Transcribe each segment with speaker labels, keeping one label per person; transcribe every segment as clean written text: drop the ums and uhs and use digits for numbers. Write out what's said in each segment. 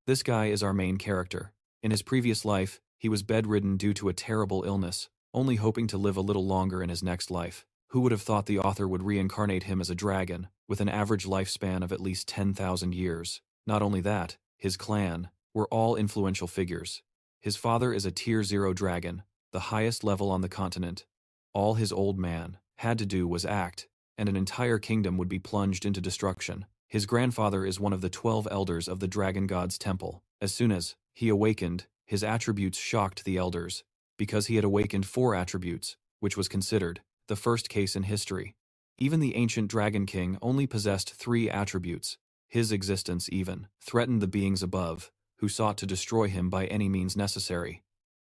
Speaker 1: This guy is our main character. In his previous life, he was bedridden due to a terrible illness, only hoping to live a little longer in his next life. Who would have thought the author would reincarnate him as a dragon, with an average lifespan of at least 10,000 years? Not only that, his clan were all influential figures. His father is a Tier 0 dragon, the highest level on the continent. All his old man had to do was act, and an entire kingdom would be plunged into destruction. His grandfather is one of the 12 elders of the Dragon God's temple. As soon as he awakened, his attributes shocked the elders, because he had awakened 4 attributes, which was considered the first case in history. Even the ancient Dragon King only possessed 3 attributes. His existence even threatened the beings above, who sought to destroy him by any means necessary.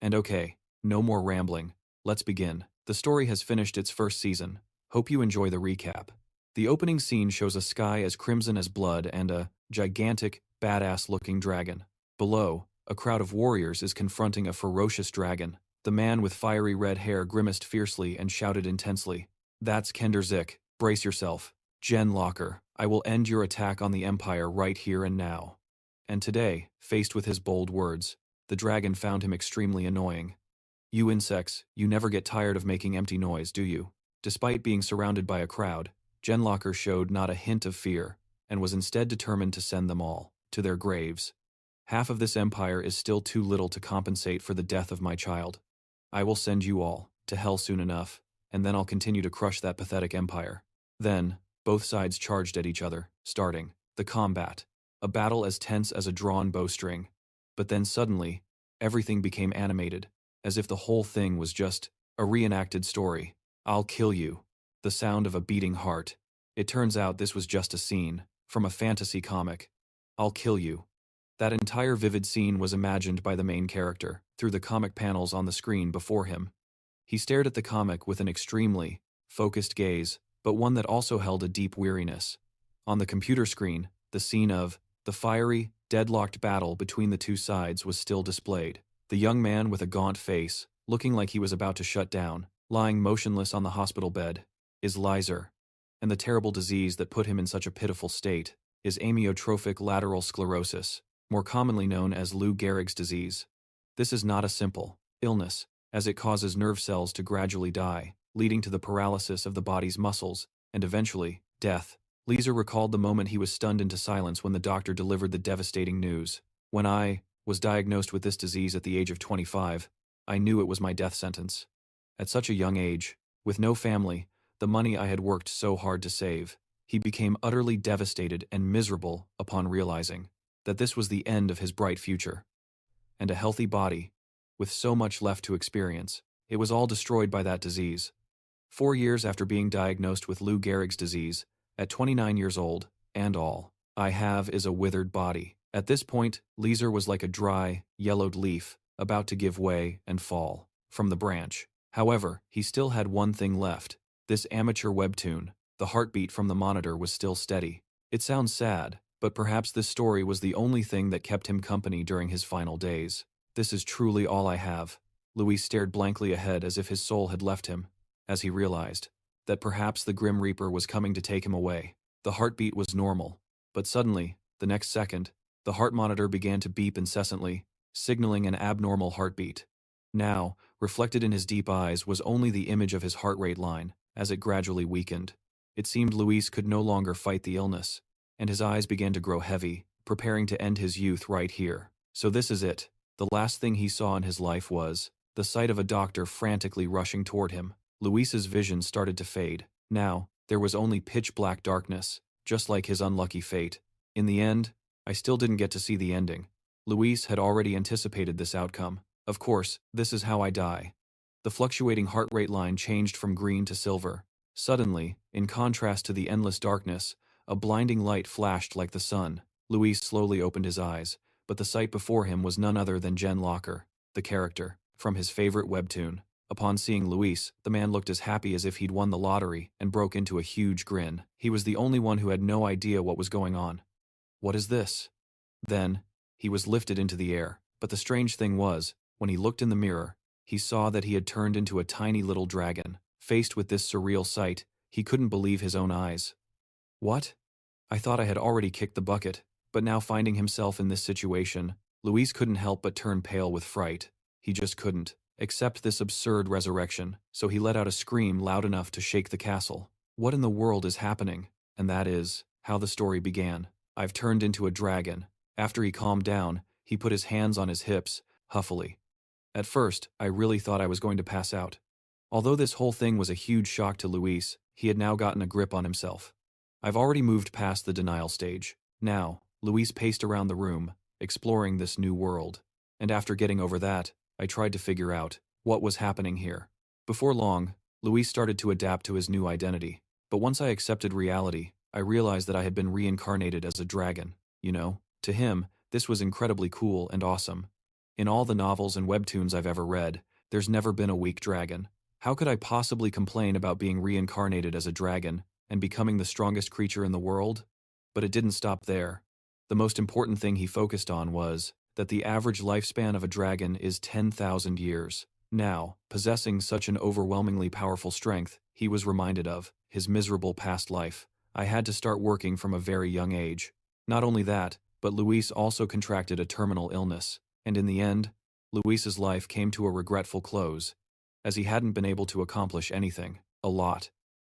Speaker 1: And okay, no more rambling. Let's begin. The story has finished its first season. Hope you enjoy the recap. The opening scene shows a sky as crimson as blood and a gigantic, badass-looking dragon. Below, a crowd of warriors is confronting a ferocious dragon. The man with fiery red hair grimaced fiercely and shouted intensely, "That's Kenderzik. Brace yourself. Jen Locker, I will end your attack on the Empire right here and now." And today, faced with his bold words, the dragon found him extremely annoying. "You insects, you never get tired of making empty noise, do you?" Despite being surrounded by a crowd, Genlocker showed not a hint of fear, and was instead determined to send them all to their graves. "Half of this empire is still too little to compensate for the death of my child. I will send you all to hell soon enough, and then I'll continue to crush that pathetic empire." Then, both sides charged at each other, starting the combat. A battle as tense as a drawn bowstring. But then suddenly, everything became animated, as if the whole thing was just a reenacted story. "I'll kill you." The sound of a beating heart. It turns out this was just a scene from a fantasy comic. "I'll kill you." That entire vivid scene was imagined by the main character through the comic panels on the screen before him. He stared at the comic with an extremely focused gaze, but one that also held a deep weariness. On the computer screen, the scene of the fiery, deadlocked battle between the two sides was still displayed. The young man with a gaunt face, looking like he was about to shut down, lying motionless on the hospital bed, is Lizer. And the terrible disease that put him in such a pitiful state is amyotrophic lateral sclerosis, more commonly known as Lou Gehrig's disease. This is not a simple illness, as it causes nerve cells to gradually die, leading to the paralysis of the body's muscles, and eventually, death. Lizer recalled the moment he was stunned into silence when the doctor delivered the devastating news. "When I was diagnosed with this disease at the age of 25, I knew it was my death sentence. At such a young age, with no family, the money I had worked so hard to save." He became utterly devastated and miserable upon realizing that this was the end of his bright future. And a healthy body, with so much left to experience, it was all destroyed by that disease. 4 years after being diagnosed with Lou Gehrig's disease, at 29 years old, and all I have is a withered body. At this point, Lizer was like a dry, yellowed leaf, about to give way and fall from the branch. However, he still had one thing left. This amateur webtoon. The heartbeat from the monitor was still steady. It sounds sad, but perhaps this story was the only thing that kept him company during his final days. "This is truly all I have." Luis stared blankly ahead as if his soul had left him, as he realized that perhaps the Grim Reaper was coming to take him away. The heartbeat was normal, but suddenly, the next second, the heart monitor began to beep incessantly, signaling an abnormal heartbeat. Now, reflected in his deep eyes was only the image of his heart rate line, as it gradually weakened. It seemed Luis could no longer fight the illness, and his eyes began to grow heavy, preparing to end his youth right here. So this is it. The last thing he saw in his life was the sight of a doctor frantically rushing toward him. Luis's vision started to fade. Now, there was only pitch-black darkness, just like his unlucky fate. In the end, I still didn't get to see the ending. Luis had already anticipated this outcome. "Of course, this is how I die." The fluctuating heart rate line changed from green to silver. Suddenly, in contrast to the endless darkness, a blinding light flashed like the sun. Luis slowly opened his eyes, but the sight before him was none other than Jen Locker, the character from his favorite webtoon. Upon seeing Luis, the man looked as happy as if he'd won the lottery and broke into a huge grin. He was the only one who had no idea what was going on. "What is this?" Then, he was lifted into the air, but the strange thing was, when he looked in the mirror, he saw that he had turned into a tiny little dragon. Faced with this surreal sight, he couldn't believe his own eyes. "What? I thought I had already kicked the bucket." But now finding himself in this situation, Luis couldn't help but turn pale with fright. He just couldn't accept this absurd resurrection, so he let out a scream loud enough to shake the castle. What in the world is happening? And that is how the story began. I've turned into a dragon. After he calmed down, he put his hands on his hips, huffily. At first, I really thought I was going to pass out. Although this whole thing was a huge shock to Luis, he had now gotten a grip on himself. I've already moved past the denial stage. Now, Luis paced around the room, exploring this new world. And after getting over that, I tried to figure out what was happening here. Before long, Luis started to adapt to his new identity. But once I accepted reality, I realized that I had been reincarnated as a dragon. To him, this was incredibly cool and awesome. In all the novels and webtoons I've ever read, there's never been a weak dragon. How could I possibly complain about being reincarnated as a dragon and becoming the strongest creature in the world? But it didn't stop there. The most important thing he focused on was that the average lifespan of a dragon is 10,000 years. Now, possessing such an overwhelmingly powerful strength, he was reminded of his miserable past life. I had to start working from a very young age. Not only that, but Luis also contracted a terminal illness, and in the end, Luis's life came to a regretful close, as he hadn't been able to accomplish anything, a lot,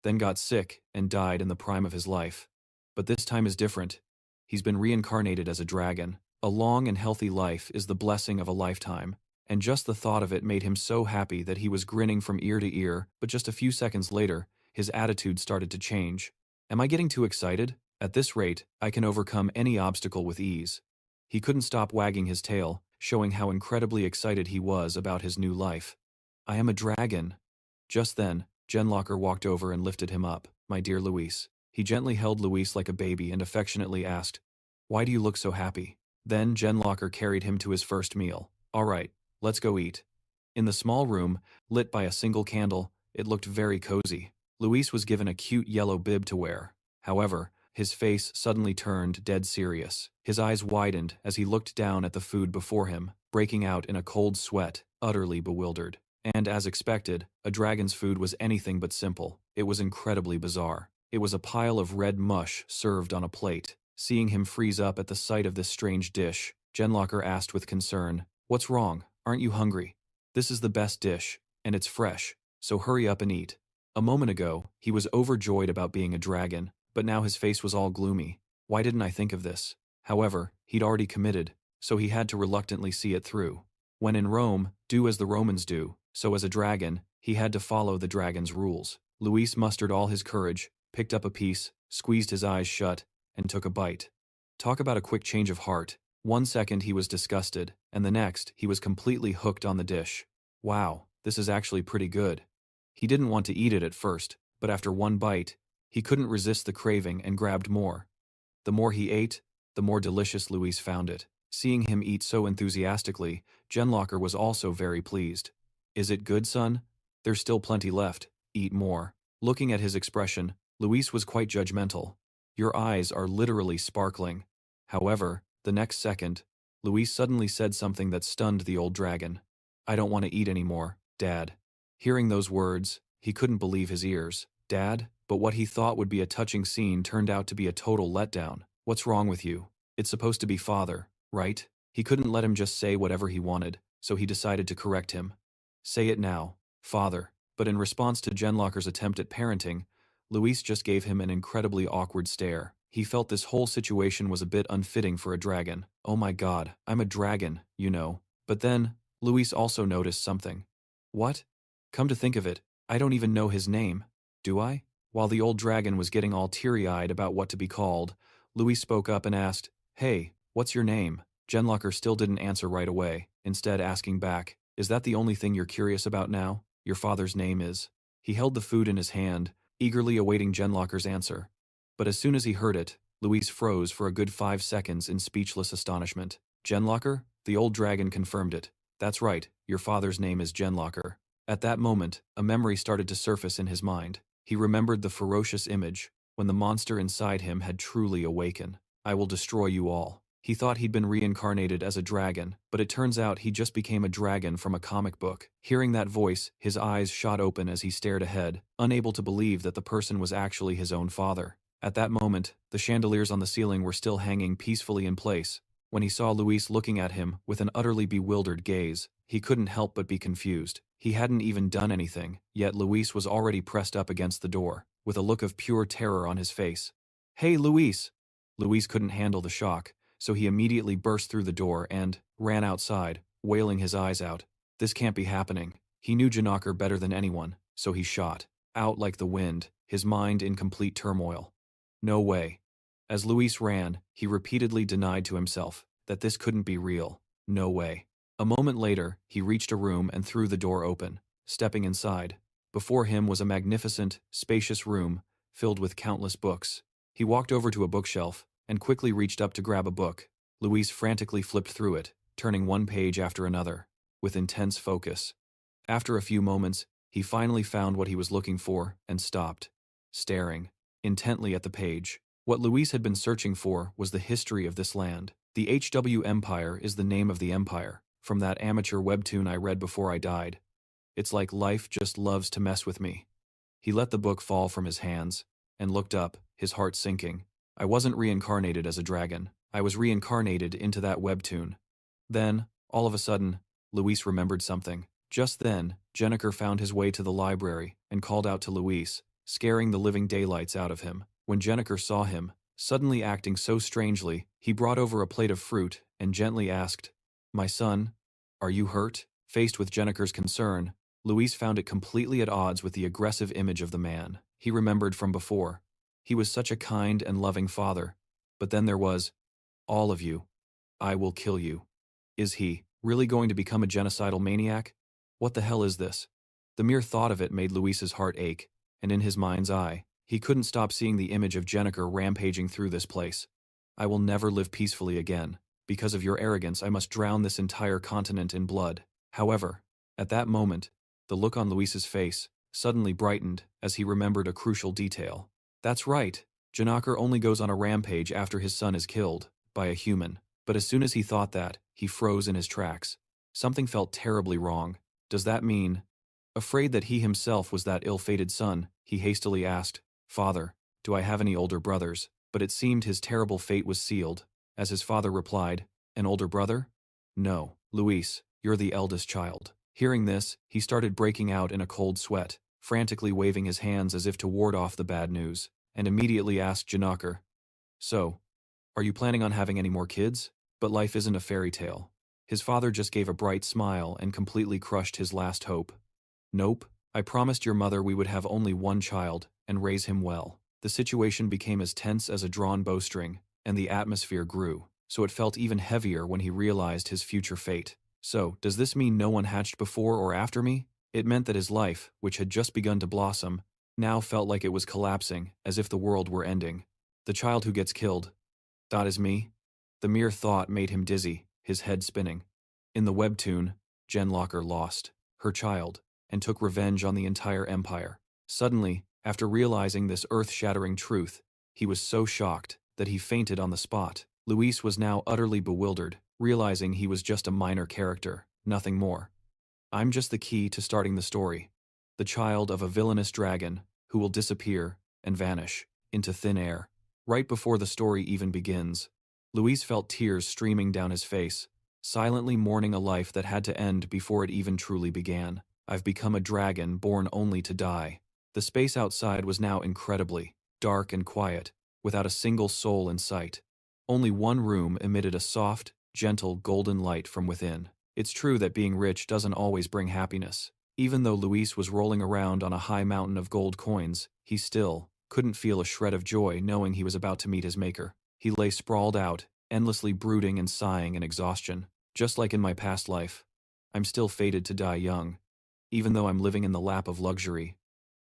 Speaker 1: then got sick and died in the prime of his life. But this time is different. He's been reincarnated as a dragon. A long and healthy life is the blessing of a lifetime, and just the thought of it made him so happy that he was grinning from ear to ear, but just a few seconds later, his attitude started to change. Am I getting too excited? At this rate, I can overcome any obstacle with ease. He couldn't stop wagging his tail, showing how incredibly excited he was about his new life. I am a dragon. Just then, Genlocker walked over and lifted him up. My dear Luis. He gently held Luis like a baby and affectionately asked, "Why do you look so happy?" Then Genlocker carried him to his first meal. All right, let's go eat. In the small room, lit by a single candle, it looked very cozy. Luis was given a cute yellow bib to wear. However, his face suddenly turned dead serious. His eyes widened as he looked down at the food before him, breaking out in a cold sweat, utterly bewildered. And as expected, a dragon's food was anything but simple. It was incredibly bizarre. It was a pile of red mush served on a plate. Seeing him freeze up at the sight of this strange dish, Genlocker asked with concern, "What's wrong? Aren't you hungry? This is the best dish, and it's fresh, so hurry up and eat." A moment ago, he was overjoyed about being a dragon, but now his face was all gloomy. Why didn't I think of this? However, he'd already committed, so he had to reluctantly see it through. When in Rome, do as the Romans do, so as a dragon, he had to follow the dragon's rules. Luis mustered all his courage, picked up a piece, squeezed his eyes shut, and took a bite. Talk about a quick change of heart. 1 second he was disgusted, and the next he was completely hooked on the dish. Wow, this is actually pretty good. He didn't want to eat it at first, but after one bite, he couldn't resist the craving and grabbed more. The more he ate, the more delicious Luis found it. Seeing him eat so enthusiastically, Genlocker was also very pleased. "Is it good, son? There's still plenty left. Eat more." Looking at his expression, Luis was quite judgmental. "Your eyes are literally sparkling." However, the next second, Luis suddenly said something that stunned the old dragon. "I don't want to eat anymore, Dad." Hearing those words, he couldn't believe his ears. Dad? But what he thought would be a touching scene turned out to be a total letdown. What's wrong with you? It's supposed to be father, right? He couldn't let him just say whatever he wanted, so he decided to correct him. "Say it now, father." But in response to Genlocker's attempt at parenting, Luis just gave him an incredibly awkward stare. He felt this whole situation was a bit unfitting for a dragon. Oh my god, I'm a dragon, you know. But then, Luis also noticed something. What? Come to think of it, I don't even know his name. Do I? While the old dragon was getting all teary-eyed about what to be called, Luis spoke up and asked, "Hey, what's your name?" Genlocker still didn't answer right away, instead asking back, "Is that the only thing you're curious about now? Your father's name is?" He held the food in his hand, eagerly awaiting Genlocker's answer. But as soon as he heard it, Luis froze for a good 5 seconds in speechless astonishment. "Genlocker?" The old dragon confirmed it. "That's right, your father's name is Genlocker." At that moment, a memory started to surface in his mind. He remembered the ferocious image, when the monster inside him had truly awakened. "I will destroy you all." He thought he'd been reincarnated as a dragon, but it turns out he just became a dragon from a comic book. Hearing that voice, his eyes shot open as he stared ahead, unable to believe that the person was actually his own father. At that moment, the chandeliers on the ceiling were still hanging peacefully in place. When he saw Luis looking at him with an utterly bewildered gaze, he couldn't help but be confused. He hadn't even done anything, yet Luis was already pressed up against the door, with a look of pure terror on his face. "Hey, Luis!" Luis couldn't handle the shock, so he immediately burst through the door and ran outside, wailing his eyes out. This can't be happening. He knew Janakar better than anyone, so he shot out like the wind, his mind in complete turmoil. No way. As Luis ran, he repeatedly denied to himself that this couldn't be real. No way. A moment later, he reached a room and threw the door open, stepping inside. Before him was a magnificent, spacious room filled with countless books. He walked over to a bookshelf and quickly reached up to grab a book. Luis frantically flipped through it, turning one page after another, with intense focus. After a few moments, he finally found what he was looking for and stopped, staring intently at the page. What Luis had been searching for was the history of this land. The HW Empire is the name of the empire, from that amateur webtoon I read before I died. It's like life just loves to mess with me. He let the book fall from his hands and looked up, his heart sinking. I wasn't reincarnated as a dragon. I was reincarnated into that webtoon. Then, all of a sudden, Luis remembered something. Just then, Jenniker found his way to the library and called out to Luis, scaring the living daylights out of him. When Jenniker saw him, suddenly acting so strangely, he brought over a plate of fruit and gently asked, "My son, are you hurt?" Faced with Jenniker's concern, Luis found it completely at odds with the aggressive image of the man he remembered from before. He was such a kind and loving father, but then there was, "All of you. I will kill you." Is he really going to become a genocidal maniac? What the hell is this? The mere thought of it made Luis's heart ache, and in his mind's eye, he couldn't stop seeing the image of Jenniker rampaging through this place. "I will never live peacefully again. Because of your arrogance, I must drown this entire continent in blood." However, at that moment, the look on Luis's face suddenly brightened as he remembered a crucial detail. That's right, Janakar only goes on a rampage after his son is killed by a human. But as soon as he thought that, he froze in his tracks. Something felt terribly wrong. Does that mean... Afraid that he himself was that ill-fated son, he hastily asked, "Father, do I have any older brothers?" But it seemed his terrible fate was sealed, as his father replied, "An older brother? No, Luis, you're the eldest child." Hearing this, he started breaking out in a cold sweat, frantically waving his hands as if to ward off the bad news, and immediately asked Janakar, "So, are you planning on having any more kids?" But life isn't a fairy tale. His father just gave a bright smile and completely crushed his last hope. "Nope, I promised your mother we would have only one child and raise him well." The situation became as tense as a drawn bowstring, and the atmosphere grew, so it felt even heavier when he realized his future fate. So, does this mean no one hatched before or after me? It meant that his life, which had just begun to blossom, now felt like it was collapsing, as if the world were ending. The child who gets killed. That is me? The mere thought made him dizzy, his head spinning. In the webtoon, Jen Locker lost her child and took revenge on the entire empire. Suddenly, after realizing this earth-shattering truth, he was so shocked that he fainted on the spot. Luis was now utterly bewildered, realizing he was just a minor character, nothing more. I'm just the key to starting the story. The child of a villainous dragon who will disappear and vanish into thin air. Right before the story even begins, Luis felt tears streaming down his face, silently mourning a life that had to end before it even truly began. I've become a dragon born only to die. The space outside was now incredibly dark and quiet, without a single soul in sight. Only one room emitted a soft, gentle golden light from within. It's true that being rich doesn't always bring happiness. Even though Luis was rolling around on a high mountain of gold coins, he still couldn't feel a shred of joy knowing he was about to meet his maker. He lay sprawled out, endlessly brooding and sighing in exhaustion. Just like in my past life, I'm still fated to die young, even though I'm living in the lap of luxury,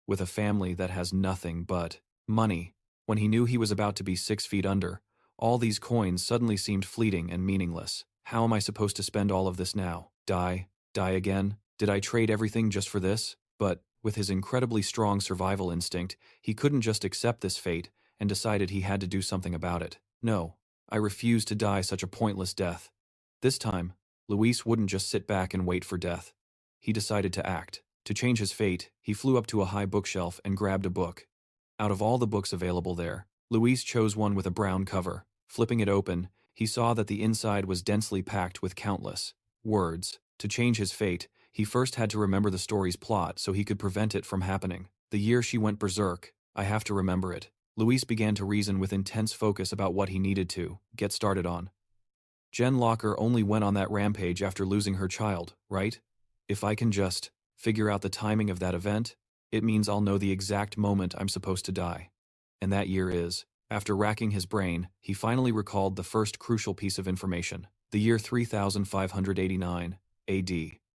Speaker 1: with a family that has nothing but money. When he knew he was about to be 6 feet under, all these coins suddenly seemed fleeting and meaningless. How am I supposed to spend all of this now? Die? Die again? Did I trade everything just for this? But, with his incredibly strong survival instinct, he couldn't just accept this fate and decided he had to do something about it. No, I refused to die such a pointless death. This time, Luis wouldn't just sit back and wait for death. He decided to act. To change his fate, he flew up to a high bookshelf and grabbed a book. Out of all the books available there, Luis chose one with a brown cover. Flipping it open, he saw that the inside was densely packed with countless words. To change his fate, he first had to remember the story's plot so he could prevent it from happening. The year she went berserk, I have to remember it. Luis began to reason with intense focus about what he needed to get started on. Jen Locker only went on that rampage after losing her child, right? If I can just figure out the timing of that event, it means I'll know the exact moment I'm supposed to die. And that year is. After racking his brain, he finally recalled the first crucial piece of information. The year 3589 AD.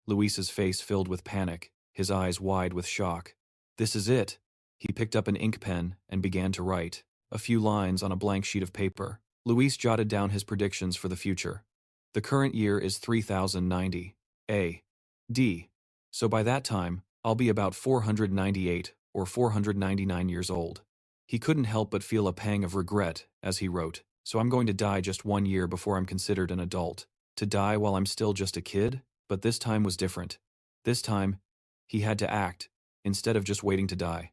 Speaker 1: Luis's face filled with panic, his eyes wide with shock. This is it. He picked up an ink pen and began to write a few lines on a blank sheet of paper. Luis jotted down his predictions for the future. The current year is 3090 AD. So by that time, I'll be about 498 or 499 years old. He couldn't help but feel a pang of regret as he wrote, so I'm going to die just 1 year before I'm considered an adult. To die while I'm still just a kid? But this time was different. This time, he had to act, instead of just waiting to die.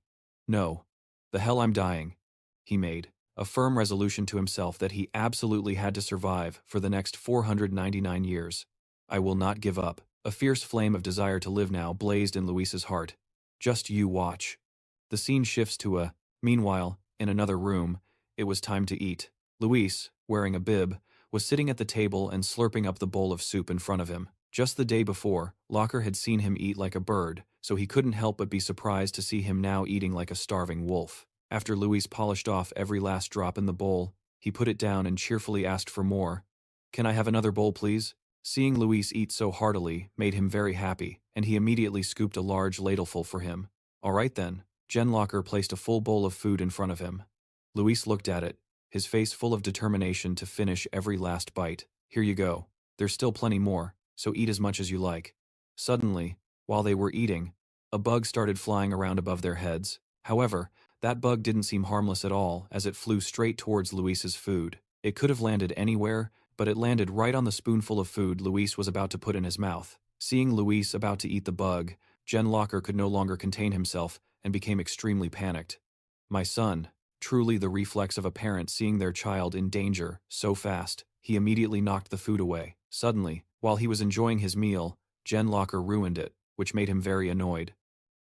Speaker 1: No. The hell I'm dying. He made a firm resolution to himself that he absolutely had to survive for the next 499 years. I will not give up. A fierce flame of desire to live now blazed in Luis's heart. Just you watch. The scene shifts to a meanwhile, in another room, it was time to eat. Luis, wearing a bib, was sitting at the table and slurping up the bowl of soup in front of him. Just the day before, Locker had seen him eat like a bird, so he couldn't help but be surprised to see him now eating like a starving wolf. After Luis polished off every last drop in the bowl, he put it down and cheerfully asked for more. Can I have another bowl, please? Seeing Luis eat so heartily made him very happy, and he immediately scooped a large ladleful for him. All right then. Jen Locker placed a full bowl of food in front of him. Luis looked at it, his face full of determination to finish every last bite. Here you go. There's still plenty more, so eat as much as you like. Suddenly, while they were eating, a bug started flying around above their heads. However, that bug didn't seem harmless at all as it flew straight towards Luis's food. It could have landed anywhere, but it landed right on the spoonful of food Luis was about to put in his mouth. Seeing Luis about to eat the bug, Jen Locker could no longer contain himself and became extremely panicked. My son, truly the reflex of a parent seeing their child in danger so fast, he immediately knocked the food away. Suddenly, while he was enjoying his meal, Jen Locker ruined it, which made him very annoyed.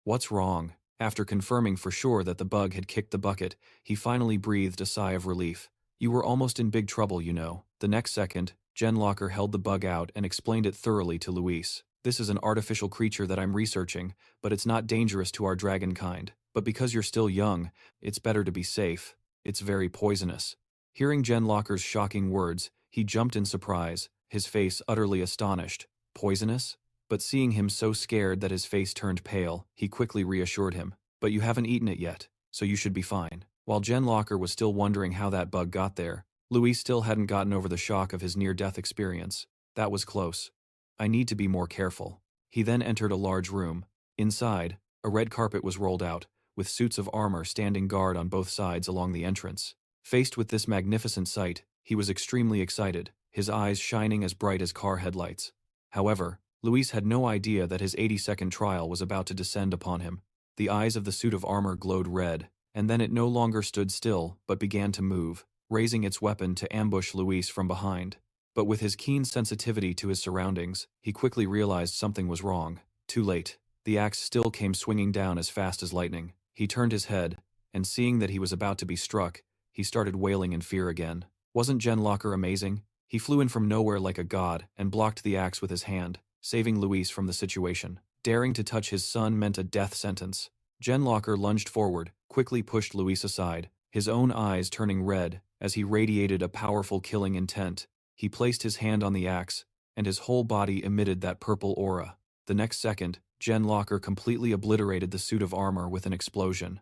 Speaker 1: What's wrong? After confirming for sure that the bug had kicked the bucket, he finally breathed a sigh of relief. You were almost in big trouble, you know. The next second, Jen Locker held the bug out and explained it thoroughly to Luis. This is an artificial creature that I'm researching, but it's not dangerous to our dragon kind. But because you're still young, it's better to be safe. It's very poisonous. Hearing Jen Locker's shocking words, he jumped in surprise, his face utterly astonished. Poisonous? But seeing him so scared that his face turned pale, he quickly reassured him. But you haven't eaten it yet, so you should be fine. While Jen Locker was still wondering how that bug got there, Luis still hadn't gotten over the shock of his near-death experience. That was close. I need to be more careful. He then entered a large room. Inside, a red carpet was rolled out, with suits of armor standing guard on both sides along the entrance. Faced with this magnificent sight, he was extremely excited, his eyes shining as bright as car headlights. However, Luis had no idea that his 80-second trial was about to descend upon him. The eyes of the suit of armor glowed red, and then it no longer stood still but began to move, raising its weapon to ambush Luis from behind. But with his keen sensitivity to his surroundings, he quickly realized something was wrong. Too late. The axe still came swinging down as fast as lightning. He turned his head, and seeing that he was about to be struck, he started wailing in fear again. Wasn't Jen Locker amazing? He flew in from nowhere like a god and blocked the axe with his hand, saving Luis from the situation. Daring to touch his son meant a death sentence. Jen Locker lunged forward, quickly pushed Luis aside, his own eyes turning red as he radiated a powerful killing intent. He placed his hand on the axe, and his whole body emitted that purple aura. The next second, Jen Locker completely obliterated the suit of armor with an explosion.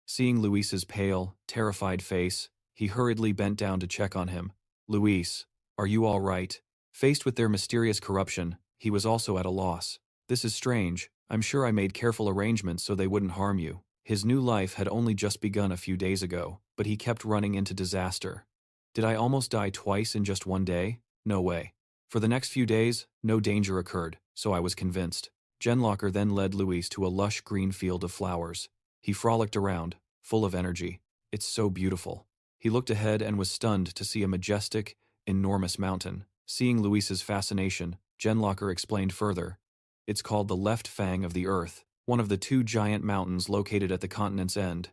Speaker 1: Seeing Luis's pale, terrified face, he hurriedly bent down to check on him. Luis, are you all right? Faced with their mysterious corruption, he was also at a loss. This is strange. I'm sure I made careful arrangements so they wouldn't harm you. His new life had only just begun a few days ago, but he kept running into disaster. Did I almost die twice in just one day? No way. For the next few days, no danger occurred, so I was convinced. Jen Locker then led Luis to a lush green field of flowers. He frolicked around, full of energy. It's so beautiful. He looked ahead and was stunned to see a majestic, enormous mountain. Seeing Luis's fascination, Genlocker explained further. It's called the left fang of the earth, one of the two giant mountains located at the continent's end.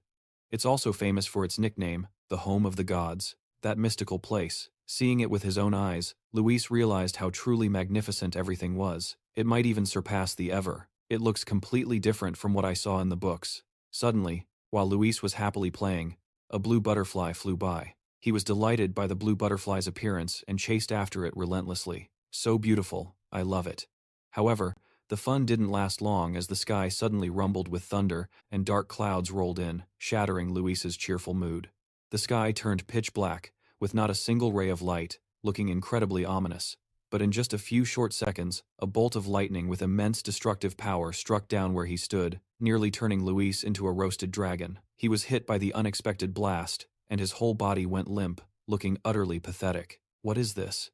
Speaker 1: It's also famous for its nickname, the home of the gods, that mystical place. Seeing it with his own eyes, Luis realized how truly magnificent everything was. It might even surpass the Ever. It looks completely different from what I saw in the books. Suddenly, while Luis was happily playing, a blue butterfly flew by. He was delighted by the blue butterfly's appearance and chased after it relentlessly. So beautiful, I love it. However, the fun didn't last long as the sky suddenly rumbled with thunder and dark clouds rolled in, shattering Luis's cheerful mood. The sky turned pitch black, with not a single ray of light, looking incredibly ominous. But in just a few short seconds, a bolt of lightning with immense destructive power struck down where he stood, nearly turning Luis into a roasted dragon. He was hit by the unexpected blast, and his whole body went limp, looking utterly pathetic. What is this?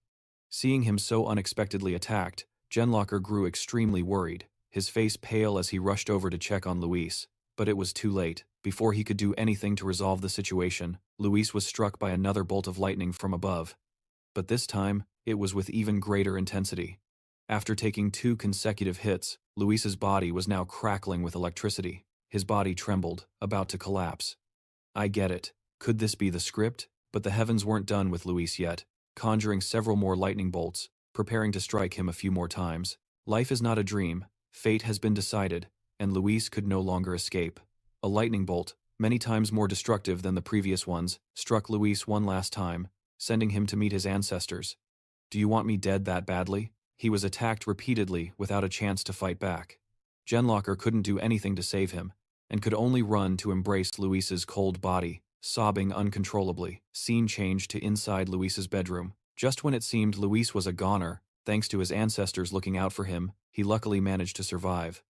Speaker 1: Seeing him so unexpectedly attacked, Genlocker grew extremely worried, his face pale as he rushed over to check on Luis. But it was too late. Before he could do anything to resolve the situation, Luis was struck by another bolt of lightning from above. But this time, it was with even greater intensity. After taking 2 consecutive hits, Luis's body was now crackling with electricity. His body trembled, about to collapse. I get it. Could this be the script? But the heavens weren't done with Luis yet, conjuring several more lightning bolts, preparing to strike him a few more times. Life is not a dream. Fate has been decided, and Luis could no longer escape. A lightning bolt, many times more destructive than the previous ones, struck Luis one last time, sending him to meet his ancestors. Do you want me dead that badly? He was attacked repeatedly without a chance to fight back. Genlocker couldn't do anything to save him, and could only run to embrace Luis's cold body, sobbing uncontrollably. Scene changed to inside Luis's bedroom. Just when it seemed Luis was a goner, thanks to his ancestors looking out for him, he luckily managed to survive.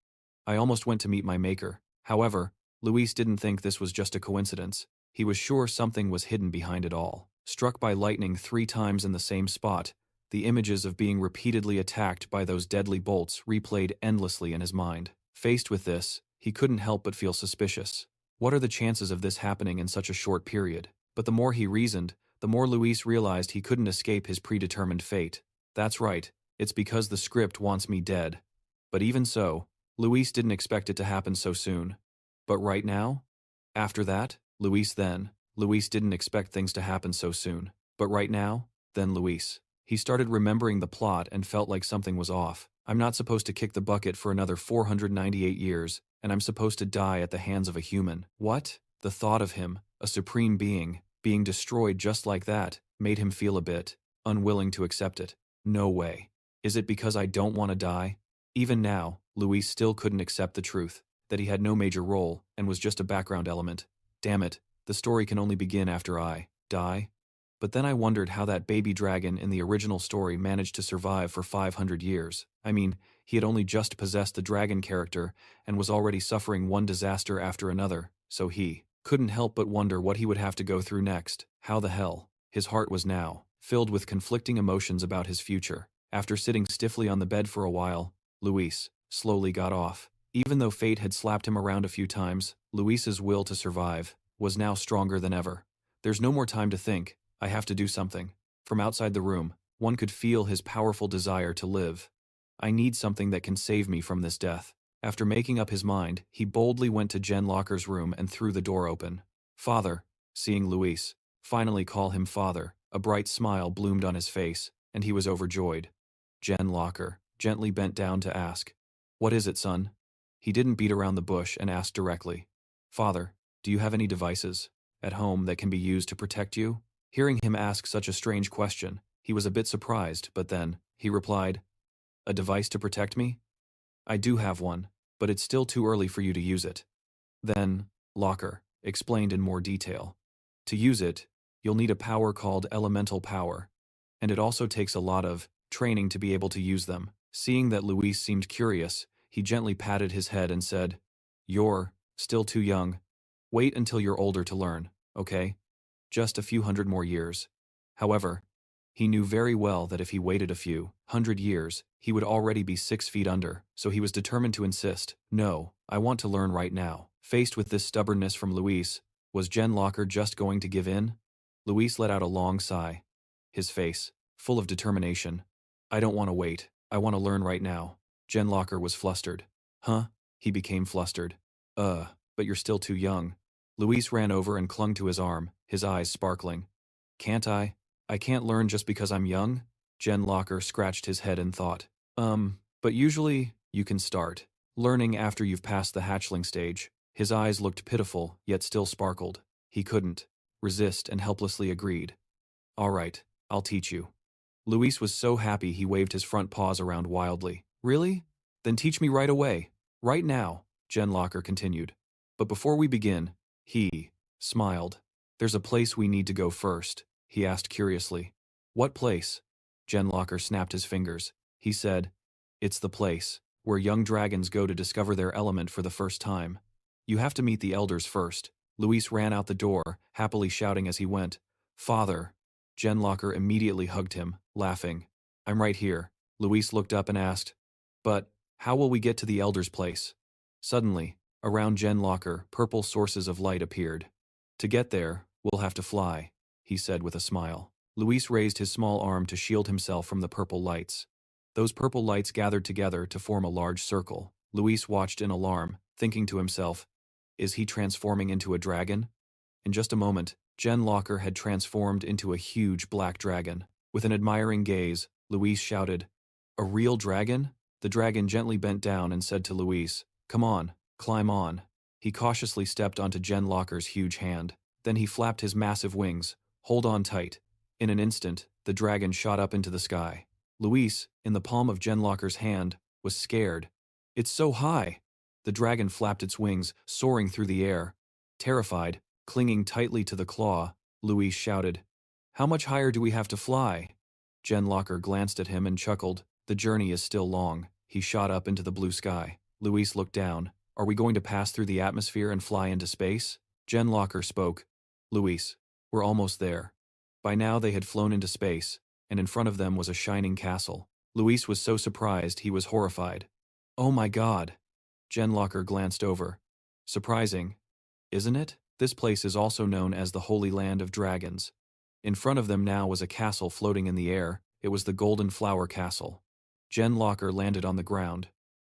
Speaker 1: I almost went to meet my maker. However, Luis didn't think this was just a coincidence. He was sure something was hidden behind it all. Struck by lightning 3 times in the same spot, the images of being repeatedly attacked by those deadly bolts replayed endlessly in his mind. Faced with this, he couldn't help but feel suspicious. What are the chances of this happening in such a short period? But the more he reasoned, the more Luis realized he couldn't escape his predetermined fate. That's right, it's because the script wants me dead. But even so, Luis didn't expect it to happen so soon. But right now? After that, Luis didn't expect things to happen so soon. But right now? Then Luis. He started remembering the plot and felt like something was off. I'm not supposed to kick the bucket for another 498 years, and I'm supposed to die at the hands of a human. What? The thought of him, a supreme being, being destroyed just like that, made him feel a bit unwilling to accept it. No way. Is it because I don't want to die? Even now, Luis still couldn't accept the truth, that he had no major role and was just a background element. Damn it, the story can only begin after I die. But then I wondered how that baby dragon in the original story managed to survive for 500 years. I mean, he had only just possessed the dragon character and was already suffering one disaster after another, so he couldn't help but wonder what he would have to go through next. How the hell? His heart was now filled with conflicting emotions about his future. After sitting stiffly on the bed for a while, Luis slowly got off. Even though fate had slapped him around a few times, Luis's will to survive was now stronger than ever. There's no more time to think. I have to do something. From outside the room, one could feel his powerful desire to live. I need something that can save me from this death. After making up his mind, he boldly went to Genlocker's room and threw the door open. Father, seeing Luis finally call him father, a bright smile bloomed on his face, and he was overjoyed. Genlocker gently bent down to ask, "What is it, son?" He didn't beat around the bush and asked directly, "Father, do you have any devices at home that can be used to protect you?" Hearing him ask such a strange question, he was a bit surprised, but then, he replied, "A device to protect me? I do have one, but it's still too early for you to use it." Then, Locker explained in more detail. To use it, you'll need a power called elemental power, and it also takes a lot of training to be able to use them. Seeing that Luis seemed curious, he gently patted his head and said, "You're still too young. Wait until you're older to learn, okay? Just a few hundred more years." However, he knew very well that if he waited a few hundred years, he would already be 6 feet under, so he was determined to insist. "No, I want to learn right now." Faced with this stubbornness from Luis, was Genlocker just going to give in? Luis let out a long sigh. His face, full of determination. I don't want to wait. I want to learn right now. Genlocker was flustered. Huh? He became flustered. But you're still too young. Luis ran over and clung to his arm, his eyes sparkling. Can't I? I can't learn just because I'm young? Genlocker scratched his head and thought. But usually, you can start learning after you've passed the hatchling stage. His eyes looked pitiful, yet still sparkled. He couldn't resist and helplessly agreed. All right, I'll teach you. Luis was so happy he waved his front paws around wildly. Really? Then teach me right away. Right now, Genlocker continued. But before we begin, he smiled. There's a place we need to go first, he asked curiously. What place? Genlocker snapped his fingers. He said, It's the place where young dragons go to discover their element for the first time. You have to meet the elders first. Luis ran out the door, happily shouting as he went. Father. Genlocker immediately hugged him, laughing. I'm right here. Luis looked up and asked, But how will we get to the elders' place? Suddenly, around Genlocker, purple sources of light appeared. To get there, we'll have to fly, he said with a smile. Luis raised his small arm to shield himself from the purple lights. Those purple lights gathered together to form a large circle. Luis watched in alarm, thinking to himself, Is he transforming into a dragon? In just a moment, Genlocker had transformed into a huge black dragon. With an admiring gaze, Luis shouted, A real dragon? The dragon gently bent down and said to Luis, Come on, climb on. He cautiously stepped onto Genlocker's huge hand. Then he flapped his massive wings. Hold on tight. In an instant, the dragon shot up into the sky. Luis, in the palm of Genlocker's hand, was scared. It's so high. The dragon flapped its wings, soaring through the air. Terrified, clinging tightly to the claw, Luis shouted, How much higher do we have to fly? Genlocker glanced at him and chuckled. The journey is still long. He shot up into the blue sky. Luis looked down. Are we going to pass through the atmosphere and fly into space? Genlocker spoke. Luis, we're almost there. By now they had flown into space, and in front of them was a shining castle. Luis was so surprised he was horrified. Oh my God! Genlocker glanced over. Surprising, isn't it? This place is also known as the Holy Land of Dragons. In front of them now was a castle floating in the air. It was the Golden Flower Castle. Genlocker landed on the ground.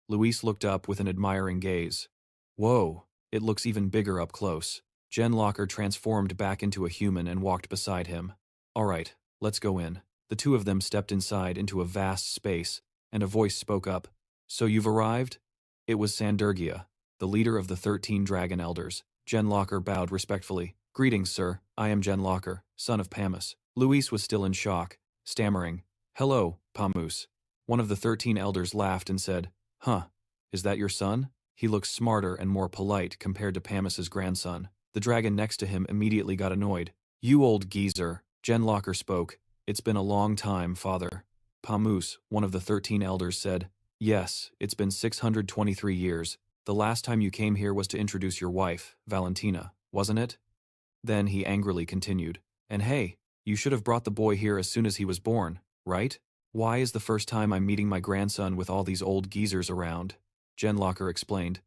Speaker 1: Luis looked up with an admiring gaze. Whoa, it looks even bigger up close. Genlocker transformed back into a human and walked beside him. All right, let's go in. The two of them stepped inside into a vast space, and a voice spoke up. So you've arrived? It was Sandurgia, the leader of the 13 Dragon Elders. Genlocker bowed respectfully. Greetings, sir. I am Genlocker, son of Pamus. Luis was still in shock, stammering. Hello, Pamus. One of the 13 elders laughed and said, Huh, is that your son? He looks smarter and more polite compared to Pamus's grandson. The dragon next to him immediately got annoyed. You old geezer. Genlocker spoke. It's been a long time, father. Pamus, one of the 13 elders, said, Yes, it's been 623 years. The last time you came here was to introduce your wife, Valentina, wasn't it? Then he angrily continued, And hey, you should have brought the boy here as soon as he was born, right? Why is the first time I'm meeting my grandson with all these old geezers around? Genlocker explained.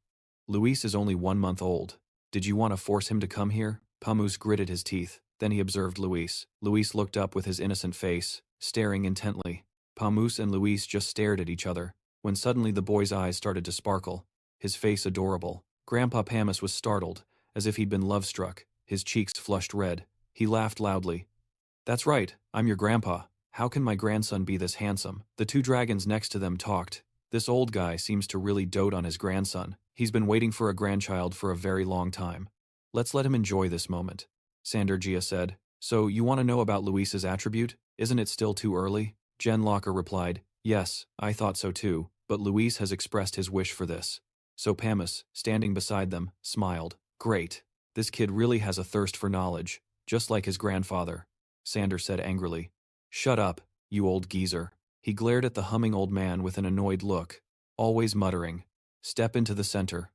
Speaker 1: Luis is only 1 month old. Did you want to force him to come here? Pamus gritted his teeth. Then he observed Luis. Luis looked up with his innocent face, staring intently. Pamus and Luis just stared at each other, when suddenly the boy's eyes started to sparkle, his face adorable. Grandpa Pamus was startled, as if he'd been love-struck. His cheeks flushed red. He laughed loudly. That's right, I'm your grandpa. How can my grandson be this handsome? The two dragons next to them talked. This old guy seems to really dote on his grandson. He's been waiting for a grandchild for a very long time. Let's let him enjoy this moment. Sandurgia said. So you want to know about Luis's attribute? Isn't it still too early? Genlocker replied. Yes, I thought so too, but Luis has expressed his wish for this. So Pamus, standing beside them, smiled. Great. This kid really has a thirst for knowledge, just like his grandfather. Sander said angrily. Shut up, you old geezer. He glared at the humming old man with an annoyed look, always muttering. Step into the center.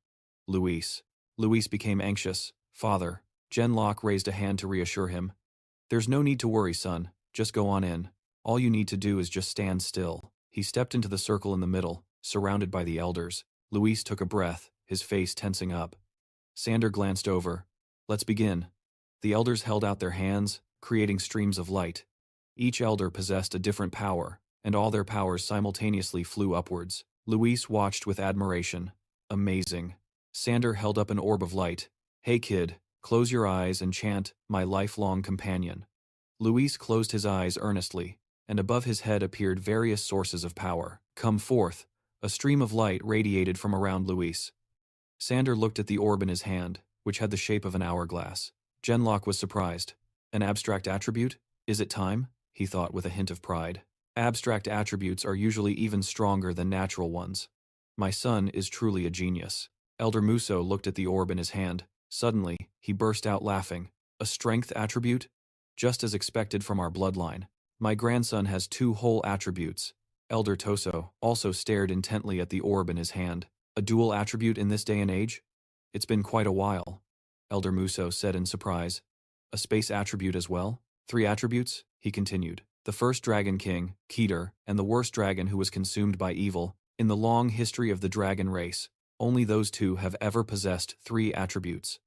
Speaker 1: Luis. Luis became anxious. Father. Genlock raised a hand to reassure him. There's no need to worry, son. Just go on in. All you need to do is just stand still. He stepped into the circle in the middle, surrounded by the elders. Luis took a breath, his face tensing up. Sander glanced over. Let's begin. The elders held out their hands, creating streams of light. Each elder possessed a different power, and all their powers simultaneously flew upwards. Luis watched with admiration. Amazing. Sander held up an orb of light. Hey kid, close your eyes and chant, my lifelong companion. Luis closed his eyes earnestly, and above his head appeared various sources of power. Come forth. A stream of light radiated from around Luis. Sander looked at the orb in his hand, which had the shape of an hourglass. Genlock was surprised. An abstract attribute? Is it time? He thought with a hint of pride. Abstract attributes are usually even stronger than natural ones. My son is truly a genius. Elder Muso looked at the orb in his hand. Suddenly, he burst out laughing. A strength attribute? Just as expected from our bloodline. My grandson has 2 whole attributes. Elder Toso also stared intently at the orb in his hand. A dual attribute in this day and age? It's been quite a while. Elder Muso said in surprise. A space attribute as well? 3 attributes? He continued. The first Dragon King, Keter, and the worst dragon who was consumed by evil. In the long history of the dragon race, only those 2 have ever possessed 3 attributes.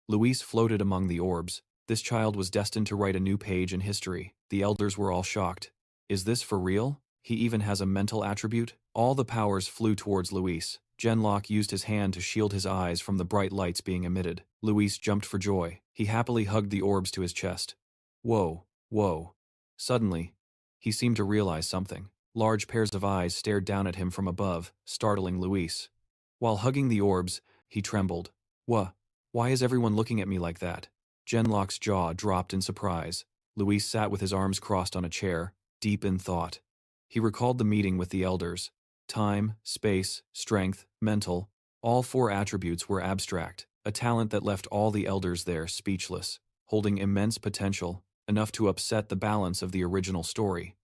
Speaker 1: Luis floated among the orbs. This child was destined to write a new page in history. The elders were all shocked. Is this for real? He even has a mental attribute? All the powers flew towards Luis. Genlock used his hand to shield his eyes from the bright lights being emitted. Luis jumped for joy. He happily hugged the orbs to his chest. Whoa, whoa. Suddenly, he seemed to realize something. Large pairs of eyes stared down at him from above, startling Luis. While hugging the orbs, he trembled. Why is everyone looking at me like that? Genlock's jaw dropped in surprise. Luis sat with his arms crossed on a chair, deep in thought. He recalled the meeting with the elders. Time, space, strength, mental, all 4 attributes were abstract, a talent that left all the elders there speechless, holding immense potential, enough to upset the balance of the original story.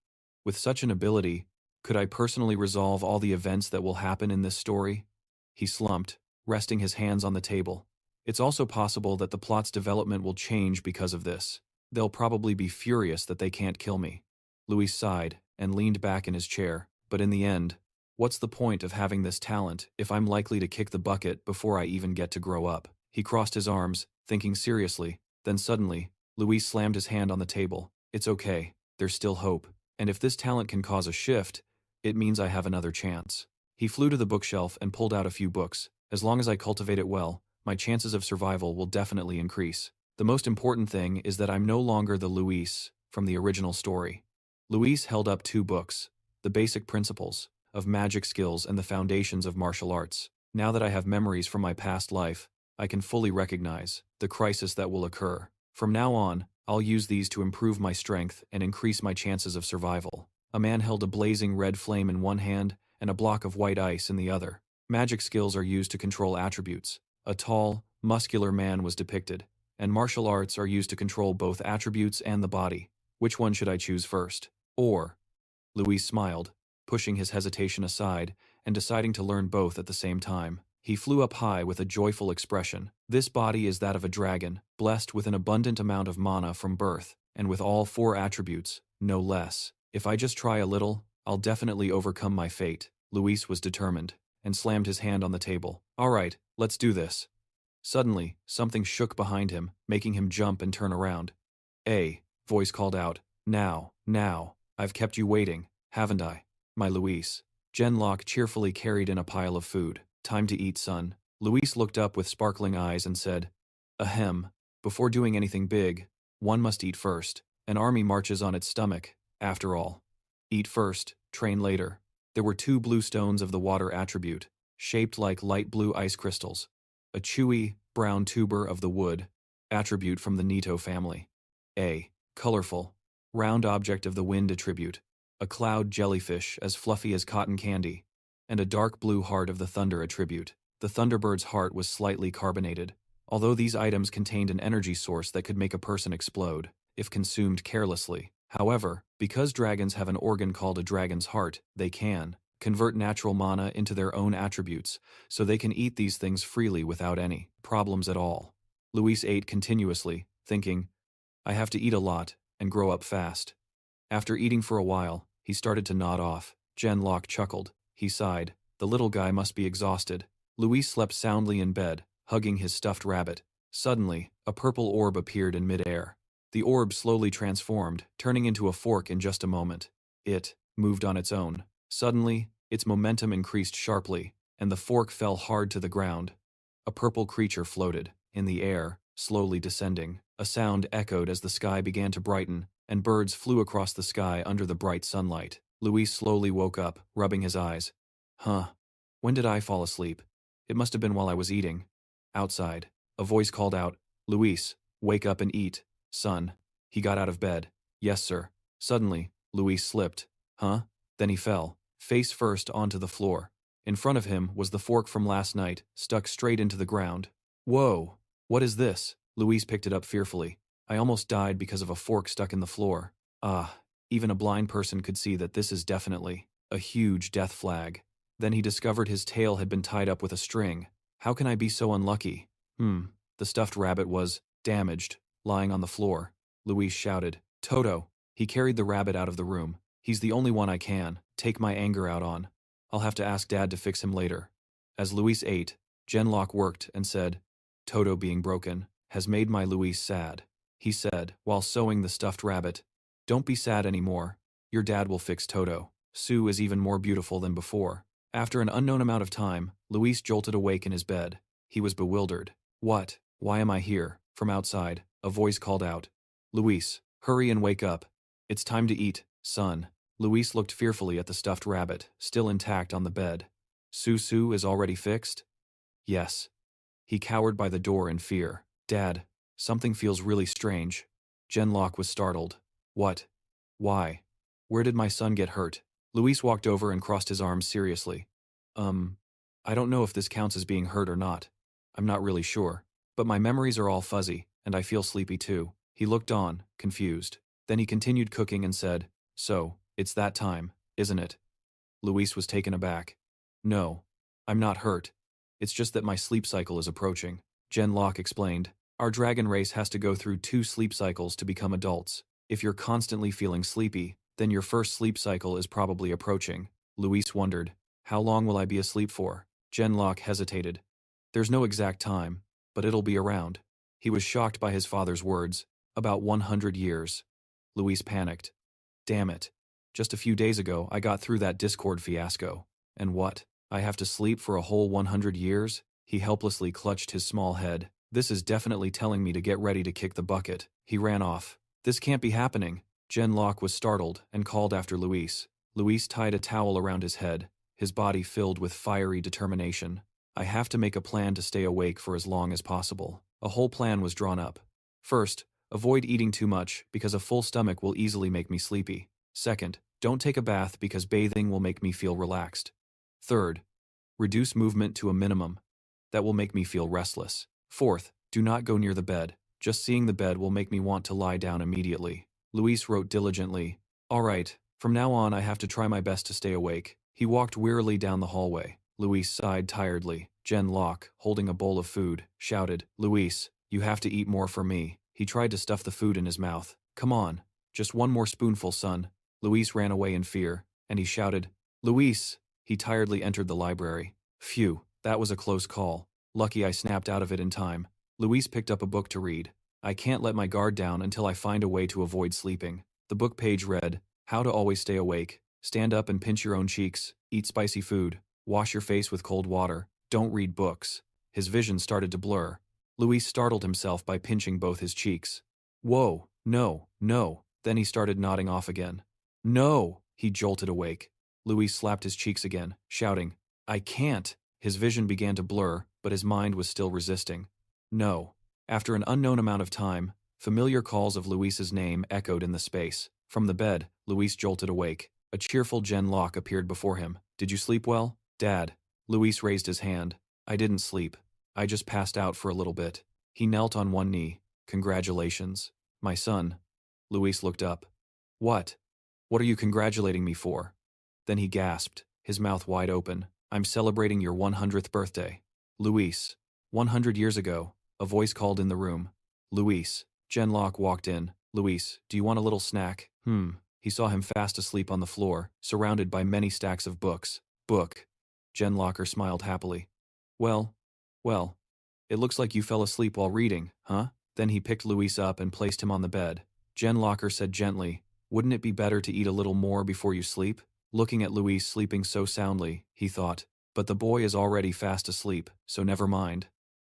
Speaker 1: With such an ability, could I personally resolve all the events that will happen in this story? He slumped, resting his hands on the table. It's also possible that the plot's development will change because of this. They'll probably be furious that they can't kill me. Luis sighed and leaned back in his chair. But in the end, what's the point of having this talent if I'm likely to kick the bucket before I even get to grow up? He crossed his arms, thinking seriously. Then suddenly, Luis slammed his hand on the table. It's okay, there's still hope. And if this talent can cause a shift, it means I have another chance. He flew to the bookshelf and pulled out a few books. As long as I cultivate it well, my chances of survival will definitely increase. The most important thing is that I'm no longer the Luis from the original story. Luis held up 2 books, The Basic Principles of Magic Skills and the Foundations of Martial Arts. Now that I have memories from my past life, I can fully recognize the crisis that will occur. From now on, I'll use these to improve my strength and increase my chances of survival. A man held a blazing red flame in one hand and a block of white ice in the other. Magic skills are used to control attributes. A tall, muscular man was depicted, and martial arts are used to control both attributes and the body. Which one should I choose first? Luis smiled, pushing his hesitation aside and deciding to learn both at the same time. He flew up high with a joyful expression. This body is that of a dragon, blessed with an abundant amount of mana from birth, and with all 4 attributes, no less. If I just try a little, I'll definitely overcome my fate. Luis was determined, and slammed his hand on the table. All right, let's do this. Suddenly, something shook behind him, making him jump and turn around. "Hey," voice called out. Now. I've kept you waiting, haven't I? My Luis." Genlock cheerfully carried in a pile of food. "Time to eat, son." Luis looked up with sparkling eyes and said, "Ahem. Before doing anything big, one must eat first. An army marches on its stomach, after all. Eat first, train later." There were 2 blue stones of the water attribute, shaped like light blue ice crystals. A chewy, brown tuber of the wood, attribute from the Nito family. A colorful, round object of the wind attribute, a cloud jellyfish as fluffy as cotton candy, and a dark blue heart of the thunder attribute. The Thunderbird's heart was slightly carbonated, although these items contained an energy source that could make a person explode, if consumed carelessly. However, because dragons have an organ called a dragon's heart, they can convert natural mana into their own attributes, so they can eat these things freely without any problems at all. Luis ate continuously, thinking, I have to eat a lot and grow up fast. After eating for a while, he started to nod off. Genlock chuckled. He sighed. The little guy must be exhausted. Luis slept soundly in bed, hugging his stuffed rabbit. Suddenly, a purple orb appeared in midair. The orb slowly transformed, turning into a fork in just a moment. It moved on its own. Suddenly, its momentum increased sharply, and the fork fell hard to the ground. A purple creature floated in the air, slowly descending. A sound echoed as the sky began to brighten, and birds flew across the sky under the bright sunlight. Luis slowly woke up, rubbing his eyes. Huh. When did I fall asleep? It must have been while I was eating. Outside, a voice called out, Luis, wake up and eat, son. He got out of bed. Yes, sir. Suddenly, Luis slipped. Huh? Then he fell, face first onto the floor. In front of him was the fork from last night, stuck straight into the ground. Whoa! What is this? Luis picked it up fearfully. I almost died because of a fork stuck in the floor. Ah, even a blind person could see that this is definitely a huge death flag. Then he discovered his tail had been tied up with a string. How can I be so unlucky? The stuffed rabbit was damaged, lying on the floor. Luis shouted, Toto! He carried the rabbit out of the room. He's the only one I can take my anger out on. I'll have to ask Dad to fix him later. As Luis ate, Genlock worked and said, Toto being broken has made my Luis sad. He said, while sewing the stuffed rabbit, don't be sad anymore. Your dad will fix Toto. Sue is even more beautiful than before. After an unknown amount of time, Luis jolted awake in his bed. He was bewildered. What? Why am I here? From outside, a voice called out. Luis, hurry and wake up. It's time to eat, son. Luis looked fearfully at the stuffed rabbit, still intact on the bed. Sue is already fixed? Yes. He cowered by the door in fear. Dad, something feels really strange. Genlock was startled. What? Why? Where did my son get hurt? Luis walked over and crossed his arms seriously. I don't know if this counts as being hurt or not. I'm not really sure. But my memories are all fuzzy, and I feel sleepy too. He looked on, confused. Then he continued cooking and said, So, it's that time, isn't it? Luis was taken aback. No, I'm not hurt. It's just that my sleep cycle is approaching. Genlock explained. Our dragon race has to go through 2 sleep cycles to become adults. If you're constantly feeling sleepy, then your first sleep cycle is probably approaching. Luis wondered, how long will I be asleep for? Genlock hesitated. There's no exact time, but it'll be around. He was shocked by his father's words. About 100 years. Luis panicked. Damn it. Just a few days ago, I got through that Discord fiasco. And what? I have to sleep for a whole 100 years? He helplessly clutched his small head. This is definitely telling me to get ready to kick the bucket. He ran off. This can't be happening. Genlock was startled and called after Luis. Luis tied a towel around his head, his body filled with fiery determination. I have to make a plan to stay awake for as long as possible. A whole plan was drawn up. First, avoid eating too much because a full stomach will easily make me sleepy. Second, don't take a bath because bathing will make me feel relaxed. Third, reduce movement to a minimum. That will make me feel restless. Fourth, do not go near the bed. Just seeing the bed will make me want to lie down immediately. Luis wrote diligently. All right, from now on I have to try my best to stay awake. He walked wearily down the hallway. Luis sighed tiredly. Genlock, holding a bowl of food, shouted, Luis, you have to eat more for me. He tried to stuff the food in his mouth. Come on, just one more spoonful, son. Luis ran away in fear, and he shouted, Luis! He tiredly entered the library. Phew, that was a close call. Lucky I snapped out of it in time. Luis picked up a book to read. I can't let my guard down until I find a way to avoid sleeping. The book page read, How to always stay awake. Stand up and pinch your own cheeks. Eat spicy food. Wash your face with cold water. Don't read books. His vision started to blur. Luis startled himself by pinching both his cheeks. Whoa, no, no. Then he started nodding off again. No! He jolted awake. Luis slapped his cheeks again, shouting, I can't! His vision began to blur, but his mind was still resisting. No. After an unknown amount of time, familiar calls of Luis's name echoed in the space. From the bed, Luis jolted awake. A cheerful Genlock appeared before him. Did you sleep well? Dad. Luis raised his hand. I didn't sleep. I just passed out for a little bit. He knelt on one knee. Congratulations. My son. Luis looked up. What? What are you congratulating me for? Then he gasped, his mouth wide open. I'm celebrating your 100th birthday. Luis. 100 years ago, a voice called in the room. Luis. Genlock walked in. Luis, do you want a little snack? He saw him fast asleep on the floor, surrounded by many stacks of books. Book. Genlocker smiled happily. Well, it looks like you fell asleep while reading, huh? Then he picked Luis up and placed him on the bed. Genlocker said gently, "Wouldn't it be better to eat a little more before you sleep?" Looking at Luis sleeping so soundly, he thought, "But the boy is already fast asleep, so never mind.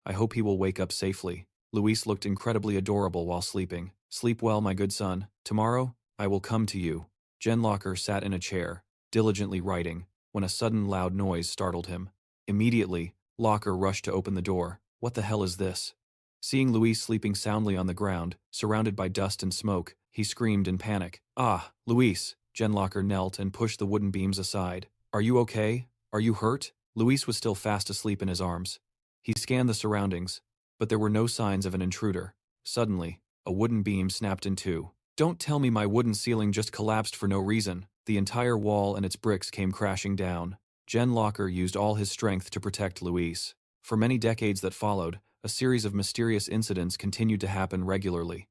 Speaker 1: I hope he will wake up safely." Luis looked incredibly adorable while sleeping. "Sleep well, my good son. Tomorrow, I will come to you." Genlocker sat in a chair, diligently writing, when a sudden loud noise startled him. Immediately, Locker rushed to open the door. "What the hell is this?" Seeing Luis sleeping soundly on the ground, surrounded by dust and smoke, he screamed in panic. "Ah, Luis!" Genlocker knelt and pushed the wooden beams aside. "Are you okay? Are you hurt?" Luis was still fast asleep in his arms. He scanned the surroundings, but there were no signs of an intruder. Suddenly, a wooden beam snapped in two. "Don't tell me my wooden ceiling just collapsed for no reason." The entire wall and its bricks came crashing down. Genlocker used all his strength to protect Luis. For many decades that followed, a series of mysterious incidents continued to happen regularly.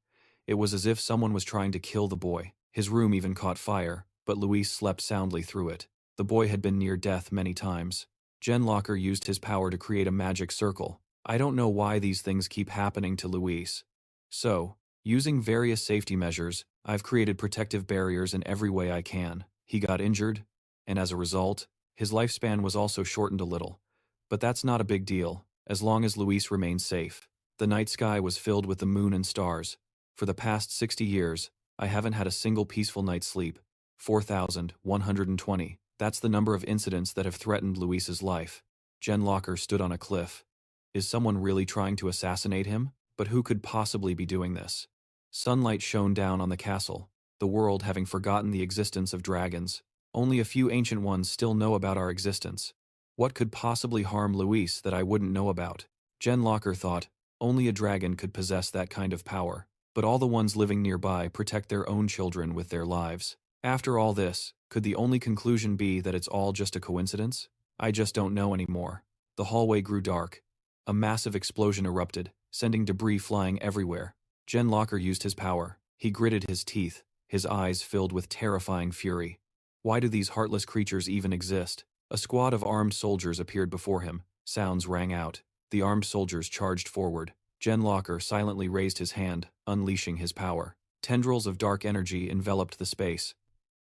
Speaker 1: It was as if someone was trying to kill the boy. His room even caught fire, but Luis slept soundly through it. The boy had been near death many times. Genlocker used his power to create a magic circle. "I don't know why these things keep happening to Luis. So, using various safety measures, I've created protective barriers in every way I can." He got injured, and as a result, his lifespan was also shortened a little. But that's not a big deal, as long as Luis remained safe. The night sky was filled with the moon and stars. For the past 60 years, I haven't had a single peaceful night's sleep. 4,120. That's the number of incidents that have threatened Luis's life. Genlocker stood on a cliff. Is someone really trying to assassinate him? But who could possibly be doing this? Sunlight shone down on the castle, the world having forgotten the existence of dragons. Only a few ancient ones still know about our existence. What could possibly harm Luis that I wouldn't know about? Genlocker thought, only a dragon could possess that kind of power. But all the ones living nearby protect their own children with their lives. After all this, could the only conclusion be that it's all just a coincidence? I just don't know anymore. The hallway grew dark. A massive explosion erupted, sending debris flying everywhere. Genlocker used his power. He gritted his teeth, his eyes filled with terrifying fury. Why do these heartless creatures even exist? A squad of armed soldiers appeared before him. Sounds rang out. The armed soldiers charged forward. Genlocker silently raised his hand, unleashing his power. Tendrils of dark energy enveloped the space.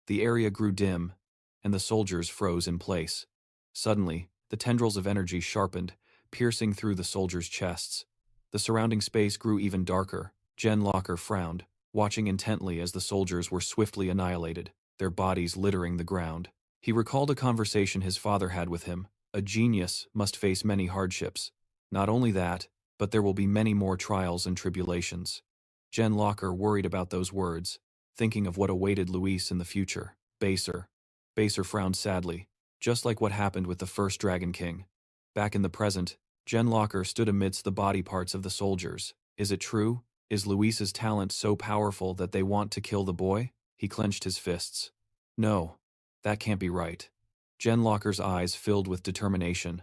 Speaker 1: The area grew dim, and the soldiers froze in place. Suddenly, the tendrils of energy sharpened, piercing through the soldiers' chests. The surrounding space grew even darker. Genlocker frowned, watching intently as the soldiers were swiftly annihilated, their bodies littering the ground. He recalled a conversation his father had with him. A genius must face many hardships. Not only that, but there will be many more trials and tribulations. Genlocker worried about those words, thinking of what awaited Luis in the future. Baser. Baser frowned sadly, just like what happened with the first Dragon King. Back in the present, Genlocker stood amidst the body parts of the soldiers. Is it true? Is Luis's talent so powerful that they want to kill the boy? He clenched his fists. No, that can't be right. Genlocker's eyes filled with determination.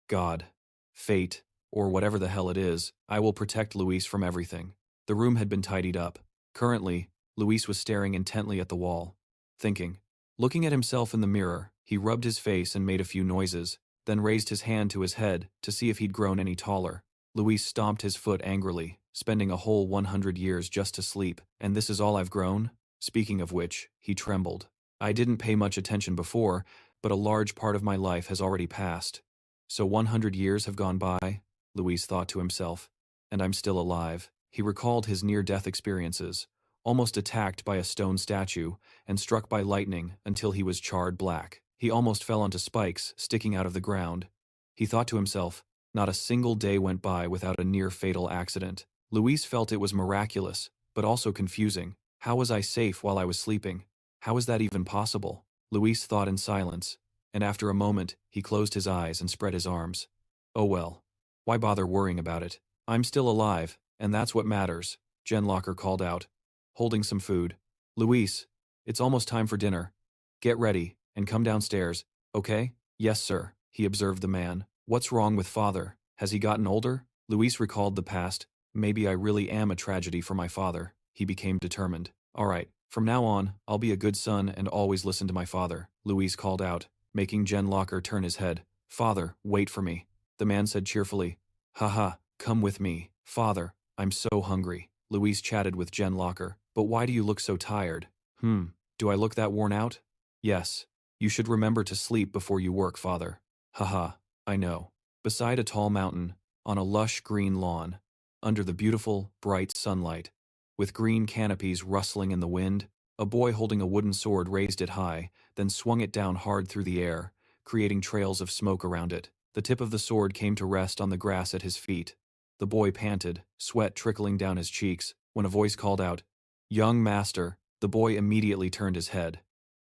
Speaker 1: God, fate, or whatever the hell it is, I will protect Luis from everything. The room had been tidied up. Currently, Luis was staring intently at the wall, thinking. Looking at himself in the mirror, he rubbed his face and made a few noises, then raised his hand to his head to see if he'd grown any taller. Luis stomped his foot angrily, spending a whole 100 years just to sleep, and this is all I've grown? Speaking of which, he trembled. I didn't pay much attention before, but a large part of my life has already passed. So 100 years have gone by, Luis thought to himself, and I'm still alive. He recalled his near-death experiences, almost attacked by a stone statue and struck by lightning until he was charred black. He almost fell onto spikes sticking out of the ground. He thought to himself, not a single day went by without a near-fatal accident. Luis felt it was miraculous, but also confusing. How was I safe while I was sleeping? How is that even possible? Luis thought in silence, and after a moment, he closed his eyes and spread his arms. Oh well, why bother worrying about it? I'm still alive, and that's what matters, Genlocker called out, holding some food. Luis, it's almost time for dinner. Get ready, and come downstairs, okay? Yes, sir, he observed the man. What's wrong with father? Has he gotten older? Luis recalled the past. Maybe I really am a tragedy for my father. He became determined. All right, from now on, I'll be a good son and always listen to my father, Luis called out, making Genlocker turn his head. Father, wait for me. The man said cheerfully. Haha, come with me, father. I'm so hungry. Louise chatted with Jen Locker. But why do you look so tired? Do I look that worn out? Yes. You should remember to sleep before you work, father. Haha, I know. Beside a tall mountain, on a lush green lawn, under the beautiful, bright sunlight, with green canopies rustling in the wind, a boy holding a wooden sword raised it high, then swung it down hard through the air, creating trails of smoke around it. The tip of the sword came to rest on the grass at his feet. The boy panted, sweat trickling down his cheeks, when a voice called out, "Young master." The boy immediately turned his head.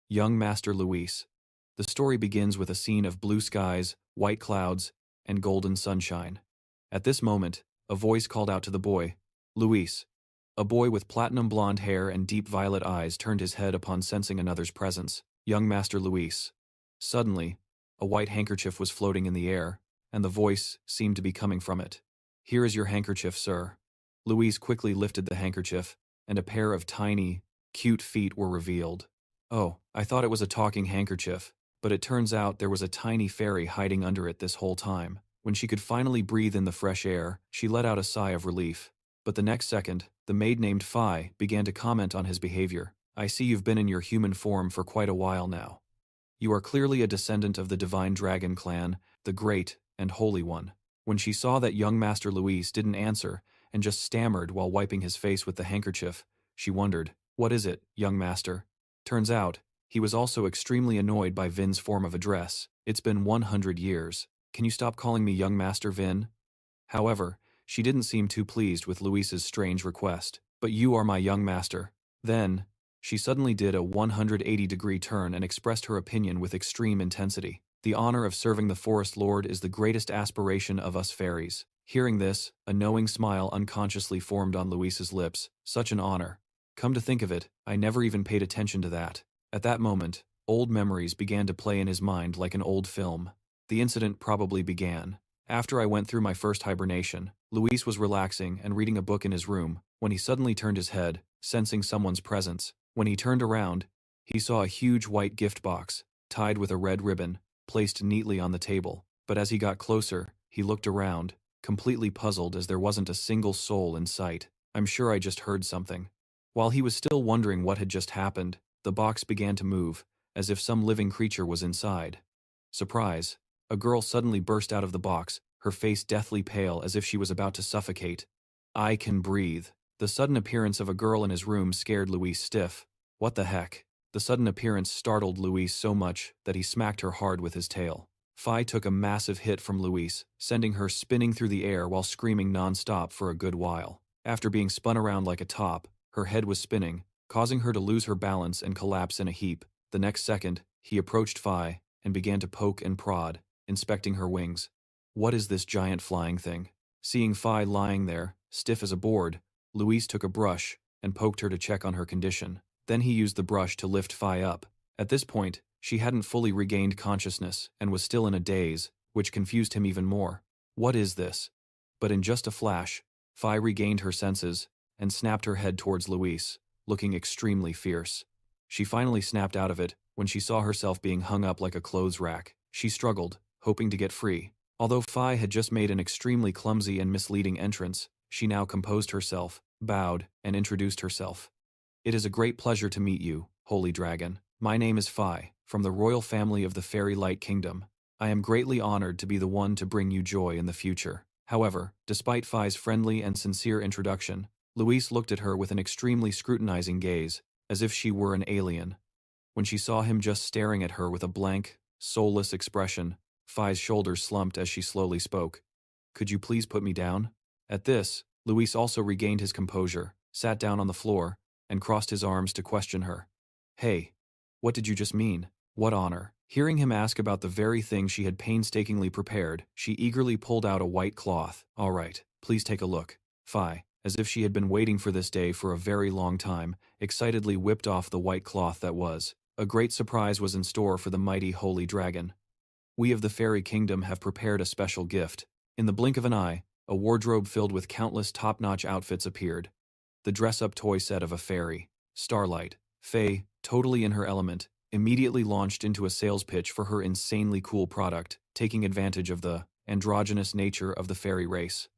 Speaker 1: Young Master Luis. The story begins with a scene of blue skies, white clouds, and golden sunshine. At this moment, a voice called out to the boy, "Luis." A boy with platinum blonde hair and deep violet eyes turned his head upon sensing another's presence. Young Master Luis. Suddenly, a white handkerchief was floating in the air, and the voice seemed to be coming from it. "Here is your handkerchief, sir." Luis quickly lifted the handkerchief, and a pair of tiny, cute feet were revealed. Oh, I thought it was a talking handkerchief, but it turns out there was a tiny fairy hiding under it this whole time. When she could finally breathe in the fresh air, she let out a sigh of relief. But the next second, the maid named Phi began to comment on his behavior. "I see you've been in your human form for quite a while now. You are clearly a descendant of the divine dragon clan, the great and holy one." When she saw that young Master Luis didn't answer and just stammered while wiping his face with the handkerchief, she wondered, "What is it, young master?" Turns out, he was also extremely annoyed by Vin's form of address. "It's been 100 years. Can you stop calling me young Master Vin?" However, she didn't seem too pleased with Luis's strange request. "But you are my young master." Then, she suddenly did a 180-degree turn and expressed her opinion with extreme intensity. "The honor of serving the Forest Lord is the greatest aspiration of us fairies." Hearing this, a knowing smile unconsciously formed on Luis's lips. Such an honor. Come to think of it, I never even paid attention to that. At that moment, old memories began to play in his mind like an old film. The incident probably began after I went through my first hibernation. Luis was relaxing and reading a book in his room when he suddenly turned his head, sensing someone's presence. When he turned around, he saw a huge white gift box, tied with a red ribbon, placed neatly on the table. But as he got closer, he looked around, completely puzzled as there wasn't a single soul in sight. "I'm sure I just heard something." While he was still wondering what had just happened, the box began to move, as if some living creature was inside. Surprise! A girl suddenly burst out of the box, her face deathly pale as if she was about to suffocate. "I can breathe." The sudden appearance of a girl in his room scared Luis stiff. What the heck? The sudden appearance startled Luis so much that he smacked her hard with his tail. Phi took a massive hit from Luis, sending her spinning through the air while screaming non-stop for a good while. After being spun around like a top, her head was spinning, causing her to lose her balance and collapse in a heap. The next second, he approached Phi and began to poke and prod, inspecting her wings. "What is this giant flying thing?" Seeing Phi lying there, stiff as a board, Luis took a brush and poked her to check on her condition. Then he used the brush to lift Phi up. At this point, she hadn't fully regained consciousness and was still in a daze, which confused him even more. "What is this?" But in just a flash, Phi regained her senses and snapped her head towards Luis, looking extremely fierce. She finally snapped out of it when she saw herself being hung up like a clothes rack. She struggled, hoping to get free. Although Phi had just made an extremely clumsy and misleading entrance, she now composed herself, bowed, and introduced herself. "It is a great pleasure to meet you, Holy Dragon. My name is Phi, from the royal family of the Fairy Light Kingdom. I am greatly honored to be the one to bring you joy in the future." However, despite Phi's friendly and sincere introduction, Luis looked at her with an extremely scrutinizing gaze, as if she were an alien. When she saw him just staring at her with a blank, soulless expression, Phi's shoulders slumped as she slowly spoke. "Could you please put me down?" At this, Luis also regained his composure, sat down on the floor, and crossed his arms to question her. "Hey, what did you just mean? What honor?" Hearing him ask about the very thing she had painstakingly prepared, she eagerly pulled out a white cloth. "All right, please take a look." Phi, as if she had been waiting for this day for a very long time, excitedly whipped off the white cloth that was. A great surprise was in store for the mighty holy dragon. "We of the Fairy Kingdom have prepared a special gift." In the blink of an eye, a wardrobe filled with countless top-notch outfits appeared. The dress-up toy set of a fairy, Starlight, Faye, totally in her element, immediately launched into a sales pitch for her insanely cool product, taking advantage of the androgynous nature of the fairy race.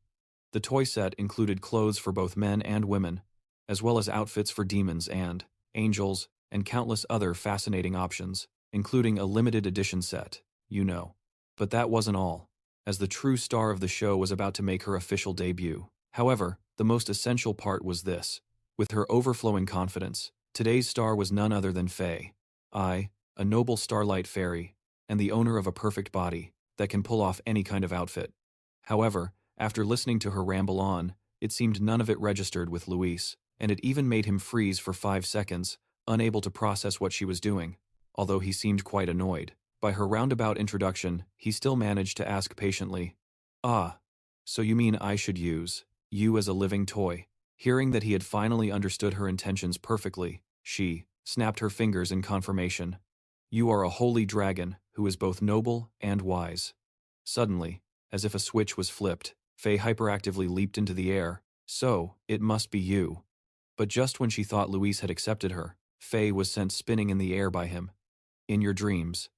Speaker 1: The toy set included clothes for both men and women, as well as outfits for demons and angels, and countless other fascinating options, including a limited edition set, you know. But that wasn't all, as the true star of the show was about to make her official debut. However, the most essential part was this. With her overflowing confidence, today's star was none other than Faye. I, a noble starlight fairy, and the owner of a perfect body that can pull off any kind of outfit. However, after listening to her ramble on, it seemed none of it registered with Luis, and it even made him freeze for 5 seconds, unable to process what she was doing, although he seemed quite annoyed. By her roundabout introduction, he still managed to ask patiently, "Ah, so you mean I should use you as a living toy?" Hearing that he had finally understood her intentions perfectly, she snapped her fingers in confirmation. "You are a holy dragon who is both noble and wise." Suddenly, as if a switch was flipped, Faye hyperactively leaped into the air. "So, it must be you." But just when she thought Luis had accepted her, Faye was sent spinning in the air by him. In your dreams.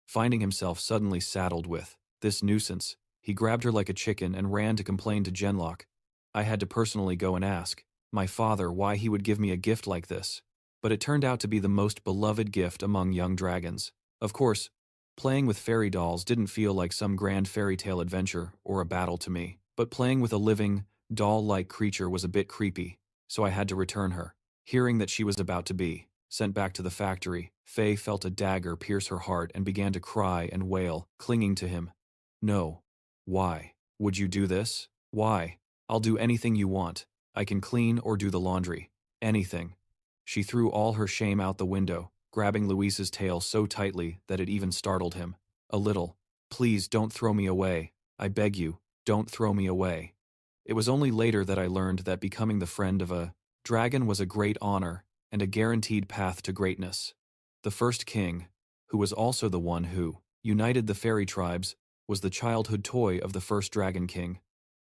Speaker 1: Finding himself suddenly saddled with this nuisance, he grabbed her like a chicken and ran to complain to Genlock. I had to personally go and ask my father why he would give me a gift like this. But it turned out to be the most beloved gift among young dragons. Of course, playing with fairy dolls didn't feel like some grand fairy tale adventure or a battle to me, but playing with a living, doll-like creature was a bit creepy, so I had to return her. Hearing that she was about to be sent back to the factory, Faye felt a dagger pierce her heart and began to cry and wail, clinging to him. "No. Why? Would you do this? Why? I'll do anything you want. I can clean or do the laundry. Anything." She threw all her shame out the window, grabbing Luis's tail so tightly that it even startled him. A little. "Please don't throw me away. I beg you, don't throw me away." It was only later that I learned that becoming the friend of a dragon was a great honor and a guaranteed path to greatness. The first king, who was also the one who united the fairy tribes, was the childhood toy of the first Dragon King.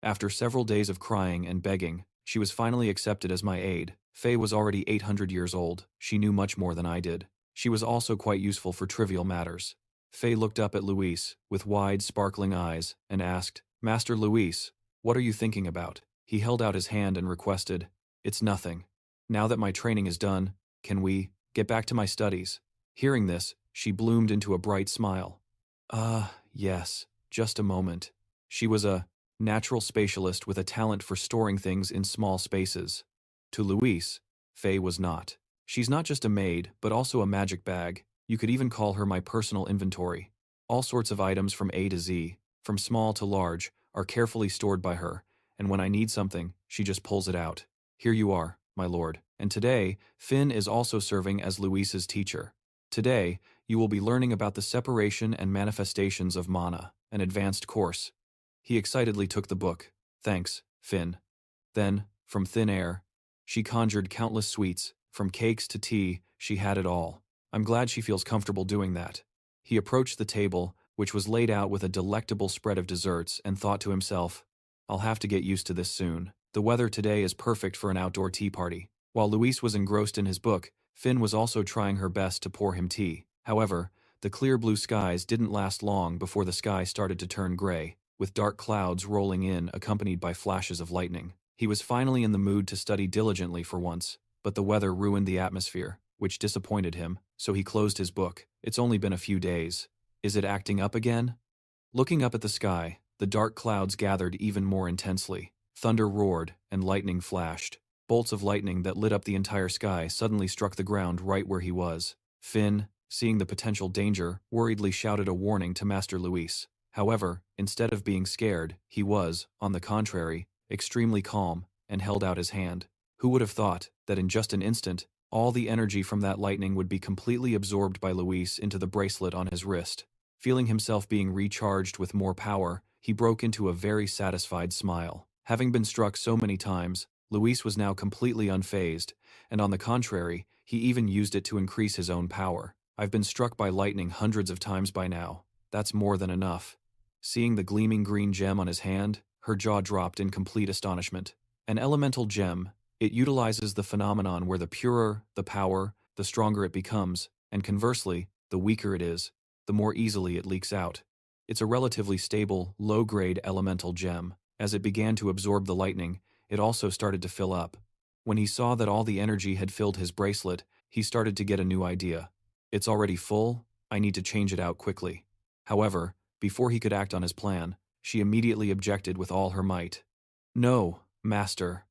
Speaker 1: After several days of crying and begging, she was finally accepted as my aide. Faye was already 800 years old. She knew much more than I did. She was also quite useful for trivial matters. Faye looked up at Luis with wide, sparkling eyes and asked, "Master Luis, what are you thinking about?" He held out his hand and requested, "It's nothing. Now that my training is done, can we get back to my studies?" Hearing this, she bloomed into a bright smile. Yes, just a moment." She was a natural spatialist with a talent for storing things in small spaces. To Luis, Faye was not. She's not just a maid, but also a magic bag. You could even call her my personal inventory. All sorts of items from A to Z, from small to large, are carefully stored by her, and when I need something, she just pulls it out. "Here you are, my lord." And today, Finn is also serving as Luis's teacher. Today, you will be learning about the separation and manifestations of mana, an advanced course. He excitedly took the book. "Thanks, Finn." Then, from thin air, she conjured countless sweets, from cakes to tea, she had it all. "I'm glad she feels comfortable doing that." He approached the table, which was laid out with a delectable spread of desserts, and thought to himself, "I'll have to get used to this soon. The weather today is perfect for an outdoor tea party." While Luis was engrossed in his book, Finn was also trying her best to pour him tea. However, the clear blue skies didn't last long before the sky started to turn gray, with dark clouds rolling in accompanied by flashes of lightning. He was finally in the mood to study diligently for once, but the weather ruined the atmosphere, which disappointed him, so he closed his book. It's only been a few days. Is it acting up again? Looking up at the sky, the dark clouds gathered even more intensely. Thunder roared, and lightning flashed. Bolts of lightning that lit up the entire sky suddenly struck the ground right where he was. Finn, seeing the potential danger, worriedly shouted a warning to Master Luis. However, instead of being scared, he was, on the contrary, extremely calm, and held out his hand. Who would have thought that in just an instant, all the energy from that lightning would be completely absorbed by Luis into the bracelet on his wrist? Feeling himself being recharged with more power, he broke into a very satisfied smile. Having been struck so many times, Luis was now completely unfazed, and on the contrary, he even used it to increase his own power. "I've been struck by lightning hundreds of times by now. That's more than enough." Seeing the gleaming green gem on his hand, her jaw dropped in complete astonishment. An elemental gem, it utilizes the phenomenon where the purer the power, the stronger it becomes, and conversely, the weaker it is, the more easily it leaks out. It's a relatively stable, low-grade elemental gem, As it began to absorb the lightning, it also started to fill up. When he saw that all the energy had filled his bracelet, he started to get a new idea. It's already full, I need to change it out quickly. However, before he could act on his plan, she immediately objected with all her might. No, master.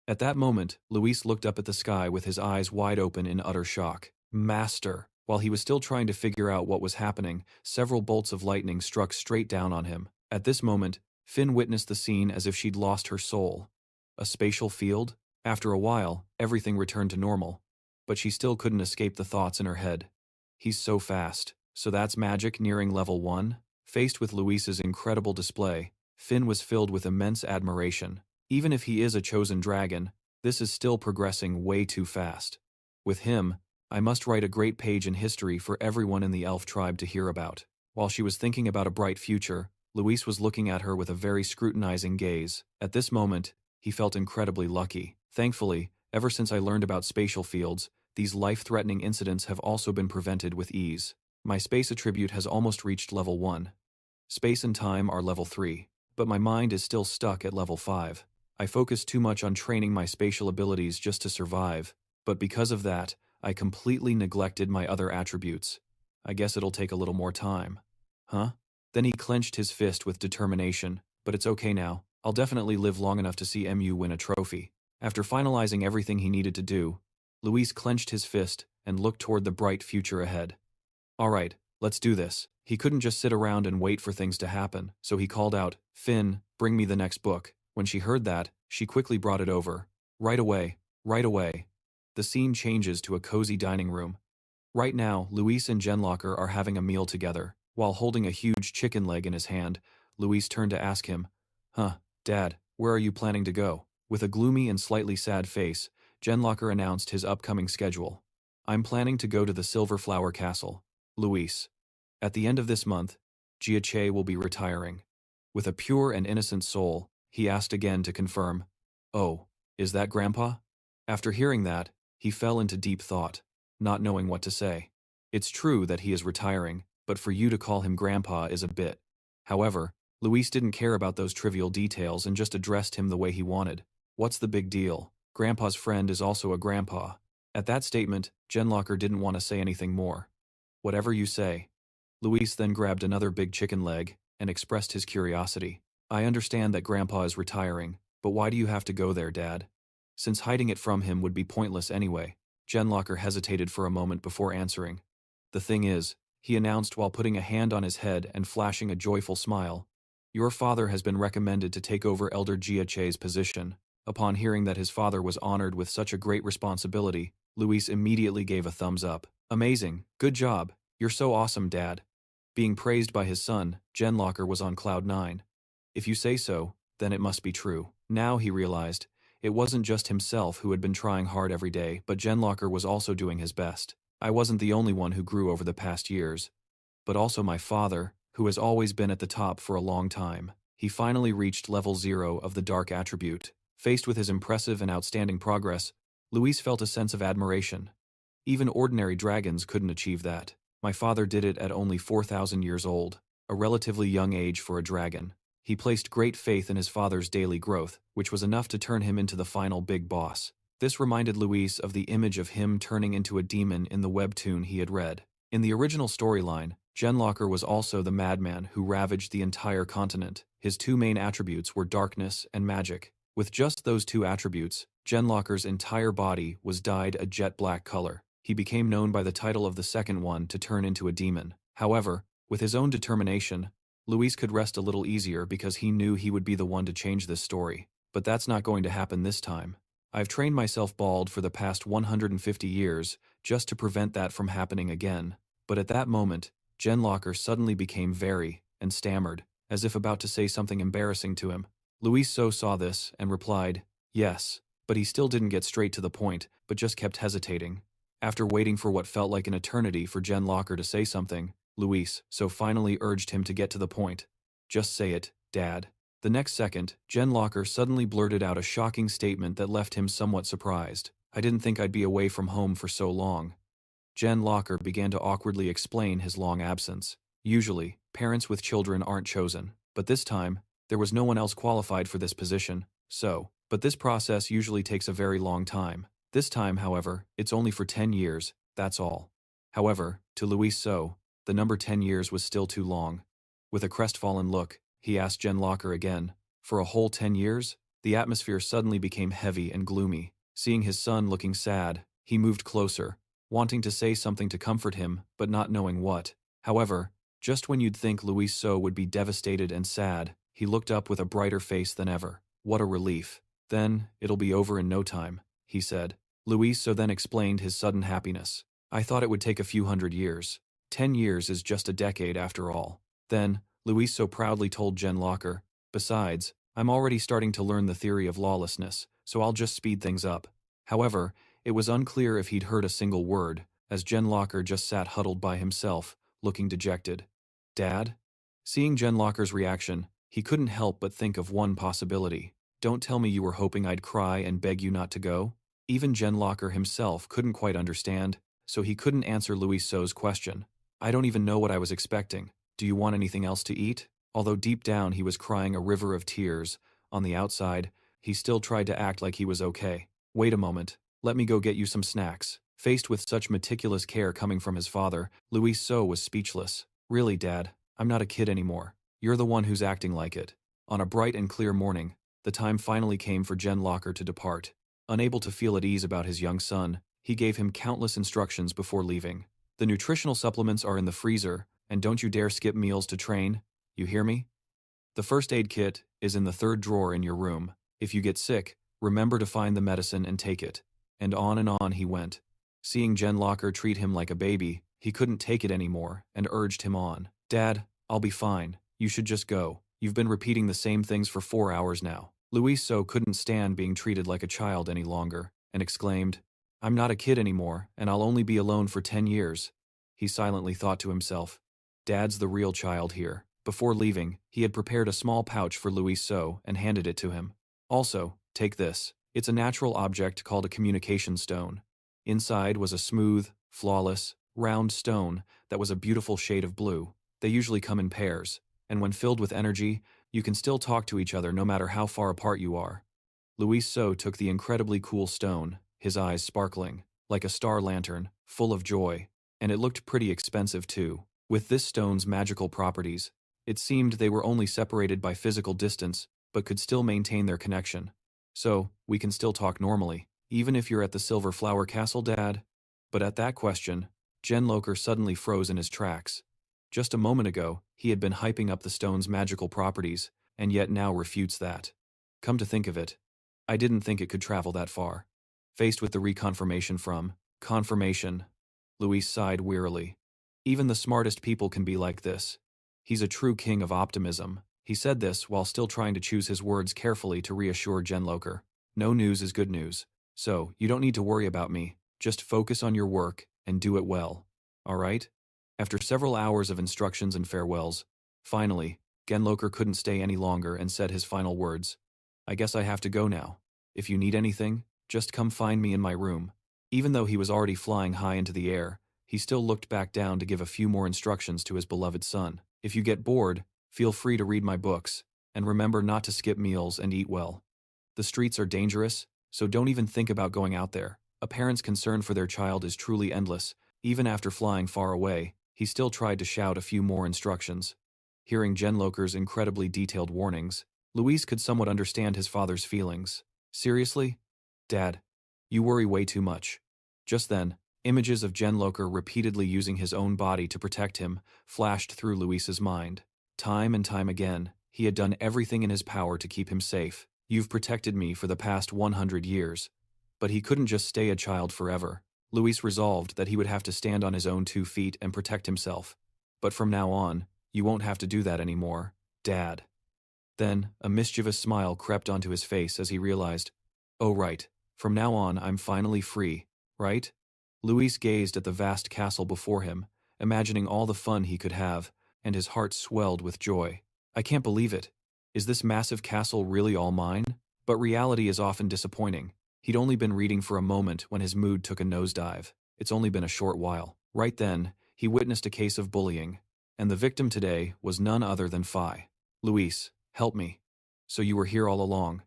Speaker 1: At that moment, Luis looked up at the sky with his eyes wide open in utter shock. Master! While he was still trying to figure out what was happening, several bolts of lightning struck straight down on him. At this moment, Finn witnessed the scene as if she'd lost her soul. A spatial field? After a while, everything returned to normal. But she still couldn't escape the thoughts in her head. He's so fast. So that's magic nearing level 1? Faced with Luis's incredible display, Finn was filled with immense admiration. Even if he is a chosen dragon, this is still progressing way too fast. With him, I must write a great page in history for everyone in the elf tribe to hear about. While she was thinking about a bright future, Luis was looking at her with a very scrutinizing gaze. At this moment, he felt incredibly lucky. Thankfully, ever since I learned about spatial fields, these life-threatening incidents have also been prevented with ease. My space attribute has almost reached level 1. Space and time are level 3, but my mind is still stuck at level 5. I focused too much on training my spatial abilities just to survive, but because of that, I completely neglected my other attributes. I guess it'll take a little more time. Huh? Then he clenched his fist with determination, but it's okay now. I'll definitely live long enough to see MU win a trophy. After finalizing everything he needed to do, Luis clenched his fist and looked toward the bright future ahead. Alright, let's do this. He couldn't just sit around and wait for things to happen, so he called out, Finn, bring me the next book. When she heard that, she quickly brought it over. Right away, right away. The scene changes to a cozy dining room. Right now, Luis and Genlocker are having a meal together. While holding a huge chicken leg in his hand, Luis turned to ask him, Dad, where are you planning to go? With a gloomy and slightly sad face, Genlocker announced his upcoming schedule. I'm planning to go to the Silver Flower Castle. Luis. At the end of this month, Jia will be retiring. With a pure and innocent soul, he asked again to confirm, Oh, is that Grandpa? After hearing that, he fell into deep thought, not knowing what to say. It's true that he is retiring, but for you to call him Grandpa is a bit. However, Luis didn't care about those trivial details and just addressed him the way he wanted. What's the big deal? Grandpa's friend is also a grandpa. At that statement, Genlocker didn't want to say anything more. Whatever you say. Luis then grabbed another big chicken leg and expressed his curiosity. I understand that Grandpa is retiring, but why do you have to go there, Dad? Since hiding it from him would be pointless anyway. Genlocker hesitated for a moment before answering. The thing is, he announced while putting a hand on his head and flashing a joyful smile, Your father has been recommended to take over Elder Jia position. Upon hearing that his father was honored with such a great responsibility, Luis immediately gave a thumbs up. Amazing, good job, you're so awesome, Dad. Being praised by his son, Genlocker was on cloud 9. If you say so, then it must be true. Now he realized, it wasn't just himself who had been trying hard every day, but Genlocker was also doing his best. I wasn't the only one who grew over the past years, but also my father, who has always been at the top for a long time. He finally reached level 0 of the dark attribute. Faced with his impressive and outstanding progress, Luis felt a sense of admiration. Even ordinary dragons couldn't achieve that. My father did it at only 4,000 years old, a relatively young age for a dragon. He placed great faith in his father's daily growth, which was enough to turn him into the final big boss. This reminded Luis of the image of him turning into a demon in the webtoon he had read. In the original storyline, Genlocker was also the madman who ravaged the entire continent. His two main attributes were darkness and magic. With just those two attributes, Genlocker's entire body was dyed a jet black color. He became known by the title of the second one to turn into a demon. However, with his own determination, Luis could rest a little easier because he knew he would be the one to change this story. But that's not going to happen this time. I've trained myself bald for the past 150 years just to prevent that from happening again. But at that moment, Genlocker suddenly became very, and stammered, as if about to say something embarrassing to him. Luis saw this and replied, yes, but he still didn't get straight to the point, but just kept hesitating. After waiting for what felt like an eternity for Genlocker to say something, Luis finally urged him to get to the point. Just say it, Dad. The next second, Genlocker suddenly blurted out a shocking statement that left him somewhat surprised. I didn't think I'd be away from home for so long. Genlocker began to awkwardly explain his long absence. Usually, parents with children aren't chosen, but this time, There was no one else qualified for this position, but this process usually takes a very long time. This time, however, it's only for 10 years, that's all. However, to Luis So, the number 10 years was still too long. With a crestfallen look, he asked Jen Locker again, for a whole 10 years? The atmosphere suddenly became heavy and gloomy. Seeing his son looking sad, he moved closer, wanting to say something to comfort him, but not knowing what. However, just when you'd think Luis So would be devastated and sad, he looked up with a brighter face than ever. What a relief. Then, it'll be over in no time, he said. Luis So then explained his sudden happiness. I thought it would take a few hundred years. 10 years is just a decade after all. Then, Luis So proudly told Jen Locker, besides, I'm already starting to learn the theory of lawlessness, so I'll just speed things up. However, it was unclear if he'd heard a single word, as Jen Locker just sat huddled by himself, looking dejected. Dad? Seeing Jen Locker's reaction, he couldn't help but think of one possibility. Don't tell me you were hoping I'd cry and beg you not to go? Even Jen Locker himself couldn't quite understand, so he couldn't answer Luis So's question. I don't even know what I was expecting. Do you want anything else to eat? Although deep down he was crying a river of tears, on the outside, he still tried to act like he was okay. Wait a moment, let me go get you some snacks. Faced with such meticulous care coming from his father, Luis So was speechless. Really, Dad, I'm not a kid anymore. You're the one who's acting like it. On a bright and clear morning, the time finally came for Jen Locker to depart. Unable to feel at ease about his young son, he gave him countless instructions before leaving. The nutritional supplements are in the freezer, and don't you dare skip meals to train. You hear me? The first aid kit is in the third drawer in your room. If you get sick, remember to find the medicine and take it. And on he went. Seeing Jen Locker treat him like a baby, he couldn't take it anymore and urged him on. Dad, I'll be fine. You should just go. You've been repeating the same things for 4 hours now. Luis So couldn't stand being treated like a child any longer, and exclaimed, I'm not a kid anymore, and I'll only be alone for 10 years. He silently thought to himself, Dad's the real child here. Before leaving, he had prepared a small pouch for Luis So and handed it to him. Also, take this. It's a natural object called a communication stone. Inside was a smooth, flawless, round stone that was a beautiful shade of blue. They usually come in pairs, and when filled with energy, you can still talk to each other no matter how far apart you are. Luis So took the incredibly cool stone, his eyes sparkling, like a star lantern, full of joy, and it looked pretty expensive too. With this stone's magical properties, it seemed they were only separated by physical distance, but could still maintain their connection. So, we can still talk normally, even if you're at the Silver Flower Castle, Dad? But at that question, Jen Locker suddenly froze in his tracks. Just a moment ago, he had been hyping up the stone's magical properties, and yet now refutes that. Come to think of it, I didn't think it could travel that far. Faced with the reconfirmation from confirmation, Luis sighed wearily. Even the smartest people can be like this. He's a true king of optimism. He said this while still trying to choose his words carefully to reassure Jen Locker. No news is good news. So, you don't need to worry about me. Just focus on your work and do it well. All right? After several hours of instructions and farewells, finally, Jen Locker couldn't stay any longer and said his final words. I guess I have to go now. If you need anything, just come find me in my room. Even though he was already flying high into the air, he still looked back down to give a few more instructions to his beloved son. If you get bored, feel free to read my books, and remember not to skip meals and eat well. The streets are dangerous, so don't even think about going out there. A parent's concern for their child is truly endless. Even after flying far away, he still tried to shout a few more instructions. Hearing Jen Locker's incredibly detailed warnings, Luis could somewhat understand his father's feelings. Seriously? Dad, you worry way too much. Just then, images of Jen Locker repeatedly using his own body to protect him flashed through Luis's mind. Time and time again, he had done everything in his power to keep him safe. You've protected me for the past 100 years. But he couldn't just stay a child forever. Luis resolved that he would have to stand on his own 2 feet and protect himself. But from now on, you won't have to do that anymore, Dad. Then, a mischievous smile crept onto his face as he realized, oh right, from now on I'm finally free, right? Luis gazed at the vast castle before him, imagining all the fun he could have, and his heart swelled with joy. I can't believe it. Is this massive castle really all mine? But reality is often disappointing. He'd only been reading for a moment when his mood took a nosedive. It's only been a short while. Right then, he witnessed a case of bullying, and the victim today was none other than Phi. Luis, Help me. So you were here all along.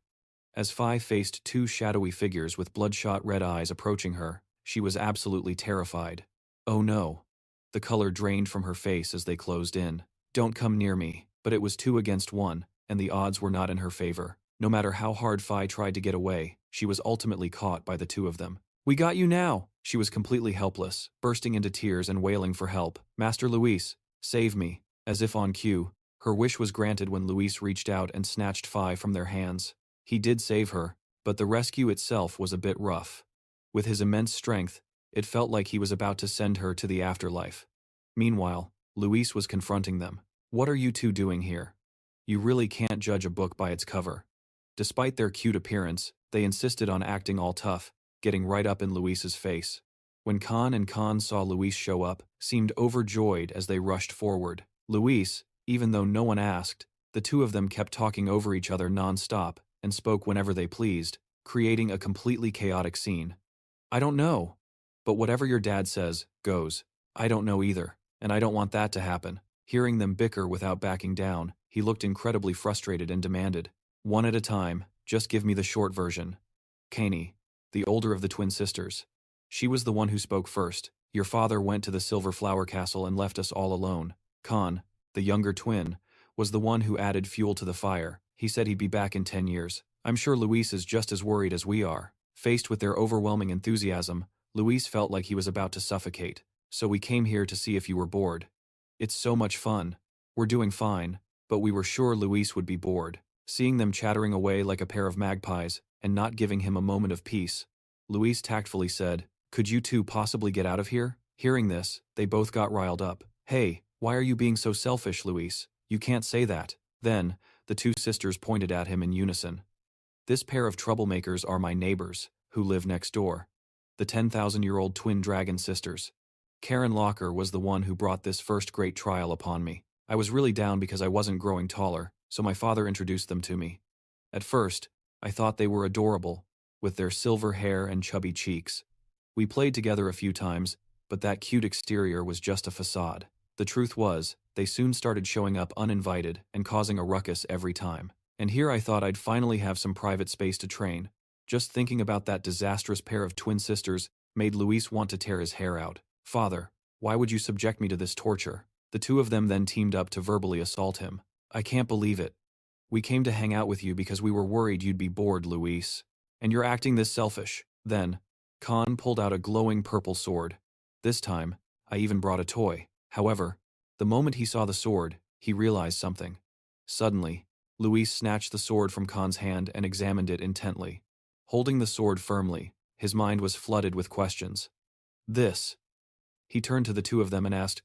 Speaker 1: As Fi faced two shadowy figures with bloodshot red eyes approaching her, she was absolutely terrified. Oh no. The color drained from her face as they closed in. Don't come near me, but it was 2 against 1, and the odds were not in her favor. No matter how hard Fi tried to get away, she was ultimately caught by the two of them. We got you now! She was completely helpless, bursting into tears and wailing for help. Master Luis, save me. As if on cue, her wish was granted when Luis reached out and snatched Fi from their hands. He did save her, but the rescue itself was a bit rough. With his immense strength, it felt like he was about to send her to the afterlife. Meanwhile, Luis was confronting them. What are you two doing here? You really can't judge a book by its cover. Despite their cute appearance, they insisted on acting all tough, getting right up in Luis's face. When Khan and Khan saw Luis show up, seemed overjoyed as they rushed forward. Luis, even though no one asked, the two of them kept talking over each other non-stop and spoke whenever they pleased, creating a completely chaotic scene. I don't know. But whatever your dad says, goes. I don't know either, and I don't want that to happen. Hearing them bicker without backing down, he looked incredibly frustrated and demanded, one at a time, just give me the short version. Kani, the older of the twin sisters. She was the one who spoke first. Your father went to the Silver Flower Castle and left us all alone. Khan, the younger twin, was the one who added fuel to the fire. He said he'd be back in 10 years. I'm sure Luis is just as worried as we are. Faced with their overwhelming enthusiasm, Luis felt like he was about to suffocate. So we came here to see if you were bored. It's so much fun. We're doing fine, but we were sure Luis would be bored. Seeing them chattering away like a pair of magpies and not giving him a moment of peace, Luis tactfully said, could you two possibly get out of here? Hearing this, they both got riled up. Hey, why are you being so selfish, Luis? You can't say that. Then, the two sisters pointed at him in unison. This pair of troublemakers are my neighbors, who live next door. The 10,000-year-old twin dragon sisters. Karen Locker was the one who brought this first great trial upon me. I was really down because I wasn't growing taller, so my father introduced them to me. At first, I thought they were adorable, with their silver hair and chubby cheeks. We played together a few times, but that cute exterior was just a facade. The truth was, they soon started showing up uninvited and causing a ruckus every time. And here I thought I'd finally have some private space to train. Just thinking about that disastrous pair of twin sisters made Luis want to tear his hair out. Father, why would you subject me to this torture? The two of them then teamed up to verbally assault him. I can't believe it. We came to hang out with you because we were worried you'd be bored, Luis. And you're acting this selfish. Then, Khan pulled out a glowing purple sword. This time, I even brought a toy. However, the moment he saw the sword, he realized something. Suddenly, Luis snatched the sword from Khan's hand and examined it intently. Holding the sword firmly, his mind was flooded with questions. This. He turned to the two of them and asked,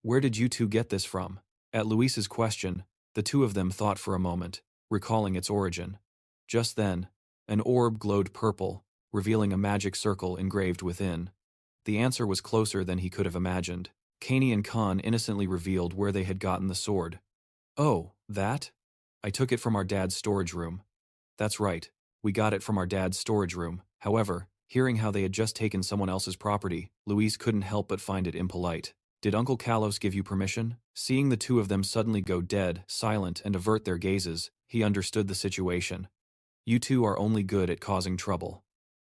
Speaker 1: where did you two get this from? At Luis's question, the two of them thought for a moment, recalling its origin. Just then, an orb glowed purple, revealing a magic circle engraved within. The answer was closer than he could have imagined. Kani and Khan innocently revealed where they had gotten the sword. Oh, that? I took it from our dad's storage room. That's right, we got it from our dad's storage room. However, hearing how they had just taken someone else's property, Luis couldn't help but find it impolite. Did Uncle Kalos give you permission? Seeing the two of them suddenly go dead, silent, and avert their gazes, he understood the situation. You two are only good at causing trouble.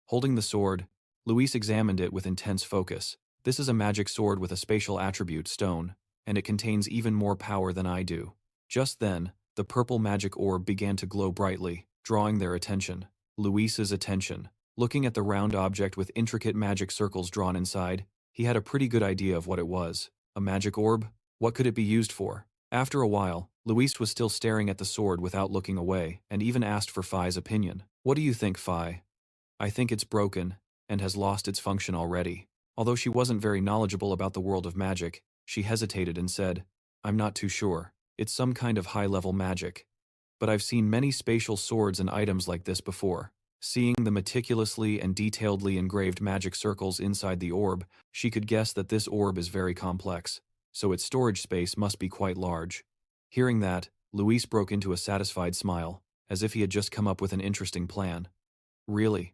Speaker 1: Holding the sword, Luis examined it with intense focus. This is a magic sword with a spatial attribute, stone, and it contains even more power than I do. Just then, the purple magic orb began to glow brightly, drawing their attention. Luis's attention. Looking at the round object with intricate magic circles drawn inside, he had a pretty good idea of what it was. A magic orb? What could it be used for? After a while, Luis was still staring at the sword without looking away, and even asked for Phi's opinion. What do you think, Phi? I think it's broken, and has lost its function already. Although she wasn't very knowledgeable about the world of magic, she hesitated and said, I'm not too sure. It's some kind of high-level magic. But I've seen many spatial swords and items like this before. Seeing the meticulously and detailedly engraved magic circles inside the orb, she could guess that this orb is very complex, so its storage space must be quite large. Hearing that, Luis broke into a satisfied smile, as if he had just come up with an interesting plan. Really?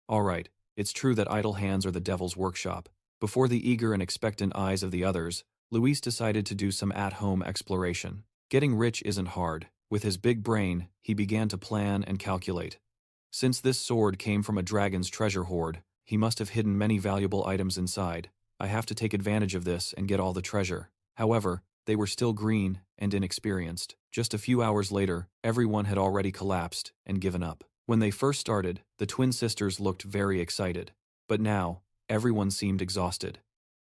Speaker 1: All right, it's true that idle hands are the devil's workshop. Before the eager and expectant eyes of the others, Luis decided to do some at-home exploration. Getting rich isn't hard. With his big brain, he began to plan and calculate. Since this sword came from a dragon's treasure hoard, he must have hidden many valuable items inside. I have to take advantage of this and get all the treasure. However, they were still green and inexperienced. Just a few hours later, everyone had already collapsed and given up. When they first started, the twin sisters looked very excited. But now, everyone seemed exhausted.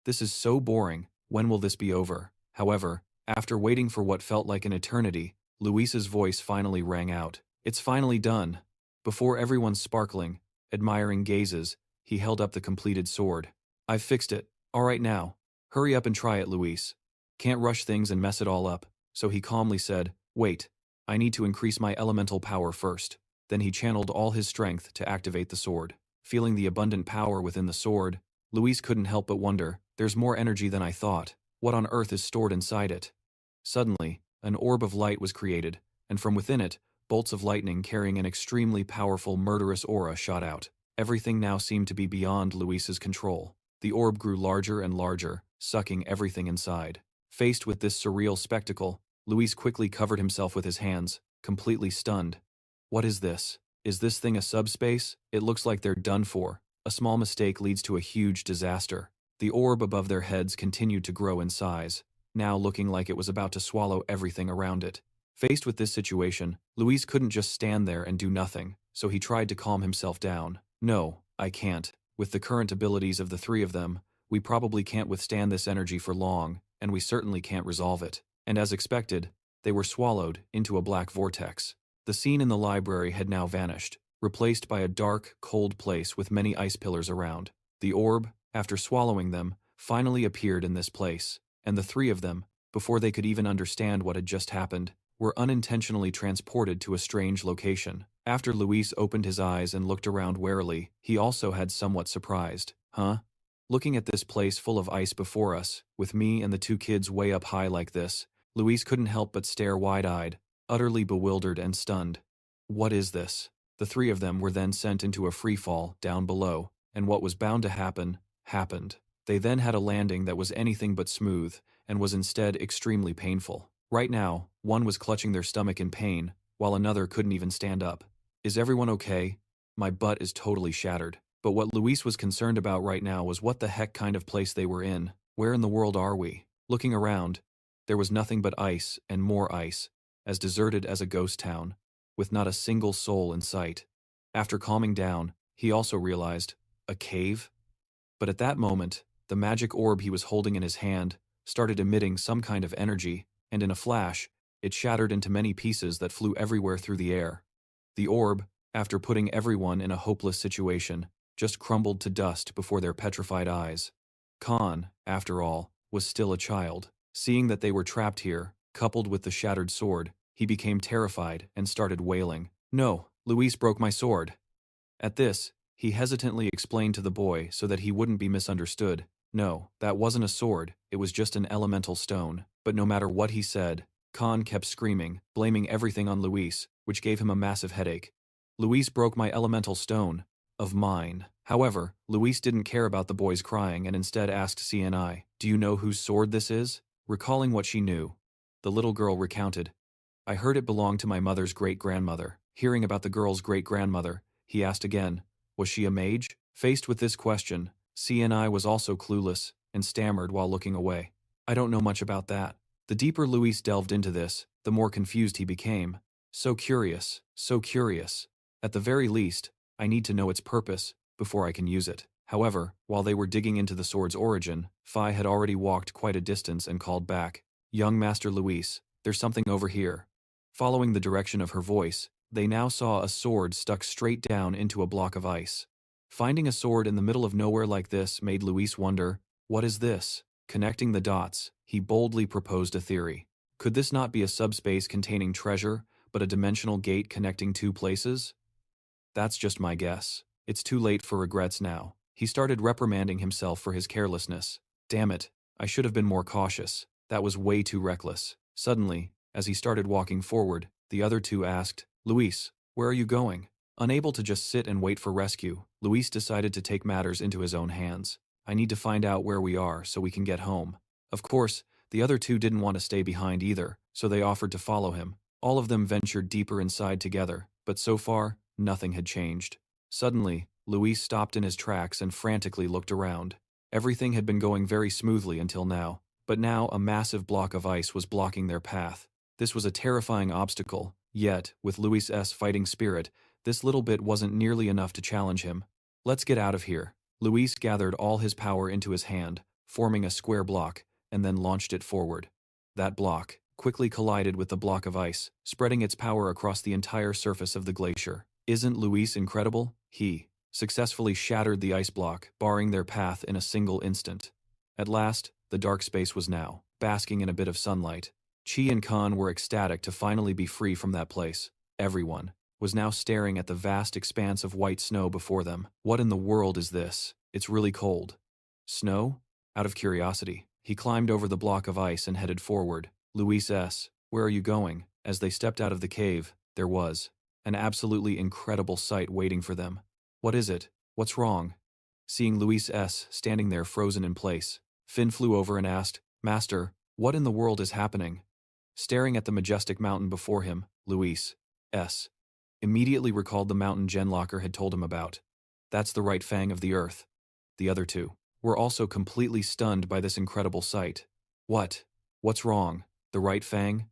Speaker 1: This is so boring, when will this be over? However, after waiting for what felt like an eternity, Luis's voice finally rang out. It's finally done. Before everyone's sparkling, admiring gazes, he held up the completed sword. I've fixed it. All right now. Hurry up and try it, Luis. Can't rush things and mess it all up. So he calmly said, wait, I need to increase my elemental power first. Then he channeled all his strength to activate the sword. Feeling the abundant power within the sword, Luis couldn't help but wonder, there's more energy than I thought. What on earth is stored inside it? Suddenly, an orb of light was created, and from within it, bolts of lightning carrying an extremely powerful murderous aura shot out. Everything now seemed to be beyond Luis's control. The orb grew larger and larger, sucking everything inside. Faced with this surreal spectacle, Luis quickly covered himself with his hands, completely stunned. What is this? Is this thing a subspace? It looks like they're done for. A small mistake leads to a huge disaster. The orb above their heads continued to grow in size, now looking like it was about to swallow everything around it. Faced with this situation, Luis couldn't just stand there and do nothing, so he tried to calm himself down. No, I can't. With the current abilities of the three of them, we probably can't withstand this energy for long, and we certainly can't resolve it. And as expected, they were swallowed into a black vortex. The scene in the library had now vanished, replaced by a dark, cold place with many ice pillars around. The orb, after swallowing them, finally appeared in this place, and the three of them, before they could even understand what had just happened, were unintentionally transported to a strange location. After Luis opened his eyes and looked around warily, he also had somewhat surprised. Huh? Looking at this place full of ice before us, with me and the two kids way up high like this, Luis couldn't help but stare wide-eyed, utterly bewildered and stunned. What is this? The three of them were then sent into a free-fall down below, and what was bound to happen, happened. They then had a landing that was anything but smooth, and was instead extremely painful. Right now, one was clutching their stomach in pain, while another couldn't even stand up. Is everyone okay? My butt is totally shattered. But what Luis was concerned about right now was what the heck kind of place they were in. Where in the world are we? Looking around, there was nothing but ice and more ice, as deserted as a ghost town, with not a single soul in sight. After calming down, he also realized, a cave? But at that moment, the magic orb he was holding in his hand started emitting some kind of energy, and in a flash, it shattered into many pieces that flew everywhere through the air. The orb, after putting everyone in a hopeless situation, just crumbled to dust before their petrified eyes. Khan, after all, was still a child. Seeing that they were trapped here, coupled with the shattered sword, he became terrified and started wailing. No, Luis broke my sword. At this, he hesitantly explained to the boy so that he wouldn't be misunderstood. No, that wasn't a sword, it was just an elemental stone. But no matter what he said, Khan kept screaming, blaming everything on Luis, which gave him a massive headache. Luis broke my elemental stone. Of mine. However, Luis didn't care about the boys crying and instead asked CNI, do you know whose sword this is? Recalling what she knew, the little girl recounted, I heard it belonged to my mother's great-grandmother. Hearing about the girl's great-grandmother, he asked again, was she a mage? Faced with this question, CNI was also clueless and stammered while looking away. I don't know much about that. The deeper Luis delved into this, the more confused he became. So curious, so curious. At the very least, I need to know its purpose before I can use it. However, while they were digging into the sword's origin, Phi had already walked quite a distance and called back, young Master Luis, there's something over here. Following the direction of her voice, they now saw a sword stuck straight down into a block of ice. Finding a sword in the middle of nowhere like this made Luis wonder, what is this? Connecting the dots, he boldly proposed a theory. Could this not be a subspace containing treasure, but a dimensional gate connecting two places? That's just my guess. It's too late for regrets now. He started reprimanding himself for his carelessness. Damn it, I should have been more cautious. That was way too reckless. Suddenly, as he started walking forward, the other two asked, Luis, where are you going? Unable to just sit and wait for rescue, Luis decided to take matters into his own hands. I need to find out where we are so we can get home. Of course, the other two didn't want to stay behind either, so they offered to follow him. All of them ventured deeper inside together, but so far, nothing had changed. Suddenly, Luis stopped in his tracks and frantically looked around. Everything had been going very smoothly until now, but now a massive block of ice was blocking their path. This was a terrifying obstacle, yet, with Luis's fighting spirit, this little bit wasn't nearly enough to challenge him. Let's get out of here. Luis gathered all his power into his hand, forming a square block, and then launched it forward. That block quickly collided with the block of ice, spreading its power across the entire surface of the glacier. Isn't Luis incredible? He successfully shattered the ice block, barring their path in a single instant. At last, the dark space was now basking in a bit of sunlight. Chi and Khan were ecstatic to finally be free from that place. Everyone was now staring at the vast expanse of white snow before them. What in the world is this? It's really cold. Snow? Out of curiosity, he climbed over the block of ice and headed forward. Luis S., where are you going? As they stepped out of the cave, there was an absolutely incredible sight waiting for them. What is it? What's wrong? Seeing Luis S. standing there frozen in place, Finn flew over and asked, Master, what in the world is happening? Staring at the majestic mountain before him, Luis S. immediately recalled the mountain Genlocker had told him about. That's the right fang of the earth. The other two were also completely stunned by this incredible sight. What? What's wrong? The right fang?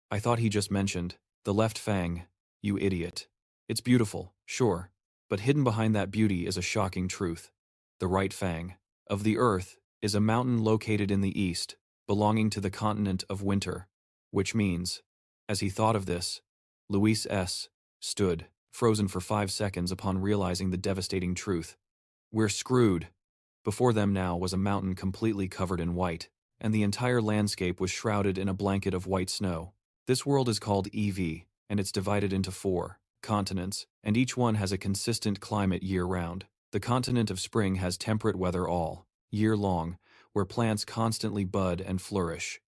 Speaker 1: I thought he just mentioned the left fang, you idiot. It's beautiful, sure, but hidden behind that beauty is a shocking truth. The right fang of the earth is a mountain located in the east, belonging to the continent of winter, which means, as he thought of this, Luis S. stood, frozen for 5 seconds upon realizing the devastating truth. We're screwed. Before them now was a mountain completely covered in white, and the entire landscape was shrouded in a blanket of white snow. This world is called EV, and it's divided into 4 continents, and each one has a consistent climate year-round. The continent of spring has temperate weather all year long, where plants constantly bud and flourish.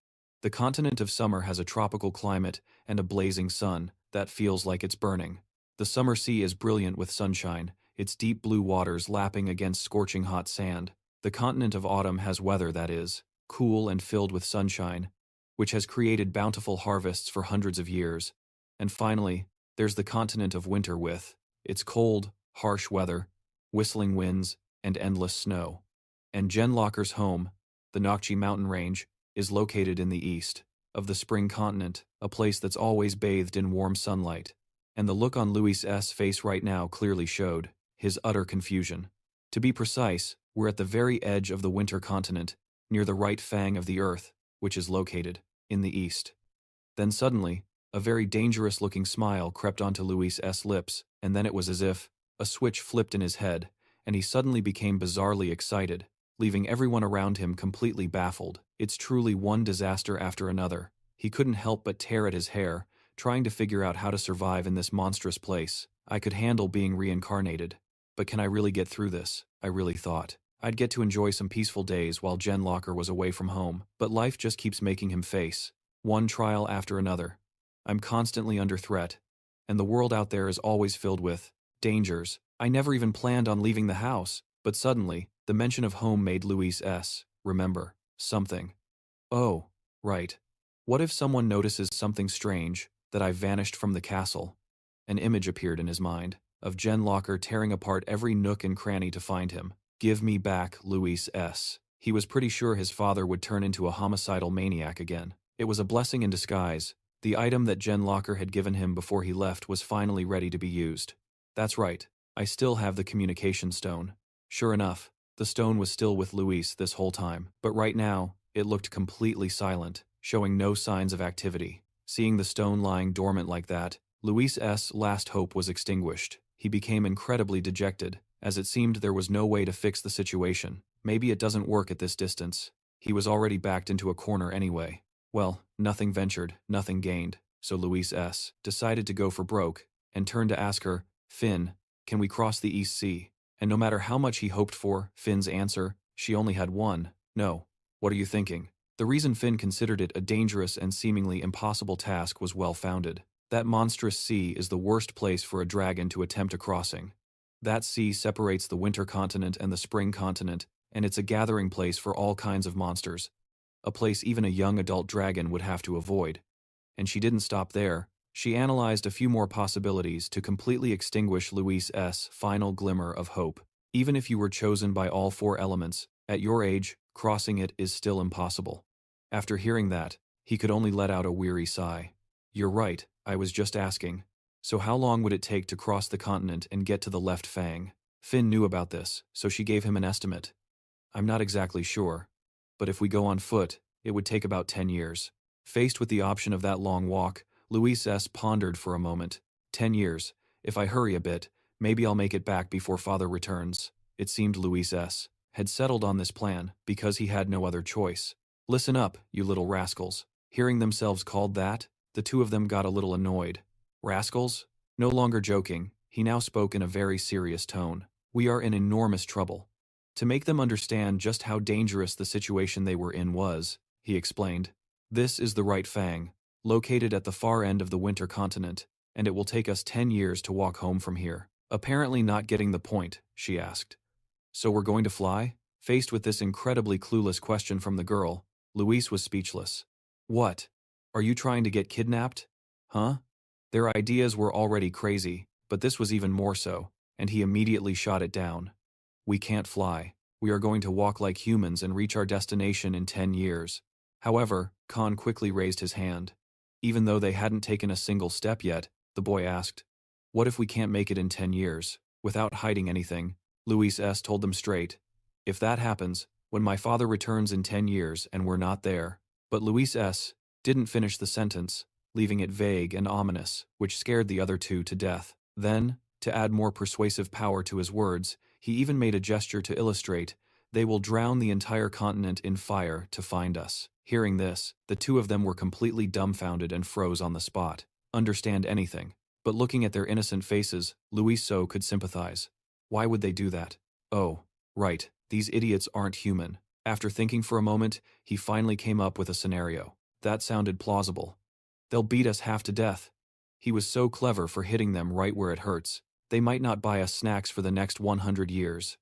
Speaker 1: The continent of summer has a tropical climate and a blazing sun that feels like it's burning. The summer sea is brilliant with sunshine, its deep blue waters lapping against scorching hot sand. The continent of autumn has weather that is cool and filled with sunshine, which has created bountiful harvests for hundreds of years. And finally, there's the continent of winter with its cold, harsh weather, whistling winds, and endless snow. And Genlocker's home, the Nokchi mountain range, is located in the east of the spring continent, a place that's always bathed in warm sunlight. And the look on Luis's face right now clearly showed his utter confusion. To be precise, we're at the very edge of the winter continent, near the right fang of the earth, which is located in the east. Then suddenly, a very dangerous-looking smile crept onto Luis's lips, and then it was as if a switch flipped in his head, and he suddenly became bizarrely excited, leaving everyone around him completely baffled. It's truly one disaster after another. He couldn't help but tear at his hair, trying to figure out how to survive in this monstrous place. I could handle being reincarnated, but can I really get through this? I really thought I'd get to enjoy some peaceful days while Genlocker was away from home, but life just keeps making him face one trial after another. I'm constantly under threat, and the world out there is always filled with dangers. I never even planned on leaving the house, but suddenly, the mention of home made Luis S. remember something. Oh, right. What if someone notices something strange, that I've vanished from the castle? An image appeared in his mind, of Genlocker tearing apart every nook and cranny to find him. Give me back Luis S. He was pretty sure his father would turn into a homicidal maniac again. It was a blessing in disguise. The item that Genlocker had given him before he left was finally ready to be used. That's right, I still have the communication stone. Sure enough, the stone was still with Luis this whole time, but right now, it looked completely silent, showing no signs of activity. Seeing the stone lying dormant like that, Luis's last hope was extinguished. He became incredibly dejected, as it seemed there was no way to fix the situation. Maybe it doesn't work at this distance. He was already backed into a corner anyway. Well, nothing ventured, nothing gained, so Luis S. decided to go for broke, and turned to ask her, Finn, can we cross the East Sea? And no matter how much he hoped for Finn's answer, she only had one, no. What are you thinking? The reason Finn considered it a dangerous and seemingly impossible task was well-founded. That monstrous sea is the worst place for a dragon to attempt a crossing. That sea separates the winter continent and the spring continent, and it's a gathering place for all kinds of monsters. A place even a young adult dragon would have to avoid. And she didn't stop there. She analyzed a few more possibilities to completely extinguish Luis's final glimmer of hope. Even if you were chosen by all four elements, at your age, crossing it is still impossible. After hearing that, he could only let out a weary sigh. You're right, I was just asking. So how long would it take to cross the continent and get to the left fang? Finn knew about this, so she gave him an estimate. I'm not exactly sure, but if we go on foot, it would take about 10 years. Faced with the option of that long walk, Luis S. pondered for a moment. 10 years. If I hurry a bit, maybe I'll make it back before father returns. It seemed Luis S. had settled on this plan because he had no other choice. Listen up, you little rascals. Hearing themselves called that, the two of them got a little annoyed. Rascals? No longer joking, he now spoke in a very serious tone. We are in enormous trouble. To make them understand just how dangerous the situation they were in was, he explained. This is the right fang, located at the far end of the winter continent, and it will take us 10 years to walk home from here. Apparently not getting the point, she asked. So we're going to fly? Faced with this incredibly clueless question from the girl, Luis was speechless. What? Are you trying to get kidnapped? Huh? Their ideas were already crazy, but this was even more so, and he immediately shot it down. We can't fly. We are going to walk like humans and reach our destination in 10 years. However, Khan quickly raised his hand. Even though they hadn't taken a single step yet, the boy asked, what if we can't make it in 10 years? Without hiding anything, Luis S. told them straight. If that happens, when my father returns in 10 years and we're not there. But Luis S. didn't finish the sentence, leaving it vague and ominous, which scared the other two to death. Then, to add more persuasive power to his words, he even made a gesture to illustrate, they will drown the entire continent in fire to find us. Hearing this, the two of them were completely dumbfounded and froze on the spot. Understand anything. But looking at their innocent faces, Luis So could sympathize. Why would they do that? Oh, right, these idiots aren't human. After thinking for a moment, he finally came up with a scenario. That sounded plausible. They'll beat us half to death. He was so clever for hitting them right where it hurts. They might not buy us snacks for the next 100 years.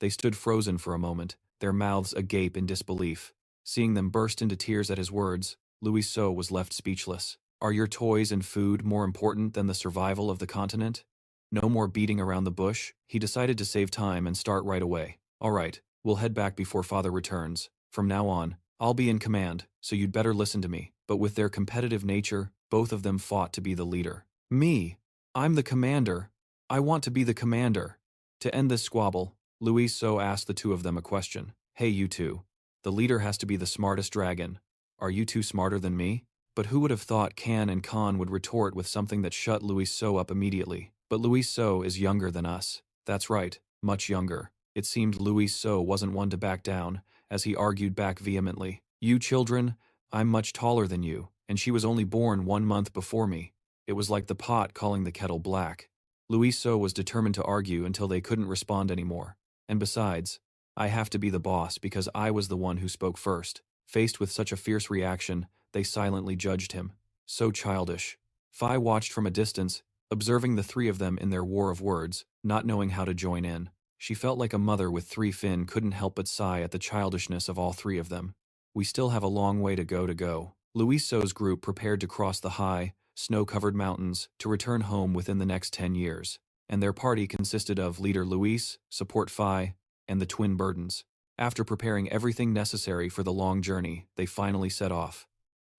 Speaker 1: They stood frozen for a moment, their mouths agape in disbelief. Seeing them burst into tears at his words, Luis So was left speechless. Are your toys and food more important than the survival of the continent? No more beating around the bush, he decided to save time and start right away. All right, we'll head back before father returns. From now on, I'll be in command, so you'd better listen to me. But with their competitive nature, both of them fought to be the leader. Me? I'm the commander. I want to be the commander. To end this squabble, Luis So asked the two of them a question. Hey you two. The leader has to be the smartest dragon. Are you two smarter than me? But who would have thought Kan and Khan would retort with something that shut Luis So up immediately? But Luis So is younger than us. That's right, much younger. It seemed Luis So wasn't one to back down, as he argued back vehemently. You children, I'm much taller than you, and she was only born 1 month before me. It was like the pot calling the kettle black. Luis So was determined to argue until they couldn't respond anymore. And besides, I have to be the boss because I was the one who spoke first. Faced with such a fierce reaction, they silently judged him. So childish. Phi watched from a distance, observing the three of them in their war of words, not knowing how to join in. She felt like a mother with 3 Finn couldn't help but sigh at the childishness of all 3 of them. We still have a long way to go. Luis So's group prepared to cross the high, snow-covered mountains to return home within the next 10 years, and their party consisted of leader Luis, support Phi, and the twin Burdens. After preparing everything necessary for the long journey, they finally set off.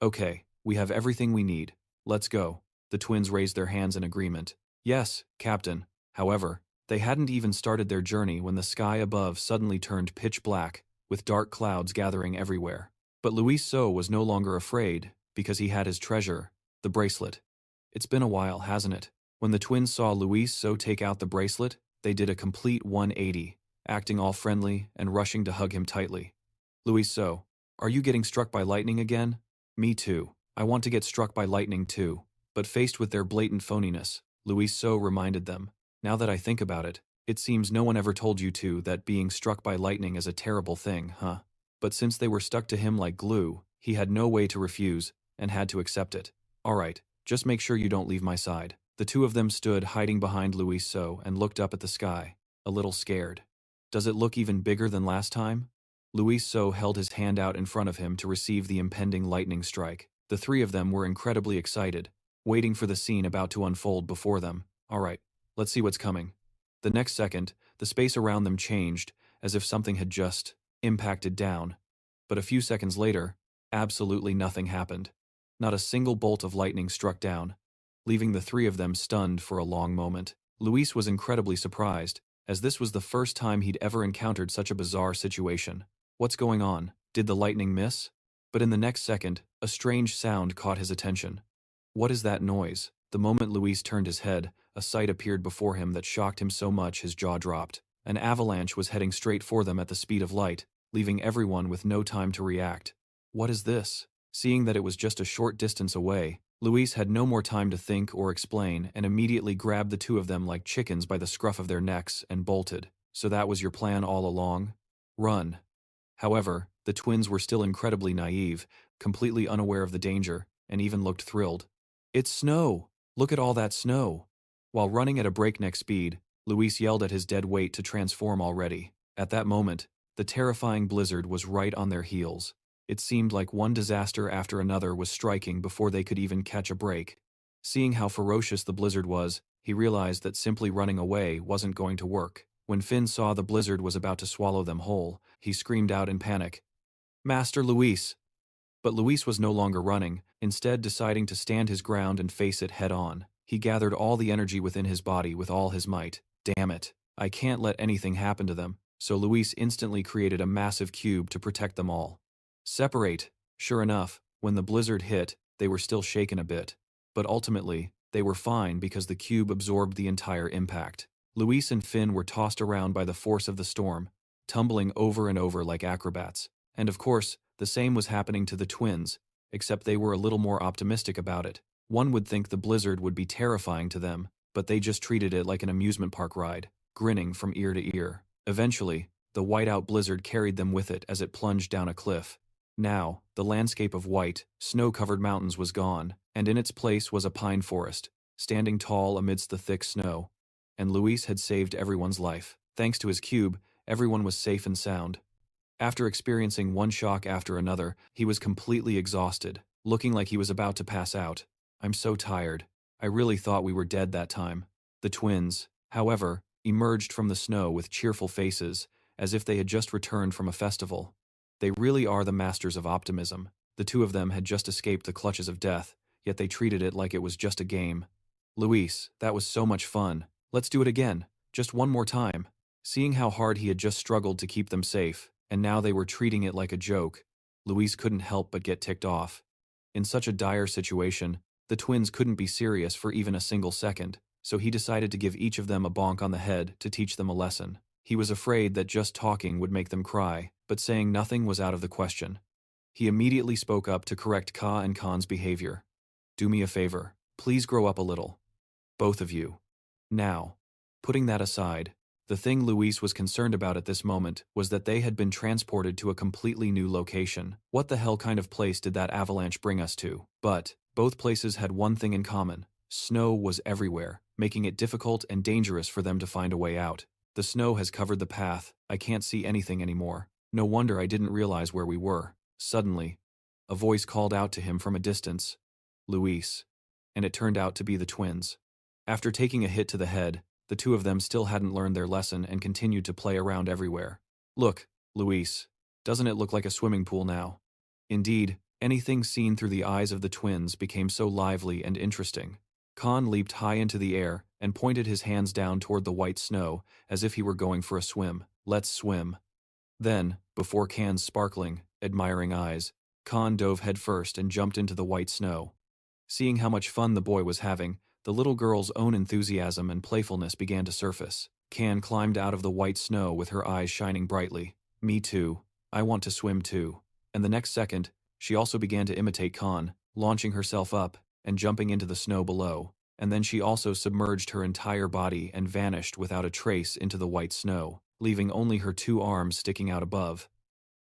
Speaker 1: Okay, we have everything we need. Let's go. The twins raised their hands in agreement. Yes, Captain. However, they hadn't even started their journey when the sky above suddenly turned pitch black, with dark clouds gathering everywhere. But Luis So was no longer afraid, because he had his treasure, the bracelet. It's been a while, hasn't it? When the twins saw Luis So take out the bracelet, they did a complete 180, acting all friendly and rushing to hug him tightly. Luis So, are you getting struck by lightning again? Me too. I want to get struck by lightning too. But faced with their blatant phoniness, Luis So reminded them, now that I think about it, it seems no one ever told you two that being struck by lightning is a terrible thing, huh? But since they were stuck to him like glue, he had no way to refuse, and had to accept it. Alright, just make sure you don't leave my side. The two of them stood hiding behind Luis So and looked up at the sky, a little scared. Does it look even bigger than last time? Luis So held his hand out in front of him to receive the impending lightning strike. The 3 of them were incredibly excited, waiting for the scene about to unfold before them. Alright, let's see what's coming. The next second, the space around them changed, as if something had just impacted down. But a few seconds later, absolutely nothing happened. Not a single bolt of lightning struck down, leaving the three of them stunned for a long moment. Luis was incredibly surprised, as this was the first time he'd ever encountered such a bizarre situation. What's going on? Did the lightning miss? But in the next second, a strange sound caught his attention. What is that noise? The moment Luis turned his head, a sight appeared before him that shocked him so much his jaw dropped. An avalanche was heading straight for them at the speed of light, leaving everyone with no time to react. What is this? Seeing that it was just a short distance away, Luis had no more time to think or explain and immediately grabbed the two of them like chickens by the scruff of their necks and bolted. So that was your plan all along? Run. However, the twins were still incredibly naive, completely unaware of the danger, and even looked thrilled. It's snow! Look at all that snow! While running at a breakneck speed, Luis yelled at his dead weight to transform already. At that moment, the terrifying blizzard was right on their heels. It seemed like one disaster after another was striking before they could even catch a break. Seeing how ferocious the blizzard was, he realized that simply running away wasn't going to work. When Finn saw the blizzard was about to swallow them whole, he screamed out in panic, "Master Luis!" But Luis was no longer running, instead deciding to stand his ground and face it head-on. He gathered all the energy within his body with all his might. Damn it, I can't let anything happen to them, so Luis instantly created a massive cube to protect them all. Separate! Sure enough, when the blizzard hit, they were still shaken a bit. But ultimately, they were fine because the cube absorbed the entire impact. Luis and Finn were tossed around by the force of the storm, tumbling over and over like acrobats. And of course, the same was happening to the twins, except they were a little more optimistic about it. One would think the blizzard would be terrifying to them, but they just treated it like an amusement park ride, grinning from ear to ear. Eventually, the whiteout blizzard carried them with it as it plunged down a cliff. Now, the landscape of white, snow-covered mountains was gone, and in its place was a pine forest, standing tall amidst the thick snow. And Luis had saved everyone's life. Thanks to his cube, everyone was safe and sound. After experiencing one shock after another, he was completely exhausted, looking like he was about to pass out. I'm so tired. I really thought we were dead that time. The twins, however, emerged from the snow with cheerful faces, as if they had just returned from a festival. They really are the masters of optimism. The two of them had just escaped the clutches of death, yet they treated it like it was just a game. Luis, that was so much fun. Let's do it again. Just one more time. Seeing how hard he had just struggled to keep them safe, and now they were treating it like a joke, Luis couldn't help but get ticked off. In such a dire situation, the twins couldn't be serious for even a single second, so he decided to give each of them a bonk on the head to teach them a lesson. He was afraid that just talking would make them cry, but saying nothing was out of the question. He immediately spoke up to correct Ka and Khan's behavior. Do me a favor. Please grow up a little. Both of you. Now, putting that aside, the thing Luis was concerned about at this moment was that they had been transported to a completely new location. What the hell kind of place did that avalanche bring us to? But both places had one thing in common. Snow was everywhere, making it difficult and dangerous for them to find a way out. The snow has covered the path. I can't see anything anymore. No wonder I didn't realize where we were. Suddenly, a voice called out to him from a distance, Luis. And it turned out to be the twins. After taking a hit to the head, the two of them still hadn't learned their lesson and continued to play around everywhere. Look, Luis. Doesn't it look like a swimming pool now? Indeed, anything seen through the eyes of the twins became so lively and interesting. Khan leaped high into the air and pointed his hands down toward the white snow as if he were going for a swim. Let's swim. Then, before Khan's sparkling, admiring eyes, Khan dove headfirst and jumped into the white snow. Seeing how much fun the boy was having, the little girl's own enthusiasm and playfulness began to surface. Khan climbed out of the white snow with her eyes shining brightly. Me too. I want to swim too. And the next second, she also began to imitate Khan, launching herself up and jumping into the snow below. And then she also submerged her entire body and vanished without a trace into the white snow, leaving only her two arms sticking out above.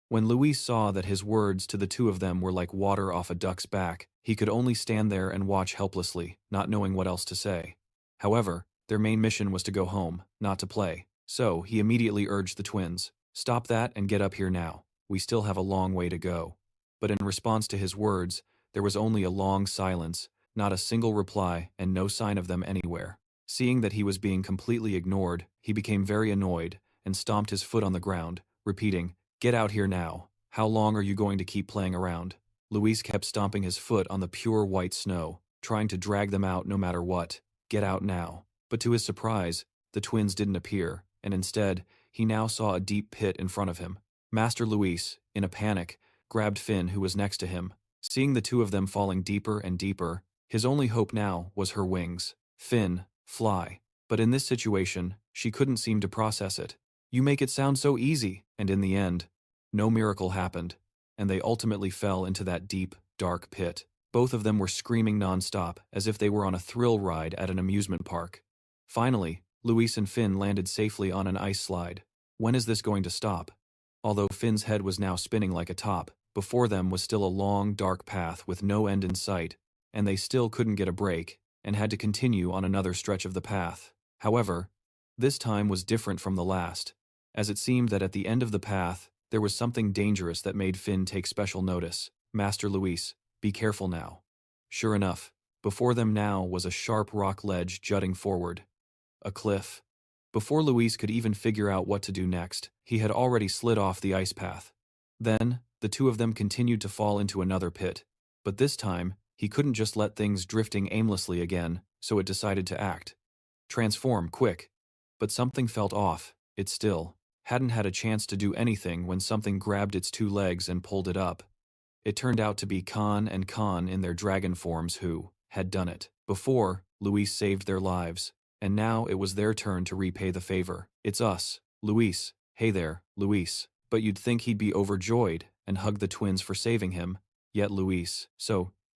Speaker 1: When Luis saw that his words to the two of them were like water off a duck's back, he could only stand there and watch helplessly, not knowing what else to say. However, their main mission was to go home, not to play. So, he immediately urged the twins, "Stop that and get up here now. We still have a long way to go." But in response to his words, there was only a long silence, Not a single reply and no sign of them anywhere. Seeing that he was being completely ignored, he became very annoyed and stomped his foot on the ground, repeating, "Get out here now. How long are you going to keep playing around?" Luis kept stomping his foot on the pure white snow, trying to drag them out no matter what. "Get out now." But to his surprise, the twins didn't appear, and instead, he now saw a deep pit in front of him. Master Luis, in a panic, grabbed Finn, who was next to him. Seeing the two of them falling deeper and deeper, his only hope now was her wings. Finn, fly. But in this situation, she couldn't seem to process it. You make it sound so easy, and in the end, no miracle happened, and they ultimately fell into that deep, dark pit. Both of them were screaming nonstop, as if they were on a thrill ride at an amusement park. Finally, Luis and Finn landed safely on an ice slide. When is this going to stop? Although Finn's head was now spinning like a top, before them was still a long, dark path with no end in sight, and they still couldn't get a break, and had to continue on another stretch of the path. However, this time was different from the last, as it seemed that at the end of the path, there was something dangerous that made Finn take special notice. "Master Luis, be careful now." Sure enough, before them now was a sharp rock ledge jutting forward. A cliff. Before Luis could even figure out what to do next, he had already slid off the ice path. Then, the two of them continued to fall into another pit, but this time, he couldn't just let things drifting aimlessly again, so it decided to act. Transform, quick. But something felt off. It still hadn't had a chance to do anything when something grabbed its two legs and pulled it up. It turned out to be Khan and Khan in their dragon forms who had done it. Before, Luis saved their lives, and now it was their turn to repay the favor. "It's us, Luis. Hey there, Luis." But you'd think he'd be overjoyed and hug the twins for saving him, yet Luis,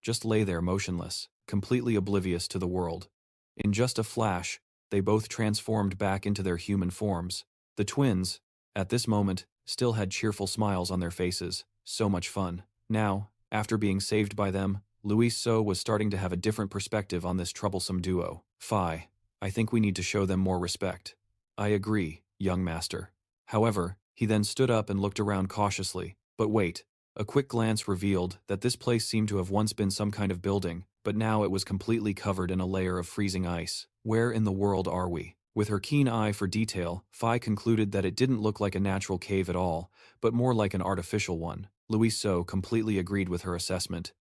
Speaker 1: just lay there motionless, completely oblivious to the world. In just a flash, they both transformed back into their human forms. The twins, at this moment, still had cheerful smiles on their faces. So much fun. Now, after being saved by them, Luis was starting to have a different perspective on this troublesome duo. "Phi, I think we need to show them more respect." "I agree, young master." However, he then stood up and looked around cautiously. But wait, a quick glance revealed that this place seemed to have once been some kind of building, but now it was completely covered in a layer of freezing ice. Where in the world are we? With her keen eye for detail, Phi concluded that it didn't look like a natural cave at all, but more like an artificial one. Luis completely agreed with her assessment.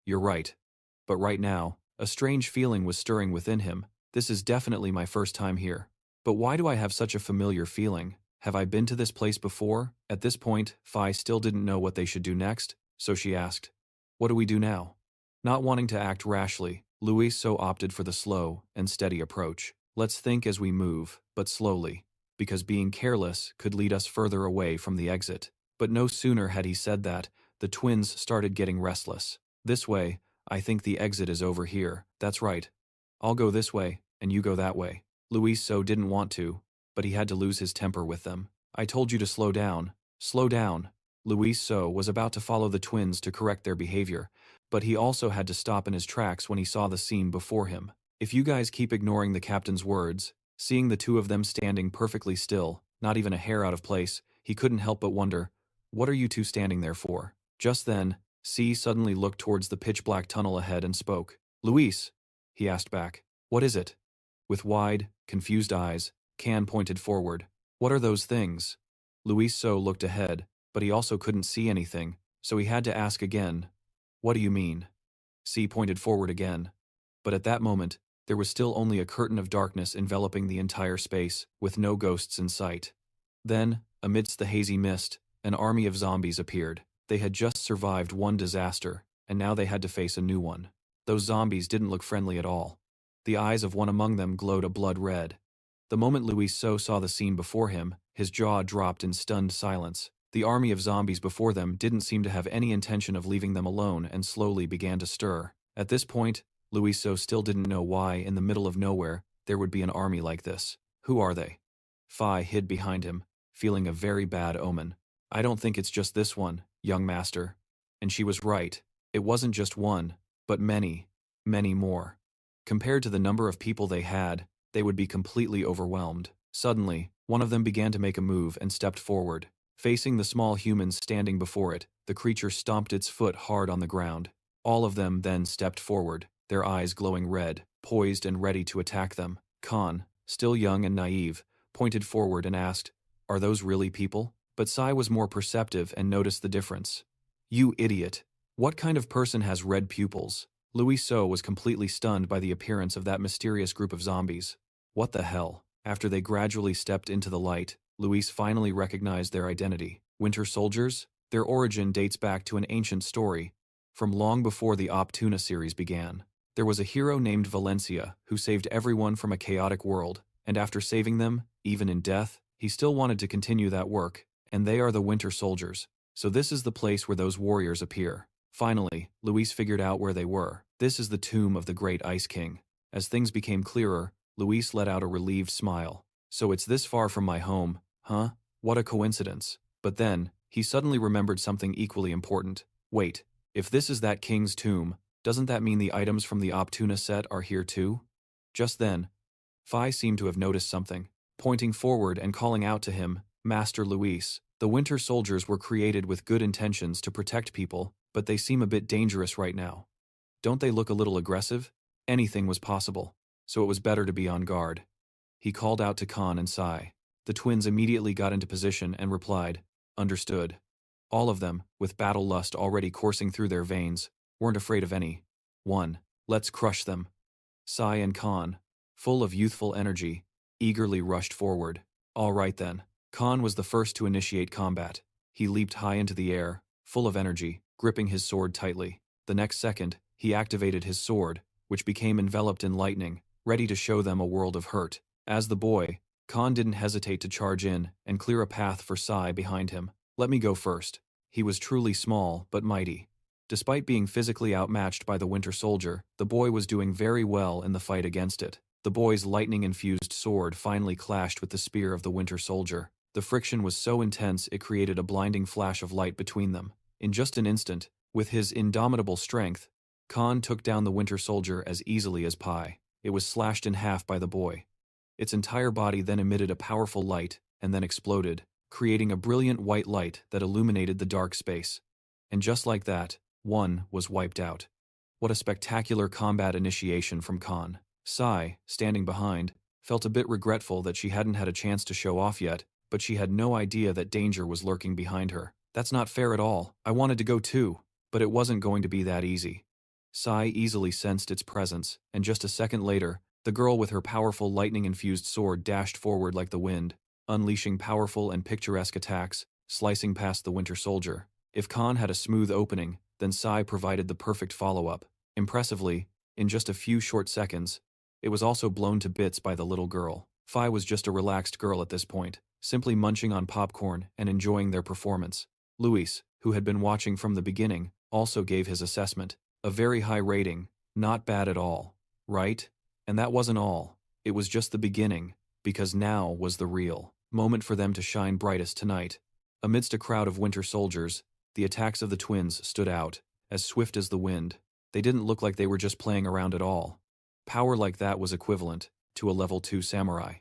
Speaker 1: "You're right. But right now, a strange feeling was stirring within him. This is definitely my first time here. But why do I have such a familiar feeling? Have I been to this place before?" At this point, Phi still didn't know what they should do next, so she asked, "What do we do now?" Not wanting to act rashly, Luis opted for the slow and steady approach. "Let's think as we move, but slowly, because being careless could lead us further away from the exit." But no sooner had he said that, the twins started getting restless. "This way, I think the exit is over here." "That's right. I'll go this way, and you go that way." Luis didn't want to, but he had to lose his temper with them. "I told you to slow down." "Slow down." Luis was about to follow the twins to correct their behavior, but he also had to stop in his tracks when he saw the scene before him. If you guys keep ignoring the captain's words, seeing the two of them standing perfectly still, not even a hair out of place, he couldn't help but wonder, what are you two standing there for? Just then, C suddenly looked towards the pitch-black tunnel ahead and spoke. "Luis," he asked back, "what is it?" With wide, confused eyes, Can pointed forward. "What are those things?" Luis looked ahead, but he also couldn't see anything, so he had to ask again, "What do you mean?" C pointed forward again. But at that moment, there was still only a curtain of darkness enveloping the entire space, with no ghosts in sight. Then, amidst the hazy mist, an army of zombies appeared. They had just survived one disaster, and now they had to face a new one. Those zombies didn't look friendly at all. The eyes of one among them glowed a blood red. The moment Luis saw the scene before him, his jaw dropped in stunned silence. The army of zombies before them didn't seem to have any intention of leaving them alone and slowly began to stir. At this point, Luis still didn't know why, in the middle of nowhere, there would be an army like this. "Who are they?" Phi hid behind him, feeling a very bad omen. "I don't think it's just this one, young master." And she was right. It wasn't just one, but many, many more. Compared to the number of people they had, they would be completely overwhelmed. Suddenly, one of them began to make a move and stepped forward. Facing the small humans standing before it, the creature stomped its foot hard on the ground. All of them then stepped forward. their eyes glowing red, poised and ready to attack them. Khan, still young and naive, pointed forward and asked, "Are those really people?" But Sai was more perceptive and noticed the difference. "You idiot. What kind of person has red pupils?" Louis So was completely stunned by the appearance of that mysterious group of zombies. What the hell? After they gradually stepped into the light, Louis finally recognized their identity. Winter soldiers? Their origin dates back to an ancient story, from long before the Op-Tuna series began. There was a hero named Valencia who saved everyone from a chaotic world, and after saving them, even in death, he still wanted to continue that work, and they are the Winter Soldiers. So this is the place where those warriors appear. Finally, Luis figured out where they were. This is the tomb of the great Ice King. As things became clearer, Luis let out a relieved smile. So it's this far from my home, huh? What a coincidence. But then, he suddenly remembered something equally important. Wait, if this is that king's tomb, doesn't that mean the items from the Op-Tuna set are here too? Just then, Phi seemed to have noticed something. Pointing forward and calling out to him, "Master Luis, the Winter Soldiers were created with good intentions to protect people, but they seem a bit dangerous right now. Don't they look a little aggressive?" Anything was possible, so it was better to be on guard. He called out to Khan and Sai. The twins immediately got into position and replied, "Understood." All of them, with battle lust already coursing through their veins, weren't afraid of any one. Let's crush them. Sai and Khan, full of youthful energy, eagerly rushed forward. All right then. Khan was the first to initiate combat. He leaped high into the air, full of energy, gripping his sword tightly. The next second, he activated his sword, which became enveloped in lightning, ready to show them a world of hurt. As the boy, Khan didn't hesitate to charge in and clear a path for Sai behind him. "Let me go first." He was truly small but mighty. Despite being physically outmatched by the Winter Soldier, the boy was doing very well in the fight against it. The boy's lightning-infused sword finally clashed with the spear of the Winter Soldier. The friction was so intense it created a blinding flash of light between them. In just an instant, with his indomitable strength, Khan took down the Winter Soldier as easily as pie. It was slashed in half by the boy. Its entire body then emitted a powerful light and then exploded, creating a brilliant white light that illuminated the dark space. And just like that, one was wiped out. What a spectacular combat initiation from Khan. Sai, standing behind, felt a bit regretful that she hadn't had a chance to show off yet, but she had no idea that danger was lurking behind her. "That's not fair at all. I wanted to go too." But it wasn't going to be that easy. Sai easily sensed its presence, and just a second later, the girl with her powerful lightning-infused sword dashed forward like the wind, unleashing powerful and picturesque attacks, slicing past the Winter Soldier. If Khan had a smooth opening, then Sai provided the perfect follow-up. Impressively, in just a few short seconds, it was also blown to bits by the little girl. Phi was just a relaxed girl at this point, simply munching on popcorn and enjoying their performance. Luis, who had been watching from the beginning, also gave his assessment. A very high rating, not bad at all, right? And that wasn't all. It was just the beginning, because now was the real moment for them to shine brightest tonight. Amidst a crowd of Winter Soldiers, the attacks of the twins stood out, as swift as the wind. They didn't look like they were just playing around at all. Power like that was equivalent to a level 2 samurai.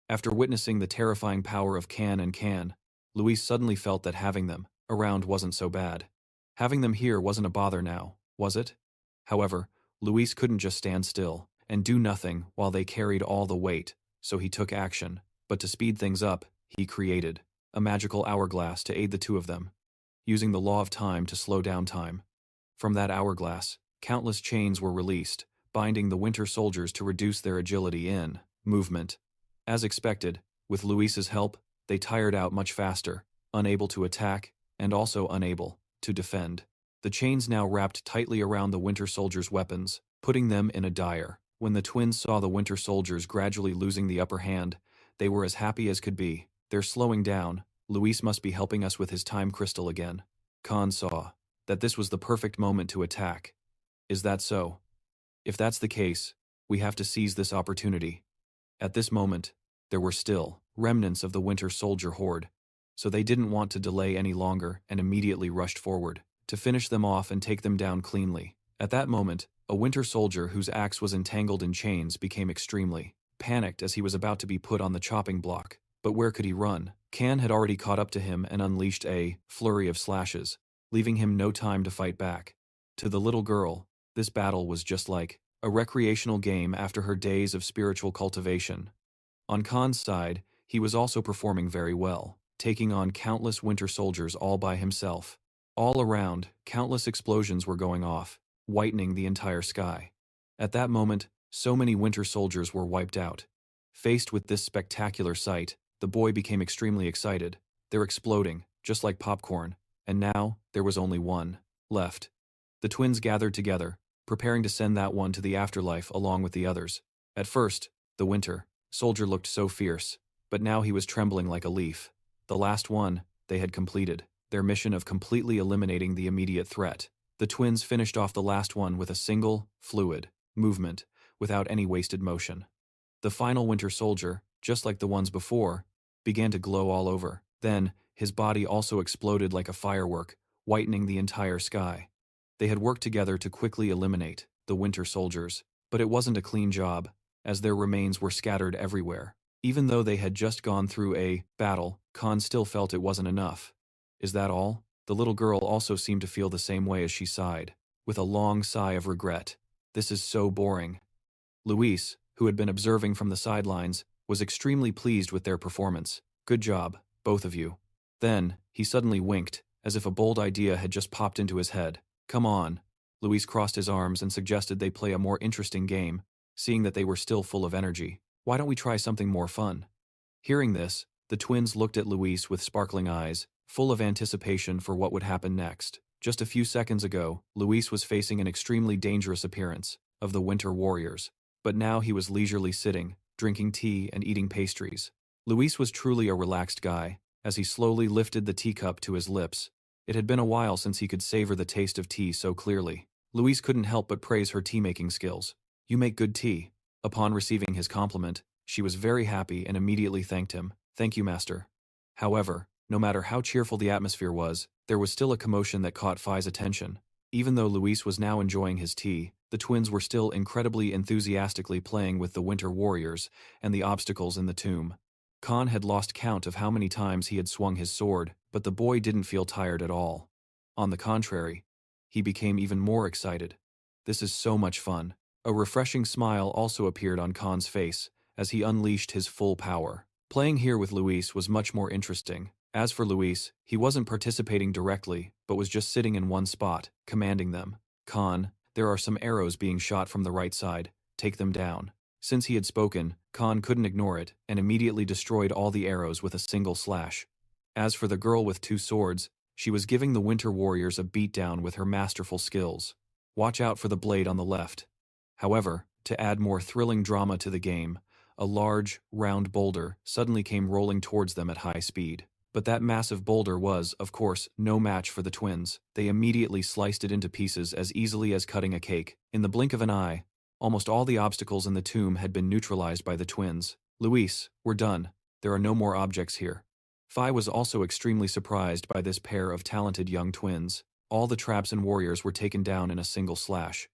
Speaker 1: After witnessing the terrifying power of Kan and Kan, Luis suddenly felt that having them around wasn't so bad. Having them here wasn't a bother now, was it? However, Luis couldn't just stand still and do nothing while they carried all the weight, so he took action. But to speed things up, he created a magical hourglass to aid the two of them, using the law of time to slow down time. From that hourglass, countless chains were released, binding the Winter Soldiers to reduce their agility in movement. As expected, with Luis's help, they tired out much faster, unable to attack, and also unable to defend. The chains now wrapped tightly around the Winter Soldiers' weapons, putting them in a dire. When the twins saw the Winter Soldiers gradually losing the upper hand, they were as happy as could be. "They're slowing down. Luis must be helping us with his time crystal again." Khan saw that this was the perfect moment to attack. "Is that so? If that's the case, we have to seize this opportunity." At this moment, there were still remnants of the Winter Soldier horde, so they didn't want to delay any longer and immediately rushed forward to finish them off and take them down cleanly. At that moment, a Winter Soldier whose axe was entangled in chains became extremely panicked as he was about to be put on the chopping block. But where could he run? Kan had already caught up to him and unleashed a flurry of slashes, leaving him no time to fight back. To the little girl, this battle was just like a recreational game after her days of spiritual cultivation. On Khan's side, he was also performing very well, taking on countless winter soldiers all by himself. All around, countless explosions were going off, whitening the entire sky. At that moment, so many winter soldiers were wiped out. Faced with this spectacular sight, the boy became extremely excited. They're exploding, just like popcorn, and now there was only one left. The twins gathered together, preparing to send that one to the afterlife along with the others. At first, the winter soldier looked so fierce, but now he was trembling like a leaf. The last one, they had completed their mission of completely eliminating the immediate threat. The twins finished off the last one with a single, fluid movement, without any wasted motion. The final winter soldier, just like the ones before, began to glow all over. Then, his body also exploded like a firework, whitening the entire sky. They had worked together to quickly eliminate the winter soldiers, but it wasn't a clean job, as their remains were scattered everywhere. Even though they had just gone through a battle, Khan still felt it wasn't enough. Is that all? The little girl also seemed to feel the same way as she sighed, with a long sigh of regret. This is so boring. Luis, who had been observing from the sidelines, was extremely pleased with their performance. Good job, both of you. Then, he suddenly winked, as if a bold idea had just popped into his head. Come on. Luis crossed his arms and suggested they play a more interesting game, seeing that they were still full of energy. Why don't we try something more fun? Hearing this, the twins looked at Luis with sparkling eyes, full of anticipation for what would happen next. Just a few seconds ago, Luis was facing an extremely dangerous appearance of the Winter Warriors, but now he was leisurely sitting, drinking tea and eating pastries. Luis was truly a relaxed guy, as he slowly lifted the teacup to his lips. It had been a while since he could savor the taste of tea so clearly. Luis couldn't help but praise her tea-making skills. You make good tea. Upon receiving his compliment, she was very happy and immediately thanked him. Thank you, master. However, no matter how cheerful the atmosphere was, there was still a commotion that caught Phi's attention. Even though Luis was now enjoying his tea, the twins were still incredibly enthusiastically playing with the Winter Warriors and the obstacles in the tomb. Khan had lost count of how many times he had swung his sword, but the boy didn't feel tired at all. On the contrary, he became even more excited. This is so much fun. A refreshing smile also appeared on Khan's face as he unleashed his full power. Playing here with Luis was much more interesting. As for Luis, he wasn't participating directly, but was just sitting in one spot, commanding them. Khan, there are some arrows being shot from the right side. Take them down. Since he had spoken, Khan couldn't ignore it and immediately destroyed all the arrows with a single slash. As for the girl with two swords, she was giving the Winter Warriors a beatdown with her masterful skills. Watch out for the blade on the left. However, to add more thrilling drama to the game, a large, round boulder suddenly came rolling towards them at high speed. But that massive boulder was, of course, no match for the twins. They immediately sliced it into pieces as easily as cutting a cake. In the blink of an eye, almost all the obstacles in the tomb had been neutralized by the twins. Luis, we're done. There are no more objects here. Phi was also extremely surprised by this pair of talented young twins. All the traps and warriors were taken down in a single slash.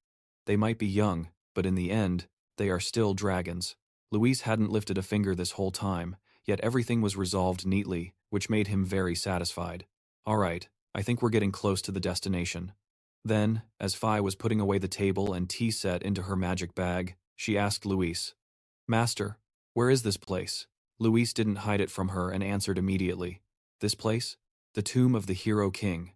Speaker 1: They might be young, but in the end, they are still dragons. Luis hadn't lifted a finger this whole time, yet everything was resolved neatly, which made him very satisfied. All right, I think we're getting close to the destination. Then, as Phi was putting away the table and tea set into her magic bag, she asked Luis, Master, where is this place? Luis didn't hide it from her and answered immediately. This place? The tomb of the Hero King.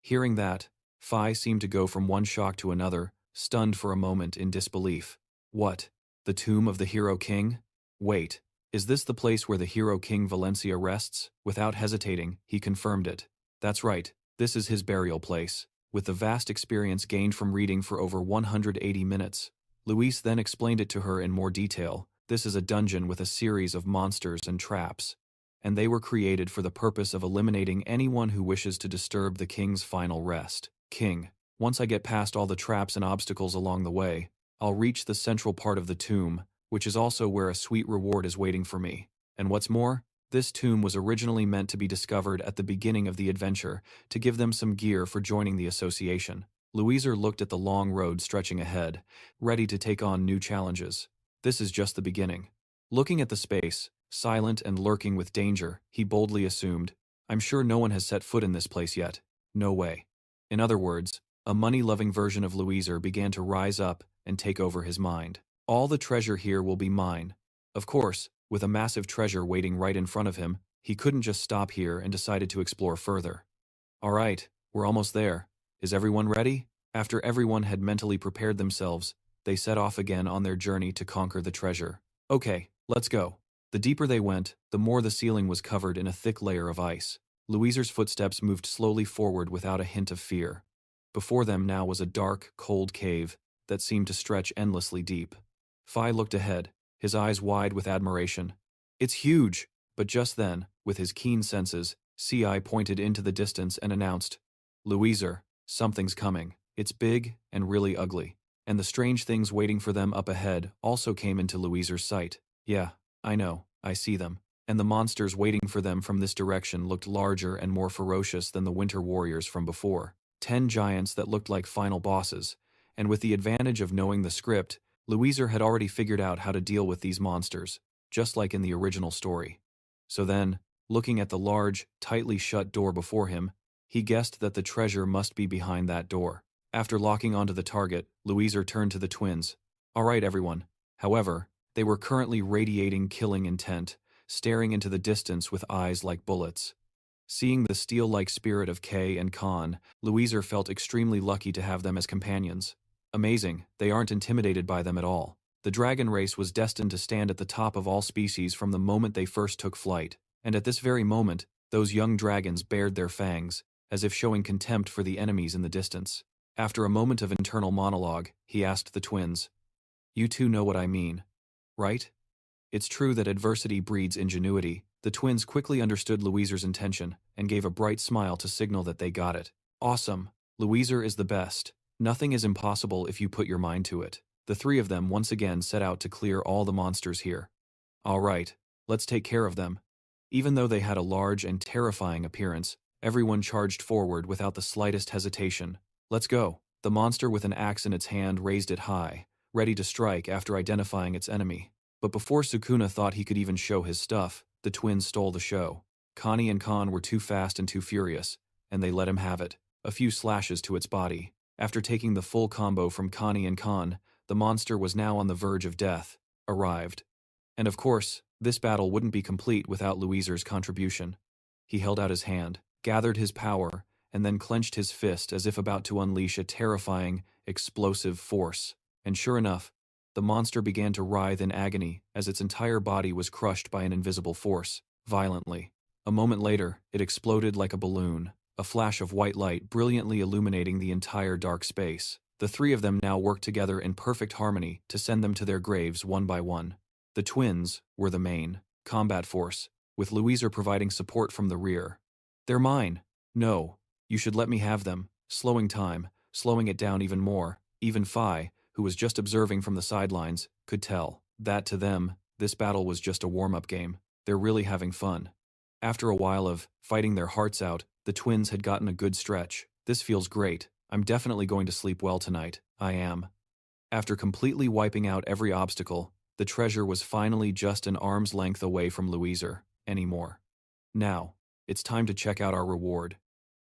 Speaker 1: Hearing that, Phi seemed to go from one shock to another, stunned for a moment in disbelief. What? The tomb of the Hero King? Wait, is this the place where the Hero King Valencia rests? Without hesitating, he confirmed it. That's right, this is his burial place. With the vast experience gained from reading for over 180 minutes, Luis then explained it to her in more detail. This is a dungeon with a series of monsters and traps, and they were created for the purpose of eliminating anyone who wishes to disturb the king's final rest. King, once I get past all the traps and obstacles along the way, I'll reach the central part of the tomb, which is also where a sweet reward is waiting for me. And what's more, this tomb was originally meant to be discovered at the beginning of the adventure to give them some gear for joining the association. Louiser looked at the long road stretching ahead, ready to take on new challenges. This is just the beginning. Looking at the space, silent and lurking with danger, he boldly assumed, I'm sure no one has set foot in this place yet. No way. In other words, a money-loving version of Louiser began to rise up and take over his mind. All the treasure here will be mine. Of course, with a massive treasure waiting right in front of him, he couldn't just stop here and decided to explore further. All right, we're almost there. Is everyone ready? After everyone had mentally prepared themselves, they set off again on their journey to conquer the treasure. Okay, let's go. The deeper they went, the more the ceiling was covered in a thick layer of ice. Louiser's footsteps moved slowly forward without a hint of fear. Before them now was a dark, cold cave that seemed to stretch endlessly deep. Phi looked ahead, his eyes wide with admiration. It's huge! But just then, with his keen senses, Ci pointed into the distance and announced, Louiser, something's coming. It's big and really ugly. And the strange things waiting for them up ahead also came into Louiser's sight. Yeah, I know, I see them. And the monsters waiting for them from this direction looked larger and more ferocious than the winter warriors from before. 10 giants that looked like final bosses, and with the advantage of knowing the script, Louiser had already figured out how to deal with these monsters, just like in the original story. So then, looking at the large, tightly shut door before him, he guessed that the treasure must be behind that door. After locking onto the target, Louiser turned to the twins. All right, everyone. However, they were currently radiating killing intent, staring into the distance with eyes like bullets. Seeing the steel-like spirit of Kay and Khan, Louiser felt extremely lucky to have them as companions. Amazing, they aren't intimidated by them at all. The dragon race was destined to stand at the top of all species from the moment they first took flight, and at this very moment, those young dragons bared their fangs, as if showing contempt for the enemies in the distance. After a moment of internal monologue, he asked the twins, You two know what I mean, right? It's true that adversity breeds ingenuity. The twins quickly understood Louiser's intention and gave a bright smile to signal that they got it. Awesome. Louiser is the best. Nothing is impossible if you put your mind to it. The three of them once again set out to clear all the monsters here. All right, let's take care of them. Even though they had a large and terrifying appearance, everyone charged forward without the slightest hesitation. Let's go. The monster with an axe in its hand raised it high, ready to strike after identifying its enemy. But before Sukuna thought he could even show his stuff, the twins stole the show. Connie and Khan were too fast and too furious, and they let him have it. A few slashes to its body. After taking the full combo from Connie and Khan, the monster was now on the verge of death. Arrived. And of course, this battle wouldn't be complete without Louiser's contribution. He held out his hand, gathered his power, and then clenched his fist as if about to unleash a terrifying, explosive force. And sure enough, the monster began to writhe in agony as its entire body was crushed by an invisible force, violently. A moment later, it exploded like a balloon, a flash of white light brilliantly illuminating the entire dark space. The three of them now worked together in perfect harmony to send them to their graves one by one. The twins were the main combat force, with Louiser providing support from the rear. They're mine. No, you should let me have them. Slowing time, slowing it down even more. Even Phi, who was just observing from the sidelines, could tell that to them, this battle was just a warm-up game. They're really having fun. After a while of fighting their hearts out, the twins had gotten a good stretch. This feels great. I'm definitely going to sleep well tonight. I am. After completely wiping out every obstacle, the treasure was finally just an arm's length away from Louiser anymore. Now, it's time to check out our reward.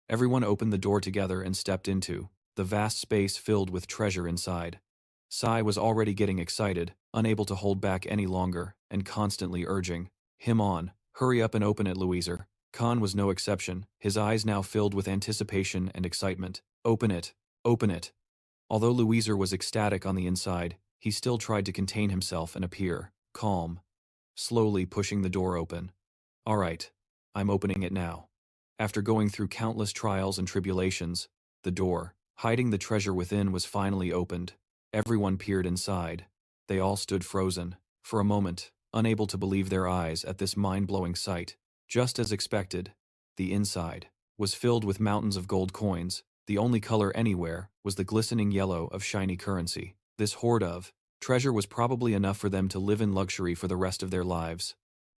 Speaker 1: Everyone opened the door together and stepped into the vast space filled with treasure inside. Sai was already getting excited, unable to hold back any longer, and constantly urging him on. Hurry up and open it, Louiser. Khan was no exception, his eyes now filled with anticipation and excitement. Open it. Open it. Although Louiser was ecstatic on the inside, he still tried to contain himself and appear calm, slowly pushing the door open. All right, I'm opening it now. After going through countless trials and tribulations, the door, hiding the treasure within, was finally opened. Everyone peered inside. They all stood frozen, for a moment, unable to believe their eyes at this mind-blowing sight. Just as expected, the inside was filled with mountains of gold coins. The only color anywhere was the glistening yellow of shiny currency. This hoard of treasure was probably enough for them to live in luxury for the rest of their lives.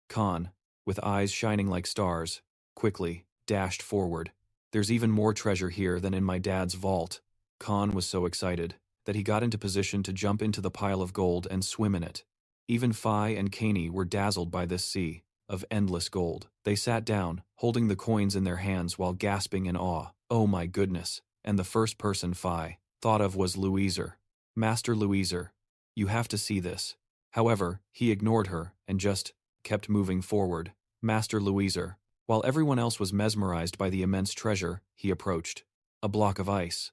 Speaker 1: Khan, with eyes shining like stars, quickly dashed forward. There's even more treasure here than in my dad's vault. Khan was so excited that he got into position to jump into the pile of gold and swim in it. Even Phi and Kaney were dazzled by this sea of endless gold. They sat down, holding the coins in their hands while gasping in awe. Oh my goodness. And the first person Phi thought of was Louiser. Master Louiser, you have to see this. However, he ignored her and just kept moving forward. Master Louiser, while everyone else was mesmerized by the immense treasure, he approached. A block of ice.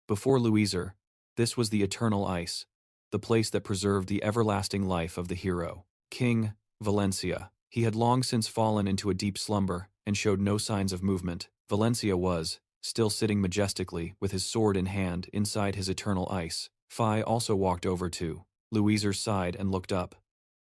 Speaker 1: Before Louiser, this was the eternal ice, the place that preserved the everlasting life of the hero. King Valencia. He had long since fallen into a deep slumber and showed no signs of movement. Valencia was still sitting majestically with his sword in hand inside his eternal ice. Phi also walked over to Louiser's side and looked up.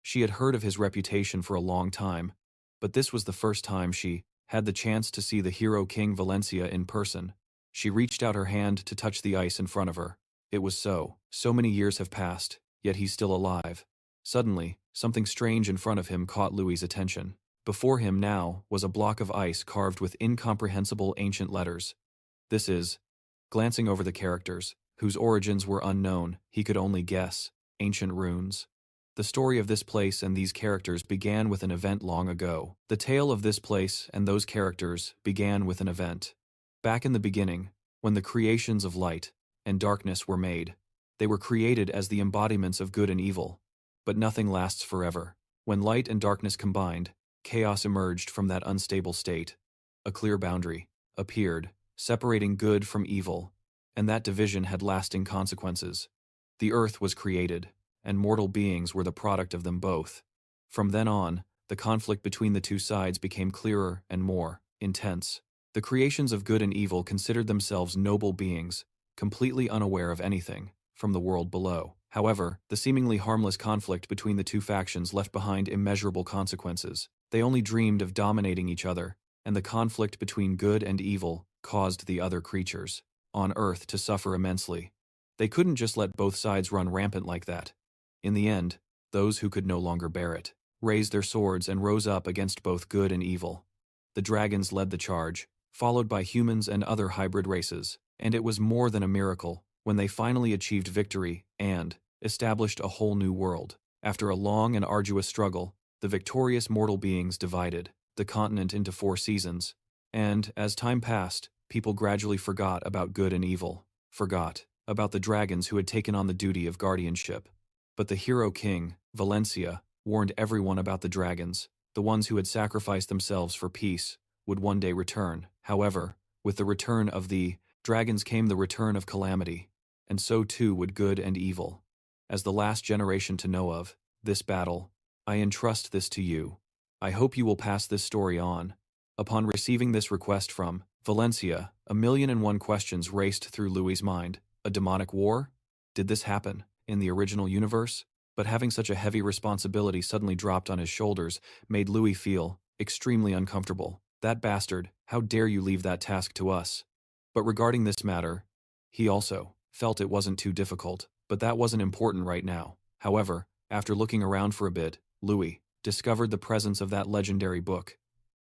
Speaker 1: She had heard of his reputation for a long time, but this was the first time she had the chance to see the hero King Valencia in person. She reached out her hand to touch the ice in front of her. It was so many years have passed, yet he's still alive. Suddenly, something strange in front of him caught Louis's attention. Before him now was a block of ice carved with incomprehensible ancient letters. This is, glancing over the characters, whose origins were unknown, he could only guess, ancient runes. The story of this place and these characters began with an event long ago. The tale of this place and those characters began with an event. Back in the beginning, when the creations of light and darkness were made, they were created as the embodiments of good and evil. But nothing lasts forever. When light and darkness combined, chaos emerged from that unstable state. A clear boundary appeared, separating good from evil, and that division had lasting consequences. The earth was created, and mortal beings were the product of them both. From then on, the conflict between the two sides became clearer and more intense. The creations of good and evil considered themselves noble beings, completely unaware of anything from the world below. However, the seemingly harmless conflict between the two factions left behind immeasurable consequences. They only dreamed of dominating each other, and the conflict between good and evil caused the other creatures on Earth to suffer immensely. They couldn't just let both sides run rampant like that. In the end, those who could no longer bear it raised their swords and rose up against both good and evil. The dragons led the charge, followed by humans and other hybrid races, and it was more than a miracle when they finally achieved victory and established a whole new world. After a long and arduous struggle, the victorious mortal beings divided the continent into 4 seasons, and as time passed, people gradually forgot about good and evil, forgot about the dragons who had taken on the duty of guardianship. But the hero king, Valencia, warned everyone about the dragons. The ones who had sacrificed themselves for peace would one day return. However, with the return of the dragons came the return of calamity, and so too would good and evil. As the last generation to know of this battle, I entrust this to you. I hope you will pass this story on. Upon receiving this request from Valencia, 1,000,001 questions raced through Louis's mind. A demonic war? Did this happen in the original universe? But having such a heavy responsibility suddenly dropped on his shoulders made Louis feel extremely uncomfortable. That bastard, how dare you leave that task to us? But regarding this matter, he also felt it wasn't too difficult, but that wasn't important right now. However, after looking around for a bit, Louis discovered the presence of that legendary book.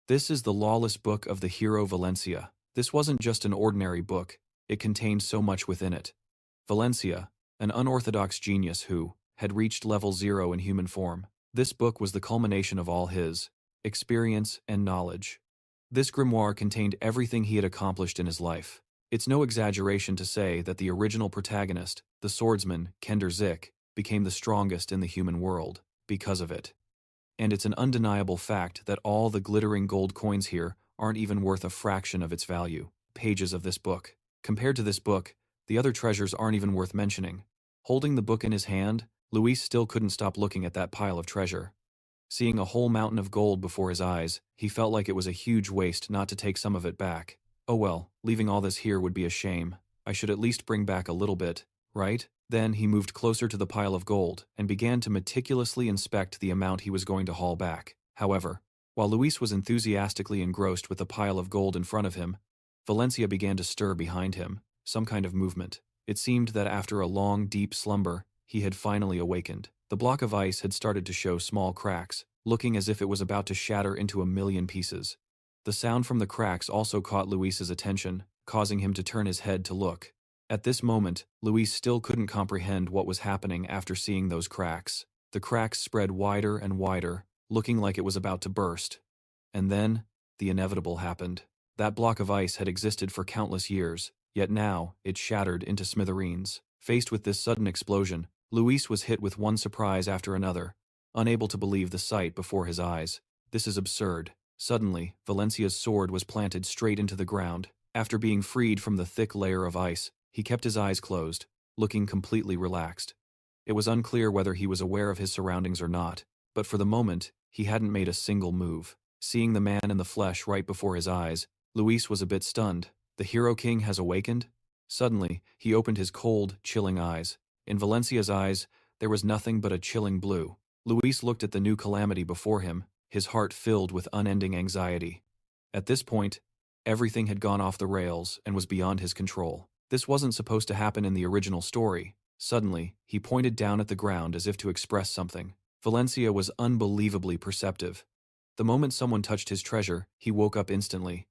Speaker 1: This is the lawless book of the hero Valencia. This wasn't just an ordinary book, it contained so much within it. Valencia, an unorthodox genius who had reached level 0 in human form. This book was the culmination of all his experience and knowledge. This grimoire contained everything he had accomplished in his life. It's no exaggeration to say that the original protagonist, the swordsman, Kender Zik, became the strongest in the human world because of it. And it's an undeniable fact that all the glittering gold coins here aren't even worth a fraction of its value. Pages of this book. Compared to this book, the other treasures aren't even worth mentioning. Holding the book in his hand, Louis still couldn't stop looking at that pile of treasure. Seeing a whole mountain of gold before his eyes, he felt like it was a huge waste not to take some of it back. Oh well, leaving all this here would be a shame. I should at least bring back a little bit, right? Then he moved closer to the pile of gold and began to meticulously inspect the amount he was going to haul back. However, while Luis was enthusiastically engrossed with the pile of gold in front of him, Valencia began to stir behind him, some kind of movement. It seemed that after a long, deep slumber, he had finally awakened. The block of ice had started to show small cracks, looking as if it was about to shatter into 1,000,000 pieces. The sound from the cracks also caught Luis's attention, causing him to turn his head to look. At this moment, Luis still couldn't comprehend what was happening after seeing those cracks. The cracks spread wider and wider, looking like it was about to burst. And then, the inevitable happened. That block of ice had existed for countless years, yet now it shattered into smithereens. Faced with this sudden explosion, Luis was hit with one surprise after another, unable to believe the sight before his eyes. This is absurd. Suddenly, Valencia's sword was planted straight into the ground. After being freed from the thick layer of ice, he kept his eyes closed, looking completely relaxed. It was unclear whether he was aware of his surroundings or not, but for the moment, he hadn't made a single move. Seeing the man in the flesh right before his eyes, Luis was a bit stunned. The Hero King has awakened? Suddenly, he opened his cold, chilling eyes. In Valencia's eyes, there was nothing but a chilling blue. Luis looked at the new calamity before him, his heart filled with unending anxiety. At this point, everything had gone off the rails and was beyond his control. This wasn't supposed to happen in the original story. Suddenly, he pointed down at the ground as if to express something. Valencia was unbelievably perceptive. The moment someone touched his treasure, he woke up instantly.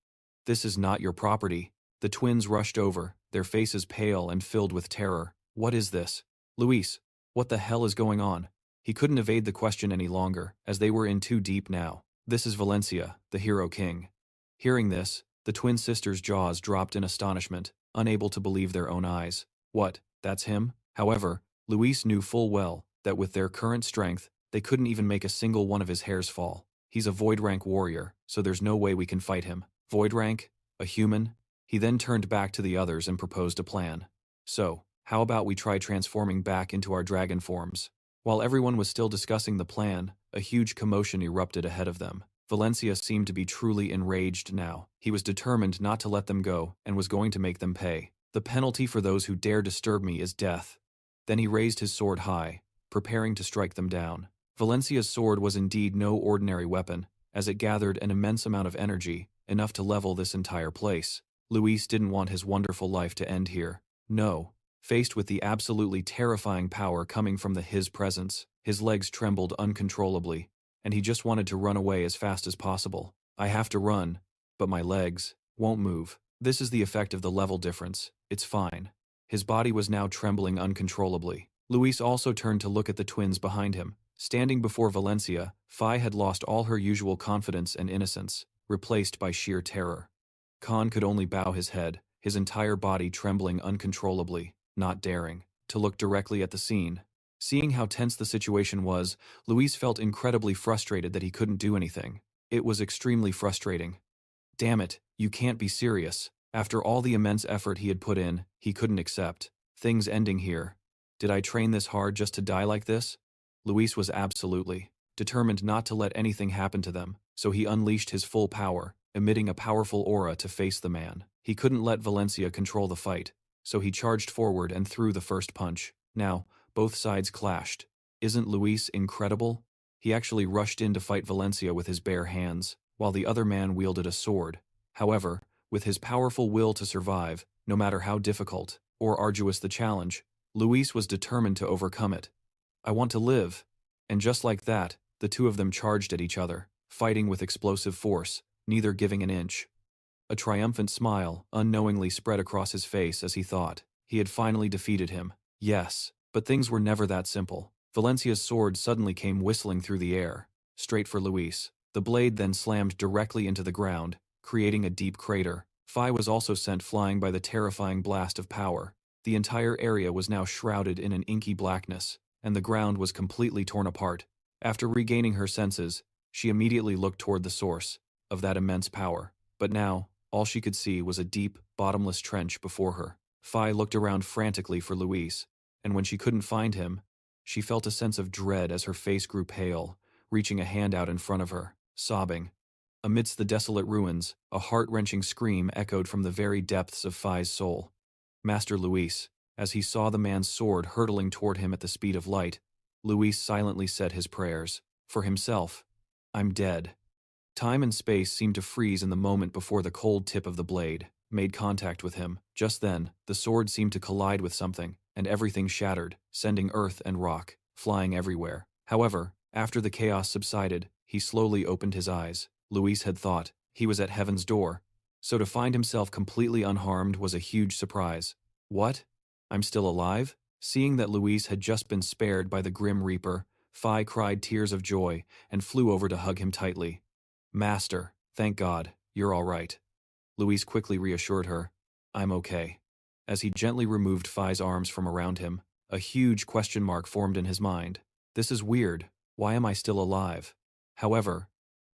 Speaker 1: "This is not your property." The twins rushed over, their faces pale and filled with terror. "What is this? Luis, what the hell is going on?" He couldn't evade the question any longer, as they were in too deep now. "This is Valencia, the Hero King." Hearing this, the twin sisters' jaws dropped in astonishment, unable to believe their own eyes. "What, that's him?" However, Luis knew full well that with their current strength, they couldn't even make a single one of his hairs fall. "He's a void rank warrior, so there's no way we can fight him." Void rank? A human? He then turned back to the others and proposed a plan. "So, how about we try transforming back into our dragon forms?" While everyone was still discussing the plan, a huge commotion erupted ahead of them. Valencia seemed to be truly enraged now. He was determined not to let them go and was going to make them pay. "The penalty for those who dare disturb me is death." Then he raised his sword high, preparing to strike them down. Valencia's sword was indeed no ordinary weapon, as it gathered an immense amount of energy, enough to level this entire place. Luis didn't want his wonderful life to end here. No. Faced with the absolutely terrifying power coming from his presence, his legs trembled uncontrollably, and he just wanted to run away as fast as possible. "I have to run, but my legs won't move." This is the effect of the level difference. It's fine. His body was now trembling uncontrollably. Luis also turned to look at the twins behind him. Standing before Valencia, Phi had lost all her usual confidence and innocence, replaced by sheer terror. Khan could only bow his head, his entire body trembling uncontrollably, not daring to look directly at the scene. Seeing how tense the situation was, Luis felt incredibly frustrated that he couldn't do anything. It was extremely frustrating. Damn it, you can't be serious. After all the immense effort he had put in, he couldn't accept things ending here. Did I train this hard just to die like this? Luis was absolutely determined not to let anything happen to them, so he unleashed his full power, emitting a powerful aura to face the man. He couldn't let Valencia control the fight, so he charged forward and threw the first punch. Now, both sides clashed. Isn't Luis incredible? He actually rushed in to fight Valencia with his bare hands, while the other man wielded a sword. However, with his powerful will to survive, no matter how difficult or arduous the challenge, Luis was determined to overcome it. "I want to live." And just like that, the two of them charged at each other, fighting with explosive force, neither giving an inch. A triumphant smile unknowingly spread across his face as he thought he had finally defeated him. Yes, but things were never that simple. Valencia's sword suddenly came whistling through the air, straight for Luis. The blade then slammed directly into the ground, creating a deep crater. Phi was also sent flying by the terrifying blast of power. The entire area was now shrouded in an inky blackness, and the ground was completely torn apart. After regaining her senses, she immediately looked toward the source of that immense power. But now, all she could see was a deep, bottomless trench before her. Phi looked around frantically for Luis, and when she couldn't find him, she felt a sense of dread as her face grew pale, reaching a hand out in front of her, sobbing. Amidst the desolate ruins, a heart-wrenching scream echoed from the very depths of Phi's soul. Master Luis. As he saw the man's sword hurtling toward him at the speed of light, Luis silently said his prayers. For himself, "I'm dead." Time and space seemed to freeze in the moment before the cold tip of the blade made contact with him. Just then, the sword seemed to collide with something, and everything shattered, sending earth and rock flying everywhere. However, after the chaos subsided, he slowly opened his eyes. Luis had thought he was at heaven's door, so to find himself completely unharmed was a huge surprise. "What? I'm still alive?" Seeing that Luis had just been spared by the Grim Reaper, Phi cried tears of joy and flew over to hug him tightly. "Master, thank God, you're all right." Luis quickly reassured her. "I'm okay." As he gently removed Phi's arms from around him, a huge question mark formed in his mind. This is weird. Why am I still alive? However,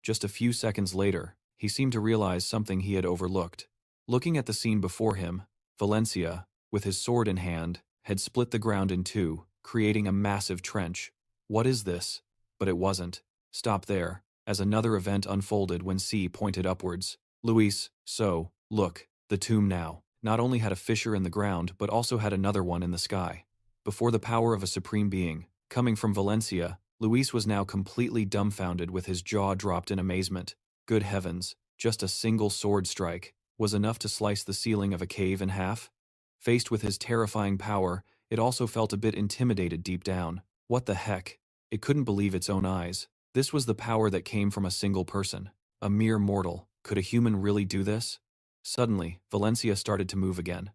Speaker 1: just a few seconds later, he seemed to realize something he had overlooked. Looking at the scene before him, Valencia, with his sword in hand, had split the ground in two, creating a massive trench. What is this? But it wasn't. Stop there, as another event unfolded when C pointed upwards. Luis, so, look, the tomb now, not only had a fissure in the ground but also had another one in the sky. Before the power of a supreme being, coming from Valencia, Luis was now completely dumbfounded with his jaw dropped in amazement. Good heavens, just a single sword strike was enough to slice the ceiling of a cave in half? Faced with his terrifying power, it also felt a bit intimidated deep down. What the heck? It couldn't believe its own eyes. This was the power that came from a single person. A mere mortal. Could a human really do this? Suddenly, Valencia started to move again.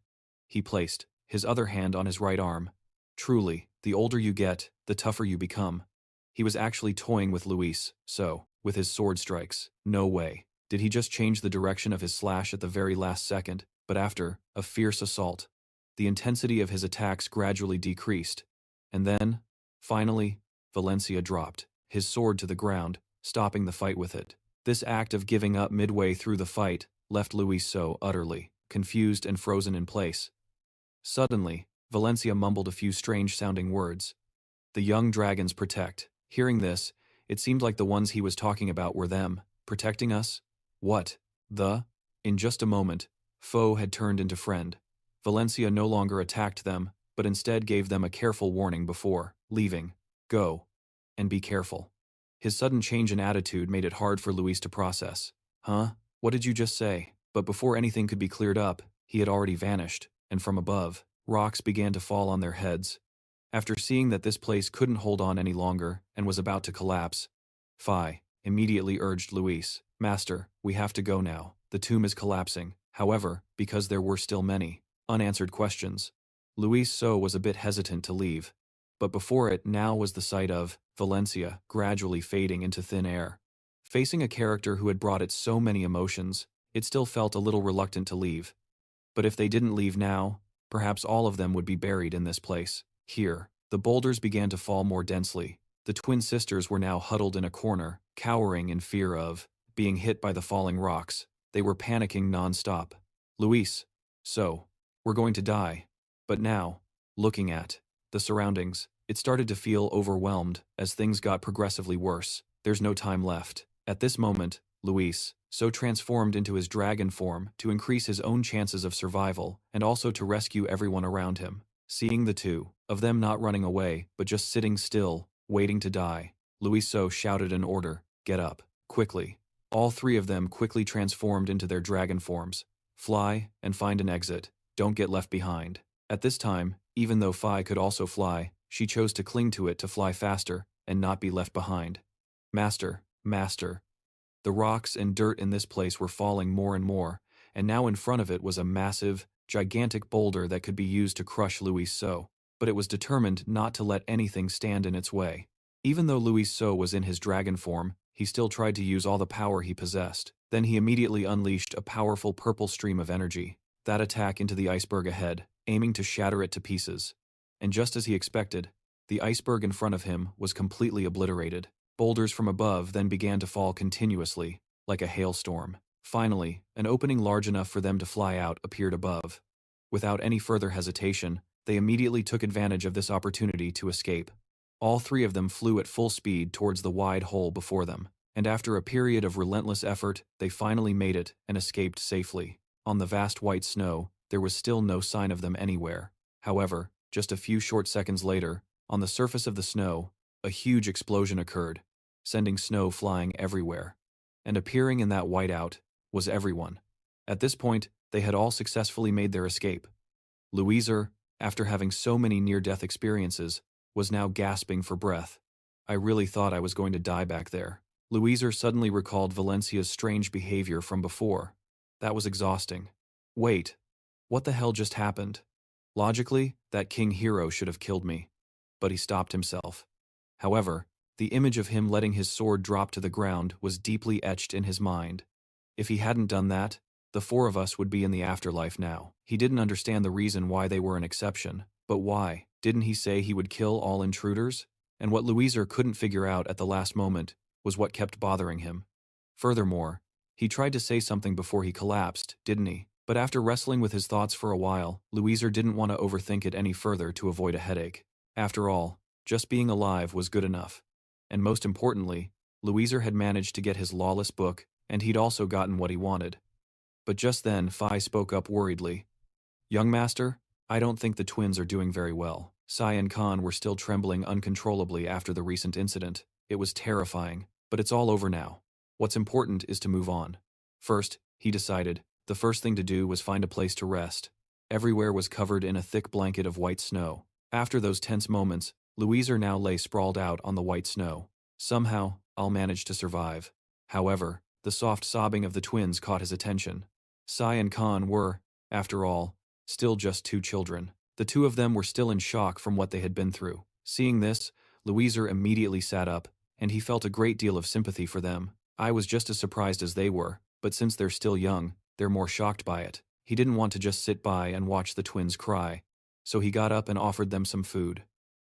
Speaker 1: He placed his other hand on his right arm. Truly, the older you get, the tougher you become. He was actually toying with Luis, so, with his sword strikes. No way. Did he just change the direction of his slash at the very last second? But after a fierce assault, the intensity of his attacks gradually decreased. And then, finally, Valencia dropped his sword to the ground, stopping the fight with it. This act of giving up midway through the fight left Luis so utterly confused and frozen in place. Suddenly, Valencia mumbled a few strange-sounding words. The young dragons protect. Hearing this, it seemed like the ones he was talking about were them, protecting us? What? In just a moment, foe had turned into friend. Valencia no longer attacked them, but instead gave them a careful warning before leaving. Go. And be careful. His sudden change in attitude made it hard for Luis to process. Huh? What did you just say? But before anything could be cleared up, he had already vanished, and from above, rocks began to fall on their heads. After seeing that this place couldn't hold on any longer and was about to collapse, Phi immediately urged Luis, Master, we have to go now. The tomb is collapsing. However, because there were still many unanswered questions, Luis So was a bit hesitant to leave. But before it now was the sight of Valencia gradually fading into thin air. Facing a character who had brought it so many emotions, it still felt a little reluctant to leave. But if they didn't leave now, perhaps all of them would be buried in this place. Here, the boulders began to fall more densely. The twin sisters were now huddled in a corner, cowering in fear of being hit by the falling rocks. They were panicking non-stop. Luis, so, we're going to die. But now, looking at the surroundings, it started to feel overwhelmed as things got progressively worse. There's no time left. At this moment, Luis, so transformed into his dragon form to increase his own chances of survival and also to rescue everyone around him. Seeing the two of them not running away but just sitting still, waiting to die, Luis So shouted an order, get up, quickly. All three of them quickly transformed into their dragon forms. Fly and find an exit. Don't get left behind. At this time, even though Phi could also fly, she chose to cling to it to fly faster and not be left behind. Master, Master. The rocks and dirt in this place were falling more and more, and now in front of it was a massive, gigantic boulder that could be used to crush Luis So, but it was determined not to let anything stand in its way. Even though Luis So was in his dragon form, he still tried to use all the power he possessed. Then he immediately unleashed a powerful purple stream of energy. That attack into the iceberg ahead, aiming to shatter it to pieces. And just as he expected, the iceberg in front of him was completely obliterated. Boulders from above then began to fall continuously, like a hailstorm. Finally, an opening large enough for them to fly out appeared above. Without any further hesitation, they immediately took advantage of this opportunity to escape. All three of them flew at full speed towards the wide hole before them, and after a period of relentless effort, they finally made it and escaped safely. On the vast white snow, there was still no sign of them anywhere. However, just a few short seconds later, on the surface of the snow, a huge explosion occurred, sending snow flying everywhere. And appearing in that whiteout was everyone. At this point, they had all successfully made their escape. Louiser, after having so many near-death experiences, was now gasping for breath. I really thought I was going to die back there. Louiser suddenly recalled Valencia's strange behavior from before. That was exhausting. Wait, what the hell just happened? Logically, that king hero should have killed me. But he stopped himself. However, the image of him letting his sword drop to the ground was deeply etched in his mind. If he hadn't done that, The four of us would be in the afterlife now. He didn't understand the reason why they were an exception. But why? Didn't he say he would kill all intruders? And what Louiser couldn't figure out at the last moment was what kept bothering him. Furthermore, he tried to say something before he collapsed, didn't he? But after wrestling with his thoughts for a while, Louiser didn't want to overthink it any further to avoid a headache. After all, just being alive was good enough. And most importantly, Louiser had managed to get his lawless book, and he'd also gotten what he wanted. But just then, Phi spoke up worriedly. "Young master, I don't think the twins are doing very well." Sai and Khan were still trembling uncontrollably after the recent incident. It was terrifying, but it's all over now. What's important is to move on. First, he decided, the first thing to do was find a place to rest. Everywhere was covered in a thick blanket of white snow. After those tense moments, Louiser now lay sprawled out on the white snow. Somehow, I'll manage to survive. However, the soft sobbing of the twins caught his attention. Sai and Khan were, after all, still just two children. The two of them were still in shock from what they had been through. Seeing this, Louiser immediately sat up, and he felt a great deal of sympathy for them. I was just as surprised as they were, but since they're still young, they're more shocked by it. He didn't want to just sit by and watch the twins cry, so he got up and offered them some food.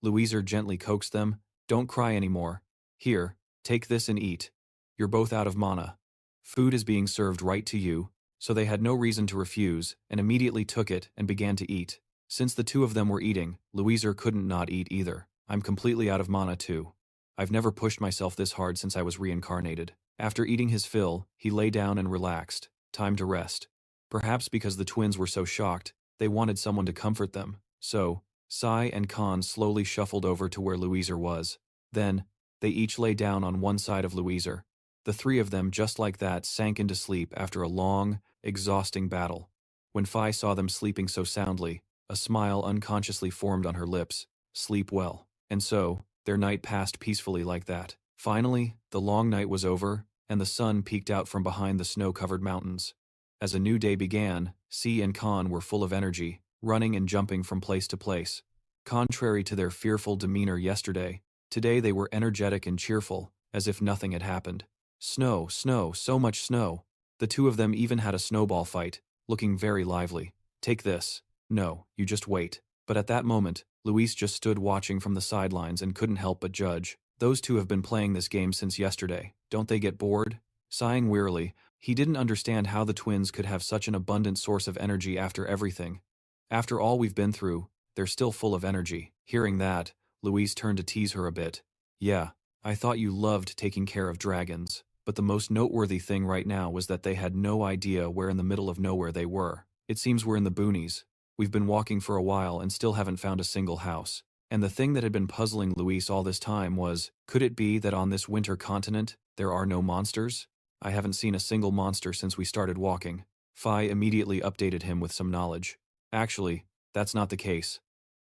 Speaker 1: Louiser gently coaxed them, "Don't cry anymore. Here, take this and eat. You're both out of mana." Food is being served right to you, so they had no reason to refuse, and immediately took it and began to eat. Since the two of them were eating, Louiser couldn't not eat either. "I'm completely out of mana too. I've never pushed myself this hard since I was reincarnated." After eating his fill, he lay down and relaxed. Time to rest. Perhaps because the twins were so shocked, they wanted someone to comfort them. So, Sai and Khan slowly shuffled over to where Louiser was. Then, they each lay down on one side of Louiser. The three of them, just like that, sank into sleep after a long, exhausting battle. When Phi saw them sleeping so soundly, a smile unconsciously formed on her lips. Sleep well. And so, their night passed peacefully like that. Finally, the long night was over, and the sun peeked out from behind the snow-covered mountains. As a new day began, Si and Khan were full of energy, running and jumping from place to place. Contrary to their fearful demeanor yesterday, today they were energetic and cheerful, as if nothing had happened. Snow, snow, so much snow. The two of them even had a snowball fight, looking very lively. "Take this." "No, you just wait." But at that moment, Luis just stood watching from the sidelines and couldn't help but judge. Those two have been playing this game since yesterday. Don't they get bored? Sighing wearily, he didn't understand how the twins could have such an abundant source of energy after everything. After all we've been through, they're still full of energy. Hearing that, Louise turned to tease her a bit. "Yeah, I thought you loved taking care of dragons." But the most noteworthy thing right now was that they had no idea where in the middle of nowhere they were. "It seems we're in the boonies. We've been walking for a while and still haven't found a single house." And the thing that had been puzzling Luis all this time was, could it be that on this winter continent, there are no monsters? "I haven't seen a single monster since we started walking." Phi immediately updated him with some knowledge. "Actually, that's not the case.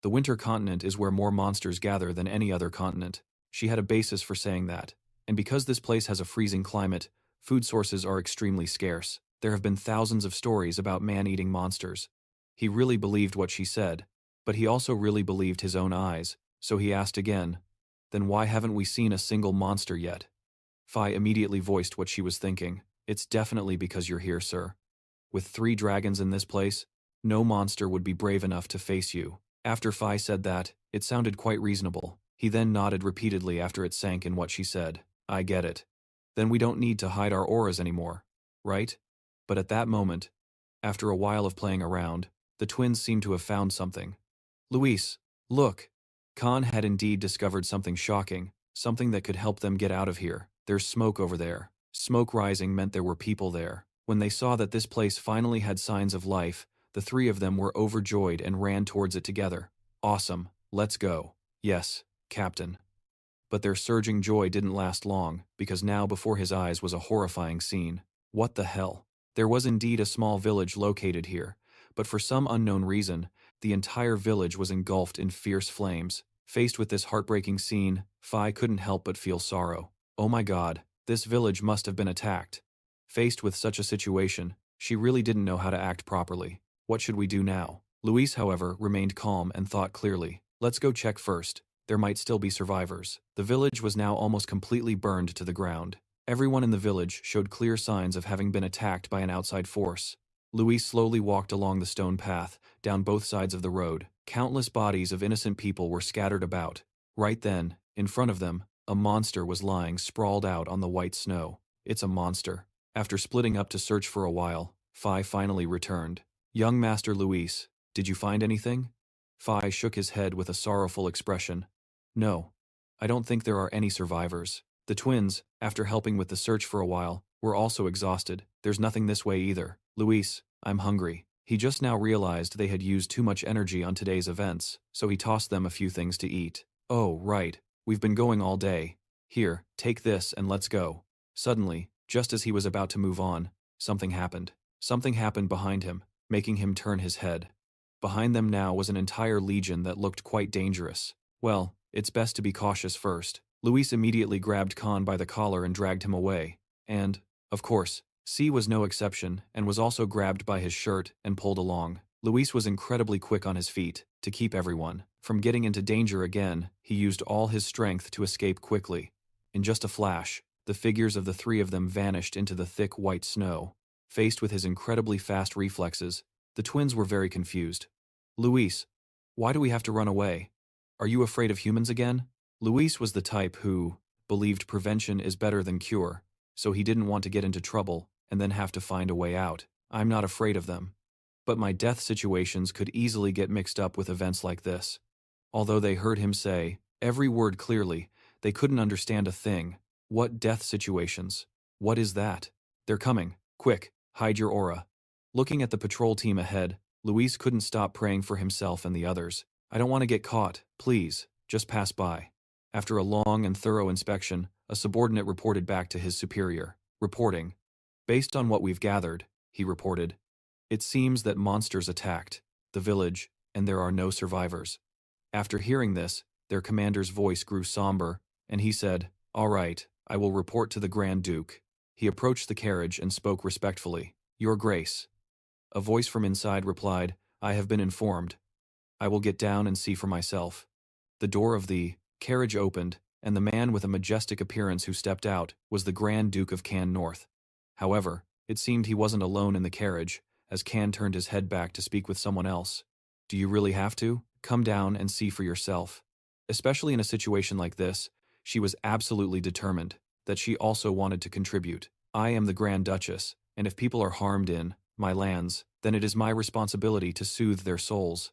Speaker 1: The winter continent is where more monsters gather than any other continent." She had a basis for saying that. And because this place has a freezing climate, food sources are extremely scarce. There have been thousands of stories about man-eating monsters. He really believed what she said, but he also really believed his own eyes, so he asked again, "Then why haven't we seen a single monster yet?" Phi immediately voiced what she was thinking. "It's definitely because you're here, sir. With 3 dragons in this place, no monster would be brave enough to face you." After Phi said that, it sounded quite reasonable. He then nodded repeatedly after it sank in what she said. "I get it. Then we don't need to hide our auras anymore, right?" But at that moment, after a while of playing around, the twins seemed to have found something. "Luis, look!" Khan had indeed discovered something shocking, something that could help them get out of here. "There's smoke over there." Smoke rising meant there were people there. When they saw that this place finally had signs of life, the 3 of them were overjoyed and ran towards it together. "Awesome, let's go." "Yes, Captain." But their surging joy didn't last long, because now before his eyes was a horrifying scene. What the hell? There was indeed a small village located here, but for some unknown reason, the entire village was engulfed in fierce flames. Faced with this heartbreaking scene, Phi couldn't help but feel sorrow. Oh my god, this village must have been attacked. Faced with such a situation, she really didn't know how to act properly. What should we do now? Luis, however, remained calm and thought clearly. "Let's go check first. There might still be survivors." The village was now almost completely burned to the ground. Everyone in the village showed clear signs of having been attacked by an outside force. Luis slowly walked along the stone path, down both sides of the road. Countless bodies of innocent people were scattered about. Right then, in front of them, a monster was lying sprawled out on the white snow. It's a monster. After splitting up to search for a while, Phi finally returned. Young Master Luis, did you find anything? Phi shook his head with a sorrowful expression. No. I don't think there are any survivors. The twins, after helping with the search for a while, were also exhausted. There's nothing this way either. Luis, I'm hungry. He just now realized they had used too much energy on today's events, so he tossed them a few things to eat. Oh, right. We've been going all day. Here, take this and let's go. Suddenly, just as he was about to move on, something happened. Something happened behind him, making him turn his head. Behind them now was an entire legion that looked quite dangerous. Well, it's best to be cautious first. Luis immediately grabbed Khan by the collar and dragged him away. And, of course, C was no exception and was also grabbed by his shirt and pulled along. Luis was incredibly quick on his feet. To keep everyone from getting into danger again, he used all his strength to escape quickly. In just a flash, the figures of the three of them vanished into the thick white snow. Faced with his incredibly fast reflexes, the twins were very confused. Luis, why do we have to run away? Are you afraid of humans again? Luis was the type who believed prevention is better than cure, so he didn't want to get into trouble and then have to find a way out. I'm not afraid of them. But my death situations could easily get mixed up with events like this. Although they heard him say every word clearly, they couldn't understand a thing. What death situations? What is that? They're coming. Quick, hide your aura. Looking at the patrol team ahead, Luis couldn't stop praying for himself and the others. I don't want to get caught, please, just pass by. After a long and thorough inspection, a subordinate reported back to his superior. Reporting. Based on what we've gathered, he reported, it seems that monsters attacked the village, and there are no survivors. After hearing this, their commander's voice grew somber, and he said, all right, I will report to the Grand Duke. He approached the carriage and spoke respectfully. Your Grace. A voice from inside replied, I have been informed. I will get down and see for myself. The door of the carriage opened, and the man with a majestic appearance who stepped out was the Grand Duke of Can North. However, it seemed he wasn't alone in the carriage, as Can turned his head back to speak with someone else. Do you really have to? Come down and see for yourself. Especially in a situation like this, she was absolutely determined that she also wanted to contribute. I am the Grand Duchess, and if people are harmed in my lands, then it is my responsibility to soothe their souls.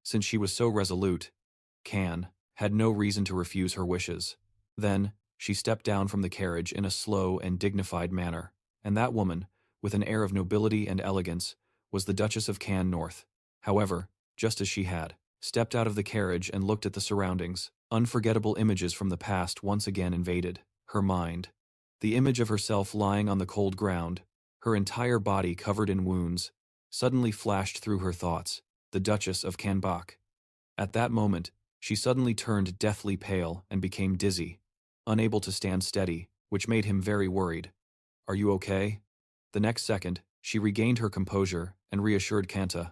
Speaker 1: Since she was so resolute, Can had no reason to refuse her wishes. Then, she stepped down from the carriage in a slow and dignified manner, and that woman, with an air of nobility and elegance, was the Duchess of Can North. However, just as she had stepped out of the carriage and looked at the surroundings, unforgettable images from the past once again invaded her mind. The image of herself lying on the cold ground, her entire body covered in wounds, suddenly flashed through her thoughts, the Duchess of Canbach. At that moment, she suddenly turned deathly pale and became dizzy, unable to stand steady, which made him very worried. Are you okay? The next second, she regained her composure and reassured Kanta.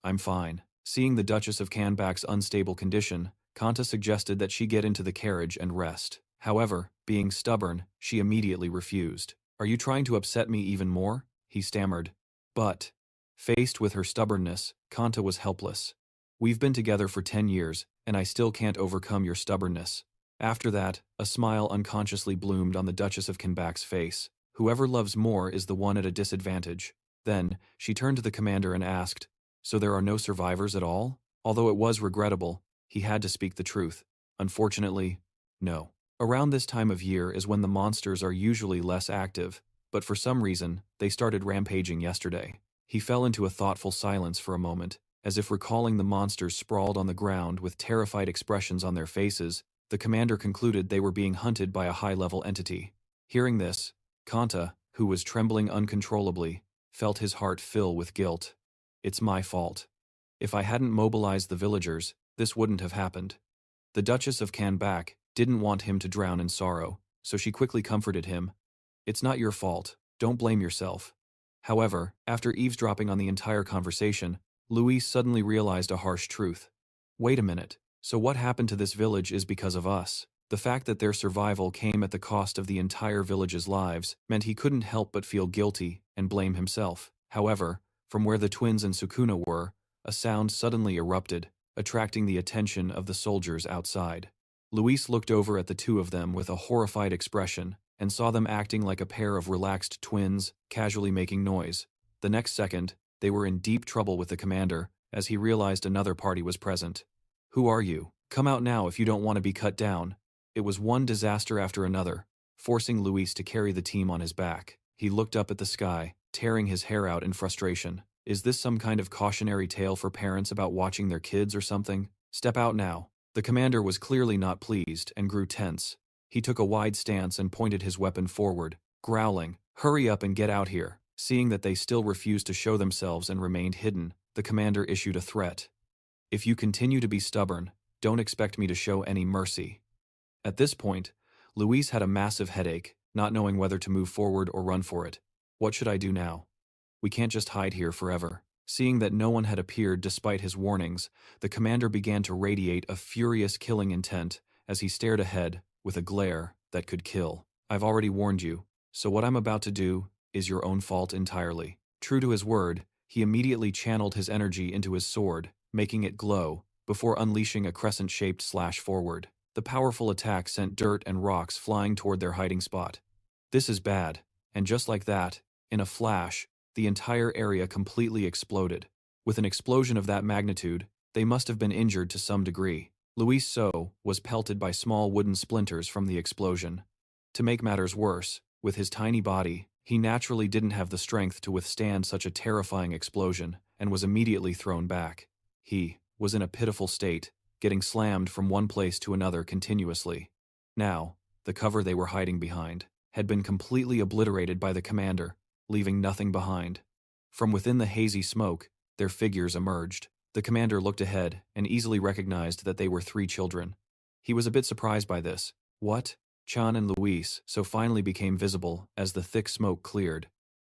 Speaker 1: I'm fine. Seeing the Duchess of Canbach's unstable condition, Kanta suggested that she get into the carriage and rest. However, being stubborn, she immediately refused. Are you trying to upset me even more? He stammered. But, faced with her stubbornness, Kanta was helpless. We've been together for 10 years, and I still can't overcome your stubbornness. After that, a smile unconsciously bloomed on the Duchess of Canbach's face. Whoever loves more is the one at a disadvantage. Then, she turned to the commander and asked, so there are no survivors at all? Although it was regrettable, he had to speak the truth. Unfortunately, no. Around this time of year is when the monsters are usually less active, but for some reason, they started rampaging yesterday. He fell into a thoughtful silence for a moment, as if recalling the monsters sprawled on the ground with terrified expressions on their faces. The commander concluded they were being hunted by a high-level entity. Hearing this, Kanta, who was trembling uncontrollably, felt his heart fill with guilt. It's my fault. If I hadn't mobilized the villagers, this wouldn't have happened. The Duchess of Canbach didn't want him to drown in sorrow, so she quickly comforted him. It's not your fault. Don't blame yourself. However, after eavesdropping on the entire conversation, Luis suddenly realized a harsh truth. Wait a minute. So what happened to this village is because of us. The fact that their survival came at the cost of the entire village's lives meant he couldn't help but feel guilty and blame himself. However, from where the twins and Sukuna were, a sound suddenly erupted, attracting the attention of the soldiers outside. Luis looked over at the two of them with a horrified expression and saw them acting like a pair of relaxed twins, casually making noise. The next second, they were in deep trouble with the commander as he realized another party was present. "Who are you? Come out now if you don't want to be cut down." It was one disaster after another, forcing Luis to carry the team on his back. He looked up at the sky, tearing his hair out in frustration. Is this some kind of cautionary tale for parents about watching their kids or something? Step out now. The commander was clearly not pleased and grew tense. He took a wide stance and pointed his weapon forward, growling, "Hurry up and get out here." Seeing that they still refused to show themselves and remained hidden, the commander issued a threat. "If you continue to be stubborn, don't expect me to show any mercy." At this point, Luis had a massive headache, not knowing whether to move forward or run for it. What should I do now? We can't just hide here forever. Seeing that no one had appeared despite his warnings, the commander began to radiate a furious killing intent as he stared ahead with a glare that could kill. "I've already warned you, so what I'm about to do is your own fault entirely." True to his word, he immediately channeled his energy into his sword, making it glow, before unleashing a crescent-shaped slash forward. The powerful attack sent dirt and rocks flying toward their hiding spot. "This is bad," and just like that, in a flash, the entire area completely exploded. With an explosion of that magnitude, they must have been injured to some degree. Luis So was pelted by small wooden splinters from the explosion. To make matters worse, with his tiny body, he naturally didn't have the strength to withstand such a terrifying explosion and was immediately thrown back. He was in a pitiful state, getting slammed from one place to another continuously. Now, the cover they were hiding behind had been completely obliterated by the commander, leaving nothing behind. From within the hazy smoke, their figures emerged. The commander looked ahead and easily recognized that they were 3 children. He was a bit surprised by this. What? Chan and Luis so finally became visible as the thick smoke cleared.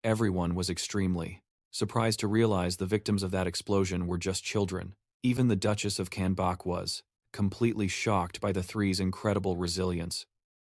Speaker 1: Everyone was extremely surprised to realize the victims of that explosion were just children. Even the Duchess of Kanbak was completely shocked by the 3's incredible resilience.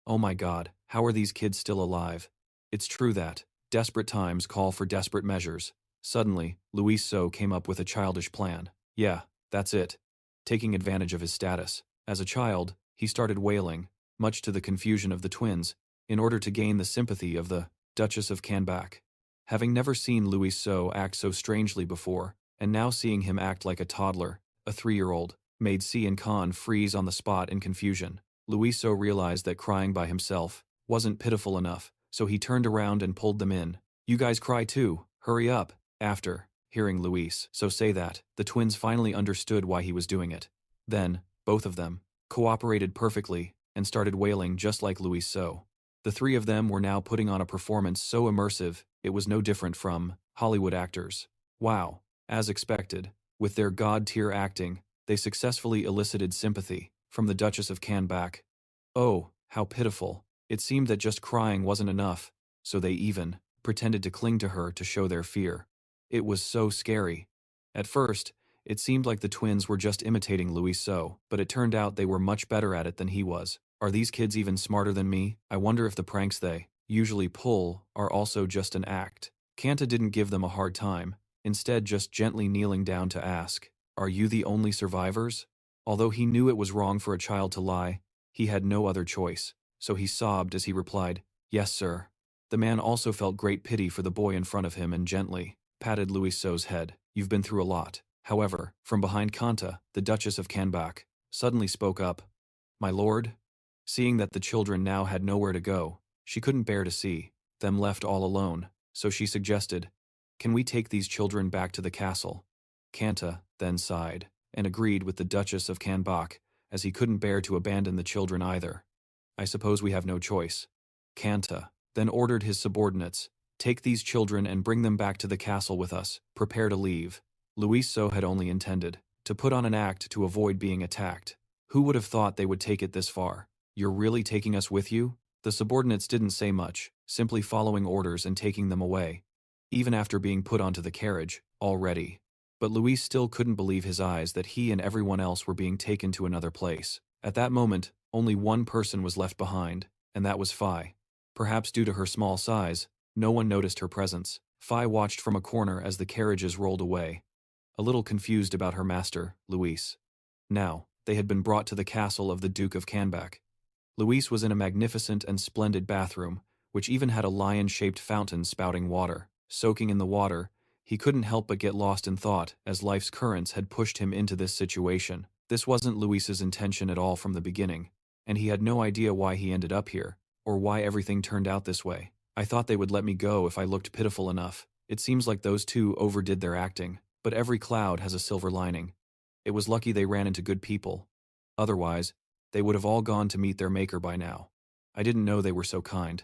Speaker 1: "Oh my God, how are these kids still alive?" It's true that desperate times call for desperate measures. Suddenly, Luis So came up with a childish plan. Yeah, that's it. Taking advantage of his status. As a child, he started wailing, much to the confusion of the twins, in order to gain the sympathy of the Duchess of Kanbak. Having never seen Luis So act so strangely before, and now seeing him act like a toddler, a 3-year-old, made C and Khan freeze on the spot in confusion. Luis So realized that crying by himself wasn't pitiful enough, so he turned around and pulled them in. "You guys cry too, hurry up." After hearing Luis So say that, the twins finally understood why he was doing it. Then, both of them cooperated perfectly and started wailing just like Luis So. The 3 of them were now putting on a performance so immersive, it was no different from Hollywood actors. Wow. As expected, with their god-tier acting, they successfully elicited sympathy from the Duchess of Kanbak. Oh, how pitiful. It seemed that just crying wasn't enough, so they even pretended to cling to her to show their fear. It was so scary. At first, it seemed like the twins were just imitating Luis So, but it turned out they were much better at it than he was. Are these kids even smarter than me? I wonder if the pranks they usually pull are also just an act. Kanta didn't give them a hard time, instead just gently kneeling down to ask, "Are you the only survivors?" Although he knew it was wrong for a child to lie, he had no other choice, so he sobbed as he replied, "Yes, sir." The man also felt great pity for the boy in front of him and gently patted Luis So's head. "You've been through a lot." However, from behind Kanta, the Duchess of Kanbak suddenly spoke up. "My lord?" Seeing that the children now had nowhere to go, she couldn't bear to see them left all alone, so she suggested, "Can we take these children back to the castle?" Kanta then sighed and agreed with the Duchess of Kanbak, as he couldn't bear to abandon the children either. "I suppose we have no choice." Kanta then ordered his subordinates, "Take these children and bring them back to the castle with us. Prepare to leave." Luis So had only intended to put on an act to avoid being attacked. Who would have thought they would take it this far? "You're really taking us with you?" The subordinates didn't say much, simply following orders and taking them away, even after being put onto the carriage, already. But Luis still couldn't believe his eyes that he and everyone else were being taken to another place. At that moment, Only one person was left behind, and that was Phi. Perhaps due to her small size, no one noticed her presence. Phi watched from a corner as the carriages rolled away, a little confused about her master, Luis. Now, they had been brought to the castle of the Duke of Canback. Luis was in a magnificent and splendid bathroom, which even had a lion-shaped fountain spouting water. Soaking in the water, he couldn't help but get lost in thought as life's currents had pushed him into this situation. This wasn't Luis's intention at all from the beginning, and he had no idea why he ended up here, or why everything turned out this way. I thought they would let me go if I looked pitiful enough. It seems like those two overdid their acting, but every cloud has a silver lining. It was lucky they ran into good people. Otherwise, they would have all gone to meet their maker by now. I didn't know they were so kind.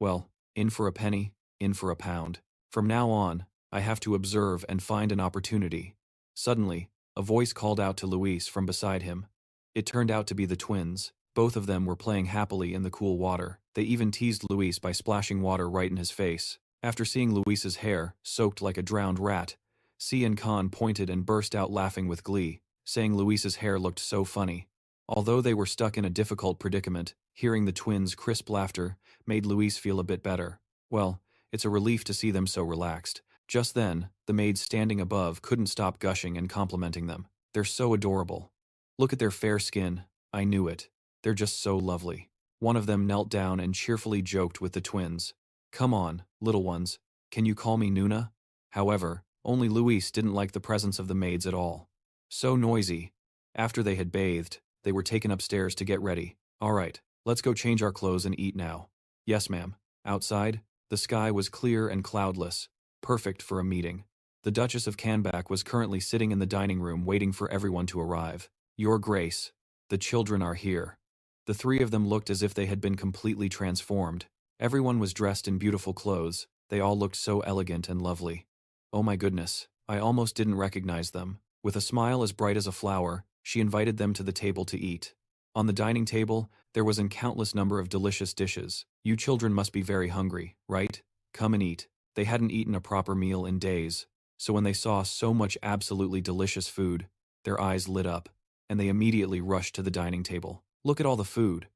Speaker 1: Well, in for a penny, in for a pound. From now on, I have to observe and find an opportunity. Suddenly, a voice called out to Luis from beside him. It turned out to be the twins. Both of them were playing happily in the cool water. They even teased Luis by splashing water right in his face. After seeing Luis's hair, soaked like a drowned rat, Si and Khan pointed and burst out laughing with glee, saying Luis's hair looked so funny. Although they were stuck in a difficult predicament, hearing the twins' crisp laughter made Luis feel a bit better. Well, it's a relief to see them so relaxed. Just then, the maids standing above couldn't stop gushing and complimenting them. They're so adorable. Look at their fair skin. I knew it. They're just so lovely. One of them knelt down and cheerfully joked with the twins. Come on, little ones, can you call me Nuna? However, only Luis didn't like the presence of the maids at all. So noisy. After they had bathed, they were taken upstairs to get ready. All right, let's go change our clothes and eat now. Yes, ma'am. Outside, the sky was clear and cloudless, perfect for a meeting. The Duchess of Canback was currently sitting in the dining room waiting for everyone to arrive. Your Grace, the children are here. The three of them looked as if they had been completely transformed. Everyone was dressed in beautiful clothes. They all looked so elegant and lovely. Oh my goodness, I almost didn't recognize them. With a smile as bright as a flower, she invited them to the table to eat. On the dining table, there was a countless number of delicious dishes. You children must be very hungry, right? Come and eat. They hadn't eaten a proper meal in days, so when they saw so much absolutely delicious food, their eyes lit up, and they immediately rushed to the dining table. Look at all the food.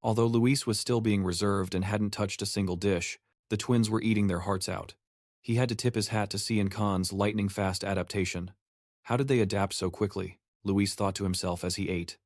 Speaker 1: Although Luis was still being reserved and hadn't touched a single dish, the twins were eating their hearts out. He had to tip his hat to Si and Khan's lightning-fast adaptation. How did they adapt so quickly? Luis thought to himself as he ate.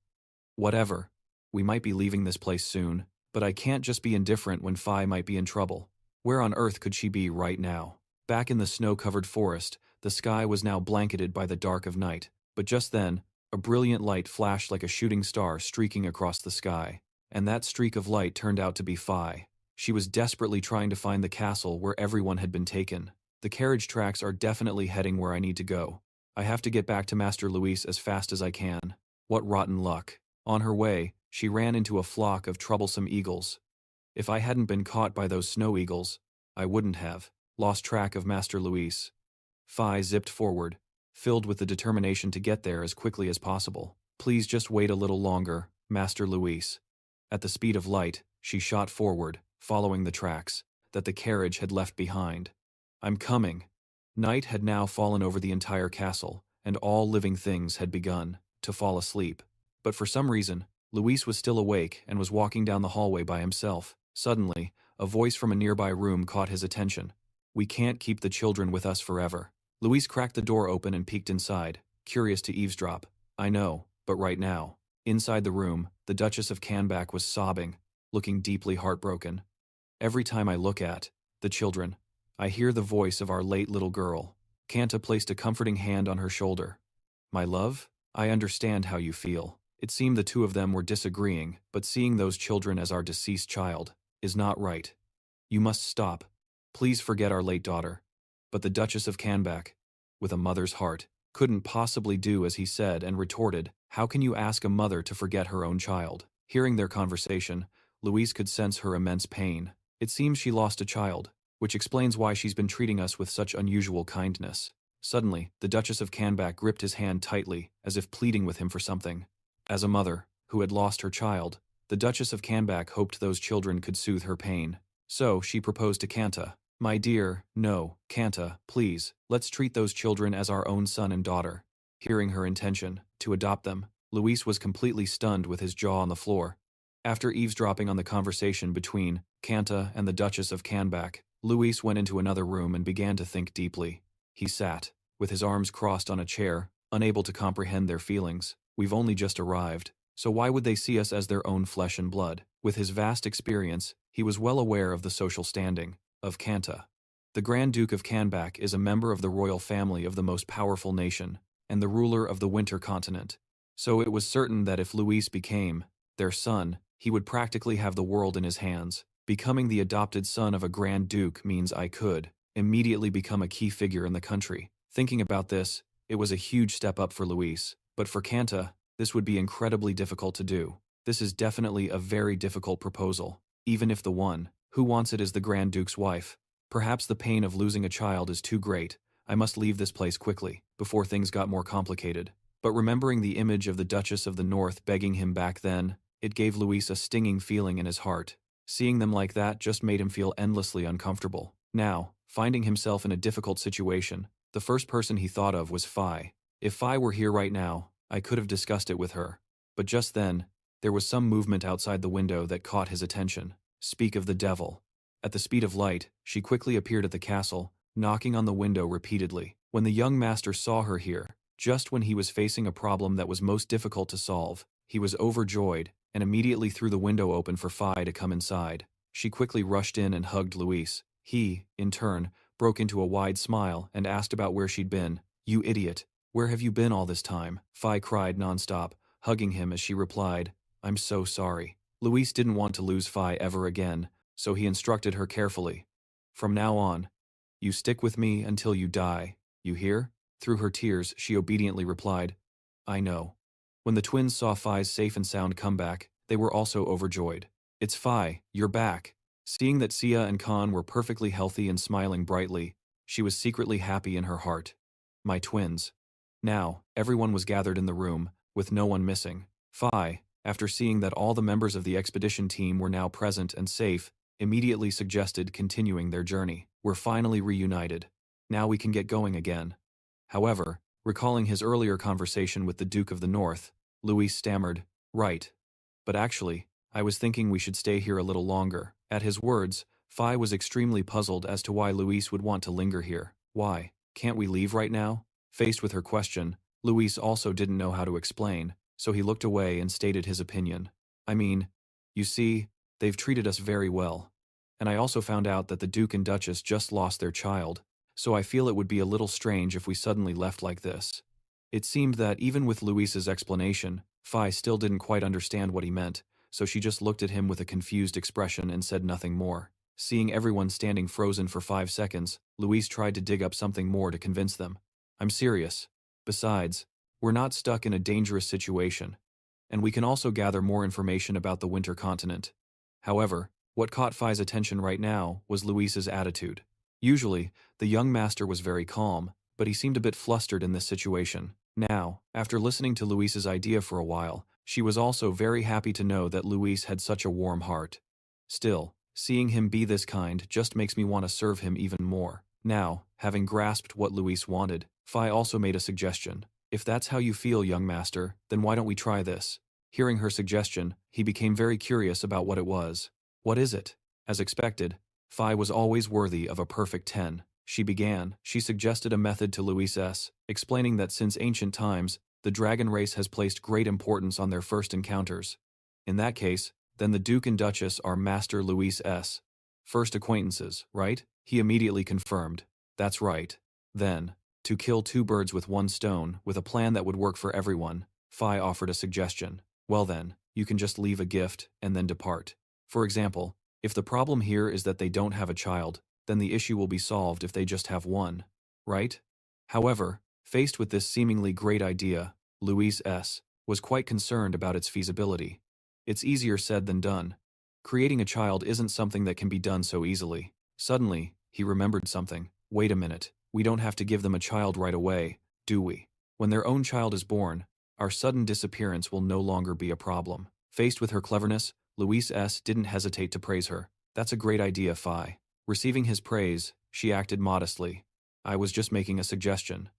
Speaker 1: Whatever. We might be leaving this place soon, but I can't just be indifferent when Phi might be in trouble. Where on earth could she be right now? Back in the snow-covered forest, the sky was now blanketed by the dark of night, but just then, a brilliant light flashed like a shooting star streaking across the sky. And that streak of light turned out to be Phi. She was desperately trying to find the castle where everyone had been taken. The carriage tracks are definitely heading where I need to go. I have to get back to Master Luis as fast as I can. What rotten luck. On her way, she ran into a flock of troublesome eagles. If I hadn't been caught by those snow eagles, I wouldn't have lost track of Master Luis. Phi zipped forward, filled with the determination to get there as quickly as possible. Please just wait a little longer, Master Luis. At the speed of light, she shot forward, following the tracks that the carriage had left behind. I'm coming. Night had now fallen over the entire castle, and all living things had begun to fall asleep. But for some reason, Luis was still awake and was walking down the hallway by himself. Suddenly, a voice from a nearby room caught his attention. We can't keep the children with us forever. Luis cracked the door open and peeked inside, curious to eavesdrop. I know, but right now. Inside the room, the Duchess of Canback was sobbing, looking deeply heartbroken. Every time I look at the children, I hear the voice of our late little girl. Kanta placed a comforting hand on her shoulder. My love, I understand how you feel. It seemed the two of them were disagreeing, but seeing those children as our deceased child is not right. You must stop. Please forget our late daughter. But the Duchess of Canback, with a mother's heart, couldn't possibly do as he said and retorted, how can you ask a mother to forget her own child? Hearing their conversation, Louise could sense her immense pain. It seems she lost a child, which explains why she's been treating us with such unusual kindness. Suddenly, the Duchess of Canback gripped his hand tightly, as if pleading with him for something. As a mother, who had lost her child, the Duchess of Canback hoped those children could soothe her pain. So, she proposed to Kanta. My dear, no, Kanta, please, let's treat those children as our own son and daughter. Hearing her intention to adopt them, Luis was completely stunned with his jaw on the floor. After eavesdropping on the conversation between Kanta and the Duchess of Canback, Luis went into another room and began to think deeply. He sat, with his arms crossed on a chair, unable to comprehend their feelings. We've only just arrived, so why would they see us as their own flesh and blood? With his vast experience, he was well aware of the social standing of Kanta. The Grand Duke of Canback is a member of the royal family of the most powerful nation, and the ruler of the Winter Continent. So it was certain that if Luis became their son, he would practically have the world in his hands. Becoming the adopted son of a Grand Duke means I could immediately become a key figure in the country. Thinking about this, it was a huge step up for Luis, but for Kanta, this would be incredibly difficult to do. This is definitely a very difficult proposal, even if the one who wants it is the Grand Duke's wife. Perhaps the pain of losing a child is too great. I must leave this place quickly, before things got more complicated. But remembering the image of the Duchess of the North begging him back then, it gave Luis a stinging feeling in his heart. Seeing them like that just made him feel endlessly uncomfortable. Now, finding himself in a difficult situation, the first person he thought of was Phi. If Phi were here right now, I could have discussed it with her. But just then, there was some movement outside the window that caught his attention. Speak of the devil. At the speed of light, she quickly appeared at the castle, knocking on the window repeatedly. When the young master saw her here, just when he was facing a problem that was most difficult to solve, he was overjoyed and immediately threw the window open for Phi to come inside. She quickly rushed in and hugged Luis. He, in turn, broke into a wide smile and asked about where she'd been. You idiot, where have you been all this time? Phi cried nonstop, hugging him as she replied, I'm so sorry. Luis didn't want to lose Phi ever again, so he instructed her carefully. From now on, you stick with me until you die, you hear? Through her tears, she obediently replied, I know. When the twins saw Phi's safe and sound comeback, they were also overjoyed. It's Phi, you're back. Seeing that Sia and Khan were perfectly healthy and smiling brightly, she was secretly happy in her heart. My twins. Now, everyone was gathered in the room, with no one missing. Phi, after seeing that all the members of the expedition team were now present and safe, immediately suggested continuing their journey. We're finally reunited. Now we can get going again. However, recalling his earlier conversation with the Duke of the North, Luis stammered, right. But actually, I was thinking we should stay here a little longer. At his words, Phi was extremely puzzled as to why Luis would want to linger here. Why? Can't we leave right now? Faced with her question, Luis also didn't know how to explain, so he looked away and stated his opinion. I mean, you see, they've treated us very well. And I also found out that the Duke and Duchess just lost their child, so I feel it would be a little strange if we suddenly left like this. It seemed that even with Luis's explanation, Phi still didn't quite understand what he meant, so she just looked at him with a confused expression and said nothing more. Seeing everyone standing frozen for 5 seconds, Luis tried to dig up something more to convince them. I'm serious. Besides, we're not stuck in a dangerous situation, and we can also gather more information about the Winter Continent. However, what caught Phi's attention right now was Luis's attitude. Usually, the young master was very calm, but he seemed a bit flustered in this situation. Now, after listening to Luis's idea for a while, she was also very happy to know that Luis had such a warm heart. Still, seeing him be this kind just makes me want to serve him even more. Now, having grasped what Luis wanted, Phi also made a suggestion. If that's how you feel, young master, then why don't we try this? Hearing her suggestion, he became very curious about what it was. What is it? As expected, Phi was always worthy of a perfect 10. She suggested a method to Luis S., explaining that since ancient times, the dragon race has placed great importance on their first encounters. In that case, then the Duke and Duchess are Master Luis S. First acquaintances, right? He immediately confirmed. That's right. Then, to kill 2 birds with 1 stone, with a plan that would work for everyone, Phi offered a suggestion. Well then, you can just leave a gift and then depart. For example, if the problem here is that they don't have a child, then the issue will be solved if they just have one, right? However, faced with this seemingly great idea, Luis S. was quite concerned about its feasibility. It's easier said than done. Creating a child isn't something that can be done so easily. Suddenly, he remembered something. Wait a minute, we don't have to give them a child right away, do we? When their own child is born, our sudden disappearance will no longer be a problem. Faced with her cleverness, Luis S. didn't hesitate to praise her. That's a great idea, Phi. Receiving his praise, she acted modestly. I was just making a suggestion.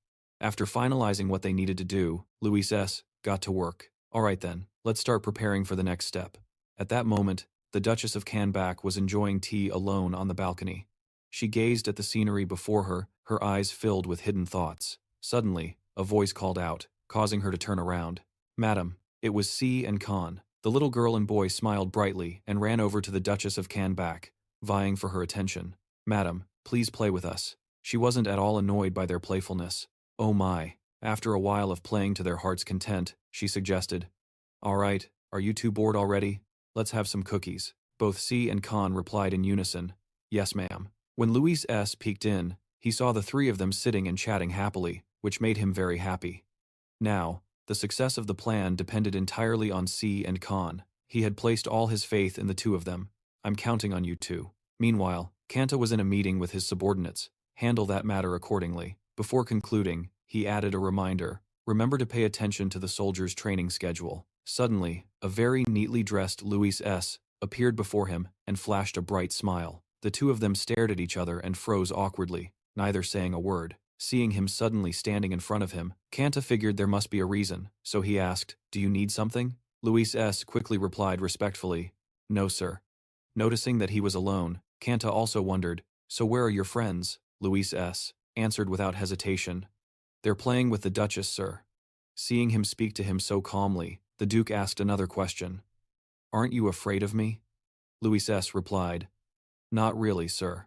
Speaker 1: After finalizing what they needed to do, Luis S. got to work. Alright then, let's start preparing for the next step. At that moment, the Duchess of Canback was enjoying tea alone on the balcony. She gazed at the scenery before her, her eyes filled with hidden thoughts. Suddenly, a voice called out, causing her to turn around. "Madam." It was C and Khan. The little girl and boy smiled brightly and ran over to the Duchess of Canback, vying for her attention. "Madam, please play with us." She wasn't at all annoyed by their playfulness. "Oh my." After a while of playing to their heart's content, she suggested, "All right, are you two bored already? Let's have some cookies." Both C and Khan replied in unison, "Yes, ma'am." When Luis S. peeked in, he saw the three of them sitting and chatting happily, which made him very happy. Now, the success of the plan depended entirely on C and Khan. He had placed all his faith in the two of them. "I'm counting on you two." Meanwhile, Kanta was in a meeting with his subordinates. "Handle that matter accordingly." Before concluding, he added a reminder, "Remember to pay attention to the soldiers' training schedule." Suddenly, a very neatly dressed Luis S. appeared before him and flashed a bright smile. The two of them stared at each other and froze awkwardly, neither saying a word. Seeing him suddenly standing in front of him, Kanta figured there must be a reason, so he asked, "Do you need something?" Luis S. quickly replied respectfully, "No, sir." Noticing that he was alone, Kanta also wondered, "So where are your friends?" Luis S. answered without hesitation, "They're playing with the Duchess, sir." Seeing him speak to him so calmly, the Duke asked another question. "Aren't you afraid of me?" Luis S. replied, "Not really, sir."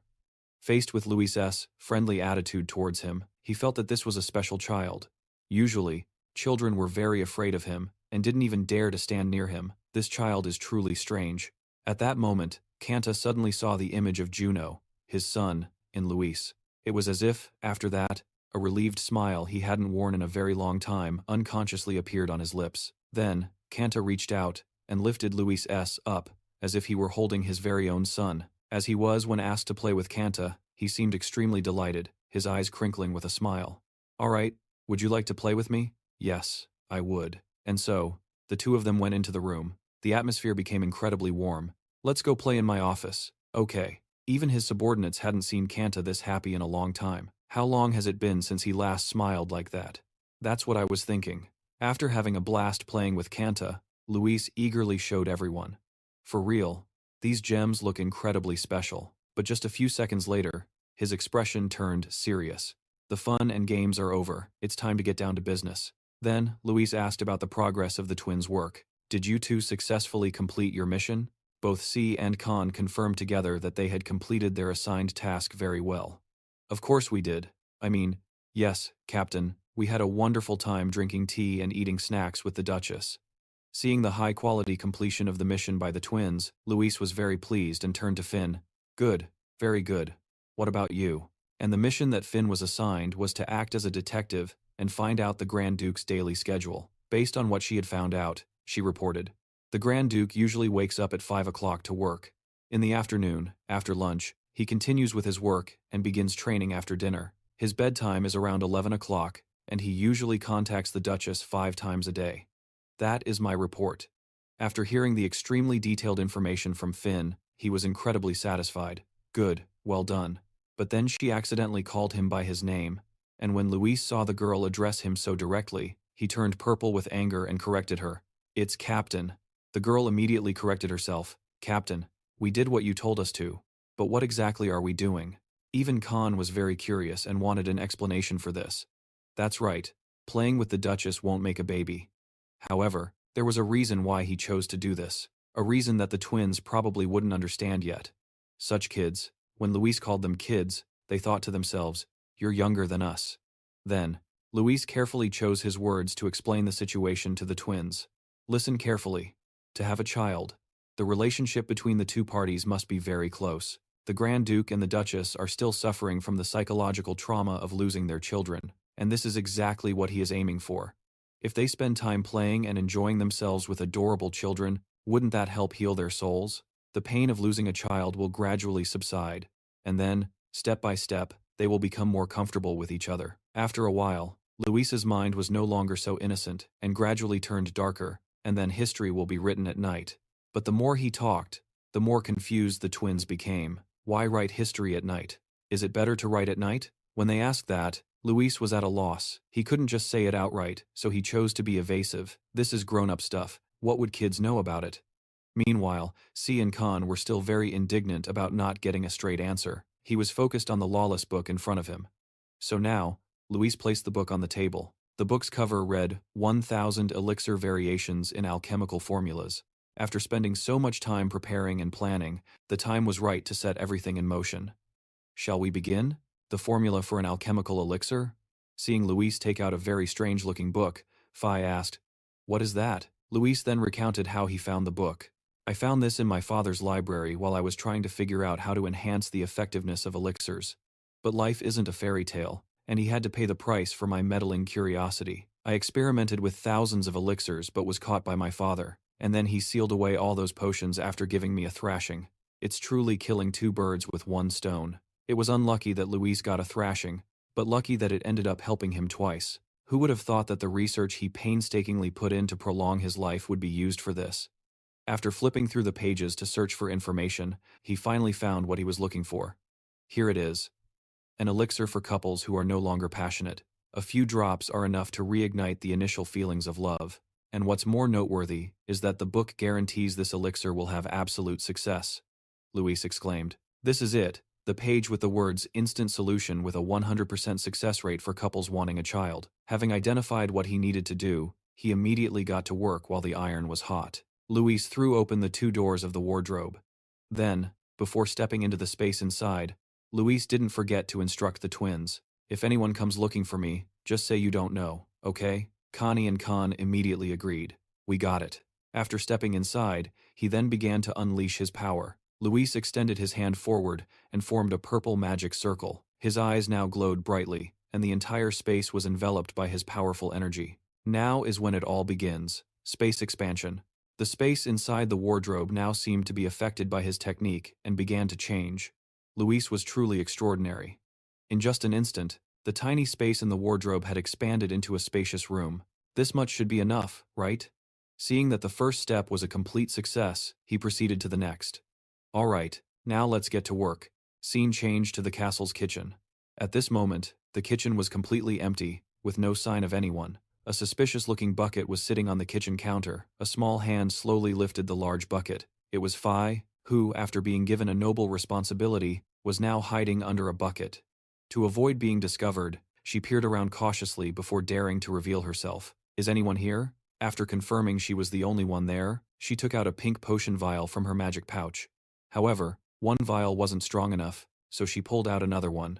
Speaker 1: Faced with Luis S.'s friendly attitude towards him, he felt that this was a special child. Usually, children were very afraid of him and didn't even dare to stand near him. This child is truly strange. At that moment, Kanta suddenly saw the image of Juno, his son, in Luis. It was as if, after that, a relieved smile he hadn't worn in a very long time unconsciously appeared on his lips. Then, Kanta reached out and lifted Luis S. up, as if he were holding his very own son. As he was when asked to play with Kanta, he seemed extremely delighted, his eyes crinkling with a smile. "All right, would you like to play with me?" "Yes, I would." And so, the two of them went into the room. The atmosphere became incredibly warm. "Let's go play in my office." "Okay." Even his subordinates hadn't seen Kanta this happy in a long time. How long has it been since he last smiled like that? That's what I was thinking. After having a blast playing with Kanta, Luis eagerly showed everyone. "For real, these gems look incredibly special." But just a few seconds later, his expression turned serious. "The fun and games are over. It's time to get down to business." Then, Luis asked about the progress of the twins' work. "Did you two successfully complete your mission?" Both C and Khan confirmed together that they had completed their assigned task very well. "Of course we did. Yes, Captain, we had a wonderful time drinking tea and eating snacks with the Duchess." Seeing the high-quality completion of the mission by the twins, Luis was very pleased and turned to Finn. "Good, very good. What about you?" And the mission that Finn was assigned was to act as a detective and find out the Grand Duke's daily schedule. Based on what she had found out, she reported, "The Grand Duke usually wakes up at 5 o'clock to work. In the afternoon, after lunch, he continues with his work and begins training after dinner. His bedtime is around 11 o'clock, and he usually contacts the Duchess 5 times a day. That is my report." After hearing the extremely detailed information from Finn, he was incredibly satisfied. "Good, well done." But then she accidentally called him by his name, and when Luis saw the girl address him so directly, he turned purple with anger and corrected her. "It's Captain." The girl immediately corrected herself. "Captain, we did what you told us to. But what exactly are we doing?" Even Khan was very curious and wanted an explanation for this. "That's right, playing with the Duchess won't make a baby." However, there was a reason why he chose to do this, a reason that the twins probably wouldn't understand yet. Such kids, when Luis called them kids, they thought to themselves, "You're younger than us." Then, Luis carefully chose his words to explain the situation to the twins. "Listen carefully. To have a child, the relationship between the two parties must be very close. The Grand Duke and the Duchess are still suffering from the psychological trauma of losing their children, and this is exactly what he is aiming for. If they spend time playing and enjoying themselves with adorable children, wouldn't that help heal their souls? The pain of losing a child will gradually subside, and then, step by step, they will become more comfortable with each other." After a while, Luis's mind was no longer so innocent and gradually turned darker, and then history will be written at night. But the more he talked, the more confused the twins became. Why write history at night? Is it better to write at night? When they asked that, Luis was at a loss. He couldn't just say it outright, so he chose to be evasive. "This is grown-up stuff. What would kids know about it?" Meanwhile, C and Khan were still very indignant about not getting a straight answer. He was focused on the lawless book in front of him. So now, Luis placed the book on the table. The book's cover read, 1,000 Elixir Variations in Alchemical Formulas. After spending so much time preparing and planning, the time was right to set everything in motion. Shall we begin? The formula for an alchemical elixir? Seeing Luis take out a very strange-looking book, Phi asked, "What is that?" Luis then recounted how he found the book. "I found this in my father's library while I was trying to figure out how to enhance the effectiveness of elixirs. But life isn't a fairy tale, and he had to pay the price for my meddling curiosity. I experimented with thousands of elixirs but was caught by my father, and then he sealed away all those potions after giving me a thrashing. It's truly killing two birds with one stone." It was unlucky that Luis got a thrashing, but lucky that it ended up helping him twice. Who would have thought that the research he painstakingly put in to prolong his life would be used for this? After flipping through the pages to search for information, he finally found what he was looking for. Here it is. An elixir for couples who are no longer passionate. A few drops are enough to reignite the initial feelings of love. And what's more noteworthy is that the book guarantees this elixir will have absolute success. Luis exclaimed. This is it. The page with the words instant solution with a 100% success rate for couples wanting a child. Having identified what he needed to do, he immediately got to work while the iron was hot. Luis threw open the two doors of the wardrobe. Then, before stepping into the space inside, Luis didn't forget to instruct the twins. "If anyone comes looking for me, just say you don't know, okay?" Connie and Khan immediately agreed. "We got it." After stepping inside, he then began to unleash his power. Luis extended his hand forward and formed a purple magic circle. His eyes now glowed brightly, and the entire space was enveloped by his powerful energy. Now is when it all begins. Space expansion. The space inside the wardrobe now seemed to be affected by his technique and began to change. Luis was truly extraordinary. In just an instant, the tiny space in the wardrobe had expanded into a spacious room. This much should be enough, right? Seeing that the first step was a complete success, he proceeded to the next. All right, now let's get to work. Scene changed to the castle's kitchen. At this moment, the kitchen was completely empty, with no sign of anyone. A suspicious-looking bucket was sitting on the kitchen counter. A small hand slowly lifted the large bucket. It was Phi, who, after being given a noble responsibility, was now hiding under a bucket. To avoid being discovered, she peered around cautiously before daring to reveal herself. "Is anyone here?" After confirming she was the only one there, she took out a pink potion vial from her magic pouch. However, one vial wasn't strong enough, so she pulled out another one.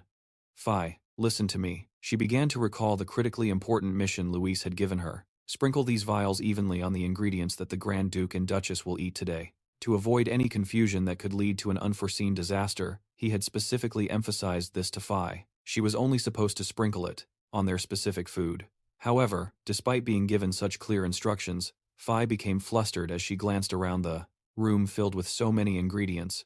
Speaker 1: "Phi, listen to me." She began to recall the critically important mission Luis had given her. "Sprinkle these vials evenly on the ingredients that the Grand Duke and Duchess will eat today." To avoid any confusion that could lead to an unforeseen disaster, he had specifically emphasized this to Phi. She was only supposed to sprinkle it on their specific food. However, despite being given such clear instructions, Phi became flustered as she glanced around the room filled with so many ingredients.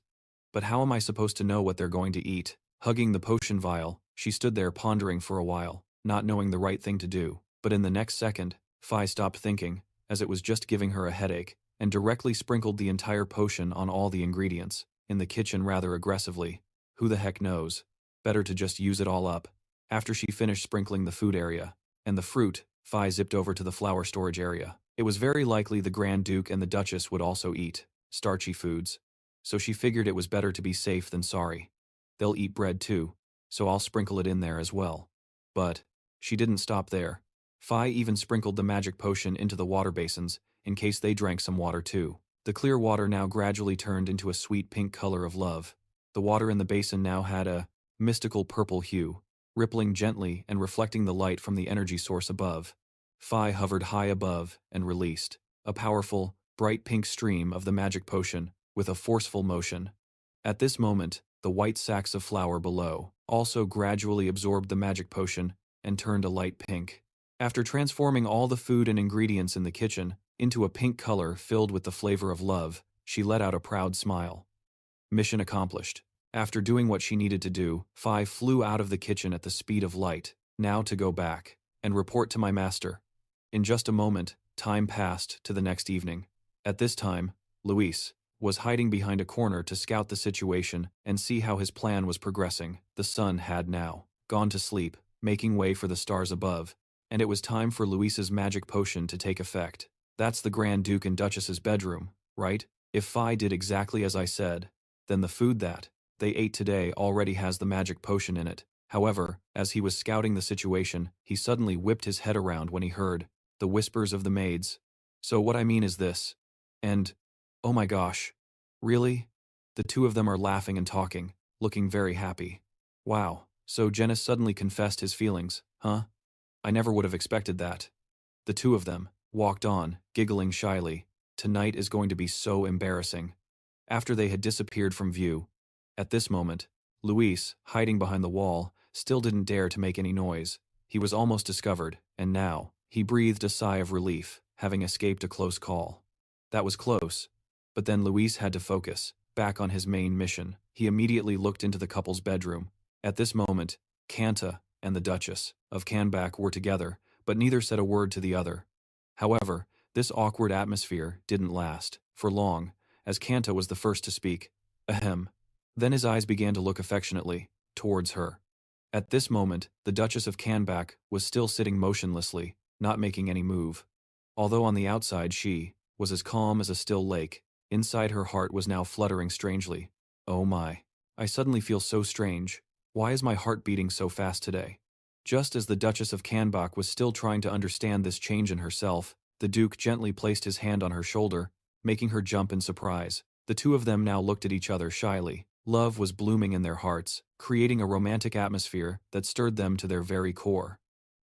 Speaker 1: But how am I supposed to know what they're going to eat? Hugging the potion vial, she stood there pondering for a while, not knowing the right thing to do. But in the next second, Phi stopped thinking, as it was just giving her a headache, and directly sprinkled the entire potion on all the ingredients, in the kitchen rather aggressively. Who the heck knows? Better to just use it all up. After she finished sprinkling the food area and the fruit, Phi zipped over to the flour storage area. It was very likely the Grand Duke and the Duchess would also eat starchy foods, so she figured it was better to be safe than sorry. They'll eat bread too, so I'll sprinkle it in there as well. But she didn't stop there. Phi even sprinkled the magic potion into the water basins, in case they drank some water too. The clear water now gradually turned into a sweet pink color of love. The water in the basin now had a mystical purple hue, rippling gently and reflecting the light from the energy source above. Phi hovered high above and released a powerful, bright pink stream of the magic potion with a forceful motion. At this moment, the white sacks of flour below also gradually absorbed the magic potion and turned a light pink. After transforming all the food and ingredients in the kitchen into a pink color filled with the flavor of love, she let out a proud smile. Mission accomplished. After doing what she needed to do, Phi flew out of the kitchen at the speed of light, now to go back and report to my master. In just a moment, time passed to the next evening. At this time, Luis was hiding behind a corner to scout the situation and see how his plan was progressing. The sun had now gone to sleep, making way for the stars above, and it was time for Luis's magic potion to take effect. "That's the Grand Duke and Duchess's bedroom, right?" If Phi did exactly as I said, then the food that they ate today already has the magic potion in it. However, as he was scouting the situation, he suddenly whipped his head around when he heard the whispers of the maids. So what I mean is this. And, oh my gosh, really? The two of them are laughing and talking, looking very happy. Wow, so Genis suddenly confessed his feelings, huh? I never would have expected that. The two of them walked on, giggling shyly. Tonight is going to be so embarrassing. After they had disappeared from view, at this moment, Luis, hiding behind the wall, still didn't dare to make any noise. He was almost discovered, and now, he breathed a sigh of relief, having escaped a close call. That was close. But then Luis had to focus, back on his main mission. He immediately looked into the couple's bedroom. At this moment, Kanta and the Duchess of Canback were together, but neither said a word to the other. However, this awkward atmosphere didn't last for long, as Kanta was the first to speak. Ahem. Then his eyes began to look affectionately towards her. At this moment, the Duchess of Canback was still sitting motionlessly, not making any move. Although on the outside she was as calm as a still lake, inside her heart was now fluttering strangely. Oh my. I suddenly feel so strange. Why is my heart beating so fast today? Just as the Duchess of Canback was still trying to understand this change in herself, the Duke gently placed his hand on her shoulder, making her jump in surprise. The two of them now looked at each other shyly. Love was blooming in their hearts, creating a romantic atmosphere that stirred them to their very core.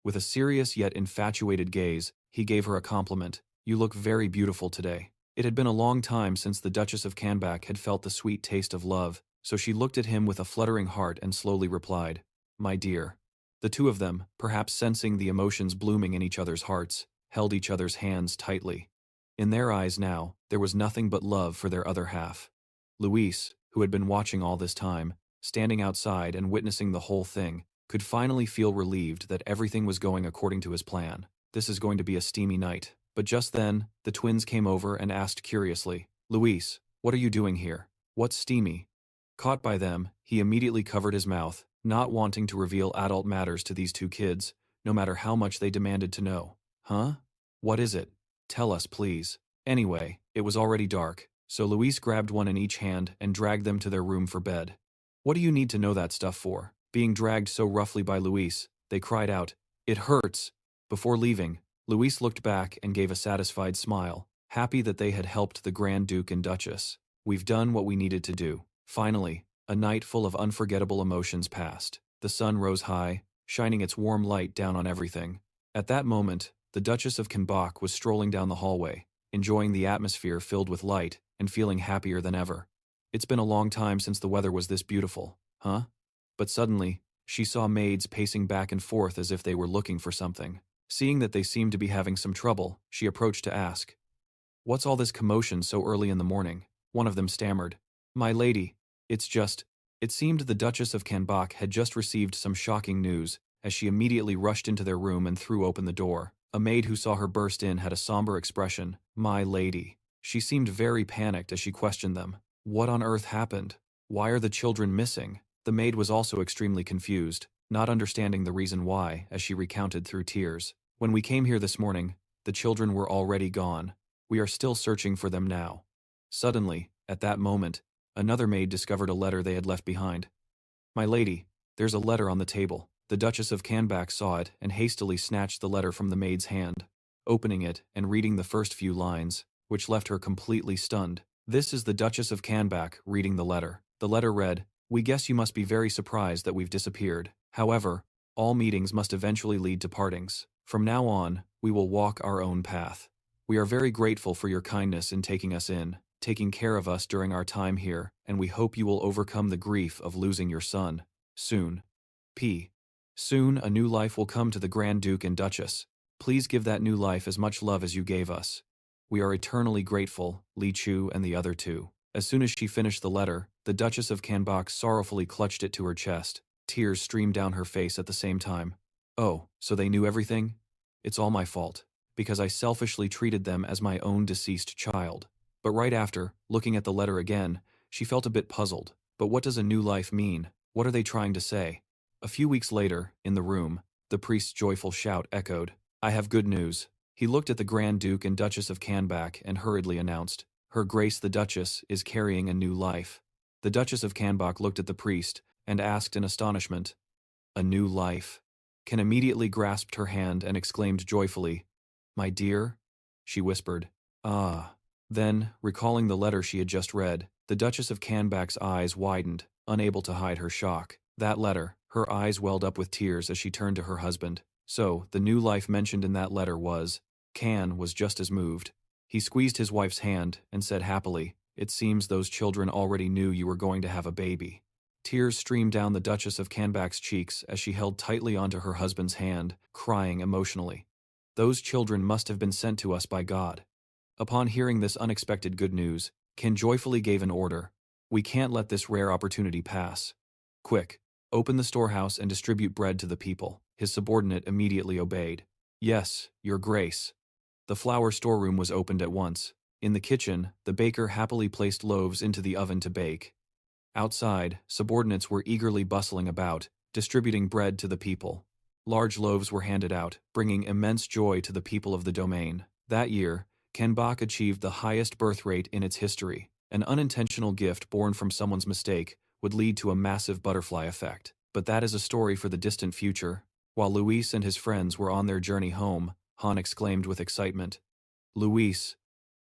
Speaker 1: With a serious yet infatuated gaze, he gave her a compliment. You look very beautiful today. It had been a long time since the Duchess of Canback had felt the sweet taste of love, so she looked at him with a fluttering heart and slowly replied, My dear. The two of them, perhaps sensing the emotions blooming in each other's hearts, held each other's hands tightly. In their eyes now, there was nothing but love for their other half. Luis, who had been watching all this time, standing outside and witnessing the whole thing, could finally feel relieved that everything was going according to his plan. This is going to be a steamy night. But just then, the twins came over and asked curiously, Luis, what are you doing here? What's steamy? Caught by them, he immediately covered his mouth, not wanting to reveal adult matters to these two kids, no matter how much they demanded to know. Huh? What is it? Tell us, please. Anyway, it was already dark, so Luis grabbed one in each hand and dragged them to their room for bed. What do you need to know that stuff for? Being dragged so roughly by Luis, they cried out, It hurts! Before leaving, Luis looked back and gave a satisfied smile, happy that they had helped the Grand Duke and Duchess. We've done what we needed to do. Finally, a night full of unforgettable emotions passed. The sun rose high, shining its warm light down on everything. At that moment, the Duchess of Canback was strolling down the hallway, enjoying the atmosphere filled with light and feeling happier than ever. It's been a long time since the weather was this beautiful, huh? But suddenly, she saw maids pacing back and forth as if they were looking for something. Seeing that they seemed to be having some trouble, she approached to ask, What's all this commotion so early in the morning? One of them stammered, My lady, it's just... It seemed the Duchess of Canback had just received some shocking news, as she immediately rushed into their room and threw open the door. A maid who saw her burst in had a somber expression, My lady. She seemed very panicked as she questioned them. What on earth happened? Why are the children missing? The maid was also extremely confused, not understanding the reason why, as she recounted through tears. When we came here this morning, the children were already gone. We are still searching for them now. Suddenly, at that moment, another maid discovered a letter they had left behind. My lady, there's a letter on the table. The Duchess of Canback saw it and hastily snatched the letter from the maid's hand, opening it and reading the first few lines, which left her completely stunned. This is the Duchess of Canback reading the letter. The letter read, We guess you must be very surprised that we've disappeared. However, all meetings must eventually lead to partings. From now on, we will walk our own path. We are very grateful for your kindness in taking us in, taking care of us during our time here, and we hope you will overcome the grief of losing your son. Soon. Soon a new life will come to the Grand Duke and Duchess. Please give that new life as much love as you gave us. We are eternally grateful, Li Chu and the other two. As soon as she finished the letter, the Duchess of Canback sorrowfully clutched it to her chest. Tears streamed down her face at the same time. Oh, so they knew everything? It's all my fault, because I selfishly treated them as my own deceased child. But right after, looking at the letter again, she felt a bit puzzled. But what does a new life mean? What are they trying to say? A few weeks later, in the room, the priest's joyful shout echoed, I have good news. He looked at the Grand Duke and Duchess of Canback and hurriedly announced, Her Grace the Duchess is carrying a new life. The Duchess of Kanbok looked at the priest and asked in astonishment, "A new life?" Ken immediately grasped her hand and exclaimed joyfully, "My dear?" She whispered, "Ah." Then, recalling the letter she had just read, the Duchess of Kanbak's eyes widened, unable to hide her shock. That letter, her eyes welled up with tears as she turned to her husband. So, the new life mentioned in that letter was. Kan was just as moved. He squeezed his wife's hand and said happily, "It seems those children already knew you were going to have a baby." Tears streamed down the Duchess of Kanbak's cheeks as she held tightly onto her husband's hand, crying emotionally. Those children must have been sent to us by God. Upon hearing this unexpected good news, Ken joyfully gave an order. "We can't let this rare opportunity pass. Quick, open the storehouse and distribute bread to the people." His subordinate immediately obeyed. "Yes, Your Grace." The flour storeroom was opened at once. In the kitchen, the baker happily placed loaves into the oven to bake. Outside, subordinates were eagerly bustling about, distributing bread to the people. Large loaves were handed out, bringing immense joy to the people of the domain. That year, Kanbok achieved the highest birth rate in its history. An unintentional gift born from someone's mistake would lead to a massive butterfly effect. But that is a story for the distant future. While Luis and his friends were on their journey home, Han exclaimed with excitement, "Luis,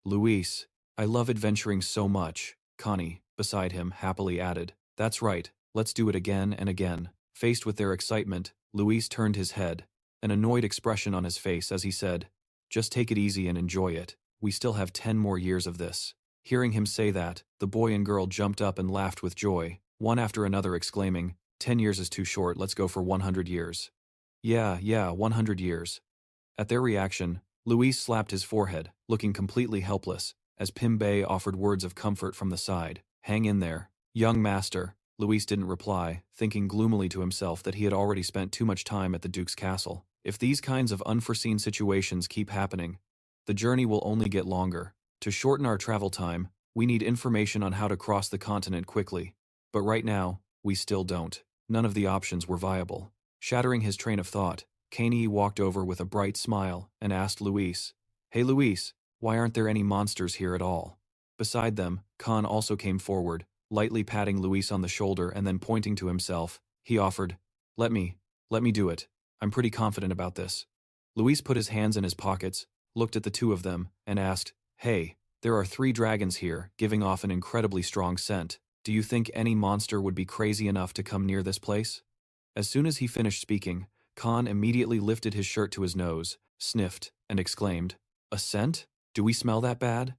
Speaker 1: Luis, I love adventuring so much." Connie, beside him, happily added, "That's right, let's do it again and again." Faced with their excitement, Luis turned his head, an annoyed expression on his face as he said, "Just take it easy and enjoy it. We still have 10 more years of this." Hearing him say that, the boy and girl jumped up and laughed with joy, one after another exclaiming, "10 years is too short, let's go for 100 years. Yeah, 100 years. At their reaction, Luis slapped his forehead, looking completely helpless, as Pim Bei offered words of comfort from the side. "Hang in there, young master." Luis didn't reply, thinking gloomily to himself that he had already spent too much time at the Duke's castle. If these kinds of unforeseen situations keep happening, the journey will only get longer. To shorten our travel time, we need information on how to cross the continent quickly. But right now, we still don't. None of the options were viable. Shattering his train of thought, Kanei walked over with a bright smile and asked Luis, "Hey Luis, why aren't there any monsters here at all?" Beside them, Khan also came forward, lightly patting Luis on the shoulder and then pointing to himself. He offered, let me do it. I'm pretty confident about this." Luis put his hands in his pockets, looked at the two of them, and asked, "Hey, there are 3 dragons here, giving off an incredibly strong scent. Do you think any monster would be crazy enough to come near this place?" As soon as he finished speaking, Khan immediately lifted his shirt to his nose, sniffed, and exclaimed, "A scent? Do we smell that bad?"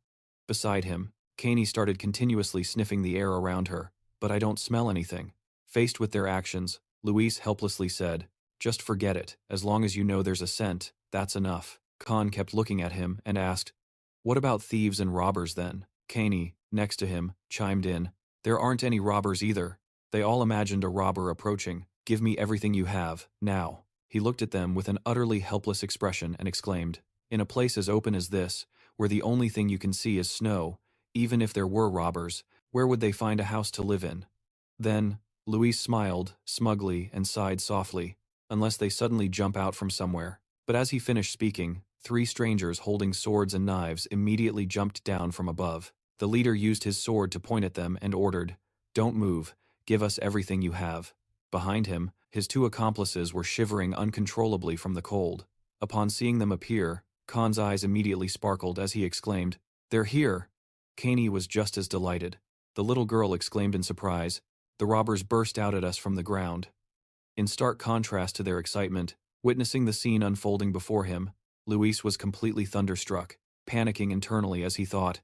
Speaker 1: Beside him, Kanei started continuously sniffing the air around her, "But I don't smell anything." Faced with their actions, Luis helplessly said, "Just forget it, as long as you know there's a scent, that's enough." Khan kept looking at him and asked, "What about thieves and robbers then?" Kanei, next to him, chimed in, "There aren't any robbers either. They all imagined a robber approaching. Give me everything you have, now." He looked at them with an utterly helpless expression and exclaimed, "In a place as open as this, where the only thing you can see is snow, even if there were robbers, where would they find a house to live in?" Then, Luis smiled, smugly, and sighed softly, "Unless they suddenly jump out from somewhere." But as he finished speaking, 3 strangers holding swords and knives immediately jumped down from above. The leader used his sword to point at them and ordered, "Don't move, give us everything you have." Behind him, his 2 accomplices were shivering uncontrollably from the cold. Upon seeing them appear, Khan's eyes immediately sparkled as he exclaimed, "They're here!" Kanei was just as delighted. The little girl exclaimed in surprise, "The robbers burst out at us from the ground." In stark contrast to their excitement, witnessing the scene unfolding before him, Luis was completely thunderstruck, panicking internally as he thought,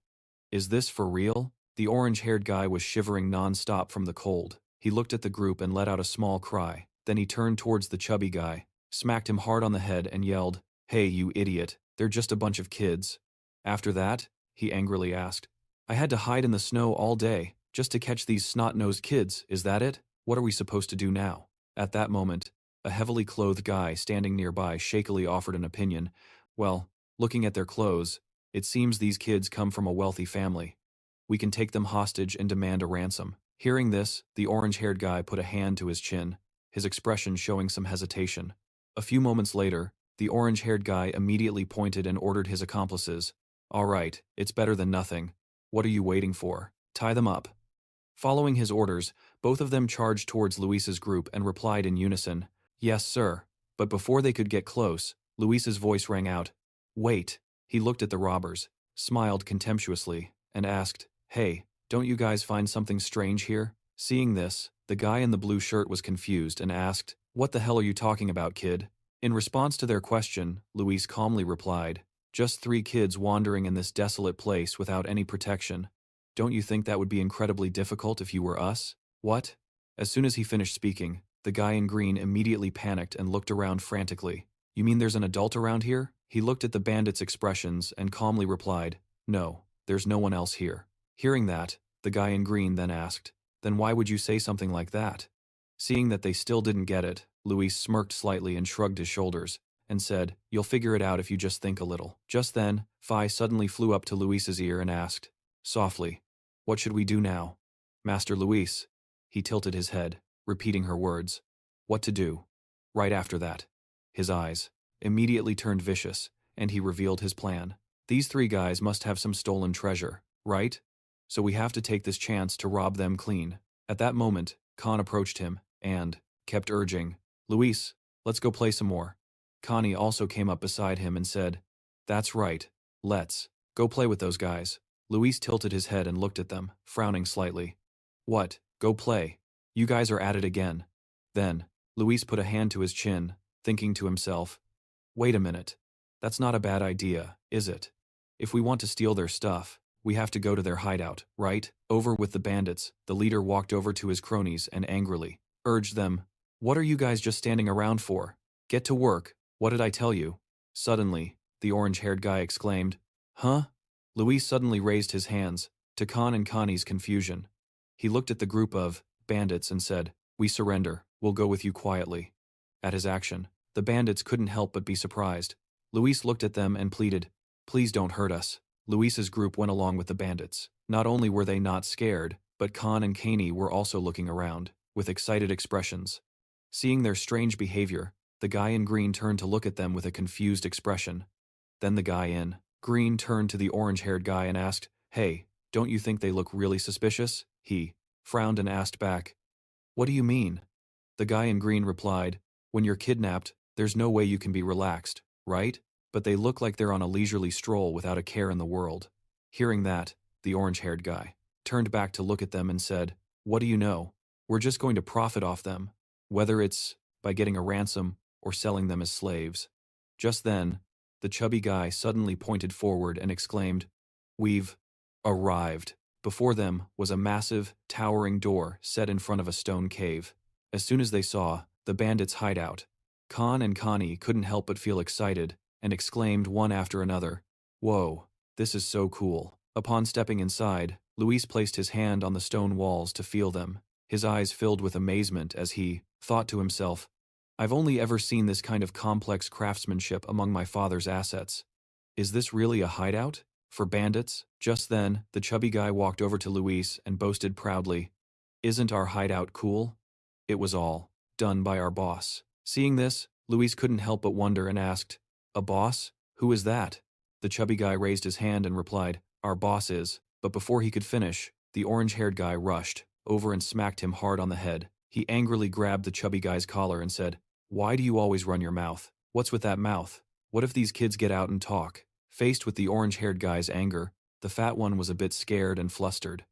Speaker 1: "Is this for real?" The orange-haired guy was shivering non-stop from the cold. He looked at the group and let out a small cry. Then he turned towards the chubby guy, smacked him hard on the head and yelled, "Hey, you idiot, they're just a bunch of kids." After that, he angrily asked, "I had to hide in the snow all day, just to catch these snot-nosed kids, is that it? What are we supposed to do now?" At that moment, a heavily clothed guy standing nearby shakily offered an opinion. "Well, looking at their clothes, it seems these kids come from a wealthy family. We can take them hostage and demand a ransom." Hearing this, the orange-haired guy put a hand to his chin, his expression showing some hesitation. A few moments later, the orange-haired guy immediately pointed and ordered his accomplices, "All right, it's better than nothing. What are you waiting for? Tie them up. Following his orders, both of them charged towards Luis's group and replied in unison, "Yes, sir." But before they could get close, Luis's voice rang out, "Wait." He looked at the robbers, smiled contemptuously, and asked, "Hey, don't you guys find something strange here?" Seeing this, the guy in the blue shirt was confused and asked, "What the hell are you talking about, kid?" In response to their question, Luis calmly replied, "Just 3 kids wandering in this desolate place without any protection. Don't you think that would be incredibly difficult if you were us?" "What?" As soon as he finished speaking, the guy in green immediately panicked and looked around frantically. "You mean there's an adult around here?" He looked at the bandits' expressions and calmly replied, "No, there's no one else here." Hearing that, the guy in green then asked, "Then why would you say something like that?" Seeing that they still didn't get it, Luis smirked slightly and shrugged his shoulders, and said, "You'll figure it out if you just think a little." Just then, Phi suddenly flew up to Luis's ear and asked, softly, "What should we do now?" "Master Luis." He tilted his head, repeating her words. "What to do?" Right after that, his eyes immediately turned vicious, and he revealed his plan. "These 3 guys must have some stolen treasure, right? So we have to take this chance to rob them clean." At that moment, Khan approached him and kept urging, "Luis, let's go play some more." Connie also came up beside him and said, "That's right, let's go play with those guys." Luis tilted his head and looked at them, frowning slightly. "What, go play? You guys are at it again." Then, Luis put a hand to his chin, thinking to himself, "Wait a minute. That's not a bad idea, is it? If we want to steal their stuff, we have to go to their hideout, right?" Over with the bandits, the leader walked over to his cronies and angrily urged them, "What are you guys just standing around for? Get to work, what did I tell you?" Suddenly, the orange-haired guy exclaimed, "Huh?" Luis suddenly raised his hands, to Khan and Connie's confusion. He looked at the group of bandits and said, "We surrender, we'll go with you quietly." At his action, the bandits couldn't help but be surprised. Luis looked at them and pleaded, "Please don't hurt us." Luis's group went along with the bandits. Not only were they not scared, but Khan and Kaney were also looking around, with excited expressions. Seeing their strange behavior, the guy in green turned to look at them with a confused expression. Then the guy in green turned to the orange-haired guy and asked, "Hey, don't you think they look really suspicious?" He frowned and asked back, "What do you mean?" The guy in green replied, "When you're kidnapped, there's no way you can be relaxed, right? But they look like they're on a leisurely stroll without a care in the world." Hearing that, the orange-haired guy turned back to look at them and said, "What do you know? We're just going to profit off them, whether it's by getting a ransom or selling them as slaves." Just then, the chubby guy suddenly pointed forward and exclaimed, "We've arrived." Before them was a massive, towering door set in front of a stone cave. As soon as they saw the bandits' hideout, Khan and Connie couldn't help but feel excited and exclaimed one after another, "Whoa, this is so cool." Upon stepping inside, Luis placed his hand on the stone walls to feel them. His eyes filled with amazement as he thought to himself, "I've only ever seen this kind of complex craftsmanship among my father's assets. Is this really a hideout for bandits?" Just then, the chubby guy walked over to Luis and boasted proudly, "Isn't our hideout cool? It was all done by our boss." Seeing this, Luis couldn't help but wonder and asked, "A boss? Who is that?" The chubby guy raised his hand and replied, "Our boss is." But before he could finish, the orange-haired guy rushed over and smacked him hard on the head. He angrily grabbed the chubby guy's collar and said, "Why do you always run your mouth? What's with that mouth? What if these kids get out and talk?" Faced with the orange-haired guy's anger, the fat one was a bit scared and flustered.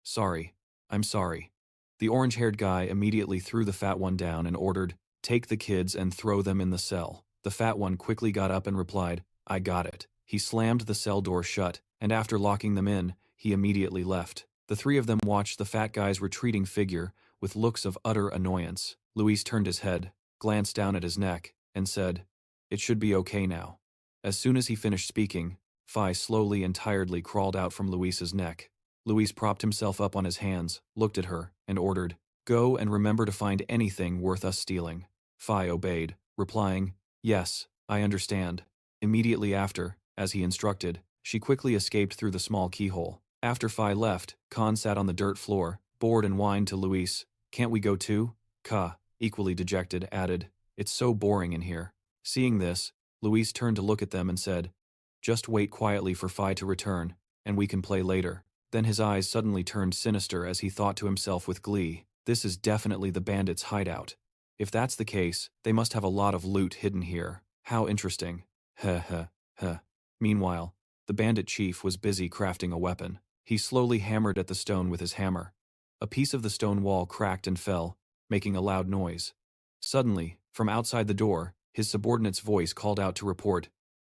Speaker 1: "Sorry. I'm sorry." The orange-haired guy immediately threw the fat one down and ordered, "Take the kids and throw them in the cell." The fat one quickly got up and replied, "I got it." He slammed the cell door shut, and after locking them in, he immediately left. The 3 of them watched the fat guy's retreating figure with looks of utter annoyance. Luis turned his head, glanced down at his neck, and said, "It should be okay now." As soon as he finished speaking, Phi slowly and tiredly crawled out from Luis's neck. Luis propped himself up on his hands, looked at her, and ordered, "Go and remember to find anything worth us stealing." Phi obeyed, replying, "Yes, I understand." Immediately after, as he instructed, she quickly escaped through the small keyhole. After Phi left, Khan sat on the dirt floor, bored and whined to Luis, "Can't we go too?" Ka, equally dejected, added, "It's so boring in here." Seeing this, Luis turned to look at them and said, "Just wait quietly for Phi to return, and we can play later." Then his eyes suddenly turned sinister as he thought to himself with glee, this is definitely the bandits' hideout. If that's the case, they must have a lot of loot hidden here. How interesting. Heh heh heh. Meanwhile, the bandit chief was busy crafting a weapon. He slowly hammered at the stone with his hammer. A piece of the stone wall cracked and fell, making a loud noise. Suddenly, from outside the door, his subordinate's voice called out to report,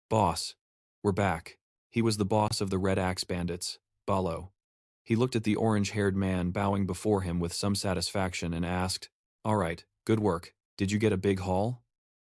Speaker 1: "Boss, we're back." He was the boss of the Red Axe bandits, Balo. He looked at the orange-haired man bowing before him with some satisfaction and asked, "All right, good work. Did you get a big haul?"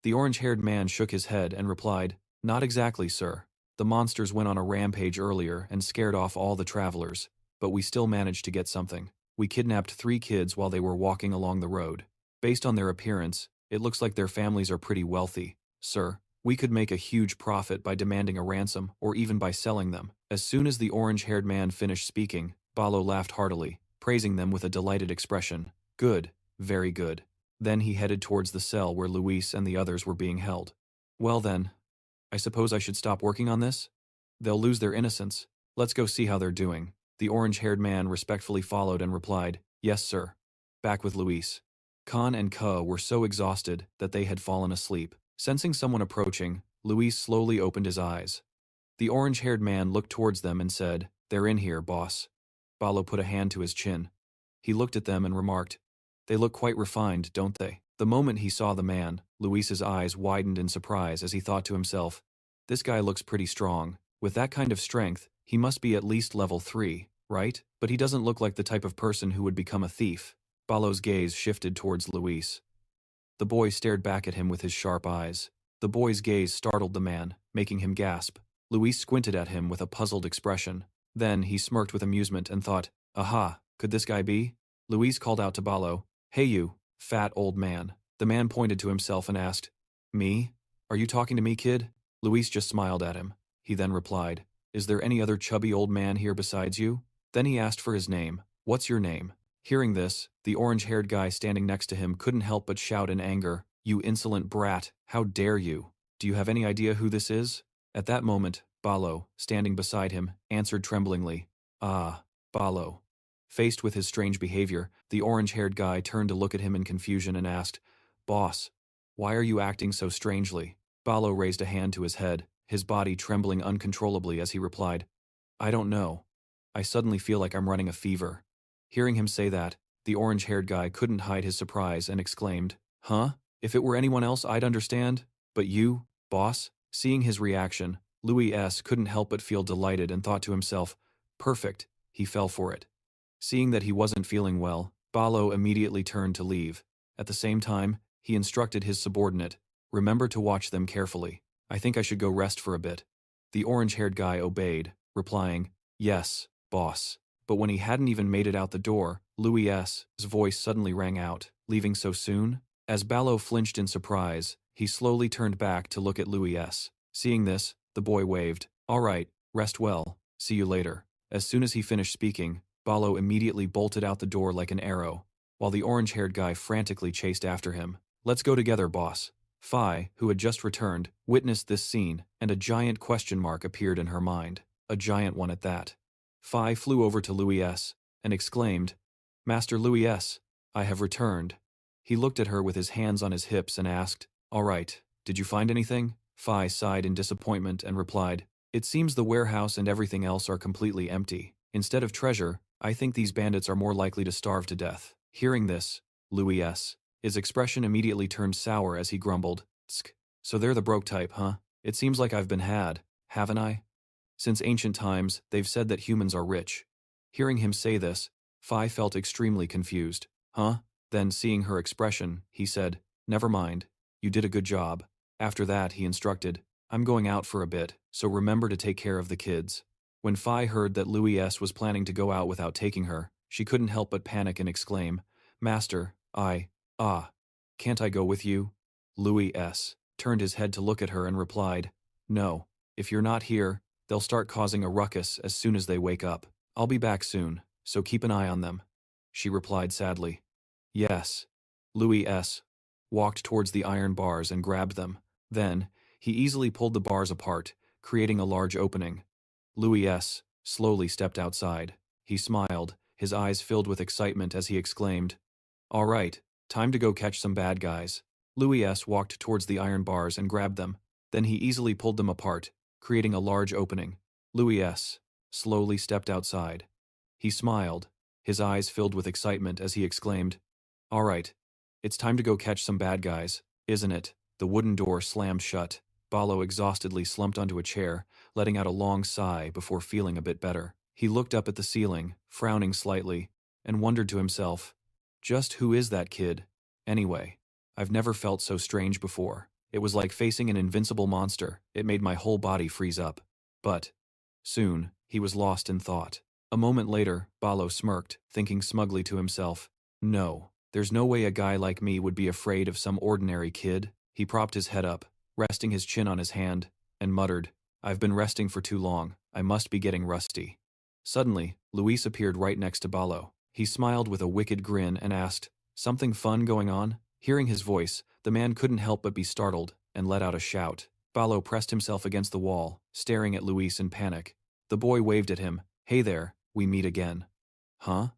Speaker 1: The orange-haired man shook his head and replied, "Not exactly, sir. The monsters went on a rampage earlier and scared off all the travelers, but we still managed to get something. We kidnapped 3 kids while they were walking along the road. Based on their appearance, it looks like their families are pretty wealthy, sir. We could make a huge profit by demanding a ransom or even by selling them." As soon as the orange-haired man finished speaking, Balo laughed heartily, praising them with a delighted expression. "Good, very good." Then he headed towards the cell where Luis and the others were being held. "Well then, I suppose I should stop working on this? They'll lose their innocence. Let's go see how they're doing." The orange-haired man respectfully followed and replied, "Yes, sir." Back with Luis. Khan and Ke were so exhausted that they had fallen asleep. Sensing someone approaching, Luis slowly opened his eyes. The orange-haired man looked towards them and said, "They're in here, boss." Balo put a hand to his chin. He looked at them and remarked, "They look quite refined, don't they?" The moment he saw the man, Luis's eyes widened in surprise as he thought to himself, "This guy looks pretty strong. With that kind of strength, he must be at least level 3, right? But he doesn't look like the type of person who would become a thief." Balo's gaze shifted towards Luis. The boy stared back at him with his sharp eyes. The boy's gaze startled the man, making him gasp. Luis squinted at him with a puzzled expression. Then he smirked with amusement and thought, "Aha, could this guy be?" Luis called out to Balo, "Hey you, fat old man." The man pointed to himself and asked, "Me? Are you talking to me, kid?" Luis just smiled at him. He then replied, "Is there any other chubby old man here besides you?" Then he asked for his name. "What's your name?" Hearing this, the orange-haired guy standing next to him couldn't help but shout in anger, "You insolent brat, how dare you? Do you have any idea who this is?" At that moment, Balo, standing beside him, answered tremblingly, "Ah, Balo." Faced with his strange behavior, the orange-haired guy turned to look at him in confusion and asked, "Boss, why are you acting so strangely?" Balo raised a hand to his head, his body trembling uncontrollably as he replied, "I don't know. I suddenly feel like I'm running a fever." Hearing him say that, the orange-haired guy couldn't hide his surprise and exclaimed, "Huh? If it were anyone else I'd understand, but you, boss?" Seeing his reaction, Luis couldn't help but feel delighted and thought to himself, "Perfect." He fell for it. Seeing that he wasn't feeling well, Balo immediately turned to leave. At the same time, he instructed his subordinate, "Remember to watch them carefully. I think I should go rest for a bit." The orange-haired guy obeyed, replying, "Yes, boss." But when he hadn't even made it out the door, Luis's voice suddenly rang out, "Leaving so soon?" As Balo flinched in surprise, he slowly turned back to look at Luis. Seeing this, the boy waved, "All right, rest well, see you later." As soon as he finished speaking, Balo immediately bolted out the door like an arrow, while the orange-haired guy frantically chased after him. "Let's go together, boss." Phi, who had just returned, witnessed this scene, and a giant question mark appeared in her mind. A giant one at that. Phi flew over to Luis and exclaimed, "Master Luis, I have returned." He looked at her with his hands on his hips and asked, "All right, did you find anything?" Phi sighed in disappointment and replied, "It seems the warehouse and everything else are completely empty. Instead of treasure, I think these bandits are more likely to starve to death." Hearing this, Luis, his expression immediately turned sour as he grumbled, "Tsk, so they're the broke type, huh? It seems like I've been had, haven't I? Since ancient times, they've said that humans are rich." Hearing him say this, Phi felt extremely confused. "Huh?" Then, seeing her expression, he said, "Never mind, you did a good job." After that, he instructed, "I'm going out for a bit, so remember to take care of the kids." When Phi heard that Luis was planning to go out without taking her, she couldn't help but panic and exclaim, "Master, can't I go with you?" Luis turned his head to look at her and replied, "No, if you're not here, they'll start causing a ruckus as soon as they wake up. I'll be back soon, so keep an eye on them." She replied sadly. "Yes." Luis walked towards the iron bars and grabbed them. Then, he easily pulled the bars apart, creating a large opening. Luis slowly stepped outside. He smiled, his eyes filled with excitement as he exclaimed, "All right, time to go catch some bad guys." Louis S. walked towards the iron bars and grabbed them. Then he easily pulled them apart, creating a large opening. Louis S. slowly stepped outside. He smiled, his eyes filled with excitement as he exclaimed, "All right, it's time to go catch some bad guys, isn't it?" The wooden door slammed shut. Balo exhaustedly slumped onto a chair, letting out a long sigh before feeling a bit better. He looked up at the ceiling, frowning slightly, and wondered to himself, just who is that kid, anyway? I've never felt so strange before. It was like facing an invincible monster. It made my whole body freeze up. But soon, he was lost in thought. A moment later, Balo smirked, thinking smugly to himself, no, there's no way a guy like me would be afraid of some ordinary kid. He propped his head up, resting his chin on his hand, and muttered, I've been resting for too long. I must be getting rusty. Suddenly, Luis appeared right next to Balo. He smiled with a wicked grin and asked, something fun going on? Hearing his voice, the man couldn't help but be startled and let out a shout. Balo pressed himself against the wall, staring at Luis in panic. The boy waved at him. Hey there, we meet again. Huh?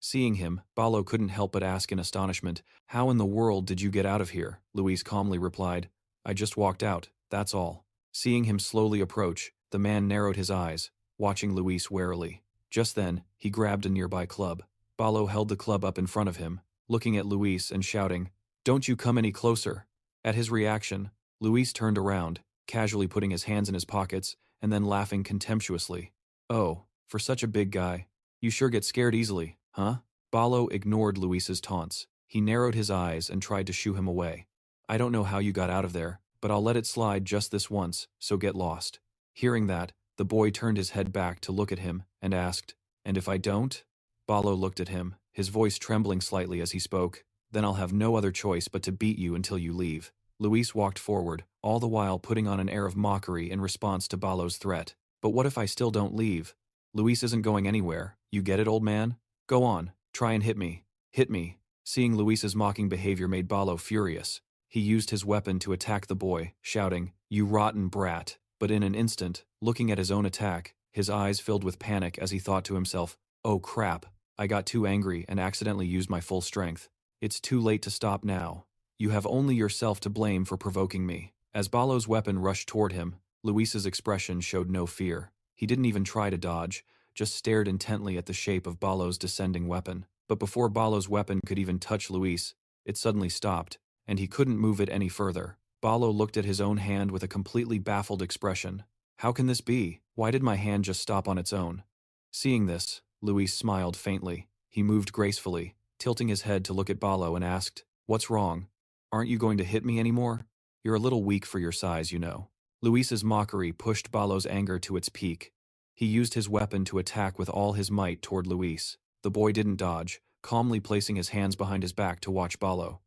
Speaker 1: Seeing him, Balo couldn't help but ask in astonishment, how in the world did you get out of here? Luis calmly replied, I just walked out, that's all. Seeing him slowly approach, the man narrowed his eyes, watching Luis warily. Just then, he grabbed a nearby club. Balo held the club up in front of him, looking at Luis and shouting, Don't you come any closer. At his reaction, Luis turned around, casually putting his hands in his pockets, and then laughing contemptuously. Oh, for such a big guy. You sure get scared easily, huh? Balo ignored Luis's taunts. He narrowed his eyes and tried to shoo him away. I don't know how you got out of there, but I'll let it slide just this once, so get lost. Hearing that, the boy turned his head back to look at him and asked, And if I don't? Balo looked at him, his voice trembling slightly as he spoke. Then I'll have no other choice but to beat you until you leave. Luis walked forward, all the while putting on an air of mockery in response to Balo's threat. But what if I still don't leave? Luis isn't going anywhere. You get it, old man? Go on, try and hit me. Hit me. Seeing Luis's mocking behavior made Balo furious. He used his weapon to attack the boy, shouting, You rotten brat. But in an instant, looking at his own attack, his eyes filled with panic as he thought to himself, Oh crap, I got too angry and accidentally used my full strength. It's too late to stop now. You have only yourself to blame for provoking me. As Balo's weapon rushed toward him, Luis's expression showed no fear. He didn't even try to dodge, just stared intently at the shape of Balo's descending weapon. But before Balo's weapon could even touch Luis, it suddenly stopped, and he couldn't move it any further. Balo looked at his own hand with a completely baffled expression. How can this be? Why did my hand just stop on its own? Seeing this, Luis smiled faintly. He moved gracefully, tilting his head to look at Balo and asked, What's wrong? Aren't you going to hit me anymore? You're a little weak for your size, you know. Luis's mockery pushed Balo's anger to its peak. He used his weapon to attack with all his might toward Luis. The boy didn't dodge, calmly placing his hands behind his back to watch Balo.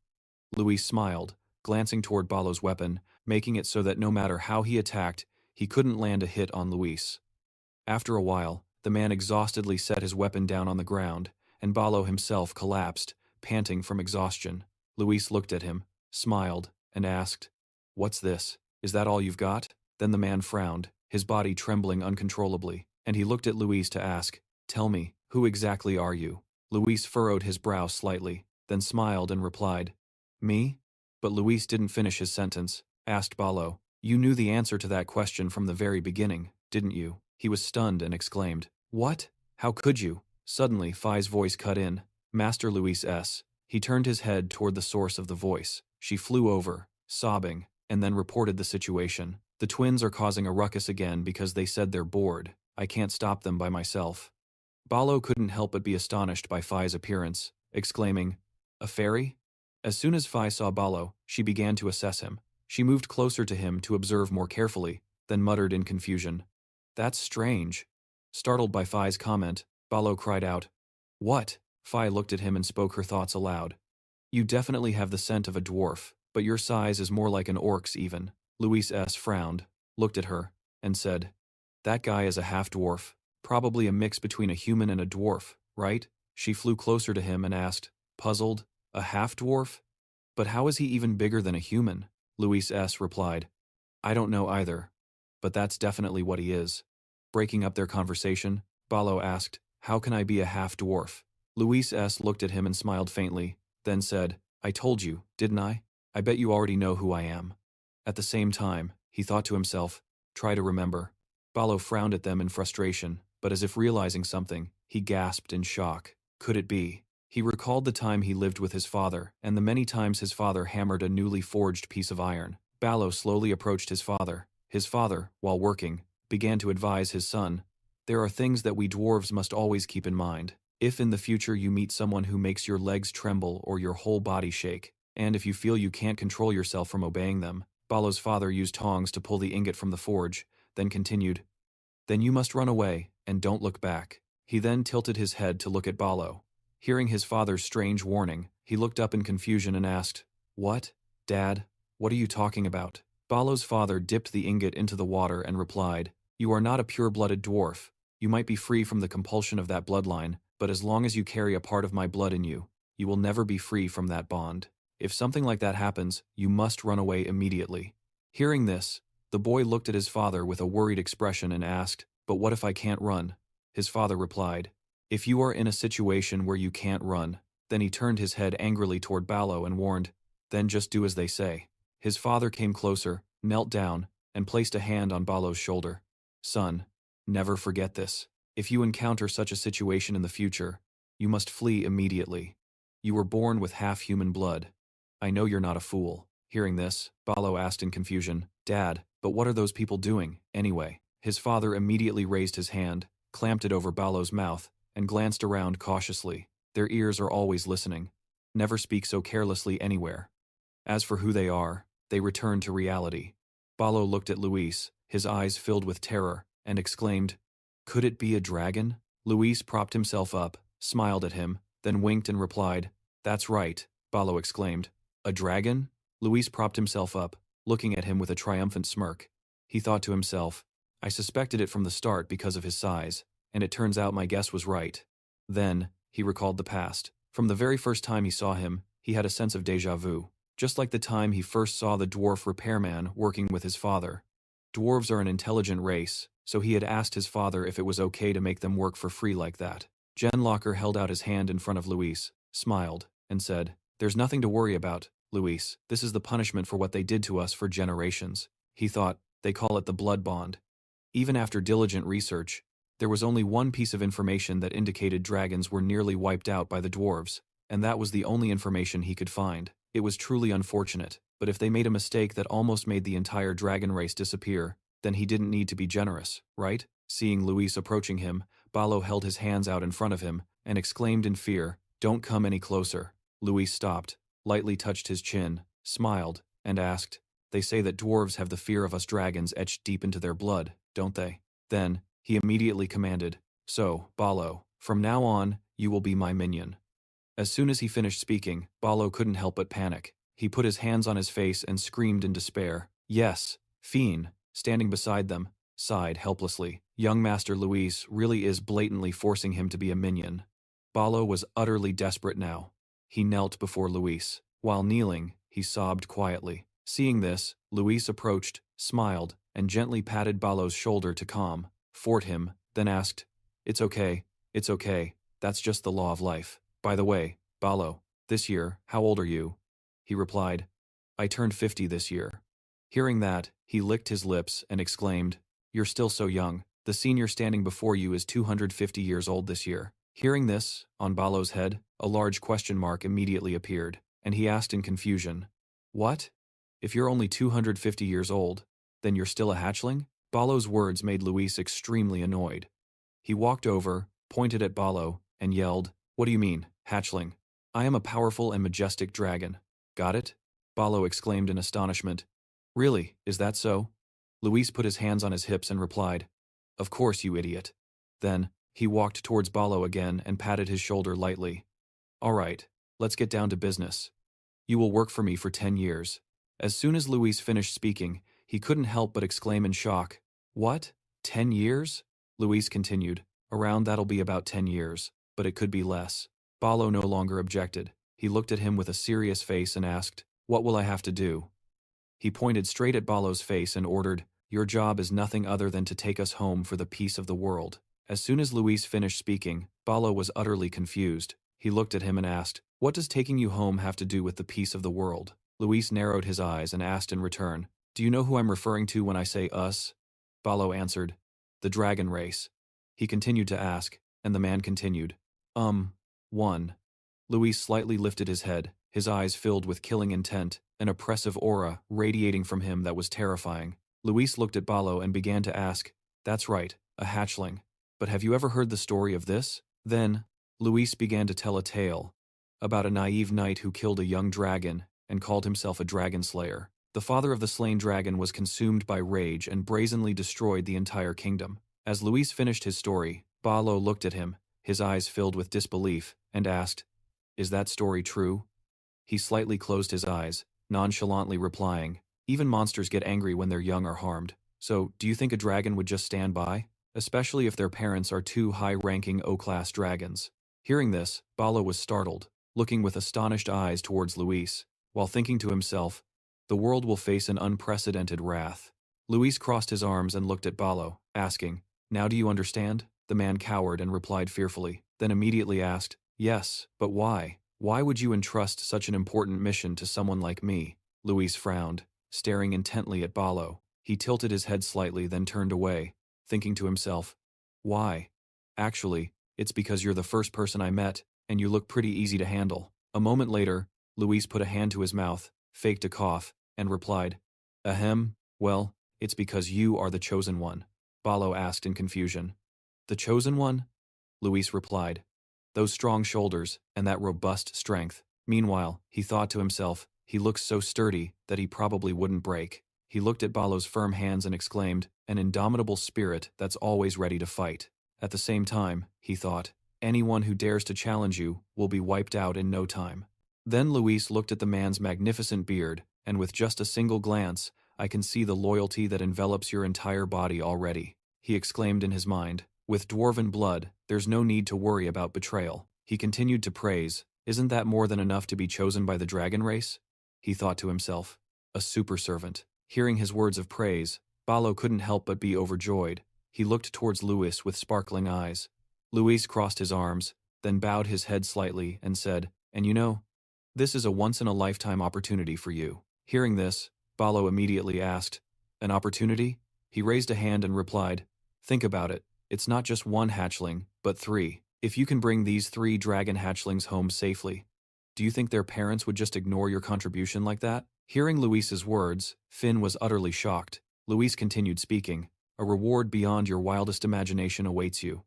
Speaker 1: Luis smiled, glancing toward Balo's weapon, making it so that no matter how he attacked, he couldn't land a hit on Luis. After a while, the man exhaustedly set his weapon down on the ground, and Balo himself collapsed, panting from exhaustion. Luis looked at him, smiled, and asked, What's this? Is that all you've got? Then the man frowned, his body trembling uncontrollably, and he looked at Luis to ask, Tell me, who exactly are you? Luis furrowed his brow slightly, then smiled and replied, Me? But Luis didn't finish his sentence. Asked Balo, You knew the answer to that question from the very beginning, didn't you? He was stunned and exclaimed, What? How could you? Suddenly, Phi's voice cut in, Master Luis S. He turned his head toward the source of the voice. She flew over, sobbing, and then reported the situation. The twins are causing a ruckus again because they said they're bored. I can't stop them by myself. Balo couldn't help but be astonished by Phi's appearance, exclaiming, A fairy? As soon as Phi saw Balo, she began to assess him. She moved closer to him to observe more carefully, then muttered in confusion, That's strange. Startled by Phi's comment, Balo cried out, What? Phi looked at him and spoke her thoughts aloud. You definitely have the scent of a dwarf, but your size is more like an orc's even. Luis S. frowned, looked at her, and said, That guy is a half-dwarf, probably a mix between a human and a dwarf, right? She flew closer to him and asked, puzzled, A half-dwarf? But how is he even bigger than a human? Luis S. replied, I don't know either, but that's definitely what he is. Breaking up their conversation, Balo asked, How can I be a half-dwarf? Luis S. looked at him and smiled faintly, then said, I told you, didn't I? I bet you already know who I am. At the same time, he thought to himself, try to remember. Ballo frowned at them in frustration, but as if realizing something, he gasped in shock. Could it be? He recalled the time he lived with his father, and the many times his father hammered a newly forged piece of iron. Ballo slowly approached his father. His father, while working, began to advise his son, there are things that we dwarves must always keep in mind. If in the future you meet someone who makes your legs tremble or your whole body shake, and if you feel you can't control yourself from obeying them, Ballo's father used tongs to pull the ingot from the forge, then continued, then you must run away, and don't look back. He then tilted his head to look at Ballo. Hearing his father's strange warning, he looked up in confusion and asked, what? Dad, what are you talking about? Ballo's father dipped the ingot into the water and replied, you are not a pure-blooded dwarf. You might be free from the compulsion of that bloodline, but as long as you carry a part of my blood in you, you will never be free from that bond. If something like that happens, you must run away immediately. Hearing this, the boy looked at his father with a worried expression and asked, but what if I can't run? His father replied, if you are in a situation where you can't run, then he turned his head angrily toward Ballo and warned, then just do as they say. His father came closer, knelt down, and placed a hand on Ballo's shoulder. Son, never forget this. If you encounter such a situation in the future, you must flee immediately. You were born with half-human blood. I know you're not a fool. Hearing this, Ballo asked in confusion, Dad, but what are those people doing, anyway? His father immediately raised his hand, clamped it over Ballo's mouth, and glanced around cautiously. Their ears are always listening. Never speak so carelessly anywhere. As for who they are, they return to reality. Ballo looked at Luis, his eyes filled with terror, and exclaimed, could it be a dragon? Luis propped himself up, smiled at him, then winked and replied, that's right, Ballo exclaimed. A dragon? Luis propped himself up, looking at him with a triumphant smirk. He thought to himself, I suspected it from the start because of his size, and it turns out my guess was right. Then, he recalled the past. From the very first time he saw him, he had a sense of déjà vu, just like the time he first saw the dwarf repairman working with his father. Dwarves are an intelligent race, so he had asked his father if it was okay to make them work for free like that. Genlocker held out his hand in front of Luis, smiled, and said, there's nothing to worry about, Luis. This is the punishment for what they did to us for generations. He thought, they call it the blood bond. Even after diligent research, there was only one piece of information that indicated dragons were nearly wiped out by the dwarves, and that was the only information he could find. It was truly unfortunate, but if they made a mistake that almost made the entire dragon race disappear, then he didn't need to be generous, right? Seeing Luis approaching him, Ballo held his hands out in front of him and exclaimed in fear, don't come any closer. Luis stopped, lightly touched his chin, smiled, and asked, they say that dwarves have the fear of us dragons etched deep into their blood, don't they? Then, he immediately commanded, so, Ballo, from now on, you will be my minion. As soon as he finished speaking, Ballo couldn't help but panic. He put his hands on his face and screamed in despair. Yes, Fiend, standing beside them, sighed helplessly. Young Master Luis really is blatantly forcing him to be a minion. Ballo was utterly desperate now. He knelt before Luis. While kneeling, he sobbed quietly. Seeing this, Luis approached, smiled, and gently patted Ballo's shoulder to calm, fort him, then asked, it's okay, that's just the law of life. By the way, Ballo, this year, how old are you? He replied, I turned 50 this year. Hearing that, he licked his lips and exclaimed, you're still so young. The senior standing before you is 250 years old this year. Hearing this, on Ballo's head, a large question mark immediately appeared, and he asked in confusion, what? If you're only 250 years old, then you're still a hatchling? Ballo's words made Luis extremely annoyed. He walked over, pointed at Ballo, and yelled, what do you mean, hatchling? I am a powerful and majestic dragon. Got it? Ballo exclaimed in astonishment. Really, is that so? Luis put his hands on his hips and replied, of course, you idiot. Then, he walked towards Ballo again and patted his shoulder lightly. All right, let's get down to business. You will work for me for 10 years. As soon as Luis finished speaking, he couldn't help but exclaim in shock. What? 10 years? Luis continued, around that'll be about 10 years, but it could be less. Ballo no longer objected. He looked at him with a serious face and asked, what will I have to do? He pointed straight at Ballo's face and ordered, your job is nothing other than to take us home for the peace of the world. As soon as Luis finished speaking, Balo was utterly confused. He looked at him and asked, "What does taking you home have to do with the peace of the world?" Luis narrowed his eyes and asked in return, "Do you know who I'm referring to when I say us?" Balo answered, "The dragon race." He continued to ask, and the man continued, One. Luis slightly lifted his head, his eyes filled with killing intent, an oppressive aura radiating from him that was terrifying. Luis looked at Balo and began to ask, "That's right, a hatchling. But have you ever heard the story of this?" Then, Luis began to tell a tale about a naive knight who killed a young dragon and called himself a dragon slayer. The father of the slain dragon was consumed by rage and brazenly destroyed the entire kingdom. As Luis finished his story, Balo looked at him, his eyes filled with disbelief, and asked, "Is that story true?" He slightly closed his eyes, nonchalantly replying, "Even monsters get angry when their young are harmed. So, do you think a dragon would just stand by? Especially if their parents are two high-ranking O-class dragons." Hearing this, Balo was startled, looking with astonished eyes towards Luis, while thinking to himself, "The world will face an unprecedented wrath." Luis crossed his arms and looked at Balo, asking, "Now do you understand?" The man cowered and replied fearfully, then immediately asked, "Yes, but why? Why would you entrust such an important mission to someone like me?" Luis frowned, staring intently at Balo. He tilted his head slightly, then turned away, thinking to himself, "Why? Actually, it's because you're the first person I met, and you look pretty easy to handle." A moment later, Luis put a hand to his mouth, faked a cough, and replied, "Ahem, well, it's because you are the chosen one." Balo asked in confusion. "The chosen one?" Luis replied, "Those strong shoulders, and that robust strength." Meanwhile, he thought to himself, he looks so sturdy that he probably wouldn't break. He looked at Balo's firm hands and exclaimed, "An indomitable spirit that's always ready to fight." At the same time, he thought, "Anyone who dares to challenge you will be wiped out in no time." Then Luis looked at the man's magnificent beard, and with just a single glance, "I can see the loyalty that envelops your entire body already," he exclaimed in his mind. "With dwarven blood, there's no need to worry about betrayal." He continued to praise, "Isn't that more than enough to be chosen by the dragon race?" He thought to himself, "A super servant." Hearing his words of praise, Balo couldn't help but be overjoyed. He looked towards Luis with sparkling eyes. Luis crossed his arms, then bowed his head slightly and said, "And you know, this is a once-in-a-lifetime opportunity for you." Hearing this, Balo immediately asked, "An opportunity?" He raised a hand and replied, "Think about it. It's not just one hatchling, but 3. If you can bring these 3 dragon hatchlings home safely, do you think their parents would just ignore your contribution like that?" Hearing Luis's words, Finn was utterly shocked. Luis continued speaking, "A reward beyond your wildest imagination awaits you."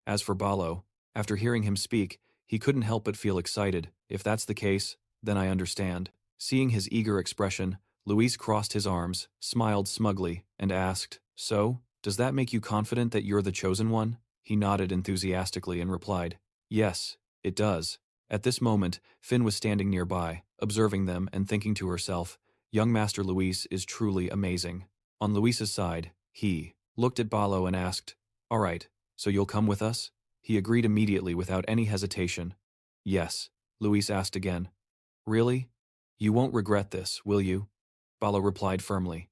Speaker 1: As for Balo, after hearing him speak, he couldn't help but feel excited. "If that's the case, then I understand." Seeing his eager expression, Luis crossed his arms, smiled smugly, and asked, "So, does that make you confident that you're the chosen one?" He nodded enthusiastically and replied, "Yes, it does." At this moment, Finn was standing nearby, observing them and thinking to herself, "Young Master Luis is truly amazing." On Luis's side, he looked at Balo and asked, "All right, so you'll come with us?" He agreed immediately without any hesitation. "Yes," Luis asked again. "Really? You won't regret this, will you?" Balo replied firmly,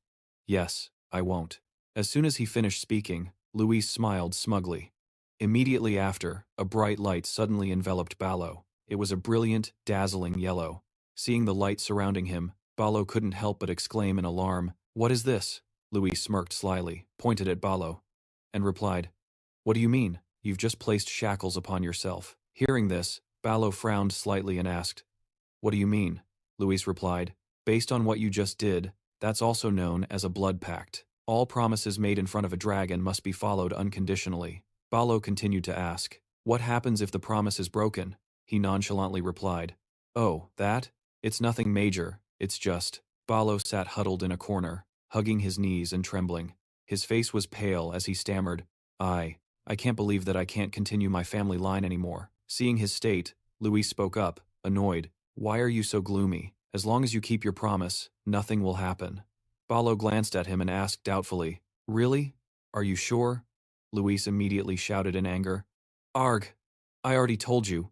Speaker 1: "Yes, I won't." As soon as he finished speaking, Luis smiled smugly. Immediately after, a bright light suddenly enveloped Balo. It was a brilliant, dazzling yellow. Seeing the light surrounding him, Balo couldn't help but exclaim in alarm, "What is this?" Luis smirked slyly, pointed at Balo, and replied, "What do you mean? You've just placed shackles upon yourself." Hearing this, Balo frowned slightly and asked, "What do you mean?" Luis replied, "Based on what you just did, that's also known as a blood pact. All promises made in front of a dragon must be followed unconditionally." Balo continued to ask, "What happens if the promise is broken?" He nonchalantly replied, "Oh, that? It's nothing major, it's just..." Balo sat huddled in a corner, hugging his knees and trembling. His face was pale as he stammered, I can't believe that I can't continue my family line anymore." Seeing his state, Luis spoke up, annoyed, "Why are you so gloomy? As long as you keep your promise, nothing will happen." Balo glanced at him and asked doubtfully, "Really? Are you sure?" Luis immediately shouted in anger, "Arg! I already told you.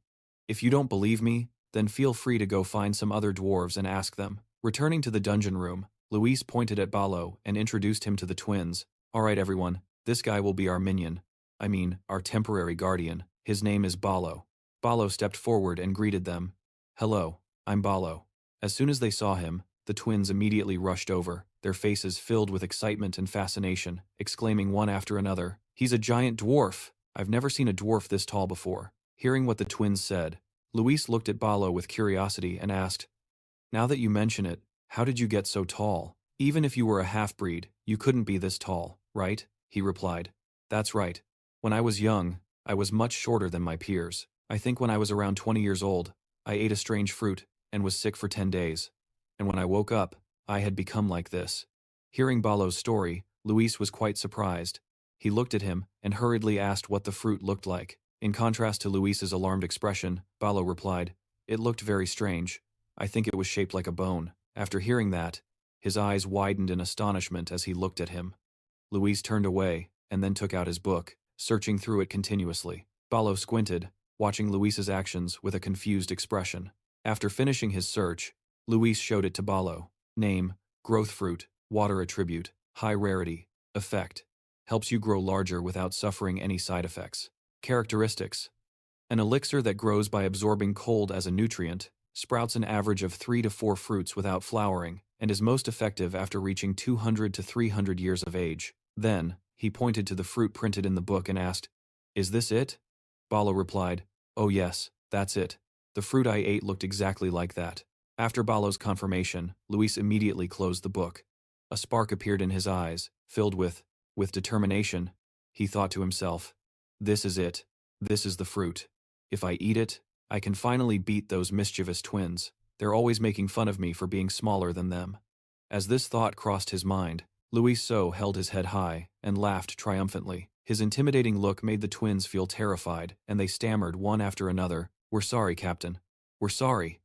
Speaker 1: If you don't believe me, then feel free to go find some other dwarves and ask them." Returning to the dungeon room, Luis pointed at Balo and introduced him to the twins. "All right, everyone, this guy will be our minion." I mean, our temporary guardian. His name is Balo. Balo stepped forward and greeted them. Hello, I'm Balo. As soon as they saw him, the twins immediately rushed over, their faces filled with excitement and fascination, exclaiming one after another, "He's a giant dwarf! I've never seen a dwarf this tall before." Hearing what the twins said, Luis looked at Balo with curiosity and asked, "Now that you mention it, how did you get so tall? Even if you were a half-breed, you couldn't be this tall, right?" He replied, "That's right. When I was young, I was much shorter than my peers. I think when I was around 20 years old, I ate a strange fruit and was sick for 10 days. And when I woke up, I had become like this." Hearing Balo's story, Luis was quite surprised. He looked at him and hurriedly asked what the fruit looked like. In contrast to Luis's alarmed expression, Balo replied, "It looked very strange. I think it was shaped like a bone." After hearing that, his eyes widened in astonishment as he looked at him. Luis turned away and then took out his book, searching through it continuously. Balo squinted, watching Luis's actions with a confused expression. After finishing his search, Luis showed it to Balo. Name, growth fruit, water attribute, high rarity, effect. Helps you grow larger without suffering any side effects. Characteristics. An elixir that grows by absorbing cold as a nutrient, sprouts an average of 3 to 4 fruits without flowering, and is most effective after reaching 200 to 300 years of age. Then, he pointed to the fruit printed in the book and asked, "Is this it?" Balo replied, "Oh yes, that's it. The fruit I ate looked exactly like that." After Balo's confirmation, Luis immediately closed the book. A spark appeared in his eyes, filled with determination. He thought to himself, "This is it. This is the fruit. If I eat it, I can finally beat those mischievous twins. They're always making fun of me for being smaller than them." As this thought crossed his mind, Luis So held his head high and laughed triumphantly. His intimidating look made the twins feel terrified, and they stammered one after another, "We're sorry, Captain. We're sorry."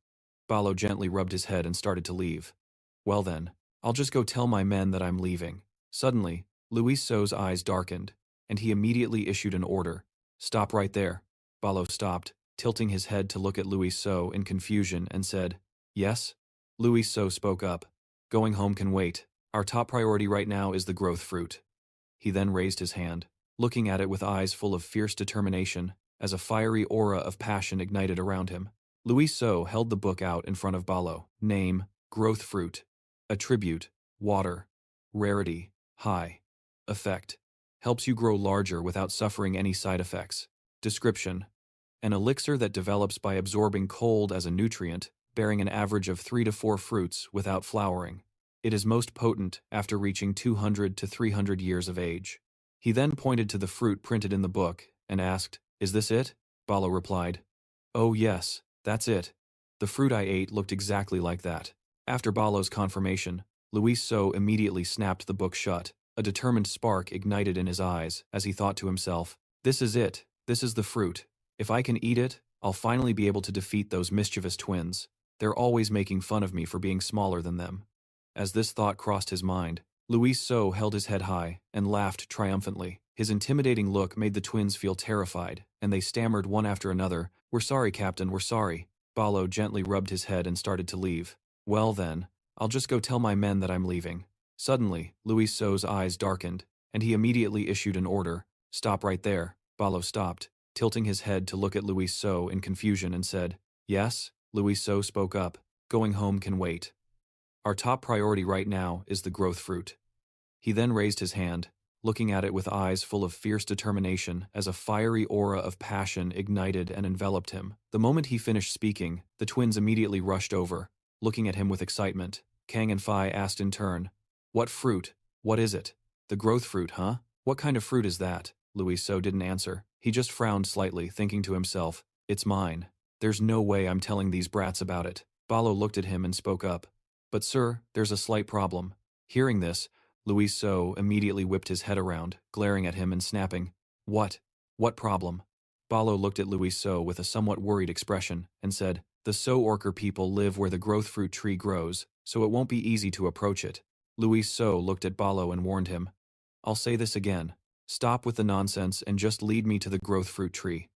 Speaker 1: Balo gently rubbed his head and started to leave. "Well then, I'll just go tell my men that I'm leaving." Suddenly, Luis So's eyes darkened, and he immediately issued an order. "Stop right there." Balo stopped, tilting his head to look at Luis So in confusion and said, "Yes?" Luis So spoke up. "Going home can wait. Our top priority right now is the growth fruit." He then raised his hand, looking at it with eyes full of fierce determination, as a fiery aura of passion ignited around him. Luis So held the book out in front of Balo. Name, growth fruit. Attribute, water. Rarity, high. Effect, helps you grow larger without suffering any side effects. Description, an elixir that develops by absorbing cold as a nutrient, bearing an average of 3 to 4 fruits without flowering. It is most potent after reaching 200 to 300 years of age. He then pointed to the fruit printed in the book and asked, "Is this it?" Balo replied, "Oh yes, that's it. The fruit I ate looked exactly like that." After Balo's confirmation, Luis So immediately snapped the book shut. A determined spark ignited in his eyes as he thought to himself, "This is it. This is the fruit. If I can eat it, I'll finally be able to defeat those mischievous twins. They're always making fun of me for being smaller than them." As this thought crossed his mind, Luis So held his head high and laughed triumphantly. His intimidating look made the twins feel terrified, and they stammered one after another, "We're sorry, Captain, we're sorry." Balo gently rubbed his head and started to leave. "Well then, I'll just go tell my men that I'm leaving." Suddenly, Luis So's eyes darkened, and he immediately issued an order. "Stop right there." Balo stopped, tilting his head to look at Luis So in confusion and said, "Yes?" Luis So spoke up, "Going home can wait. Our top priority right now is the growth fruit." He then raised his hand, looking at it with eyes full of fierce determination as a fiery aura of passion ignited and enveloped him. The moment he finished speaking, the twins immediately rushed over, looking at him with excitement. Kang and Phi asked in turn, "What fruit? What is it?" "The growth fruit, huh? What kind of fruit is that?" Luis So didn't answer. He just frowned slightly, thinking to himself, "It's mine. There's no way I'm telling these brats about it." Balo looked at him and spoke up. "But sir, there's a slight problem." Hearing this, Luis So immediately whipped his head around, glaring at him and snapping, "What? What problem?" Balo looked at Luis So with a somewhat worried expression and said, "The So Orker people live where the growth fruit tree grows, so it won't be easy to approach it." Luis So looked at Balo and warned him, "I'll say this again. Stop with the nonsense and just lead me to the growth fruit tree.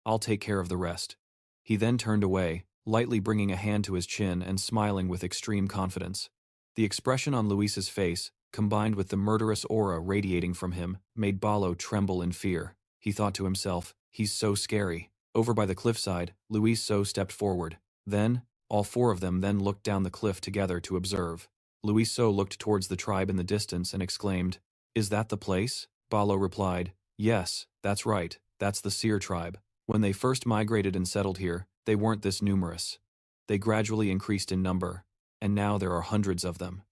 Speaker 1: I'll take care of the rest." He then turned away, lightly bringing a hand to his chin and smiling with extreme confidence. The expression on Luis's face, combined with the murderous aura radiating from him, made Balo tremble in fear. He thought to himself, he's so scary. Over by the cliffside, Louise So stepped forward. Then, all four of them then looked down the cliff together to observe. Louise So looked towards the tribe in the distance and exclaimed, "Is that the place?" Balo replied, "Yes, that's right, that's the Seer tribe. When they first migrated and settled here, they weren't this numerous. They gradually increased in number, and now there are hundreds of them."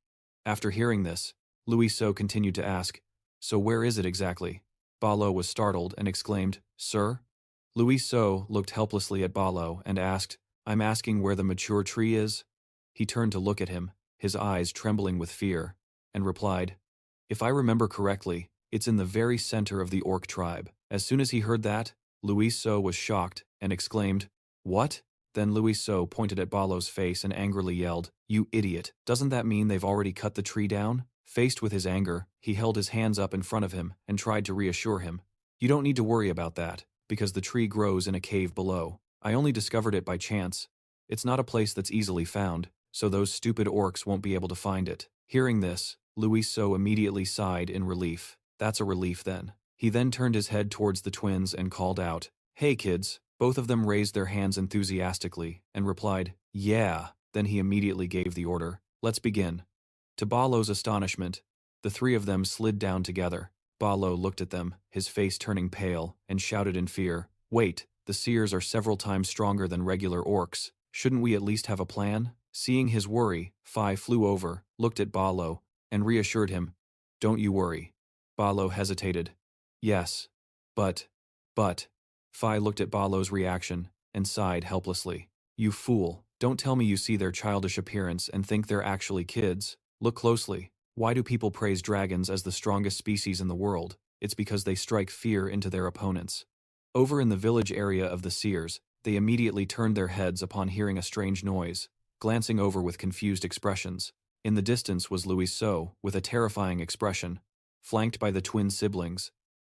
Speaker 1: After hearing this, Louise So continued to ask, "So where is it exactly?" Balo was startled and exclaimed, "Sir?" Louise So looked helplessly at Balo and asked, "I'm asking where the mature tree is?" He turned to look at him, his eyes trembling with fear, and replied, "If I remember correctly, it's in the very center of the orc tribe." As soon as he heard that, Louise So was shocked and exclaimed, "What?" Then Louise So pointed at Balo's face and angrily yelled, "You idiot! Doesn't that mean they've already cut the tree down?" Faced with his anger, he held his hands up in front of him and tried to reassure him. "You don't need to worry about that, because the tree grows in a cave below. I only discovered it by chance. It's not a place that's easily found, so those stupid orcs won't be able to find it." Hearing this, Louise So immediately sighed in relief. That's a relief then. He then turned his head towards the twins and called out, "Hey kids." Both of them raised their hands enthusiastically and replied, "Yeah." Then he immediately gave the order, "Let's begin." To Balo's astonishment, the three of them slid down together. Balo looked at them, his face turning pale, and shouted in fear, "Wait, the seers are several times stronger than regular orcs. Shouldn't we at least have a plan?" Seeing his worry, Phi flew over, looked at Balo, and reassured him, "Don't you worry." Balo hesitated. "Yes, but. Phi looked at Balo's reaction and sighed helplessly. "You fool, don't tell me you see their childish appearance and think they're actually kids. Look closely. Why do people praise dragons as the strongest species in the world? It's because they strike fear into their opponents." Over in the village area of the seers, they immediately turned their heads upon hearing a strange noise, glancing over with confused expressions. In the distance was Louise So, with a terrifying expression, flanked by the twin siblings.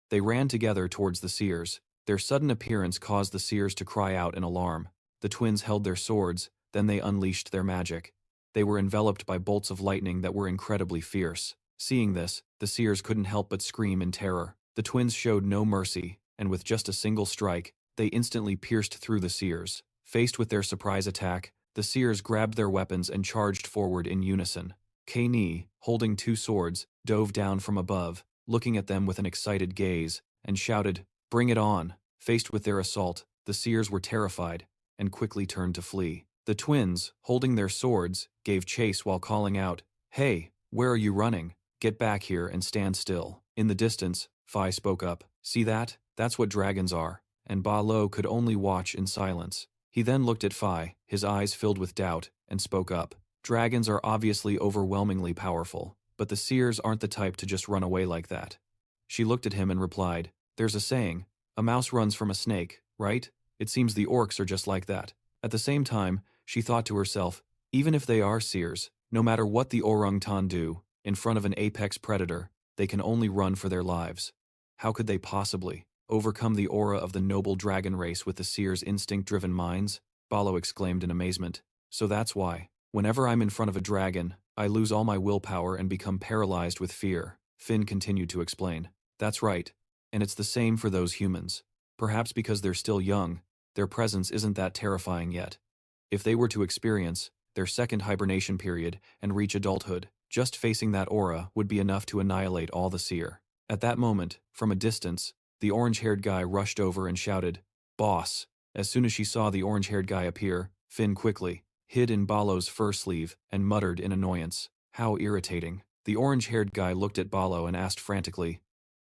Speaker 1: They ran together towards the seers. Their sudden appearance caused the seers to cry out in alarm. The twins held their swords, then they unleashed their magic. They were enveloped by bolts of lightning that were incredibly fierce. Seeing this, the seers couldn't help but scream in terror. The twins showed no mercy, and with just a single strike, they instantly pierced through the seers. Faced with their surprise attack, the seers grabbed their weapons and charged forward in unison. Kei, holding two swords, dove down from above, looking at them with an excited gaze, and shouted, "Bring it on!" Faced with their assault, the seers were terrified, and quickly turned to flee. The twins, holding their swords, gave chase while calling out, "Hey, where are you running? Get back here and stand still." In the distance, Phi spoke up, "See that? That's what dragons are," and Ba Lo could only watch in silence. He then looked at Phi, his eyes filled with doubt, and spoke up. "Dragons are obviously overwhelmingly powerful, but the seers aren't the type to just run away like that." She looked at him and replied, "There's a saying, a mouse runs from a snake, right? It seems the orcs are just like that." At the same time, she thought to herself, even if they are seers, no matter what the orangutan do, in front of an apex predator, they can only run for their lives. How could they possibly overcome the aura of the noble dragon race with the seers' instinct-driven minds? Balo exclaimed in amazement. "So that's why, whenever I'm in front of a dragon, I lose all my willpower and become paralyzed with fear," Finn continued to explain. "That's right. And it's the same for those humans. Perhaps because they're still young, their presence isn't that terrifying yet. If they were to experience their second hibernation period and reach adulthood, just facing that aura would be enough to annihilate all the seer." At that moment, from a distance, the orange-haired guy rushed over and shouted, "Boss!" As soon as she saw the orange-haired guy appear, Finn quickly hid in Balo's fur sleeve and muttered in annoyance, "How irritating." The orange-haired guy looked at Balo and asked frantically,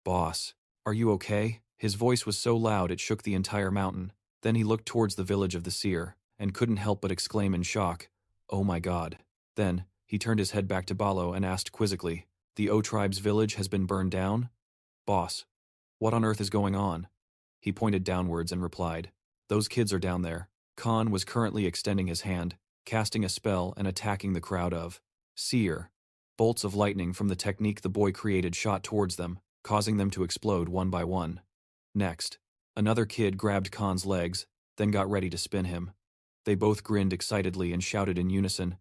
Speaker 1: "Boss, are you okay?" His voice was so loud it shook the entire mountain. Then he looked towards the village of the seer, and couldn't help but exclaim in shock, "Oh my god." Then, he turned his head back to Balo and asked quizzically, "The O tribe's village has been burned down?" "Boss, what on earth is going on?" He pointed downwards and replied, "Those kids are down there." Khan was currently extending his hand, casting a spell and attacking the crowd of seer. Bolts of lightning from the technique the boy created shot towards them, causing them to explode one by one. Next, another kid grabbed Khan's legs, then got ready to spin him. They both grinned excitedly and shouted in unison,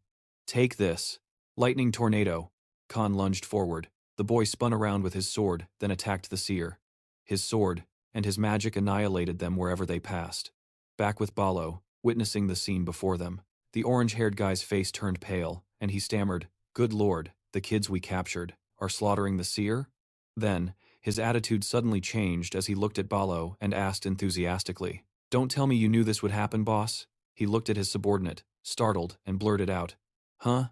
Speaker 1: "Take this!" Lightning tornado. Khan lunged forward. The boy spun around with his sword, then attacked the seer. His sword, and his magic annihilated them wherever they passed. Back with Balo, witnessing the scene before them, the orange-haired guy's face turned pale, and he stammered, "Good Lord, the kids we captured are slaughtering the seer?" Then, his attitude suddenly changed as he looked at Balo and asked enthusiastically, "Don't tell me you knew this would happen, boss?" He looked at his subordinate, startled, and blurted out, "Huh?"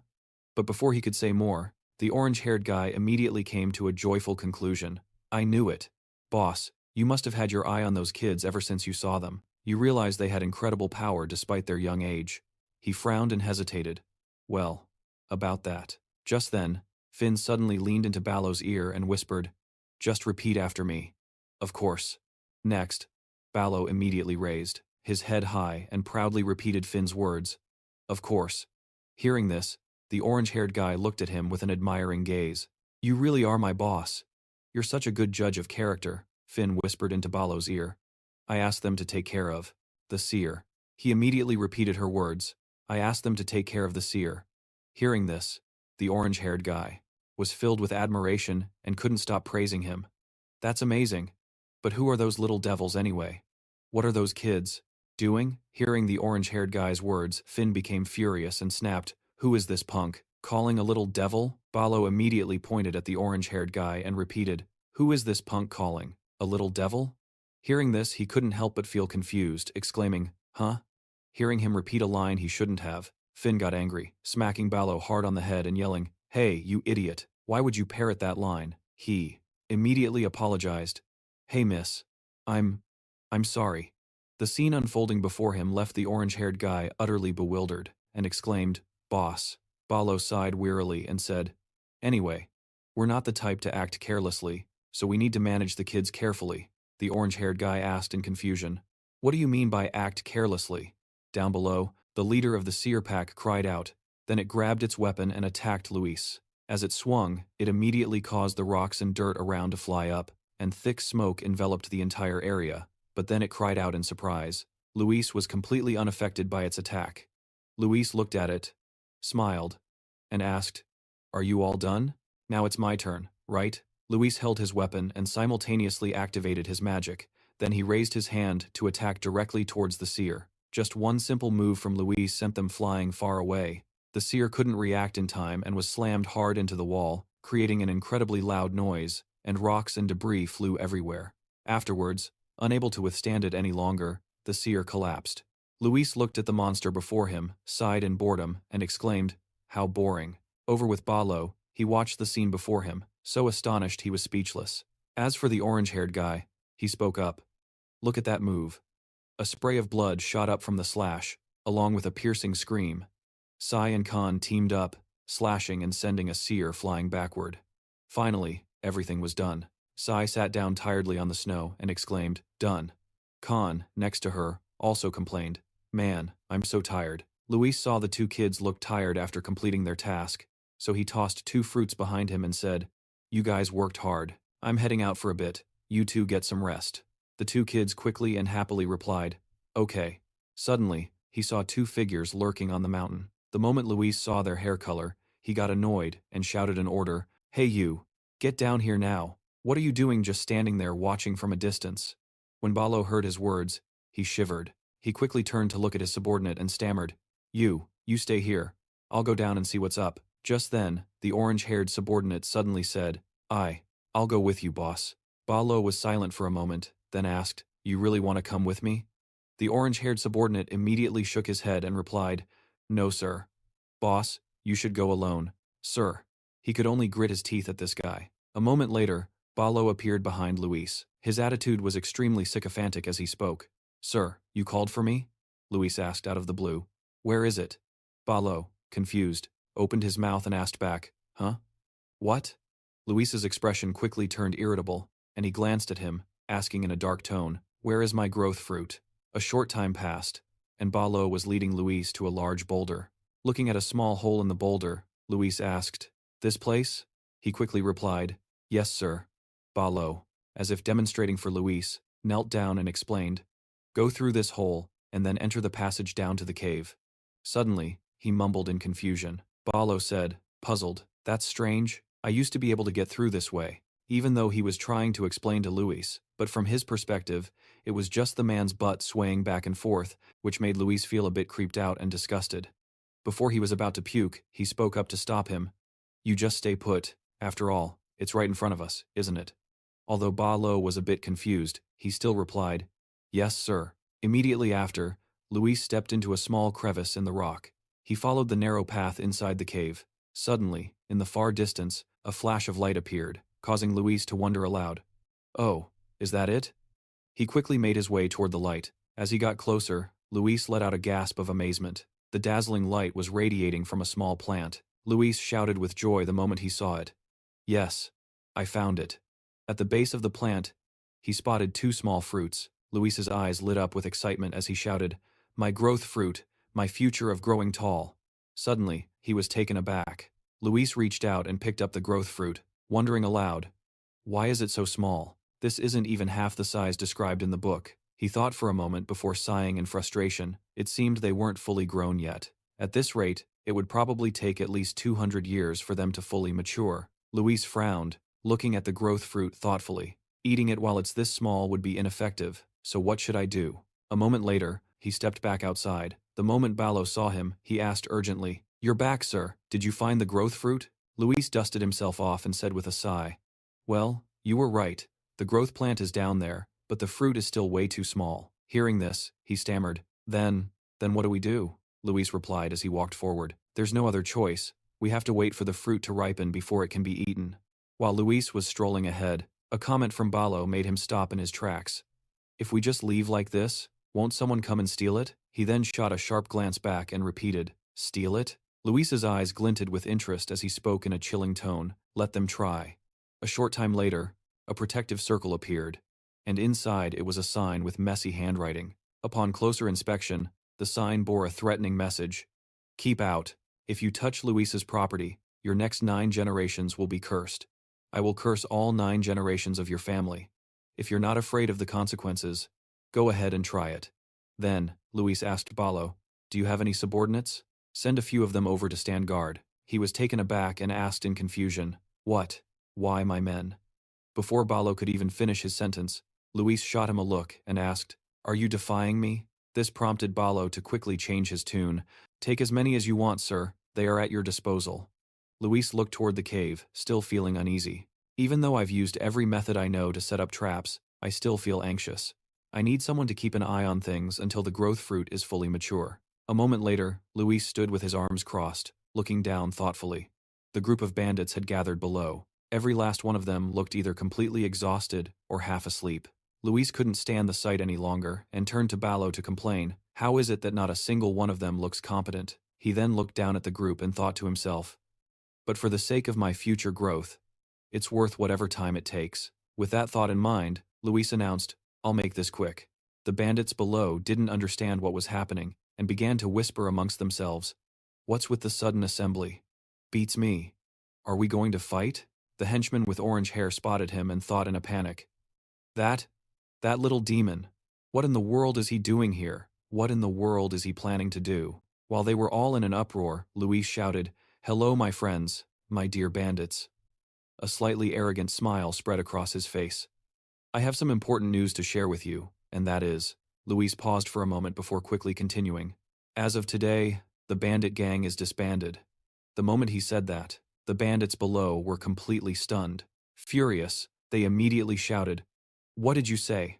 Speaker 1: But before he could say more, the orange-haired guy immediately came to a joyful conclusion. "I knew it. Boss, you must have had your eye on those kids ever since you saw them. You realized they had incredible power despite their young age." He frowned and hesitated. "Well, about that." Just then, Finn suddenly leaned into Balo's ear and whispered, "Just repeat after me." "Of course." Next, Balo immediately raised his head high and proudly repeated Finn's words, "Of course." Hearing this, the orange-haired guy looked at him with an admiring gaze. "You really are my boss. You're such a good judge of character," Finn whispered into Balo's ear. "I asked them to take care of the seer." He immediately repeated her words. "I asked them to take care of the seer." Hearing this, the orange-haired guy was filled with admiration and couldn't stop praising him. "That's amazing. But who are those little devils anyway? What are those kids doing?" Hearing the orange-haired guy's words, Finn became furious and snapped, "Who is this punk calling a little devil?" Balo immediately pointed at the orange-haired guy and repeated, "Who is this punk calling a little devil?" Hearing this, he couldn't help but feel confused, exclaiming, "Huh?" Hearing him repeat a line he shouldn't have, Finn got angry, smacking Balo hard on the head and yelling, "Hey, you idiot, why would you parrot that line?" He immediately apologized. "Hey miss, I'm sorry." The scene unfolding before him left the orange-haired guy utterly bewildered, and exclaimed, "Boss." Balo sighed wearily and said, "Anyway, we're not the type to act carelessly, so we need to manage the kids carefully." The orange-haired guy asked in confusion, "What do you mean by act carelessly?" Down below, the leader of the seer pack cried out. Then it grabbed its weapon and attacked Luis. As it swung, it immediately caused the rocks and dirt around to fly up, and thick smoke enveloped the entire area. But then it cried out in surprise. Luis was completely unaffected by its attack. Luis looked at it, smiled, and asked, "Are you all done? Now it's my turn, right?" Luis held his weapon and simultaneously activated his magic. Then he raised his hand to attack directly towards the seer. Just one simple move from Luis sent them flying far away. The seer couldn't react in time and was slammed hard into the wall, creating an incredibly loud noise, and rocks and debris flew everywhere. Afterwards, unable to withstand it any longer, the seer collapsed. Luis looked at the monster before him, sighed in boredom, and exclaimed, "How boring." Over with Balo, he watched the scene before him, so astonished he was speechless. As for the orange-haired guy, he spoke up. "Look at that move." A spray of blood shot up from the slash, along with a piercing scream. Sai and Khan teamed up, slashing and sending a seer flying backward. Finally, everything was done. Sai sat down tiredly on the snow and exclaimed, "Done." Khan, next to her, also complained, "Man, I'm so tired." Luis saw the two kids look tired after completing their task, so he tossed 2 fruits behind him and said, "You guys worked hard. I'm heading out for a bit. You two get some rest." The 2 kids quickly and happily replied, "Okay." Suddenly, he saw 2 figures lurking on the mountain. The moment Luis saw their hair color, he got annoyed and shouted an order, "Hey you, get down here now. What are you doing just standing there watching from a distance?" When Balo heard his words, he shivered. He quickly turned to look at his subordinate and stammered, You stay here. I'll go down and see what's up." Just then, the orange-haired subordinate suddenly said, I'll go with you, boss." Balo was silent for a moment, then asked, "You really want to come with me?" The orange-haired subordinate immediately shook his head and replied, "No, sir. Boss, you should go alone." "Sir." He could only grit his teeth at this guy. A moment later, Balo appeared behind Luis. His attitude was extremely sycophantic as he spoke. "Sir, you called for me?" Luis asked out of the blue. "Where is it?" Balo, confused, opened his mouth and asked back, "Huh? What?" Luis's expression quickly turned irritable, and he glanced at him, asking in a dark tone, "Where is my growth fruit?" A short time passed, and Balo was leading Luis to a large boulder. Looking at a small hole in the boulder, Luis asked, "This place?" He quickly replied, "Yes, sir." Balo, as if demonstrating for Luis, knelt down and explained, "Go through this hole, and then enter the passage down to the cave." Suddenly, he mumbled in confusion. Balo said, puzzled, "That's strange. I used to be able to get through this way." even though he was trying to explain to Luis, but from his perspective, it was just the man's butt swaying back and forth, which made Luis feel a bit creeped out and disgusted. Before he was about to puke, he spoke up to stop him. You just stay put. After all, it's right in front of us, isn't it? Although Ba Lo was a bit confused, he still replied, Yes, sir. Immediately after, Luis stepped into a small crevice in the rock. He followed the narrow path inside the cave. Suddenly, in the far distance, a flash of light appeared, causing Luis to wonder aloud. Oh, is that it? He quickly made his way toward the light. As he got closer, Luis let out a gasp of amazement. The dazzling light was radiating from a small plant. Luis shouted with joy the moment he saw it. Yes, I found it. At the base of the plant, he spotted 2 small fruits. Luis's eyes lit up with excitement as he shouted, My growth fruit, my future of growing tall. Suddenly, he was taken aback. Luis reached out and picked up the growth fruit, wondering aloud, Why is it so small? This isn't even half the size described in the book. He thought for a moment before sighing in frustration. It seemed they weren't fully grown yet. At this rate, it would probably take at least 200 years for them to fully mature. Luis frowned, looking at the growth fruit thoughtfully. Eating it while it's this small would be ineffective, so what should I do? A moment later, he stepped back outside. The moment Ba Lo saw him, he asked urgently, You're back, sir. Did you find the growth fruit? Luis dusted himself off and said with a sigh, Well, you were right. The growth plant is down there, but the fruit is still way too small. Hearing this, he stammered, Then what do we do? Luis replied as he walked forward. There's no other choice. We have to wait for the fruit to ripen before it can be eaten. While Luis was strolling ahead, a comment from Ba Lo made him stop in his tracks. If we just leave like this, won't someone come and steal it? He then shot a sharp glance back and repeated, Steal it? Luis's eyes glinted with interest as he spoke in a chilling tone, Let them try. A short time later, a protective circle appeared, and inside it was a sign with messy handwriting. Upon closer inspection, the sign bore a threatening message. Keep out. If you touch Luis's property, your next 9 generations will be cursed. I will curse all 9 generations of your family. If you're not afraid of the consequences, go ahead and try it. Then, Luis asked Ba Lo, Do you have any subordinates? Send a few of them over to stand guard. He was taken aback and asked in confusion, What? Why my men? Before Ba Lo could even finish his sentence, Luis shot him a look and asked, Are you defying me? This prompted Ba Lo to quickly change his tune. Take as many as you want, sir. They are at your disposal. Luis looked toward the cave, still feeling uneasy. Even though I've used every method I know to set up traps, I still feel anxious. I need someone to keep an eye on things until the growth fruit is fully mature. A moment later, Luis stood with his arms crossed, looking down thoughtfully. The group of bandits had gathered below. Every last one of them looked either completely exhausted or half asleep. Luis couldn't stand the sight any longer and turned to Ba Lo to complain, How is it that not a single one of them looks competent? He then looked down at the group and thought to himself, But for the sake of my future growth, it's worth whatever time it takes. With that thought in mind, Luis announced, I'll make this quick. The bandits below didn't understand what was happening and began to whisper amongst themselves, What's with the sudden assembly? Beats me. Are we going to fight? The henchman with orange hair spotted him and thought in a panic, That little demon. What in the world is he doing here? What in the world is he planning to do? While they were all in an uproar, Luis shouted, Hello, my friends, my dear bandits. A slightly arrogant smile spread across his face. I have some important news to share with you, and that is, Luis paused for a moment before quickly continuing. As of today, the bandit gang is disbanded. The moment he said that, the bandits below were completely stunned. Furious, they immediately shouted, What did you say?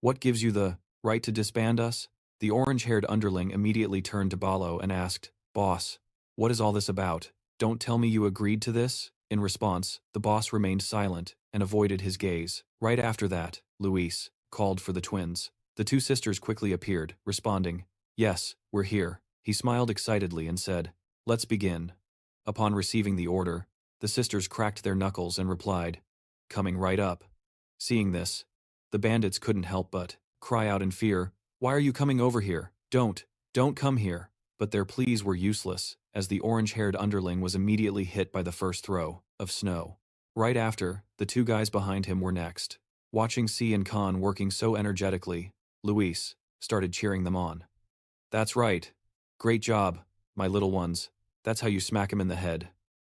Speaker 1: What gives you the right to disband us? The orange-haired underling immediately turned to Ba Lo and asked, Boss, what is all this about? Don't tell me you agreed to this? In response, the boss remained silent and avoided his gaze. Right after that, Luis called for the twins. The 2 sisters quickly appeared, responding, Yes, we're here. He smiled excitedly and said, Let's begin. Upon receiving the order, the sisters cracked their knuckles and replied, Coming right up. Seeing this, the bandits couldn't help but cry out in fear, Why are you coming over here? Don't come here. But their pleas were useless, as the orange-haired underling was immediately hit by the first throw of snow. Right after, the 2 guys behind him were next. Watching C and Khan working so energetically, Luis started cheering them on. That's right. Great job, my little ones. That's how you smack him in the head.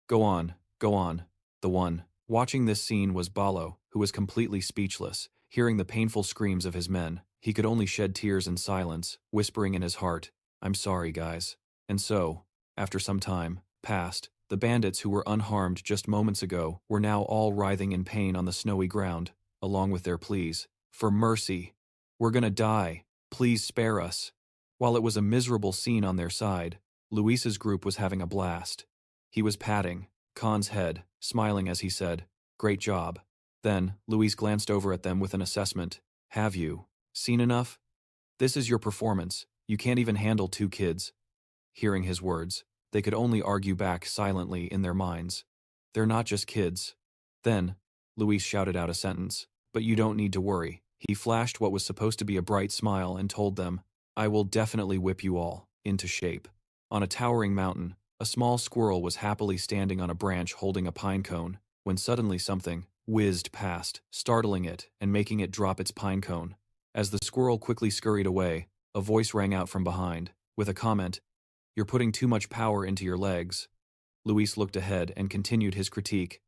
Speaker 1: Go on, the one. Watching this scene was Balo, who was completely speechless. Hearing the painful screams of his men, he could only shed tears in silence, whispering in his heart, "I'm sorry, guys." And so, after some time passed, the bandits who were unharmed just moments ago were now all writhing in pain on the snowy ground, along with their pleas, "For mercy! We're gonna die! Please spare us!" While it was a miserable scene on their side, Luis's group was having a blast. He was patting Khan's head, smiling as he said, "Great job." Then, Luis glanced over at them with an assessment. "Have you seen enough? This is your performance. You can't even handle 2 kids." Hearing his words, they could only argue back silently in their minds. "They're not just kids." Then, Luis shouted out a sentence, "But you don't need to worry." He flashed what was supposed to be a bright smile and told them, "I will definitely whip you all into shape." On a towering mountain, a small squirrel was happily standing on a branch holding a pine cone, when suddenly something whizzed past, startling it and making it drop its pine cone. As the squirrel quickly scurried away, a voice rang out from behind, with a comment, "You're putting too much power into your legs." Luis looked ahead and continued his critique.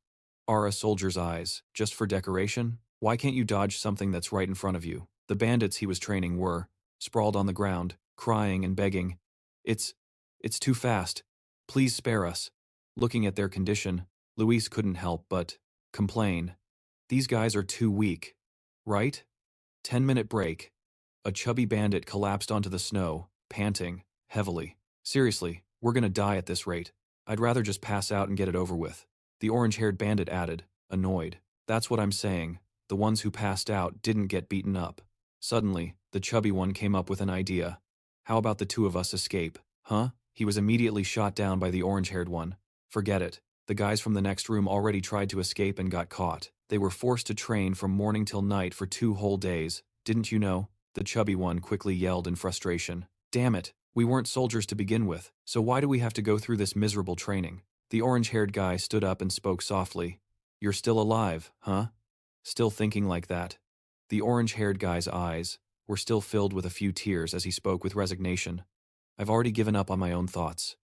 Speaker 1: "Are a soldier's eyes just for decoration? Why can't you dodge something that's right in front of you?" The bandits he was training were sprawled on the ground, crying and begging, It's too fast. Please spare us." Looking at their condition, Luis couldn't help but complain. "These guys are too weak. Right?" 10-minute break. A chubby bandit collapsed onto the snow, panting heavily. "Seriously, we're gonna die at this rate. I'd rather just pass out and get it over with." The orange-haired bandit added, annoyed. "That's what I'm saying. The ones who passed out didn't get beaten up." Suddenly, the chubby one came up with an idea. "How about the 2 of us escape, huh?" He was immediately shot down by the orange-haired one. "Forget it. The guys from the next room already tried to escape and got caught. They were forced to train from morning till night for 2 whole days. Didn't you know?" The chubby one quickly yelled in frustration. "Damn it, we weren't soldiers to begin with, so why do we have to go through this miserable training?" The orange-haired guy stood up and spoke softly. "You're still alive, huh? Still thinking like that?" The orange-haired guy's eyes were still filled with a few tears as he spoke with resignation. "I've already given up on my own thoughts.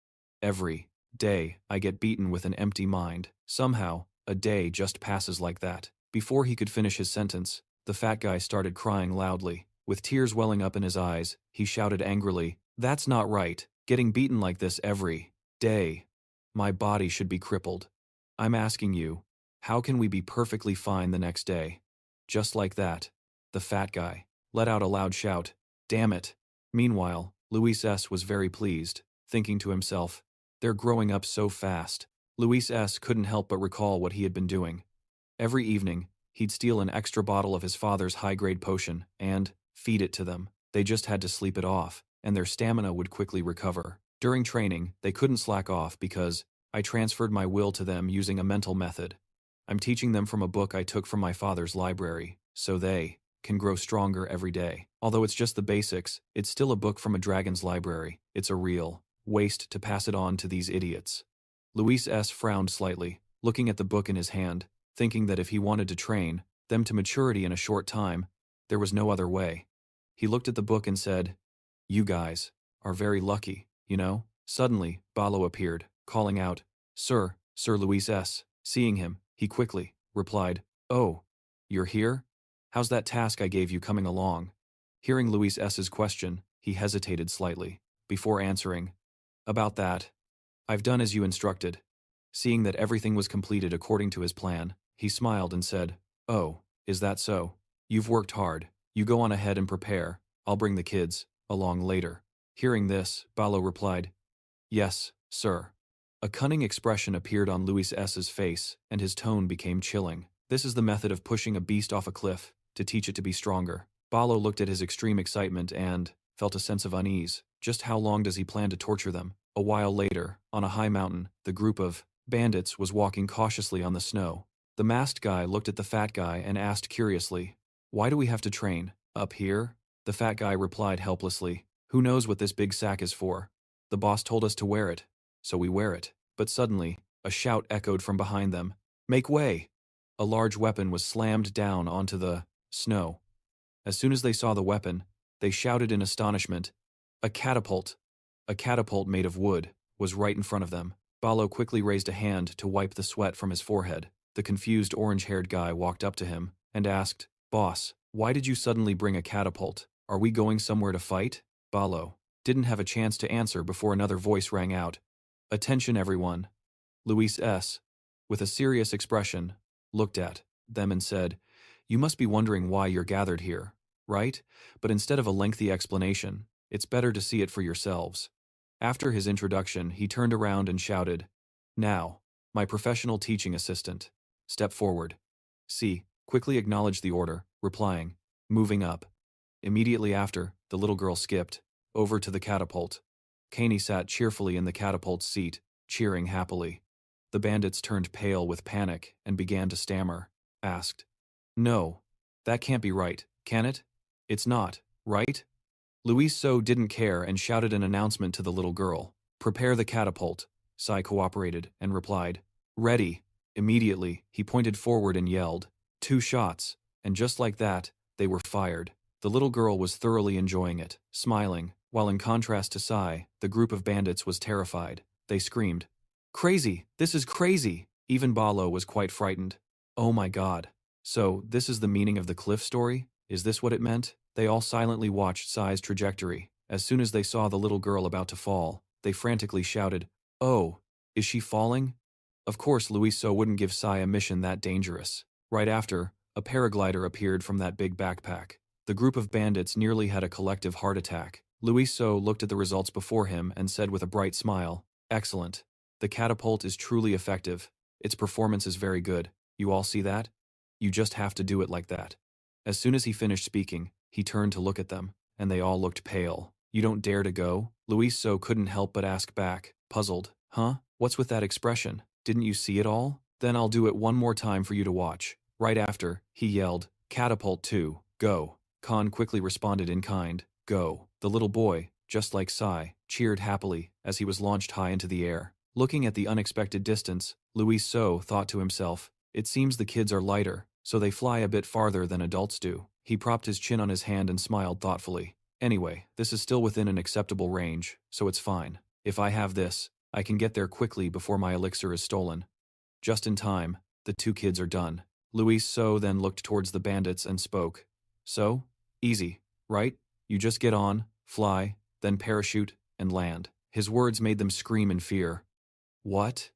Speaker 1: Every day, I get beaten with an empty mind. Somehow, a day just passes like that." Before he could finish his sentence, the fat guy started crying loudly. With tears welling up in his eyes, he shouted angrily, "That's not right. Getting beaten like this every day. My body should be crippled. I'm asking you, how can we be perfectly fine the next day?" Just like that, the fat guy let out a loud shout, "Damn it." Meanwhile, Luis S. was very pleased, thinking to himself, "They're growing up so fast." Luis S. couldn't help but recall what he had been doing. Every evening, he'd steal an extra bottle of his father's high-grade potion and feed it to them. They just had to sleep it off, and their stamina would quickly recover. During training, they couldn't slack off because I transferred my will to them using a mental method. I'm teaching them from a book I took from my father's library, so they can grow stronger every day. Although it's just the basics, it's still a book from a dragon's library. It's a real waste to pass it on to these idiots. Luis S. frowned slightly, looking at the book in his hand, thinking that if he wanted to train them to maturity in a short time, there was no other way. He looked at the book and said, "You guys are very lucky, you know?" Suddenly, Balo appeared, calling out, Sir Luis S." Seeing him, he quickly replied, "Oh, you're here? How's that task I gave you coming along?" Hearing Luis S.'s question, he hesitated slightly, before answering, "About that, I've done as you instructed." Seeing that everything was completed according to his plan, he smiled and said, "Oh, is that so? You've worked hard. You go on ahead and prepare. I'll bring the kids along later." Hearing this, Balo replied, "Yes, sir." A cunning expression appeared on Luis S.'s face, and his tone became chilling. This is the method of pushing a beast off a cliff, to teach it to be stronger. Balo looked at his extreme excitement and felt a sense of unease. Just how long does he plan to torture them? A while later, on a high mountain, the group of bandits was walking cautiously on the snow. The masked guy looked at the fat guy and asked curiously, "Why do we have to train up here?" The fat guy replied helplessly, "Who knows what this big sack is for? The boss told us to wear it, so we wear it." But suddenly, a shout echoed from behind them, "Make way!" A large weapon was slammed down onto the snow. As soon as they saw the weapon, they shouted in astonishment, "A catapult!" A catapult made of wood was right in front of them. Balo quickly raised a hand to wipe the sweat from his forehead. The confused orange-haired guy walked up to him and asked, "Boss, why did you suddenly bring a catapult? Are we going somewhere to fight?" Balo didn't have a chance to answer before another voice rang out. "Attention everyone." Luis S., with a serious expression, looked at them and said, "You must be wondering why you're gathered here, right? But instead of a lengthy explanation, it's better to see it for yourselves." After his introduction, he turned around and shouted, "Now, my professional teaching assistant, step forward." C quickly acknowledged the order, replying, "Moving up." Immediately after, the little girl skipped over to the catapult. Kaney sat cheerfully in the catapult's seat, cheering happily. The bandits turned pale with panic and began to stammer, asked, "No, that can't be right, can it? It's not, right?" Luis So didn't care and shouted an announcement to the little girl. "Prepare the catapult." Sai cooperated and replied, "Ready." Immediately, he pointed forward and yelled, "2 shots," and just like that, they were fired. The little girl was thoroughly enjoying it, smiling, while in contrast to Sai, the group of bandits was terrified. They screamed, "Crazy! This is crazy!" Even Balo was quite frightened. "Oh my god. So, this is the meaning of the cliff story? Is this what it meant?" They all silently watched Sai's trajectory. As soon as they saw the little girl about to fall, they frantically shouted, "Oh, is she falling?" Of course, Luiso wouldn't give Sai a mission that dangerous. Right after, a paraglider appeared from that big backpack. The group of bandits nearly had a collective heart attack. Luiso looked at the results before him and said with a bright smile, "Excellent. The catapult is truly effective. Its performance is very good. You all see that? You just have to do it like that." As soon as he finished speaking, he turned to look at them, and they all looked pale. "You don't dare to go?" Luiso couldn't help but ask back, puzzled. "Huh? What's with that expression? Didn't you see it all? Then I'll do it one more time for you to watch." Right after, he yelled, "Catapult 2, go." Khan quickly responded in kind, "Go." The little boy, just like Sai, cheered happily as he was launched high into the air. Looking at the unexpected distance, Luis So thought to himself, "It seems the kids are lighter, so they fly a bit farther than adults do." He propped his chin on his hand and smiled thoughtfully. "Anyway, this is still within an acceptable range, so it's fine. If I have this, I can get there quickly before my elixir is stolen." Just in time, the 2 kids are done. Luis So then looked towards the bandits and spoke. "So? Easy, right? You just get on, fly, then parachute, and land." His words made them scream in fear. "What?"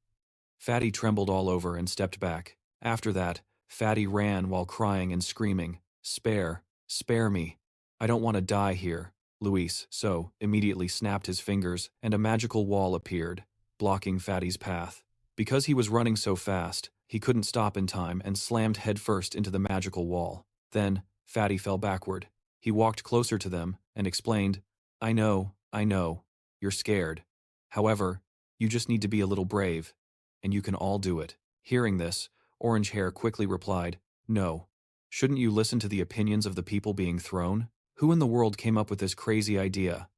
Speaker 1: Fatty trembled all over and stepped back. After that, Fatty ran while crying and screaming, Spare me. I don't want to die here." Luis So immediately snapped his fingers and a magical wall appeared, blocking Fatty's path. Because he was running so fast, he couldn't stop in time and slammed headfirst into the magical wall. Then, Fatty fell backward. He walked closer to them and explained, I know, you're scared. However, you just need to be a little brave, and you can all do it." Hearing this, Orange Hair quickly replied, "No. Shouldn't you listen to the opinions of the people being thrown? Who in the world came up with this crazy idea?"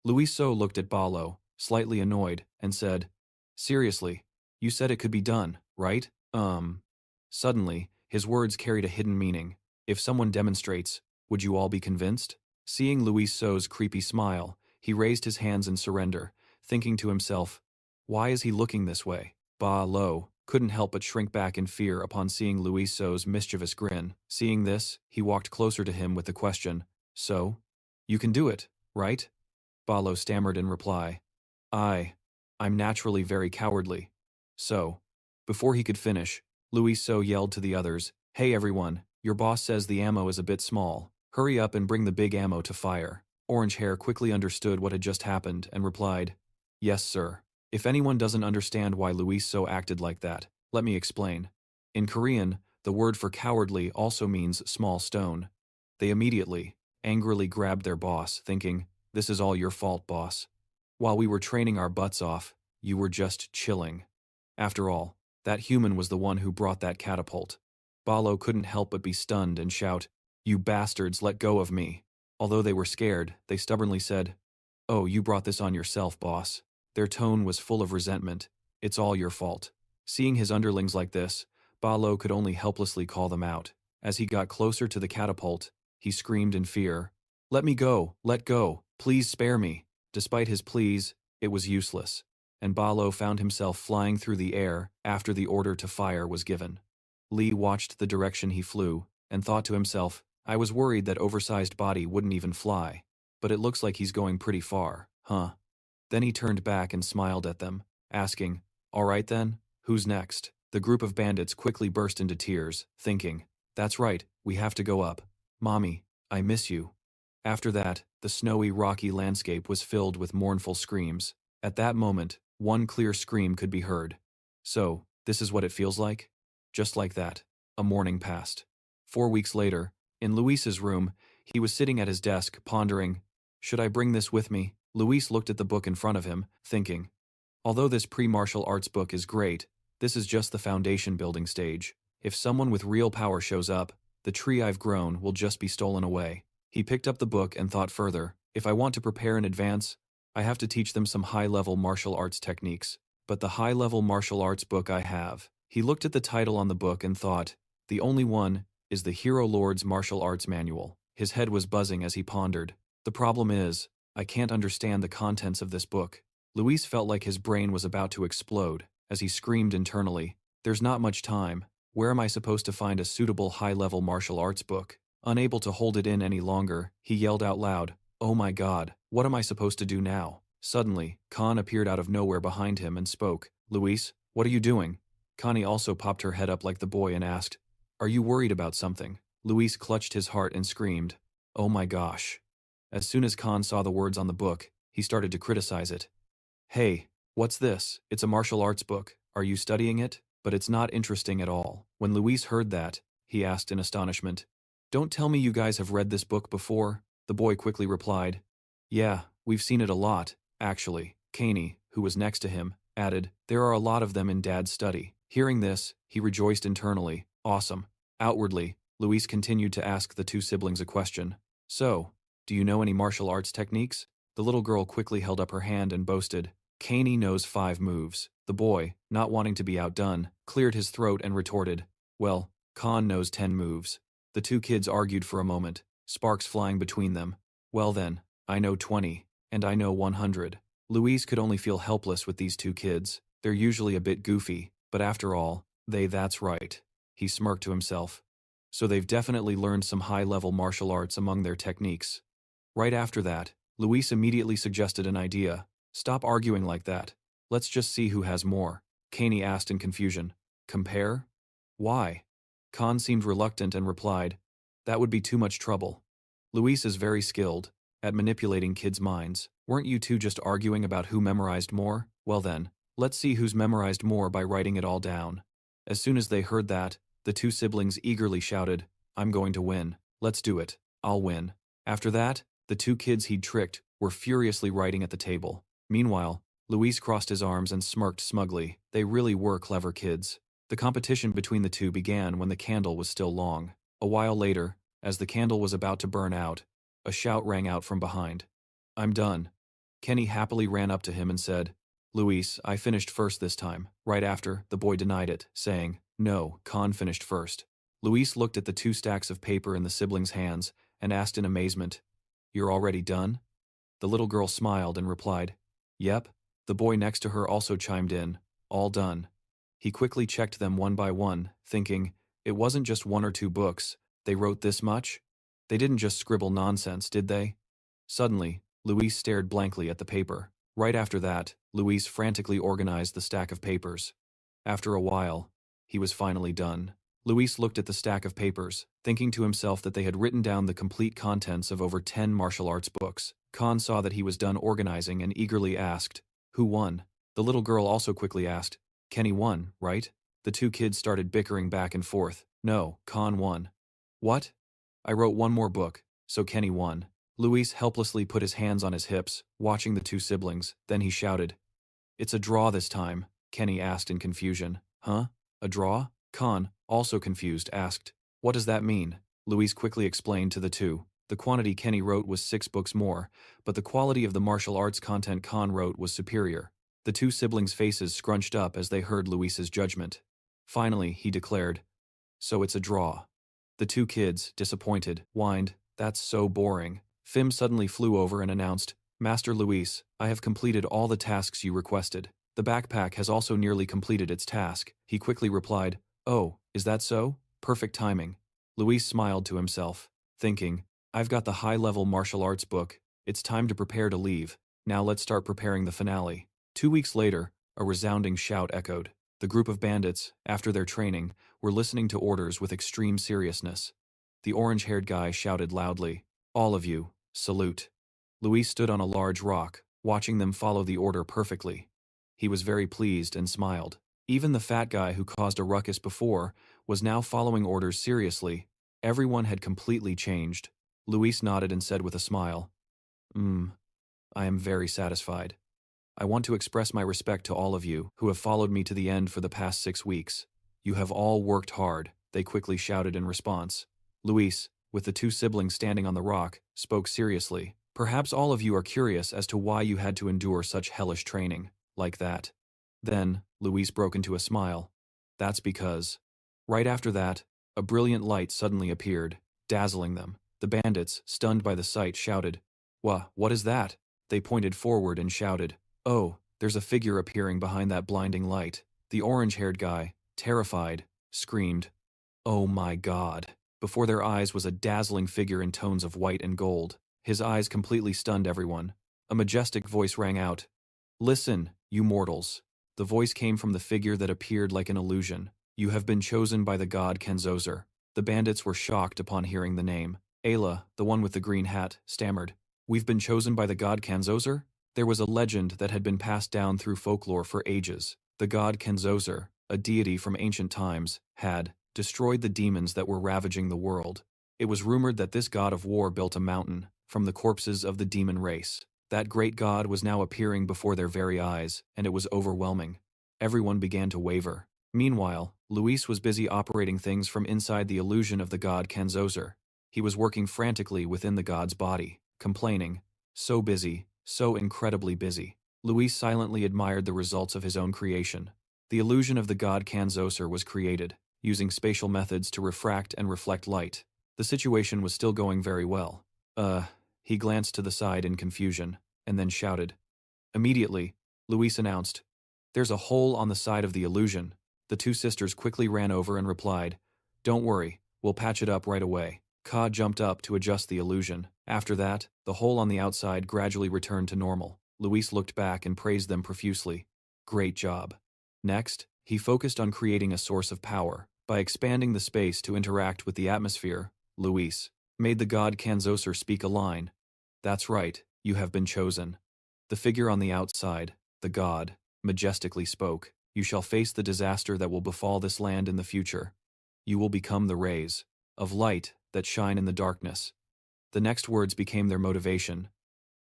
Speaker 1: Luiso looked at Balo, slightly annoyed, and said, "Seriously, you said it could be done, right?" Suddenly, his words carried a hidden meaning. "If someone demonstrates, would you all be convinced?" Seeing Luiso's creepy smile, he raised his hands in surrender, thinking to himself, "Why is he looking this way?" Ba Lo couldn't help but shrink back in fear upon seeing Luiso's mischievous grin. Seeing this, he walked closer to him with the question, "So? You can do it, right?" Ba Lo stammered in reply, I'm naturally very cowardly. So." Before he could finish, Luiso yelled to the others, "Hey everyone, your boss says the ammo is a bit small. Hurry up and bring the big ammo to fire." Orange Hair quickly understood what had just happened and replied, "Yes, sir." If anyone doesn't understand why Luiso acted like that, let me explain. In Korean, the word for cowardly also means small stone. They immediately, angrily grabbed their boss, thinking, "This is all your fault, boss. While we were training our butts off, you were just chilling." After all, that human was the one who brought that catapult. Balo couldn't help but be stunned and shout, "You bastards, let go of me." Although they were scared, they stubbornly said, "Oh, you brought this on yourself, boss." Their tone was full of resentment. "It's all your fault." Seeing his underlings like this, Balo could only helplessly call them out. As he got closer to the catapult, he screamed in fear, "Let me go, let go, please spare me." Despite his pleas, it was useless, and Balo found himself flying through the air after the order to fire was given. Lee watched the direction he flew, and thought to himself, I was worried that oversized body wouldn't even fly. But it looks like he's going pretty far, huh? Then he turned back and smiled at them, asking, all right then, who's next? The group of bandits quickly burst into tears, thinking, that's right, we have to go up. Mommy, I miss you. After that, the snowy, rocky landscape was filled with mournful screams. At that moment, one clear scream could be heard. So, this is what it feels like? Just like that, a morning passed. 4 weeks later, in Luis's room, he was sitting at his desk, pondering, should I bring this with me? Luis looked at the book in front of him, thinking, although this pre-martial arts book is great, this is just the foundation building stage. If someone with real power shows up, the tree I've grown will just be stolen away. He picked up the book and thought further, if I want to prepare in advance, I have to teach them some high-level martial arts techniques. But the high-level martial arts book I have. He looked at the title on the book and thought, the only one is the Hero Lord's Martial Arts Manual. His head was buzzing as he pondered. The problem is, I can't understand the contents of this book. Luis felt like his brain was about to explode, as he screamed internally, there's not much time. Where am I supposed to find a suitable high-level martial arts book? Unable to hold it in any longer, he yelled out loud, oh my god, what am I supposed to do now? Suddenly, Khan appeared out of nowhere behind him and spoke, Luis, what are you doing? Connie also popped her head up like the boy and asked, are you worried about something? Luis clutched his heart and screamed, oh my gosh. As soon as Khan saw the words on the book, he started to criticize it. Hey, what's this? It's a martial arts book. Are you studying it? But it's not interesting at all. When Luis heard that, he asked in astonishment, don't tell me you guys have read this book before? The boy quickly replied, yeah, we've seen it a lot, actually. Kaney, who was next to him, added, there are a lot of them in Dad's study. Hearing this, he rejoiced internally, awesome. Outwardly, Luis continued to ask the two siblings a question. So, do you know any martial arts techniques? The little girl quickly held up her hand and boasted, Kaney knows 5 moves. The boy, not wanting to be outdone, cleared his throat and retorted, well, Khan knows 10 moves. The two kids argued for a moment, sparks flying between them. Well then, I know 20, and I know 100. Luis could only feel helpless with these two kids. They're usually a bit goofy, but after all, that's right. He smirked to himself. So they've definitely learned some high-level martial arts among their techniques. Right after that, Luis immediately suggested an idea. Stop arguing like that. Let's just see who has more. Kaney asked in confusion. Compare? Why? Khan seemed reluctant and replied, that would be too much trouble. Luis is very skilled at manipulating kids' minds. Weren't you two just arguing about who memorized more? Well then, let's see who's memorized more by writing it all down. As soon as they heard that, the two siblings eagerly shouted, I'm going to win. Let's do it. I'll win. After that, the two kids he'd tricked were furiously writing at the table. Meanwhile, Luis crossed his arms and smirked smugly. They really were clever kids. The competition between the two began when the candle was still long. A while later, as the candle was about to burn out, a shout rang out from behind. I'm done. Kenny happily ran up to him and said, Luis, I finished first this time. Right after, the boy denied it, saying, no, Khan finished first. Luis looked at the 2 stacks of paper in the siblings' hands and asked in amazement, you're already done? The little girl smiled and replied, yep. The boy next to her also chimed in, all done. He quickly checked them one by one, thinking, it wasn't just 1 or 2 books, they wrote this much? They didn't just scribble nonsense, did they? Suddenly, Luis stared blankly at the paper. Right after that, Luis frantically organized the stack of papers. After a while, he was finally done. Luis looked at the stack of papers, thinking to himself that they had written down the complete contents of over 10 martial arts books. Khan saw that he was done organizing and eagerly asked, who won? The little girl also quickly asked, Kenny won, right? The two kids started bickering back and forth. No, Khan won. What? I wrote 1 more book, so Kenny won. Luis helplessly put his hands on his hips, watching the two siblings. Then he shouted, it's a draw this time, Kenny asked in confusion. Huh? A draw? Khan, also confused, asked, what does that mean? Luis quickly explained to the two. The quantity Kenny wrote was 6 books more, but the quality of the martial arts content Khan wrote was superior. The two siblings' faces scrunched up as they heard Luis's judgment. Finally, he declared, so it's a draw. The two kids, disappointed, whined, that's so boring. Fim suddenly flew over and announced, Master Luis, I have completed all the tasks you requested. The backpack has also nearly completed its task. He quickly replied, oh, Is that so? Perfect timing. Luis smiled to himself, thinking, I've got the high-level martial arts book. It's time to prepare to leave. Now let's start preparing the finale. 2 weeks later, a resounding shout echoed. The group of bandits, after their training, were listening to orders with extreme seriousness. The orange-haired guy shouted loudly, All of you, salute. Luis stood on a large rock, watching them follow the order perfectly. He was very pleased and smiled. Even the fat guy who caused a ruckus before was now following orders seriously. Everyone had completely changed. Luis nodded and said with a smile, I am very satisfied. I want to express my respect to all of you who have followed me to the end for the past 6 weeks. You have all worked hard, they quickly shouted in response. Luis, with the two siblings standing on the rock, spoke seriously. Perhaps all of you are curious as to why you had to endure such hellish training, like that. Then, Luis broke into a smile. That's because. Right after that, a brilliant light suddenly appeared, dazzling them. The bandits, stunned by the sight, shouted, What is that? They pointed forward and shouted, Oh, there's a figure appearing behind that blinding light. The orange-haired guy, terrified, screamed, Oh my God. Before their eyes was a dazzling figure in tones of white and gold. His eyes completely stunned everyone. A majestic voice rang out, Listen, you mortals. The voice came from the figure that appeared like an illusion. You have been chosen by the god Kenzozer. The bandits were shocked upon hearing the name. Ayla, the one with the green hat, stammered, We've been chosen by the god Kenzozer? There was a legend that had been passed down through folklore for ages. The god Kenzozer, a deity from ancient times, had destroyed the demons that were ravaging the world. It was rumored that this god of war built a mountain from the corpses of the demon race. That great god was now appearing before their very eyes, and it was overwhelming. Everyone began to waver. Meanwhile, Luis was busy operating things from inside the illusion of the god Kenzozer. He was working frantically within the god's body, complaining, So busy, so incredibly busy. Luis silently admired the results of his own creation. The illusion of the god Kenzozer was created, using spatial methods to refract and reflect light. The situation was still going very well. He glanced to the side in confusion, and then shouted. Immediately, Luis announced, There's a hole on the side of the illusion. The two sisters quickly ran over and replied, Don't worry, we'll patch it up right away. Ka jumped up to adjust the illusion. After that, the hole on the outside gradually returned to normal. Luis looked back and praised them profusely. Great job. Next, he focused on creating a source of power. By expanding the space to interact with the atmosphere, Luis made the god Kenzozer speak a line. That's right, you have been chosen. The figure on the outside, the god, majestically spoke. You shall face the disaster that will befall this land in the future. You will become the rays of light that shine in the darkness. The next words became their motivation.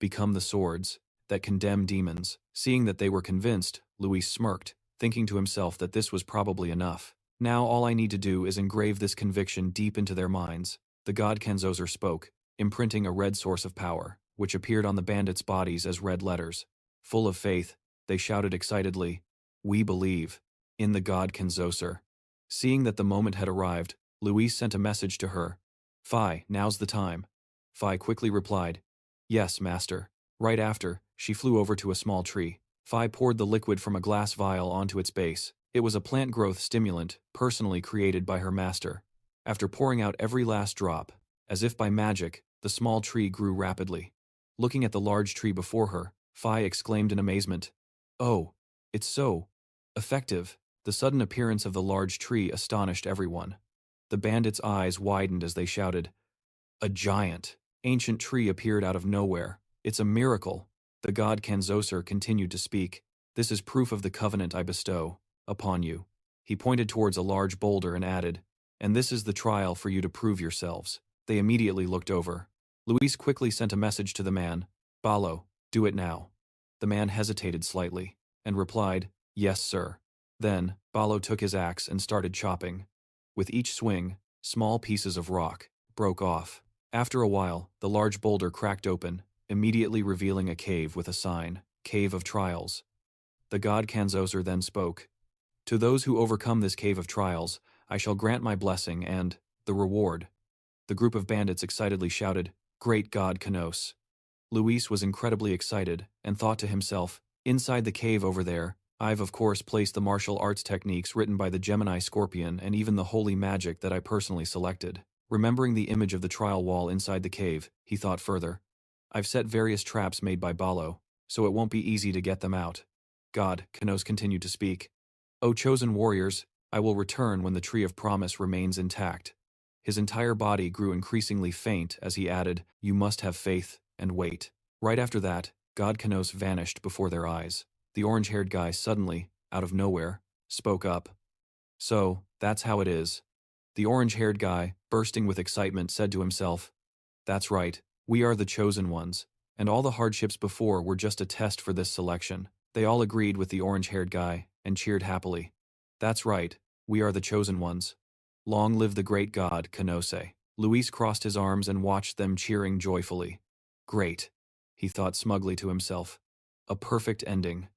Speaker 1: Become the swords that condemn demons. Seeing that they were convinced, Luis smirked, thinking to himself that this was probably enough. Now all I need to do is engrave this conviction deep into their minds. The god Kenzozer spoke, imprinting a red source of power, which appeared on the bandits' bodies as red letters. Full of faith, they shouted excitedly, We believe in the god Kenzozer. Seeing that the moment had arrived, Luis sent a message to her. Fi, now's the time. Fi quickly replied, Yes, master. Right after, she flew over to a small tree. Fi poured the liquid from a glass vial onto its base. It was a plant growth stimulant, personally created by her master. After pouring out every last drop, as if by magic, the small tree grew rapidly. Looking at the large tree before her, Fi exclaimed in amazement, Oh, it's so effective. The sudden appearance of the large tree astonished everyone. The bandits' eyes widened as they shouted, A giant, ancient tree appeared out of nowhere. It's a miracle. The god Kenzozer continued to speak. This is proof of the covenant I bestow upon you. He pointed towards a large boulder and added, And this is the trial for you to prove yourselves. They immediately looked over. Luis quickly sent a message to the man, Balo, do it now. The man hesitated slightly, and replied, Yes, sir. Then, Balo took his axe and started chopping. With each swing, small pieces of rock broke off. After a while, the large boulder cracked open, immediately revealing a cave with a sign, Cave of Trials. The god Kenzozer then spoke, To those who overcome this cave of trials, I shall grant my blessing and the reward. The group of bandits excitedly shouted, Great god Kenos. Luis was incredibly excited and thought to himself, Inside the cave over there, I've of course placed the martial arts techniques written by the Gemini Scorpion and even the holy magic that I personally selected. Remembering the image of the trial wall inside the cave, he thought further. I've set various traps made by Balo, so it won't be easy to get them out. God, Kanos continued to speak. O chosen warriors, I will return when the Tree of Promise remains intact. His entire body grew increasingly faint as he added, you must have faith and wait. Right after that, God Kanos vanished before their eyes. The orange-haired guy suddenly, out of nowhere, spoke up. So, that's how it is. The orange-haired guy, bursting with excitement, said to himself, that's right, we are the chosen ones, and all the hardships before were just a test for this selection. They all agreed with the orange-haired guy and cheered happily. That's right, we are the chosen ones. Long live the great god, Kanose. Luis crossed his arms and watched them cheering joyfully. Great, he thought smugly to himself. A perfect ending.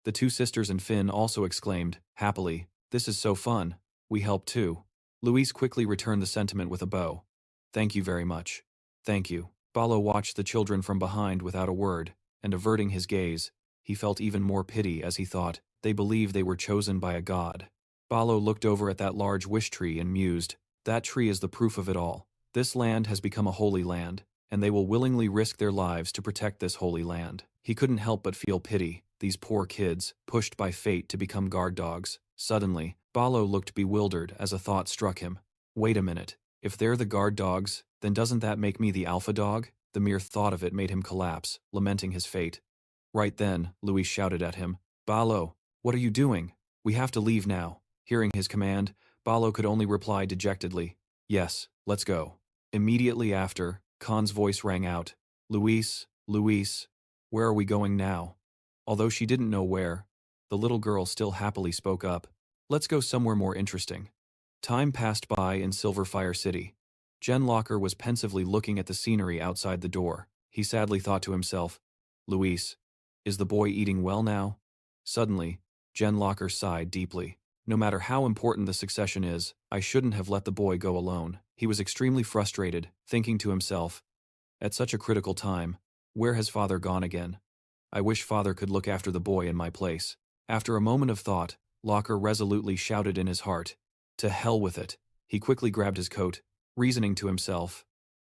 Speaker 1: The two sisters and Finn also exclaimed, happily, this is so fun, we help too. Luis quickly returned the sentiment with a bow. Thank you very much. Thank you. Balo watched the children from behind without a word, and averting his gaze, he felt even more pity as he thought, they believe they were chosen by a god. Balo looked over at that large wish tree and mused, that tree is the proof of it all. This land has become a holy land, and they will willingly risk their lives to protect this holy land. He couldn't help but feel pity, these poor kids, pushed by fate to become guard dogs. Suddenly, Balo looked bewildered as a thought struck him. Wait a minute, if they're the guard dogs, then doesn't that make me the alpha dog? The mere thought of it made him collapse, lamenting his fate. Right then, Luis shouted at him, Balo, what are you doing? We have to leave now. Hearing his command, Balo could only reply dejectedly, yes, let's go. Immediately after, Khan's voice rang out, Luis, Luis, where are we going now? Although she didn't know where, the little girl still happily spoke up, let's go somewhere more interesting. Time passed by in Silverfire City. Jen Locker was pensively looking at the scenery outside the door. He sadly thought to himself, Luis, is the boy eating well now? Suddenly, Jen Locker sighed deeply. No matter how important the succession is, I shouldn't have let the boy go alone. He was extremely frustrated, thinking to himself, at such a critical time, where has father gone again? I wish father could look after the boy in my place. After a moment of thought, Locker resolutely shouted in his heart, to hell with it. He quickly grabbed his coat, reasoning to himself,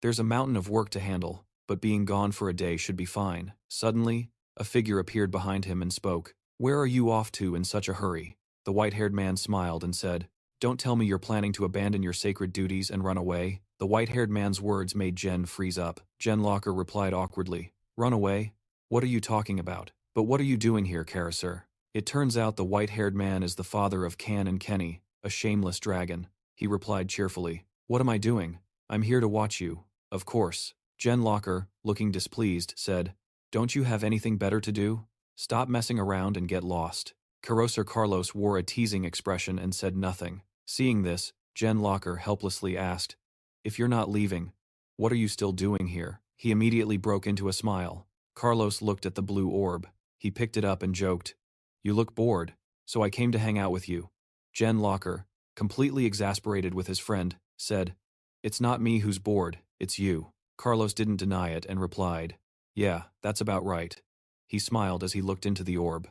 Speaker 1: there's a mountain of work to handle, but being gone for a day should be fine. Suddenly, a figure appeared behind him and spoke, where are you off to in such a hurry? The white-haired man smiled and said, don't tell me you're planning to abandon your sacred duties and run away. The white-haired man's words made Jen freeze up. Jen Locker replied awkwardly, run away? What are you talking about? But what are you doing here, Karasur? It turns out the white-haired man is the father of Kan and Kenny, a shameless dragon. He replied cheerfully, what am I doing? I'm here to watch you. Of course. Jen Locker, looking displeased, said, don't you have anything better to do? Stop messing around and get lost. Karasur Carlos wore a teasing expression and said nothing. Seeing this, Jen Locker helplessly asked, if you're not leaving, what are you still doing here? He immediately broke into a smile. Carlos looked at the blue orb. He picked it up and joked, you look bored, so I came to hang out with you. Jen Locker, completely exasperated with his friend, said, it's not me who's bored, it's you. Carlos didn't deny it and replied, yeah, that's about right. He smiled as he looked into the orb.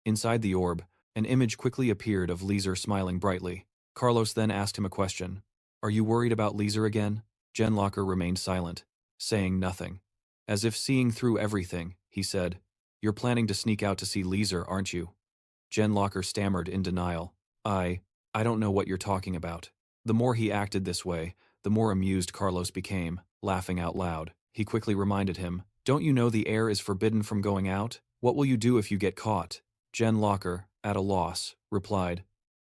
Speaker 1: Inside the orb, an image quickly appeared of Leeser smiling brightly. Carlos then asked him a question. Are you worried about Leeser again? Jen Locker remained silent, saying nothing. As if seeing through everything, he said, you're planning to sneak out to see Leeser, aren't you? Jen Locker stammered in denial. I don't know what you're talking about. The more he acted this way, the more amused Carlos became, laughing out loud. He quickly reminded him, don't you know the air is forbidden from going out? What will you do if you get caught? Jen Locker, at a loss, replied,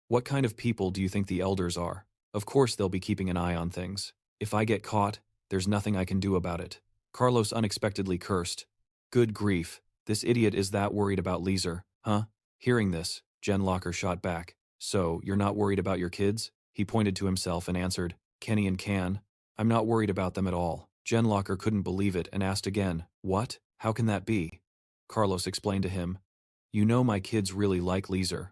Speaker 1: what kind of people do you think the elders are? Of course they'll be keeping an eye on things. If I get caught, there's nothing I can do about it. Carlos unexpectedly cursed. Good grief, this idiot is that worried about Leeser, huh? Hearing this, Jen Locker shot back. So, you're not worried about your kids? He pointed to himself and answered, Kenny and Kan. I'm not worried about them at all. Jen Locker couldn't believe it and asked again, what? How can that be? Carlos explained to him, you know my kids really like Leeser,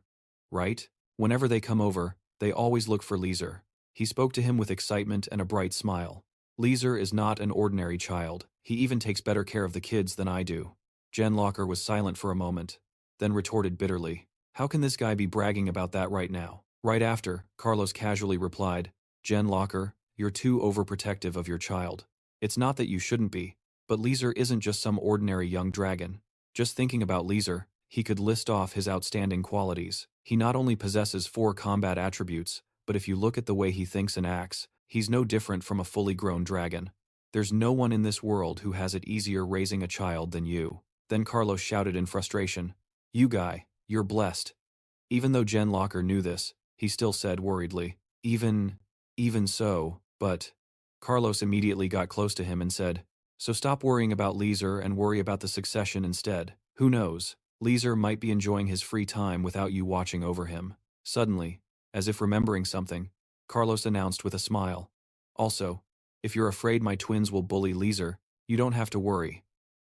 Speaker 1: right? Whenever they come over, they always look for Leeser. He spoke to him with excitement and a bright smile. Leeser is not an ordinary child. He even takes better care of the kids than I do. Jen Locker was silent for a moment, then retorted bitterly, How can this guy be bragging about that right now? Right after, Carlos casually replied, Jen Locker, you're too overprotective of your child. It's not that you shouldn't be, but Leeser isn't just some ordinary young dragon. Just thinking about Leeser, he could list off his outstanding qualities. He not only possesses 4 combat attributes, but if you look at the way he thinks and acts, he's no different from a fully grown dragon. There's no one in this world who has it easier raising a child than you. Then Carlos shouted in frustration, You guy, you're blessed. Even though Jen Locker knew this, he still said worriedly, Even so, but... Carlos immediately got close to him and said, So stop worrying about Leeser and worry about the succession instead. Who knows? Leeser might be enjoying his free time without you watching over him. Suddenly, as if remembering something, Carlos announced with a smile, Also, if you're afraid my twins will bully Leeser, you don't have to worry.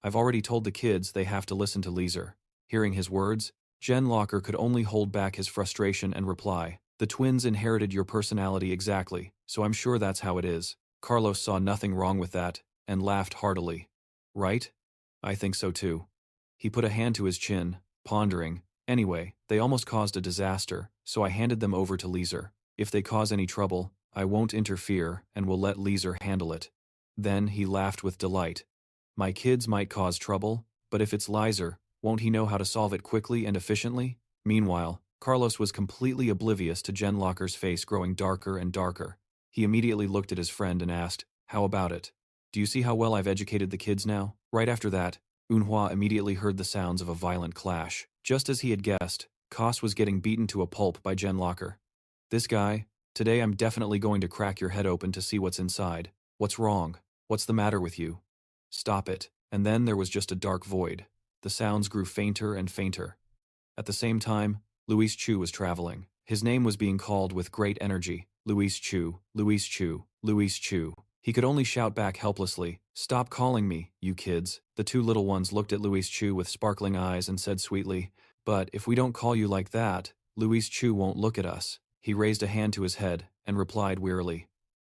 Speaker 1: I've already told the kids they have to listen to Leeser. Hearing his words, Jen Locker could only hold back his frustration and reply, The twins inherited your personality exactly, so I'm sure that's how it is. Carlos saw nothing wrong with that, and laughed heartily. Right? I think so too. He put a hand to his chin, pondering, Anyway, they almost caused a disaster, so I handed them over to Leeser. If they cause any trouble, I won't interfere and will let Leeser handle it. Then he laughed with delight. My kids might cause trouble, but if it's Leeser, won't he know how to solve it quickly and efficiently? Meanwhile, Carlos was completely oblivious to Jen Locker's face growing darker and darker. He immediately looked at his friend and asked, How about it? Do you see how well I've educated the kids now? Right after that, Manhwa immediately heard the sounds of a violent clash. Just as he had guessed, Kos was getting beaten to a pulp by Jen Locker. This guy, today I'm definitely going to crack your head open to see what's inside. What's wrong? What's the matter with you? Stop it. And then there was just a dark void. The sounds grew fainter and fainter. At the same time, Luis Chu was traveling. His name was being called with great energy. Luis Chu, Luis Chu, Luis Chu. He could only shout back helplessly, Stop calling me, you kids. The 2 little ones looked at Luis Chu with sparkling eyes and said sweetly, But if we don't call you like that, Luis Chu won't look at us. He raised a hand to his head and replied wearily,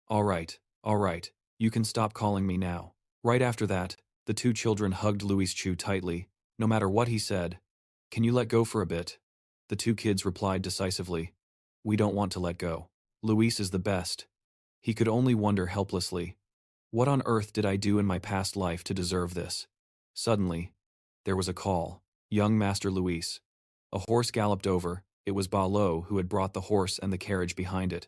Speaker 1: all right, you can stop calling me now. Right after that, the 2 children hugged Luis Chu tightly. No matter what he said, Can you let go for a bit? The 2 kids replied decisively, We don't want to let go. Luis is the best. He could only wonder helplessly, What on earth did I do in my past life to deserve this? Suddenly, there was a call. Young Master Luis. A horse galloped over. It was Ba Lo who had brought the horse and the carriage behind it.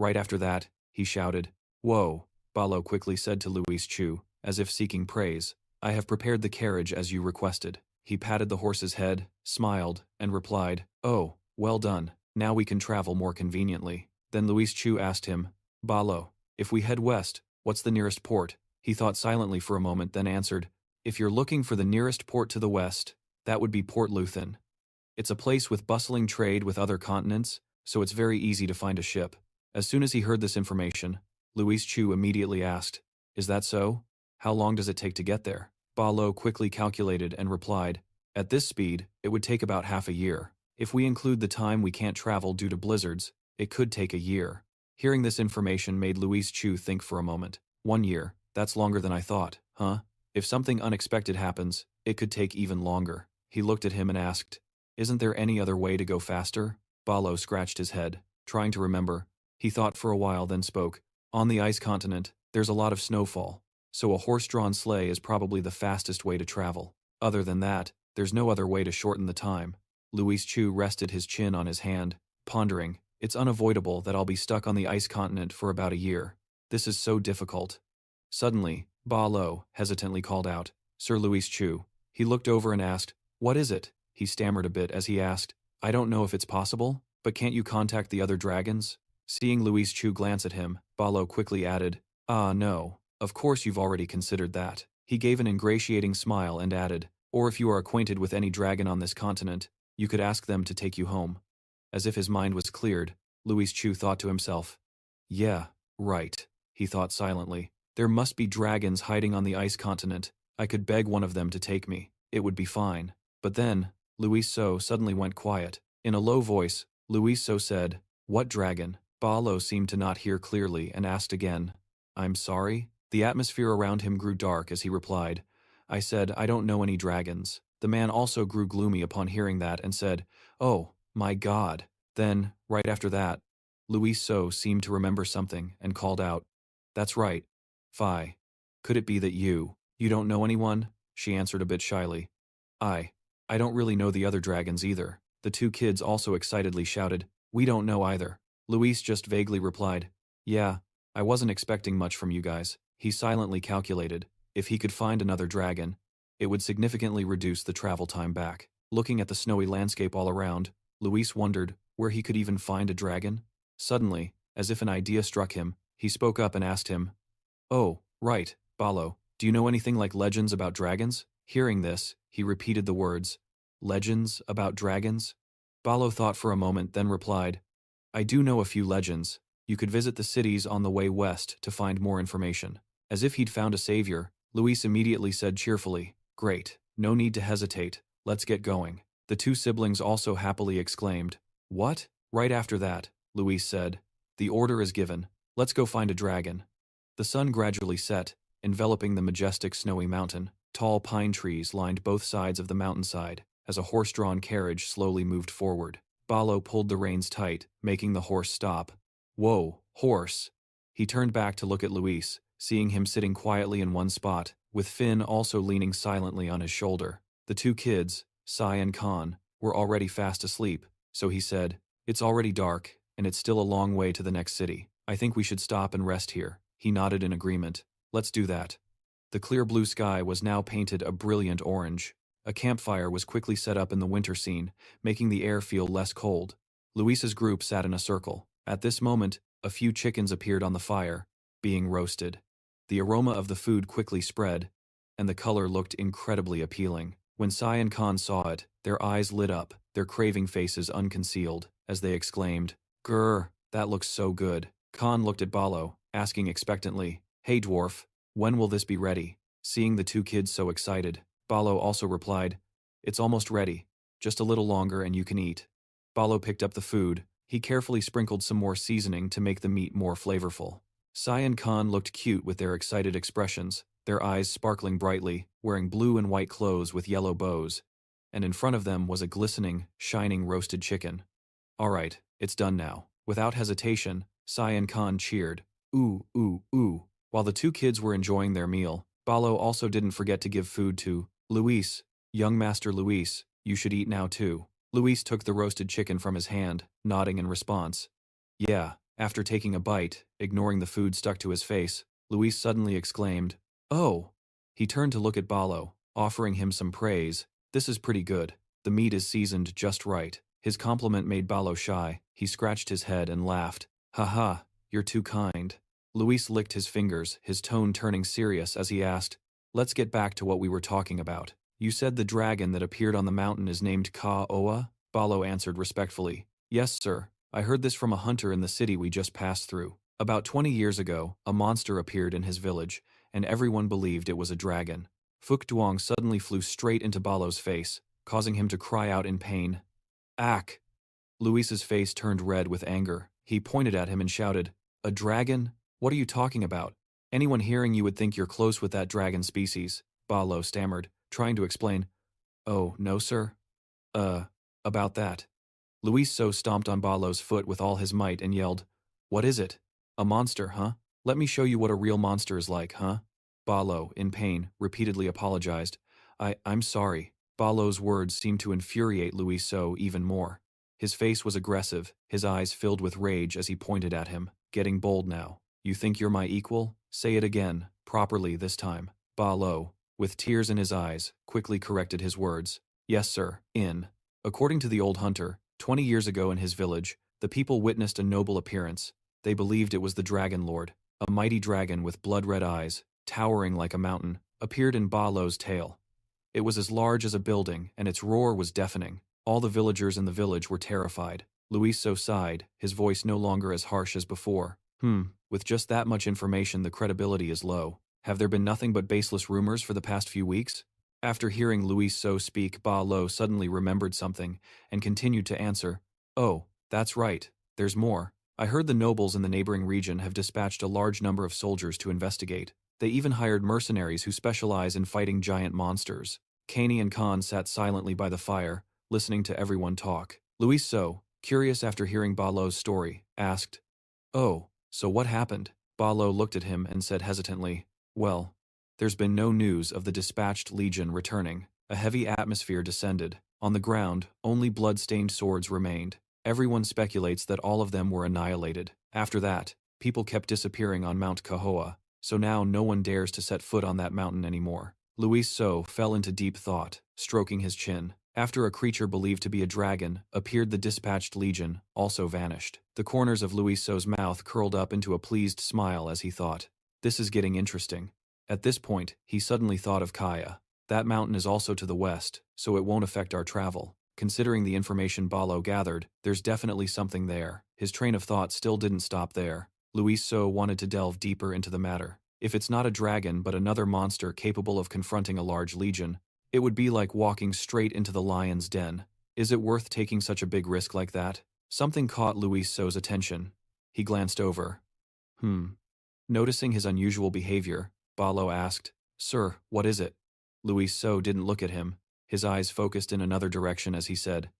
Speaker 1: Right after that, he shouted, Whoa, Ba Lo quickly said to Luis Chu, as if seeking praise, I have prepared the carriage as you requested. He patted the horse's head, smiled, and replied, Oh, well done, now we can travel more conveniently. Then Luis Chu asked him, Ba Lo, if we head west, what's the nearest port? He thought silently for a moment, then answered, If you're looking for the nearest port to the west, that would be Port Luthen. It's a place with bustling trade with other continents, so it's very easy to find a ship. As soon as he heard this information, Luis Chu immediately asked, Is that so? How long does it take to get there? Ba Lo quickly calculated and replied, At this speed, it would take about half a year. If we include the time we can't travel due to blizzards, it could take a year. Hearing this information made Luis Chu think for a moment. 1 year, that's longer than I thought, huh? If something unexpected happens, it could take even longer. He looked at him and asked, Isn't there any other way to go faster? Ba Lo scratched his head, trying to remember. He thought for a while, then spoke. On the ice continent, there's a lot of snowfall, so a horse-drawn sleigh is probably the fastest way to travel. Other than that, there's no other way to shorten the time. Luis Chu rested his chin on his hand, pondering. It's unavoidable that I'll be stuck on the ice continent for about a year. This is so difficult. Suddenly, Ba Lo hesitantly called out, Sir Luis Chu. He looked over and asked, What is it? He stammered a bit as he asked, I don't know if it's possible, but can't you contact the other dragons? Seeing Luis Chu glance at him, Ba Lo quickly added, Ah no, of course you've already considered that. He gave an ingratiating smile and added, Or if you are acquainted with any dragon on this continent, you could ask them to take you home. As if his mind was cleared, Luis Chu thought to himself, Yeah, right, he thought silently. There must be dragons hiding on the ice continent. I could beg one of them to take me. It would be fine. But then, Luis So suddenly went quiet. In a low voice, Luis So said, What dragon? Ba Lo seemed to not hear clearly and asked again, I'm sorry? The atmosphere around him grew dark as he replied, I said, I don't know any dragons. The man also grew gloomy upon hearing that and said, Oh, My God. Then, right after that, Louise So seemed to remember something and called out, That's right. Phi. Could it be that you don't know anyone? She answered a bit shyly. I don't really know the other dragons either. The two kids also excitedly shouted, We don't know either. Louise just vaguely replied, Yeah, I wasn't expecting much from you guys. He silently calculated, if he could find another dragon, it would significantly reduce the travel time back. Looking at the snowy landscape all around, Luis wondered where he could even find a dragon. Suddenly, as if an idea struck him, he spoke up and asked him, Oh, right, Balo, do you know anything like legends about dragons? Hearing this, he repeated the words, Legends about dragons? Balo thought for a moment, then replied, I do know a few legends. You could visit the cities on the way west to find more information. As if he'd found a savior, Luis immediately said cheerfully, Great, no need to hesitate, let's get going. The two siblings also happily exclaimed, What? Right after that, Luis said, The order is given, let's go find a dragon. The sun gradually set, enveloping the majestic snowy mountain. Tall pine trees lined both sides of the mountainside as a horse-drawn carriage slowly moved forward. Balo pulled the reins tight, making the horse stop. Whoa, horse! He turned back to look at Luis, seeing him sitting quietly in one spot, with Finn also leaning silently on his shoulder. The two kids, Sai and Khan, were already fast asleep, so he said, It's already dark, and it's still a long way to the next city. I think we should stop and rest here. He nodded in agreement. Let's do that. The clear blue sky was now painted a brilliant orange. A campfire was quickly set up in the winter scene, making the air feel less cold. Luis's group sat in a circle. At this moment, a few chickens appeared on the fire, being roasted. The aroma of the food quickly spread, and the color looked incredibly appealing. When Sai and Khan saw it, their eyes lit up, their craving faces unconcealed, as they exclaimed, Grr, that looks so good. Khan looked at Balo, asking expectantly, Hey dwarf, when will this be ready? Seeing the two kids so excited, Balo also replied, It's almost ready. Just a little longer and you can eat. Balo picked up the food. He carefully sprinkled some more seasoning to make the meat more flavorful. Sai and Khan looked cute with their excited expressions, their eyes sparkling brightly, wearing blue and white clothes with yellow bows, and in front of them was a glistening, shining roasted chicken. All right, it's done now. Without hesitation, Sai and Khan cheered, Ooh, ooh, ooh. While the two kids were enjoying their meal, Balo also didn't forget to give food to Luis. Young Master Luis, you should eat now too. Luis took the roasted chicken from his hand, nodding in response. Yeah, after taking a bite, ignoring the food stuck to his face, Luis suddenly exclaimed, Oh! He turned to look at Balo, offering him some praise. This is pretty good. The meat is seasoned just right. His compliment made Balo shy. He scratched his head and laughed. Haha, you're too kind. Luis licked his fingers, his tone turning serious as he asked, Let's get back to what we were talking about. You said the dragon that appeared on the mountain is named Ka-Oa? Balo answered respectfully. Yes, sir. I heard this from a hunter in the city we just passed through. About 20 years ago, a monster appeared in his village, and everyone believed it was a dragon. Phúc Duong suddenly flew straight into Balo's face, causing him to cry out in pain. Ack! Luis's face turned red with anger. He pointed at him and shouted, A dragon? What are you talking about? Anyone hearing you would think you're close with that dragon species, Balo stammered, trying to explain. Oh, no, sir? About that. Luis So stomped on Balo's foot with all his might and yelled, What is it? A monster, huh? Let me show you what a real monster is like, huh? Balo, in pain, repeatedly apologized. I'm sorry. Balo's words seemed to infuriate Luis So even more. His face was aggressive, his eyes filled with rage as he pointed at him, getting bold now. You think you're my equal? Say it again, properly this time. Balo, with tears in his eyes, quickly corrected his words. Yes, sir, According to the old hunter, 20 years ago in his village, the people witnessed a noble appearance. They believed it was the Dragon Lord. A mighty dragon with blood-red eyes, towering like a mountain, appeared in Balo's tail. It was as large as a building, and its roar was deafening. All the villagers in the village were terrified. Luis So sighed, his voice no longer as harsh as before. With just that much information, the credibility is low. Have there been nothing but baseless rumors for the past few weeks? After hearing Luis So speak, Ba Lo suddenly remembered something and continued to answer, Oh, that's right, there's more. I heard the nobles in the neighboring region have dispatched a large number of soldiers to investigate. They even hired mercenaries who specialize in fighting giant monsters. Kani and Khan sat silently by the fire, listening to everyone talk. Luis So, curious after hearing Balo's story, asked, "Oh, so what happened?" Balo looked at him and said hesitantly, "Well, there's been no news of the dispatched legion returning." A heavy atmosphere descended. On the ground, only blood-stained swords remained. Everyone speculates that all of them were annihilated. After that, people kept disappearing on Mount Kahoa, so now no one dares to set foot on that mountain anymore. Luis So fell into deep thought, stroking his chin. After a creature believed to be a dragon appeared, the dispatched legion also vanished. The corners of Luis So's mouth curled up into a pleased smile as he thought, "This is getting interesting." At this point, he suddenly thought of Kaya. That mountain is also to the west, so it won't affect our travel. Considering the information Balo gathered, there's definitely something there. His train of thought still didn't stop there. Luis So wanted to delve deeper into the matter. If it's not a dragon but another monster capable of confronting a large legion, it would be like walking straight into the lion's den. Is it worth taking such a big risk like that? Something caught Luis So's attention. He glanced over. Noticing his unusual behavior, Balo asked, "Sir, what is it?" Luis So didn't look at him. His eyes focused in another direction as he said,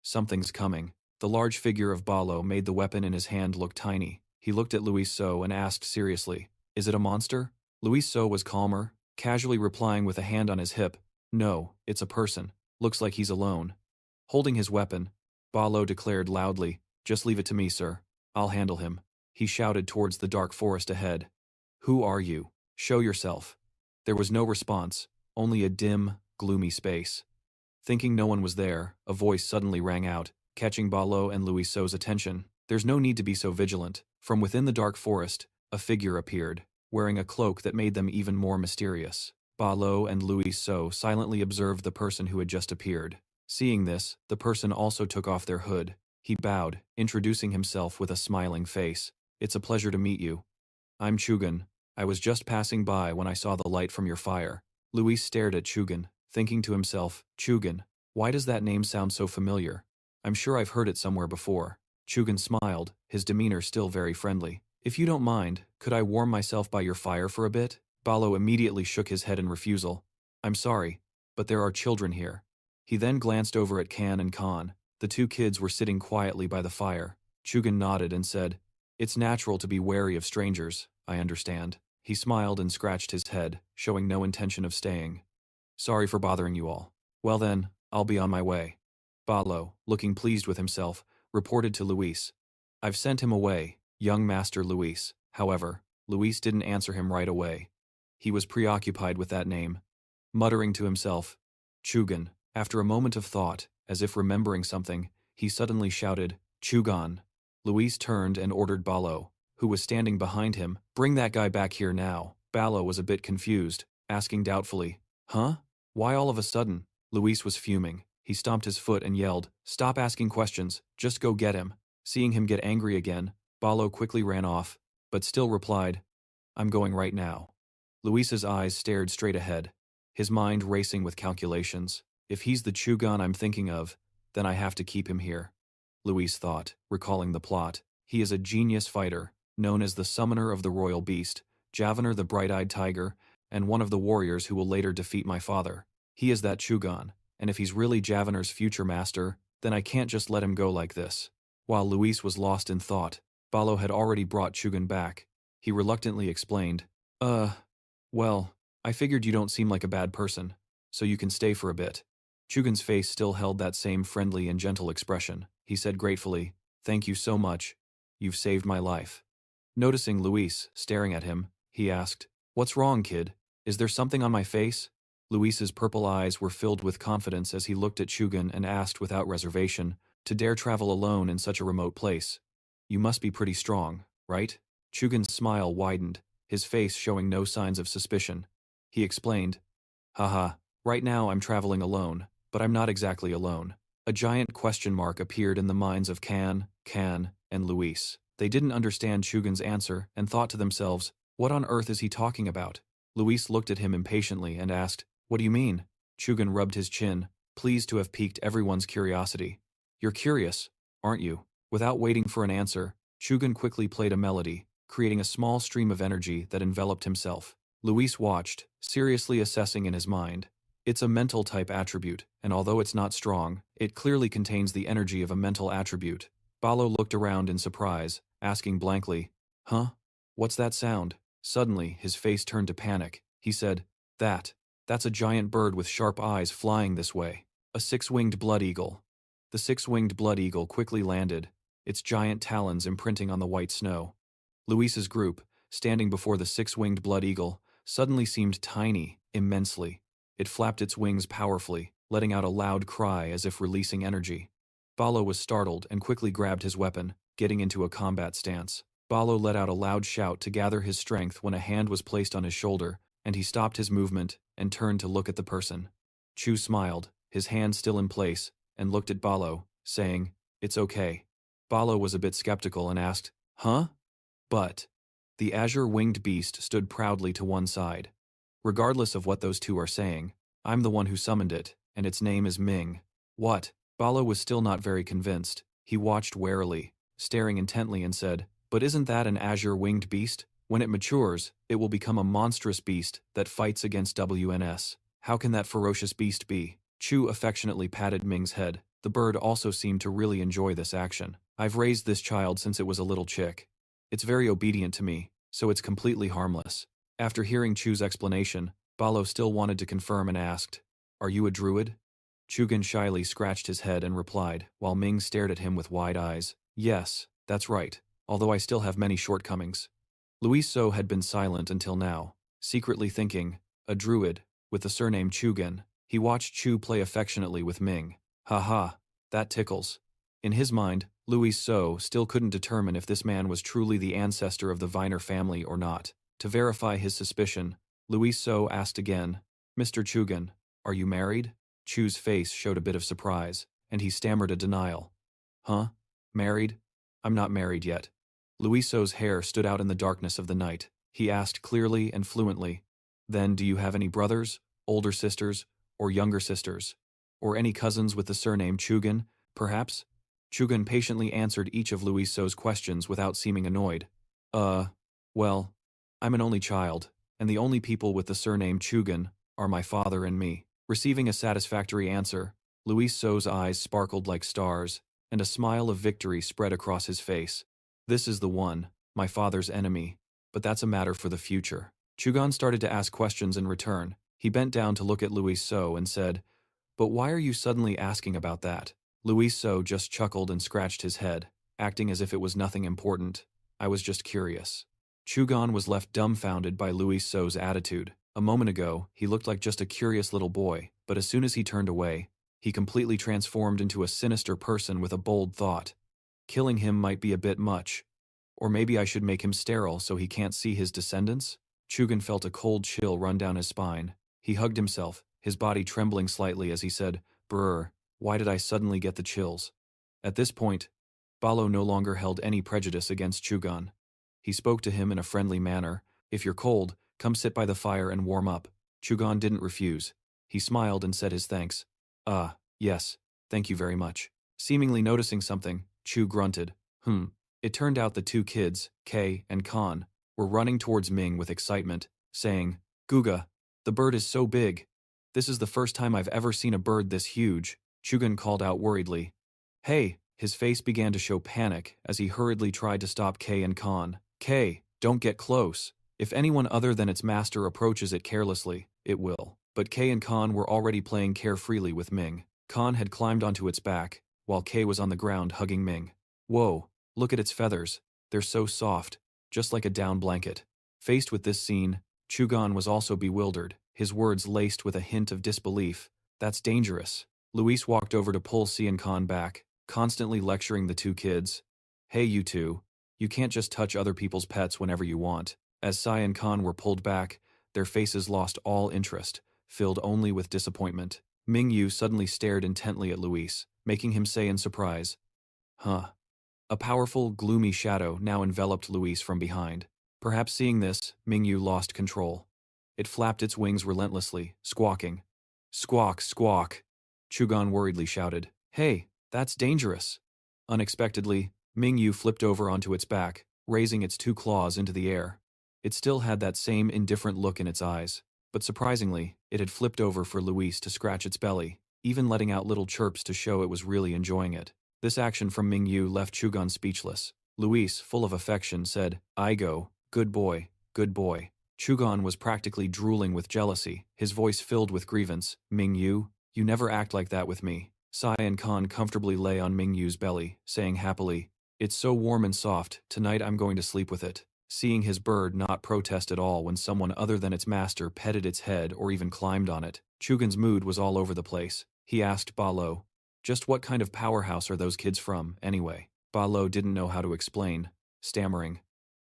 Speaker 1: "Something's coming." The large figure of Balo made the weapon in his hand look tiny. He looked at Luis So and asked seriously, "Is it a monster?" Luis So was calmer, casually replying with a hand on his hip, "No, it's a person. Looks like he's alone." Holding his weapon, Balo declared loudly, "Just leave it to me, sir. I'll handle him." He shouted towards the dark forest ahead. "Who are you? Show yourself." There was no response, only a dim, gloomy space. Thinking no one was there, a voice suddenly rang out, catching Balo and Luis So's attention. "There's no need to be so vigilant." From within the dark forest, a figure appeared, wearing a cloak that made them even more mysterious. Balo and Luis So silently observed the person who had just appeared. Seeing this, the person also took off their hood. He bowed, introducing himself with a smiling face. "It's a pleasure to meet you. I'm Chugun. I was just passing by when I saw the light from your fire." Luis stared at Chugun, thinking to himself, "Chugun, why does that name sound so familiar? I'm sure I've heard it somewhere before." Chugun smiled, his demeanor still very friendly. "If you don't mind, could I warm myself by your fire for a bit?" Balo immediately shook his head in refusal. "I'm sorry, but there are children here." He then glanced over at Kan and Khan. The two kids were sitting quietly by the fire. Chugun nodded and said, "It's natural to be wary of strangers, I understand." He smiled and scratched his head, showing no intention of staying. "Sorry for bothering you all. Well then, I'll be on my way." Balo, looking pleased with himself, reported to Luis, "I've sent him away, young Master Luis." However, Luis didn't answer him right away. He was preoccupied with that name. Muttering to himself, "Chugun." After a moment of thought, as if remembering something, he suddenly shouted, "Chugan." Luis turned and ordered Balo, who was standing behind him, "Bring that guy back here now." Balo was a bit confused, asking doubtfully, "Huh? Why all of a sudden?" Luis was fuming. He stomped his foot and yelled, "Stop asking questions, just go get him." Seeing him get angry again, Balo quickly ran off, but still replied, "I'm going right now." Luis's eyes stared straight ahead, his mind racing with calculations. "If he's the Chugan I'm thinking of, then I have to keep him here," Luis thought, recalling the plot. He is a genius fighter, known as the Summoner of the Royal Beast, Javanner the Bright-Eyed Tiger, and one of the warriors who will later defeat my father. He is that Chugan, and if he's really Javanner's future master, then I can't just let him go like this. While Luis was lost in thought, Balo had already brought Chugan back. He reluctantly explained, Well, I figured you don't seem like a bad person, so you can stay for a bit." Chugan's face still held that same friendly and gentle expression. He said gratefully, "Thank you so much. You've saved my life." Noticing Luis staring at him, he asked, "What's wrong, kid? Is there something on my face?" Luis's purple eyes were filled with confidence as he looked at Chugan and asked without reservation, "To dare travel alone in such a remote place? You must be pretty strong, right?" Chugan's smile widened, his face showing no signs of suspicion. He explained, "Haha, right now I'm traveling alone, but I'm not exactly alone." A giant question mark appeared in the minds of Kan, and Luis. They didn't understand Chugan's answer and thought to themselves, "What on earth is he talking about?" Luis looked at him impatiently and asked, "What do you mean?" Chugan rubbed his chin, pleased to have piqued everyone's curiosity. "You're curious, aren't you?" Without waiting for an answer, Chugan quickly played a melody, creating a small stream of energy that enveloped himself. Luis watched, seriously assessing in his mind. It's a mental type attribute, and although it's not strong, It clearly contains the energy of a mental attribute. Balo looked around in surprise, asking blankly, "Huh? What's that sound?" Suddenly, his face turned to panic. He said, That's a giant bird with sharp eyes flying this way. A six-winged blood eagle." The six-winged blood eagle quickly landed, its giant talons imprinting on the white snow. Luis's group, standing before the six-winged blood eagle, suddenly seemed tiny, immensely. It flapped its wings powerfully, letting out a loud cry as if releasing energy. Balo was startled and quickly grabbed his weapon, getting into a combat stance. Balo let out a loud shout to gather his strength when a hand was placed on his shoulder, and he stopped his movement and turned to look at the person. Chu smiled, his hand still in place, and looked at Balo, saying, "It's okay." Balo was a bit skeptical and asked, "Huh?" But the azure-winged beast stood proudly to one side. "Regardless of what those two are saying, I'm the one who summoned it, and its name is Ming." "What?" Balo was still not very convinced. He watched warily, staring intently and said, "But isn't that an azure-winged beast? When it matures, it will become a monstrous beast that fights against WNS. How can that ferocious beast be?" Chu affectionately patted Ming's head. The bird also seemed to really enjoy this action. "I've raised this child since it was a little chick. It's very obedient to me, so it's completely harmless." After hearing Chu's explanation, Balo still wanted to confirm and asked, "Are you a druid?" Chugan shyly scratched his head and replied, while Ming stared at him with wide eyes, "Yes, that's right, although I still have many shortcomings." Luis So had been silent until now, secretly thinking, a druid, with the surname Chugan. He watched Chu play affectionately with Ming. "Ha, that tickles." In his mind, Luis So still couldn't determine if this man was truly the ancestor of the Viner family or not. To verify his suspicion, Luis So asked again, "Mr. Chugan, are you married?" Chu's face showed a bit of surprise, and he stammered a denial. "Huh? Married? I'm not married yet." Luis So's hair stood out in the darkness of the night. He asked clearly and fluently, "Then do you have any brothers, older sisters, or younger sisters? Or any cousins with the surname Chugan, perhaps?" Chugan patiently answered each of Luis So's questions without seeming annoyed. Well, I'm an only child, and the only people with the surname Chugan are my father and me." Receiving a satisfactory answer, Luis So's eyes sparkled like stars, and a smile of victory spread across his face. "This is the one, my father's enemy, but that's a matter for the future." Chugan started to ask questions in return. He bent down to look at Luis So and said, "But why are you suddenly asking about that?" Luis So just chuckled and scratched his head, acting as if it was nothing important. "I was just curious." Chugan was left dumbfounded by Luis So's attitude. A moment ago, he looked like just a curious little boy, but as soon as he turned away, he completely transformed into a sinister person with a bold thought. Killing him might be a bit much. Or maybe I should make him sterile so he can't see his descendants? Chugan felt a cold chill run down his spine. He hugged himself, his body trembling slightly as he said, "Brr, why did I suddenly get the chills?" At this point, Balo no longer held any prejudice against Chugan. He spoke to him in a friendly manner. "If you're cold, come sit by the fire and warm up." Chugan didn't refuse. He smiled and said his thanks. Yes, thank you very much." Seemingly noticing something, Chu grunted. It turned out the two kids, Kay and Khan, were running towards Ming with excitement, saying, "Guga, the bird is so big. This is the first time I've ever seen a bird this huge." Chugan called out worriedly, "Hey!" His face began to show panic as he hurriedly tried to stop Kay and Khan. "Kay, don't get close. If anyone other than its master approaches it carelessly, it will." But Kay and Khan were already playing carefreely with Ming. Khan had climbed onto its back, while Kay was on the ground hugging Ming. "Whoa, look at its feathers. They're so soft, just like a down blanket." Faced with this scene, Chugan was also bewildered, his words laced with a hint of disbelief. "That's dangerous." Luis walked over to pull Si and Khan back, constantly lecturing the two kids. "Hey, you two, you can't just touch other people's pets whenever you want." As Si and Khan were pulled back, their faces lost all interest, filled only with disappointment. Ming Yu suddenly stared intently at Luis, making him say in surprise, "Huh." A powerful, gloomy shadow now enveloped Luis from behind. Perhaps seeing this, Ming Yu lost control. It flapped its wings relentlessly, squawking. "Squawk, squawk," Chugan worriedly shouted. "Hey, that's dangerous." Unexpectedly, Ming Yu flipped over onto its back, raising its two claws into the air. It still had that same indifferent look in its eyes, but surprisingly, it had flipped over for Luis to scratch its belly. even letting out little chirps to show it was really enjoying it. This action from Mingyu left Chugan speechless. Luis, full of affection, said, "Igo, good boy, good boy." Chugan was practically drooling with jealousy, his voice filled with grievance. "Mingyu, you never act like that with me." Sai and Khan comfortably lay on Mingyu's belly, saying happily, "It's so warm and soft, tonight I'm going to sleep with it." Seeing his bird not protest at all when someone other than its master petted its head or even climbed on it, Chugan's mood was all over the place. He asked Balo, "Just what kind of powerhouse are those kids from, anyway?" Balo didn't know how to explain, stammering,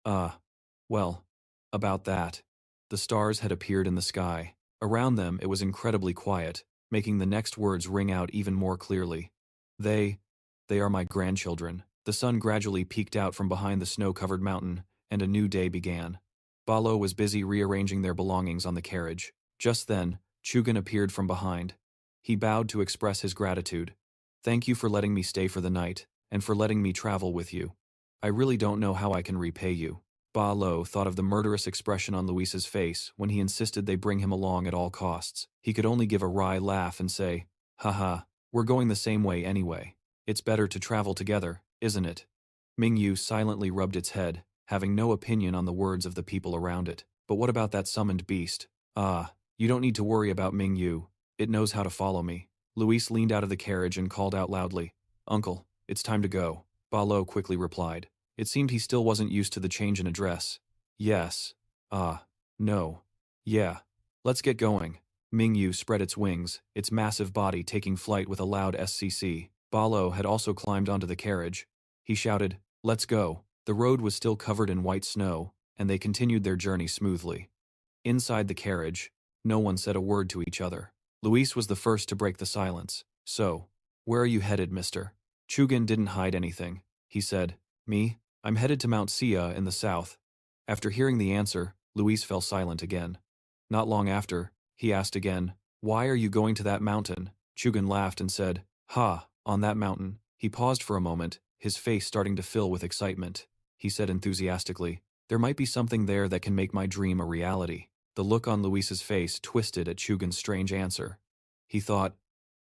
Speaker 1: well, about that." The stars had appeared in the sky. Around them it was incredibly quiet, making the next words ring out even more clearly. They are my grandchildren." The sun gradually peeked out from behind the snow-covered mountain, and a new day began. Balo was busy rearranging their belongings on the carriage. Just then, Chugan appeared from behind. He bowed to express his gratitude. "Thank you for letting me stay for the night, and for letting me travel with you. I really don't know how I can repay you." Ba Lo thought of the murderous expression on Luis's face when he insisted they bring him along at all costs. He could only give a wry laugh and say, "Haha, we're going the same way anyway. It's better to travel together, isn't it?" Mingyu silently rubbed its head, having no opinion on the words of the people around it. "But what about that summoned beast?" You don't need to worry about Mingyu. It knows how to follow me." Luis leaned out of the carriage and called out loudly, "Uncle, it's time to go." Ba Lo quickly replied. It seemed he still wasn't used to the change in address. "Yes. No. Yeah. Let's get going." Mingyu spread its wings, its massive body taking flight with a loud SCC. Ba Lo had also climbed onto the carriage. He shouted, "Let's go." The road was still covered in white snow, and they continued their journey smoothly. Inside the carriage, no one said a word to each other. Luis was the first to break the silence. "So, where are you headed, mister?" Chugan didn't hide anything. He said, "Me? I'm headed to Mount Sia in the south." After hearing the answer, Luis fell silent again. Not long after, he asked again, "Why are you going to that mountain?" Chugan laughed and said, "Ha, on that mountain." He paused for a moment, his face starting to fill with excitement. He said enthusiastically, "There might be something there that can make my dream a reality." The look on Luis's face twisted at Chugan's strange answer. He thought,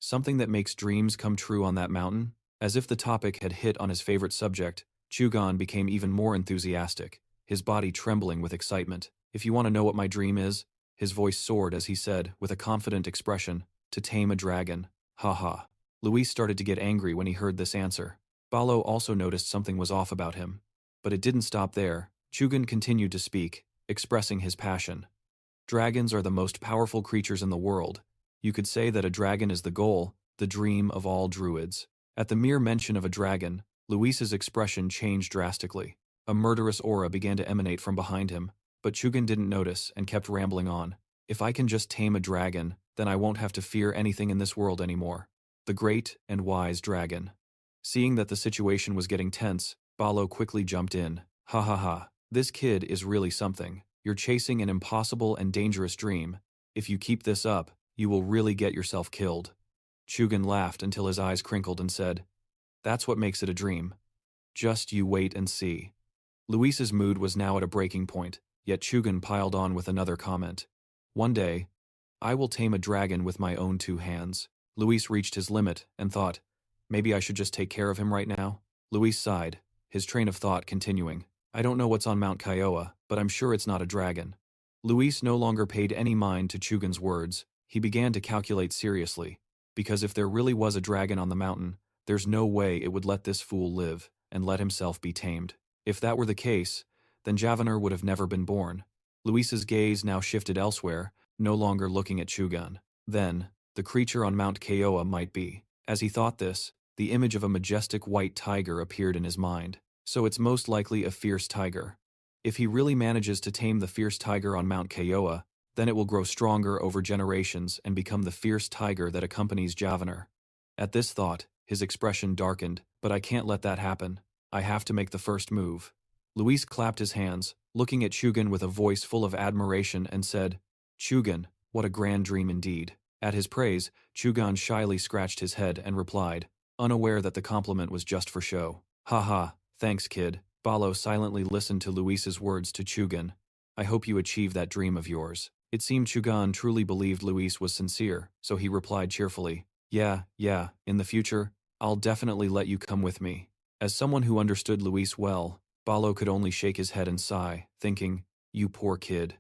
Speaker 1: something that makes dreams come true on that mountain? As if the topic had hit on his favorite subject, Chugan became even more enthusiastic, his body trembling with excitement. "If you want to know what my dream is," his voice soared as he said, with a confident expression, "to tame a dragon." Ha ha. Luis started to get angry when he heard this answer. Balo also noticed something was off about him. But it didn't stop there. Chugan continued to speak, expressing his passion. "Dragons are the most powerful creatures in the world. You could say that a dragon is the goal, the dream of all druids." At the mere mention of a dragon, Luis's expression changed drastically. A murderous aura began to emanate from behind him, but Chugan didn't notice and kept rambling on. "If I can just tame a dragon, then I won't have to fear anything in this world anymore. The great and wise dragon." Seeing that the situation was getting tense, Balo quickly jumped in. "Ha ha ha, this kid is really something. You're chasing an impossible and dangerous dream. If you keep this up, you will really get yourself killed." Chugan laughed until his eyes crinkled and said, "That's what makes it a dream. Just you wait and see." Luis's mood was now at a breaking point, yet Chugan piled on with another comment. "One day, I will tame a dragon with my own 2 hands." Luis reached his limit and thought, maybe I should just take care of him right now? Luis sighed, his train of thought continuing. "I don't know what's on Mount Kiowa, but I'm sure it's not a dragon." Luis no longer paid any mind to Chugan's words. He began to calculate seriously, because if there really was a dragon on the mountain, there's no way it would let this fool live and let himself be tamed. If that were the case, then Javanir would have never been born. Luis's gaze now shifted elsewhere, no longer looking at Chugan. Then, the creature on Mount Kiowa might be. As he thought this, the image of a majestic white tiger appeared in his mind. So it's most likely a fierce tiger. If he really manages to tame the fierce tiger on Mount Kiowa, then it will grow stronger over generations and become the fierce tiger that accompanies Javanir. At this thought, his expression darkened. "But I can't let that happen. I have to make the first move." Luis clapped his hands, looking at Chugan with a voice full of admiration and said, "Chugan, what a grand dream indeed." At his praise, Chugan shyly scratched his head and replied, unaware that the compliment was just for show. "Ha ha, thanks kid." Balo silently listened to Luis's words to Chugan. "I hope you achieve that dream of yours." It seemed Chugan truly believed Luis was sincere, so he replied cheerfully, Yeah, in the future, I'll definitely let you come with me. As someone who understood Luis well, Balo could only shake his head and sigh, thinking, you poor kid.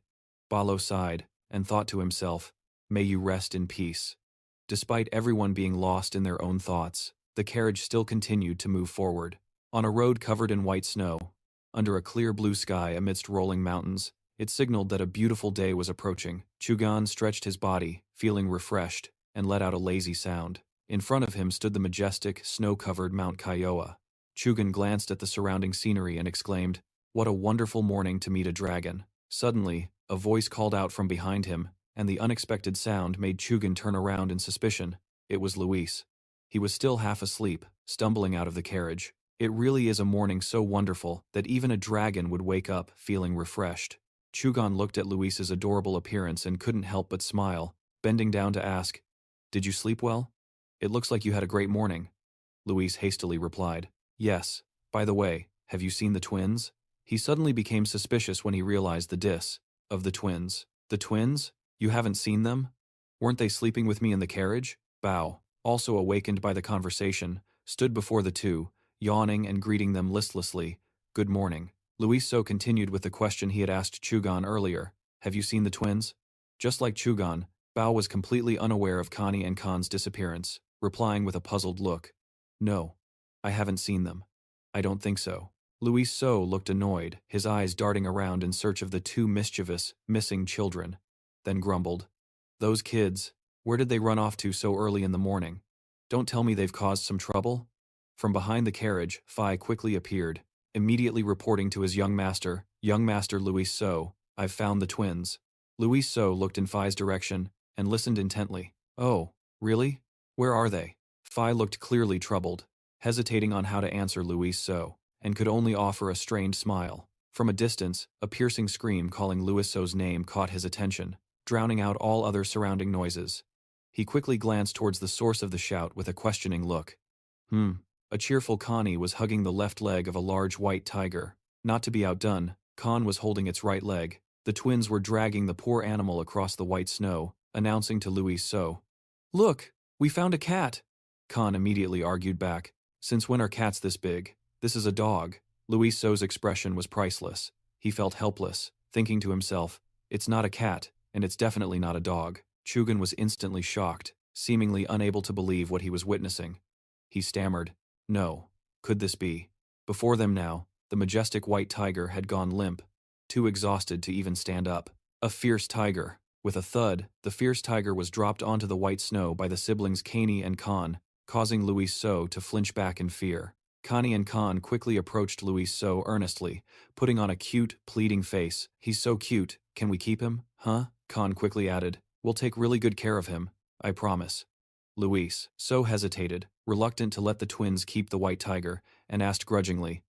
Speaker 1: Balo sighed, and thought to himself, may you rest in peace. Despite everyone being lost in their own thoughts, the carriage still continued to move forward. On a road covered in white snow, under a clear blue sky amidst rolling mountains, it signaled that a beautiful day was approaching. Chugan stretched his body, feeling refreshed, and let out a lazy sound. In front of him stood the majestic, snow-covered Mount Kiowa. Chugan glanced at the surrounding scenery and exclaimed, what a wonderful morning to meet a dragon. Suddenly, a voice called out from behind him, and the unexpected sound made Chugan turn around in suspicion. It was Luis. He was still half asleep, stumbling out of the carriage. It really is a morning so wonderful that even a dragon would wake up feeling refreshed. Chugan looked at Luis's adorable appearance and couldn't help but smile, bending down to ask, did you sleep well? It looks like you had a great morning. Luis hastily replied, yes. By the way, have you seen the twins? He suddenly became suspicious when he realized the diss of the twins. The twins? You haven't seen them? Weren't they sleeping with me in the carriage? Bao, also awakened by the conversation, stood before the two, yawning and greeting them listlessly. Good morning. Luis so continued with the question he had asked Chugan earlier. Have you seen the twins? Just like Chugan, Bao was completely unaware of Connie and Khan's disappearance, replying with a puzzled look. No, I haven't seen them. I don't think so. Luis So looked annoyed, his eyes darting around in search of the two mischievous, missing children, then grumbled. Those kids, where did they run off to so early in the morning? Don't tell me they've caused some trouble? From behind the carriage, Phi quickly appeared, immediately reporting to his young master Luis So, I've found the twins. Luis So looked in Phi's direction and listened intently. Oh, really? Where are they? Phi looked clearly troubled, hesitating on how to answer Luis So, and could only offer a strained smile. From a distance, a piercing scream calling Luis So's name caught his attention, drowning out all other surrounding noises. He quickly glanced towards the source of the shout with a questioning look. A cheerful Connie was hugging the left leg of a large white tiger. Not to be outdone, Khan was holding its right leg. The twins were dragging the poor animal across the white snow, announcing to Luis So, look, we found a cat. Khan immediately argued back, since when are cats this big? This is a dog. Luis So's expression was priceless. He felt helpless, thinking to himself, it's not a cat, and it's definitely not a dog. Chugan was instantly shocked, seemingly unable to believe what he was witnessing. He stammered, no, could this be? Before them now, the majestic white tiger had gone limp, too exhausted to even stand up. A fierce tiger. With a thud, the fierce tiger was dropped onto the white snow by the siblings Kani and Khan, causing Luis So to flinch back in fear. Kani and Khan quickly approached Luis So earnestly, putting on a cute, pleading face. He's so cute, can we keep him? Huh? Khan quickly added, we'll take really good care of him, I promise. Luis So hesitated, reluctant to let the twins keep the white tiger, and asked grudgingly,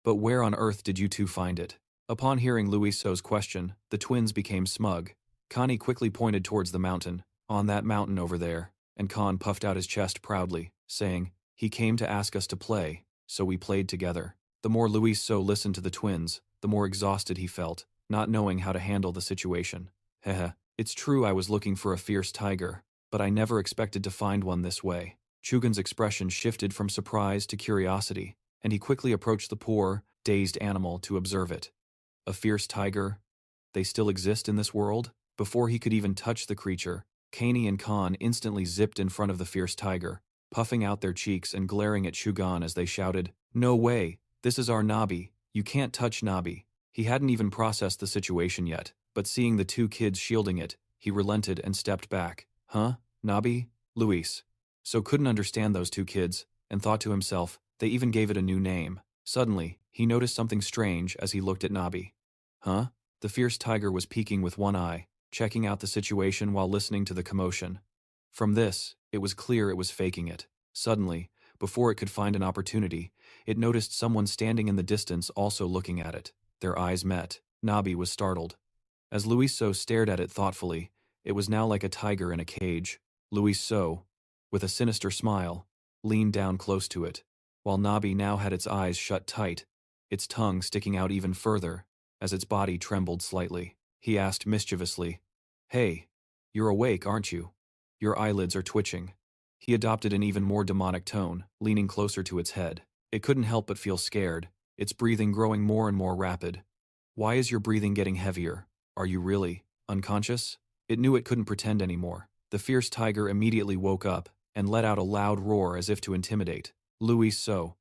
Speaker 1: but where on earth did you two find it? Upon hearing Luis So's question, the twins became smug. Kani quickly pointed towards the mountain, on that mountain over there, and Khan puffed out his chest proudly, saying, he came to ask us to play, so we played together. The more Luis So listened to the twins, the more exhausted he felt, not knowing how to handle the situation. Heh, it's true I was looking for a fierce tiger, but I never expected to find one this way. Chugan's expression shifted from surprise to curiosity, and he quickly approached the poor, dazed animal to observe it. A fierce tiger? They still exist in this world? Before he could even touch the creature, Kani and Khan instantly zipped in front of the fierce tiger, puffing out their cheeks and glaring at Chugan as they shouted, no way, this is our Nabi, you can't touch Nabi. He hadn't even processed the situation yet, but seeing the two kids shielding it, he relented and stepped back. Huh? Nabi? Luis. So couldn't understand those two kids, and thought to himself, they even gave it a new name. Suddenly, he noticed something strange as he looked at Nabi. Huh? The fierce tiger was peeking with one eye, checking out the situation while listening to the commotion. From this, it was clear it was faking it. Suddenly, before it could find an opportunity, it noticed someone standing in the distance also looking at it. Their eyes met. Nabi was startled. As Luis So stared at it thoughtfully, it was now like a tiger in a cage. Luis So, with a sinister smile, leaned down close to it, while Nabi now had its eyes shut tight, its tongue sticking out even further, as its body trembled slightly. He asked mischievously, hey, you're awake, aren't you? Your eyelids are twitching. He adopted an even more demonic tone, leaning closer to its head. It couldn't help but feel scared, its breathing growing more and more rapid. Why is your breathing getting heavier? Are you really unconscious? It knew it couldn't pretend anymore. The fierce tiger immediately woke up and let out a loud roar as if to intimidate. Luis So.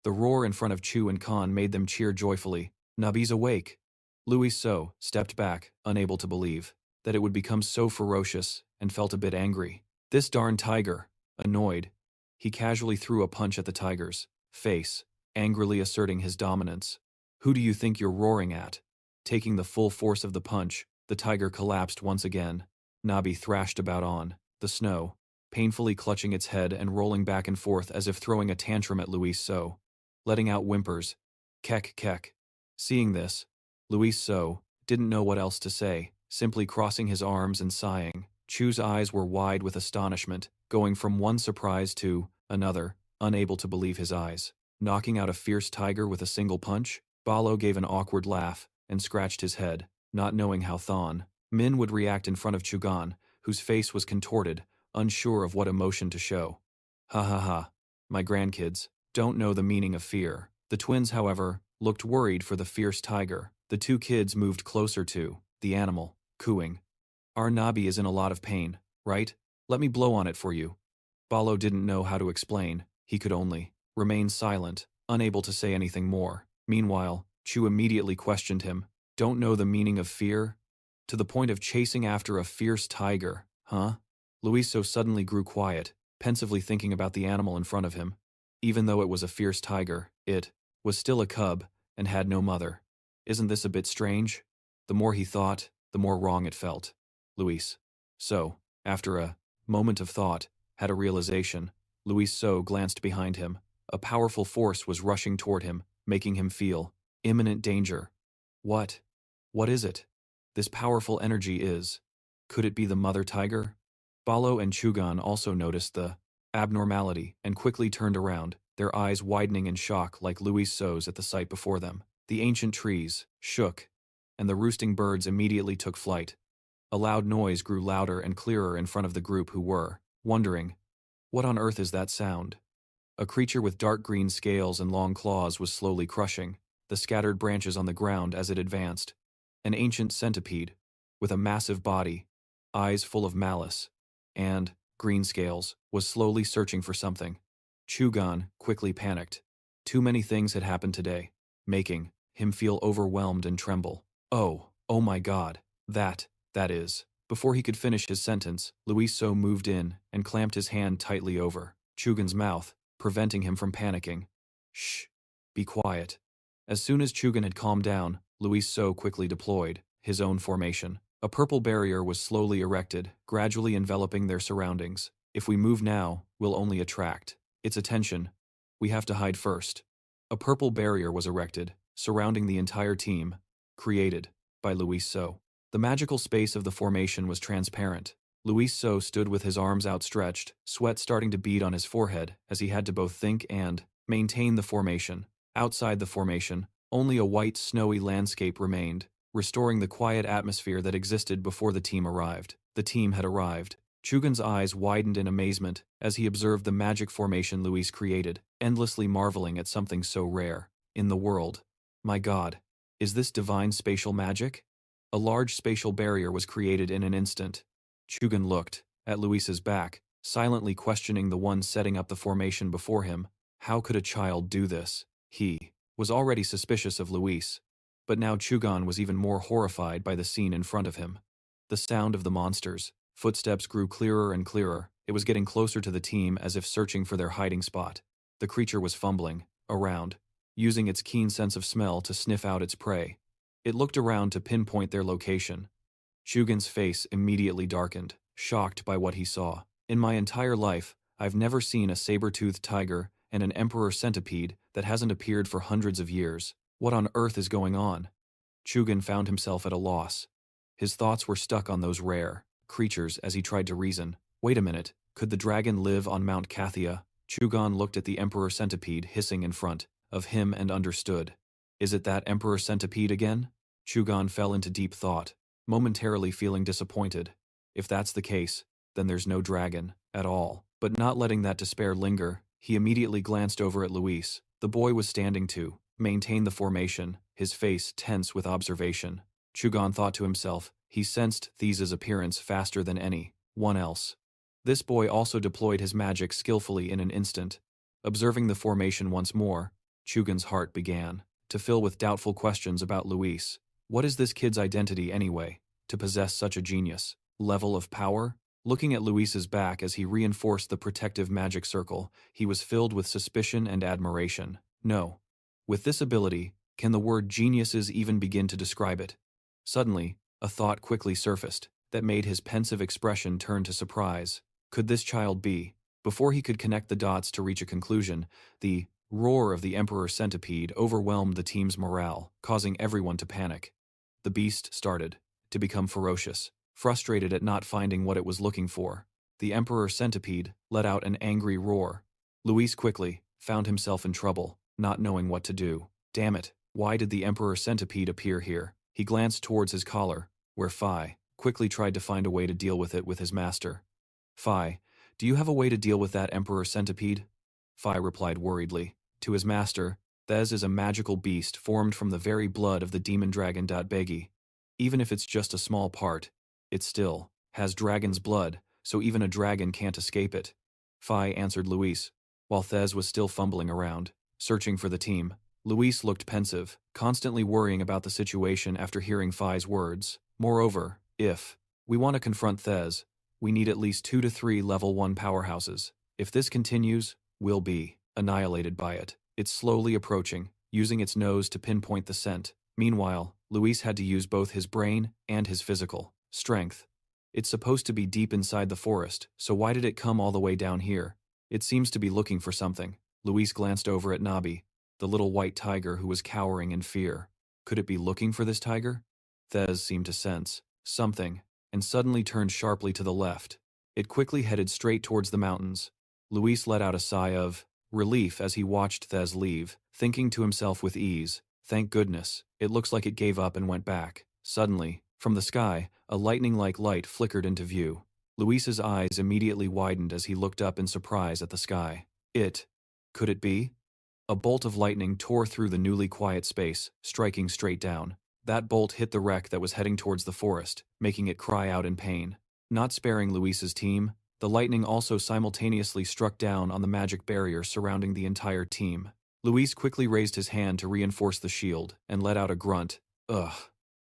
Speaker 1: The roar in front of Chu and Khan made them cheer joyfully. Nabi's awake. Luis So stepped back, unable to believe that it would become so ferocious, and felt a bit angry. This darn tiger. Annoyed, he casually threw a punch at the tiger's face, angrily asserting his dominance. Who do you think you're roaring at? Taking the full force of the punch, the tiger collapsed once again. Nabi thrashed about on the snow, painfully clutching its head and rolling back and forth as if throwing a tantrum at Luis So, letting out whimpers. Kek kek. Seeing this, Luis So didn't know what else to say, simply crossing his arms and sighing. Chu's eyes were wide with astonishment, going from one surprise to another, unable to believe his eyes. Knocking out a fierce tiger with a single punch? Balo gave an awkward laugh and scratched his head, not knowing how Thon Min would react in front of Chugan, whose face was contorted, unsure of what emotion to show. Ha ha ha. My grandkids don't know the meaning of fear. The twins, however, looked worried for the fierce tiger. The two kids moved closer to the animal, cooing. Our Nabi is in a lot of pain, right? Let me blow on it for you. Balo didn't know how to explain. He could only remain silent, unable to say anything more. Meanwhile, Chu immediately questioned him. Don't know the meaning of fear? To the point of chasing after a fierce tiger, huh? Luiso suddenly grew quiet, pensively thinking about the animal in front of him. Even though it was a fierce tiger, it was still a cub and had no mother. Isn't this a bit strange? The more he thought, the more wrong it felt. Luis So, after a moment of thought, had a realization. Luis So glanced behind him. A powerful force was rushing toward him, making him feel imminent danger. What? What is it? This powerful energy is. Could it be the mother tiger? Balo and Chugan also noticed the abnormality and quickly turned around, their eyes widening in shock like Luis So's at the sight before them. The ancient trees shook, and the roosting birds immediately took flight. A loud noise grew louder and clearer in front of the group who were wondering, what on earth is that sound? A creature with dark green scales and long claws was slowly crushing the scattered branches on the ground as it advanced. An ancient centipede, with a massive body, eyes full of malice, and green scales, was slowly searching for something. Chugan quickly panicked. Too many things had happened today, making him feel overwhelmed and tremble. Oh my God, that is. Before he could finish his sentence, Luis So moved in and clamped his hand tightly over Chugan's mouth, preventing him from panicking. Shh, be quiet. As soon as Chugan had calmed down, Luis So quickly deployed his own formation. A purple barrier was slowly erected, gradually enveloping their surroundings. If we move now, we'll only attract its attention. We have to hide first. A purple barrier was erected, surrounding the entire team, created by Luis So. The magical space of the formation was transparent. Luis So stood with his arms outstretched, sweat starting to bead on his forehead as he had to both think and maintain the formation. Outside the formation, only a white, snowy landscape remained, restoring the quiet atmosphere that existed before the team arrived. The team had arrived. Chugan's eyes widened in amazement as he observed the magic formation Luis created, endlessly marveling at something so rare in the world. My God, is this divine spatial magic? A large spatial barrier was created in an instant. Chugan looked at Luis's back, silently questioning the one setting up the formation before him. How could a child do this? He was already suspicious of Luis, but now Chugan was even more horrified by the scene in front of him. The sound of the monster's footsteps grew clearer and clearer. It was getting closer to the team as if searching for their hiding spot. The creature was fumbling around, using its keen sense of smell to sniff out its prey. It looked around to pinpoint their location. Chugan's face immediately darkened, shocked by what he saw. In my entire life, I've never seen a saber-toothed tiger and an emperor centipede that hasn't appeared for hundreds of years. What on earth is going on? Chugan found himself at a loss. His thoughts were stuck on those rare creatures as he tried to reason. Wait a minute, could the dragon live on Mount Kathia? Chugan looked at the emperor centipede hissing in front of him and understood. Is it that emperor centipede again? Chugan fell into deep thought, momentarily feeling disappointed. If that's the case, then there's no dragon at all. But not letting that despair linger, he immediately glanced over at Luis. The boy was standing to maintain the formation, his face tense with observation. Chugon thought to himself, he sensed These's appearance faster than any one else. This boy also deployed his magic skillfully in an instant. Observing the formation once more, Chugon's heart began to fill with doubtful questions about Luis. What is this kid's identity anyway, to possess such a genius level of power? Looking at Luis's back as he reinforced the protective magic circle, he was filled with suspicion and admiration. No. With this ability, can the word geniuses even begin to describe it? Suddenly, a thought quickly surfaced that made his pensive expression turn to surprise. Could this child be? Before he could connect the dots to reach a conclusion, the roar of the Emperor Centipede overwhelmed the team's morale, causing everyone to panic. The beast started to become ferocious, frustrated at not finding what it was looking for. The Emperor Centipede let out an angry roar. Luis quickly found himself in trouble, not knowing what to do. Damn it, why did the Emperor Centipede appear here? He glanced towards his collar, where Phi quickly tried to find a way to deal with it with his master. Phi, do you have a way to deal with that Emperor Centipede? Phi replied worriedly. To his master, Thez is a magical beast formed from the very blood of the demon dragon. Beggy. Even if it's just a small part, it still has dragon's blood, so even a dragon can't escape it. Phi answered Luis, while Thez was still fumbling around, searching for the team. Luis looked pensive, constantly worrying about the situation after hearing Phi's words. Moreover, if we want to confront Thez, we need at least 2 to 3 level 1 powerhouses. If this continues, we'll be annihilated by it. It's slowly approaching, using its nose to pinpoint the scent. Meanwhile, Luis had to use both his brain and his physical strength. It's supposed to be deep inside the forest, so why did it come all the way down here? It seems to be looking for something. Luis glanced over at Nabi, the little white tiger who was cowering in fear. Could it be looking for this tiger? Thez seemed to sense something, and suddenly turned sharply to the left. It quickly headed straight towards the mountains. Luis let out a sigh of relief as he watched Thez leave, thinking to himself with ease, thank goodness, it looks like it gave up and went back. Suddenly, from the sky, a lightning-like light flickered into view. Luis's eyes immediately widened as he looked up in surprise at the sky. Could it be? A bolt of lightning tore through the newly quiet space, striking straight down. That bolt hit the wreck that was heading towards the forest, making it cry out in pain. Not sparing Luis's team, the lightning also simultaneously struck down on the magic barrier surrounding the entire team. Luis quickly raised his hand to reinforce the shield, and let out a grunt. Ugh.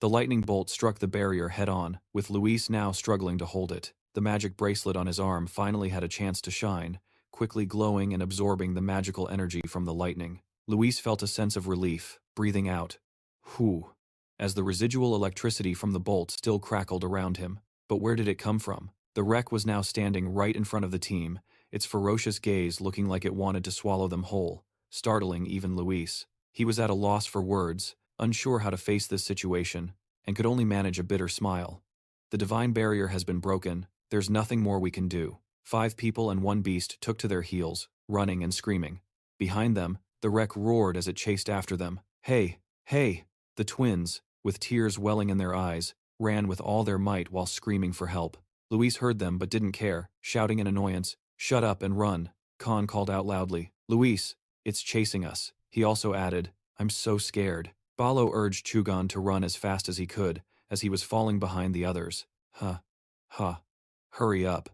Speaker 1: The lightning bolt struck the barrier head-on, with Luis now struggling to hold it. The magic bracelet on his arm finally had a chance to shine, quickly glowing and absorbing the magical energy from the lightning. Luis felt a sense of relief, breathing out. Whew. As the residual electricity from the bolt still crackled around him. But where did it come from? The wreck was now standing right in front of the team, its ferocious gaze looking like it wanted to swallow them whole, startling even Luis. He was at a loss for words, unsure how to face this situation, and could only manage a bitter smile. The divine barrier has been broken, there's nothing more we can do. 5 people and 1 beast took to their heels, running and screaming. Behind them, the wreck roared as it chased after them. Hey! Hey! The twins, with tears welling in their eyes, ran with all their might while screaming for help. Luis heard them but didn't care, shouting in annoyance, "Shut up and run," Khan called out loudly. "Luis, it's chasing us." He also added, "I'm so scared." Balo urged Chugon to run as fast as he could, as he was falling behind the others. Hurry up.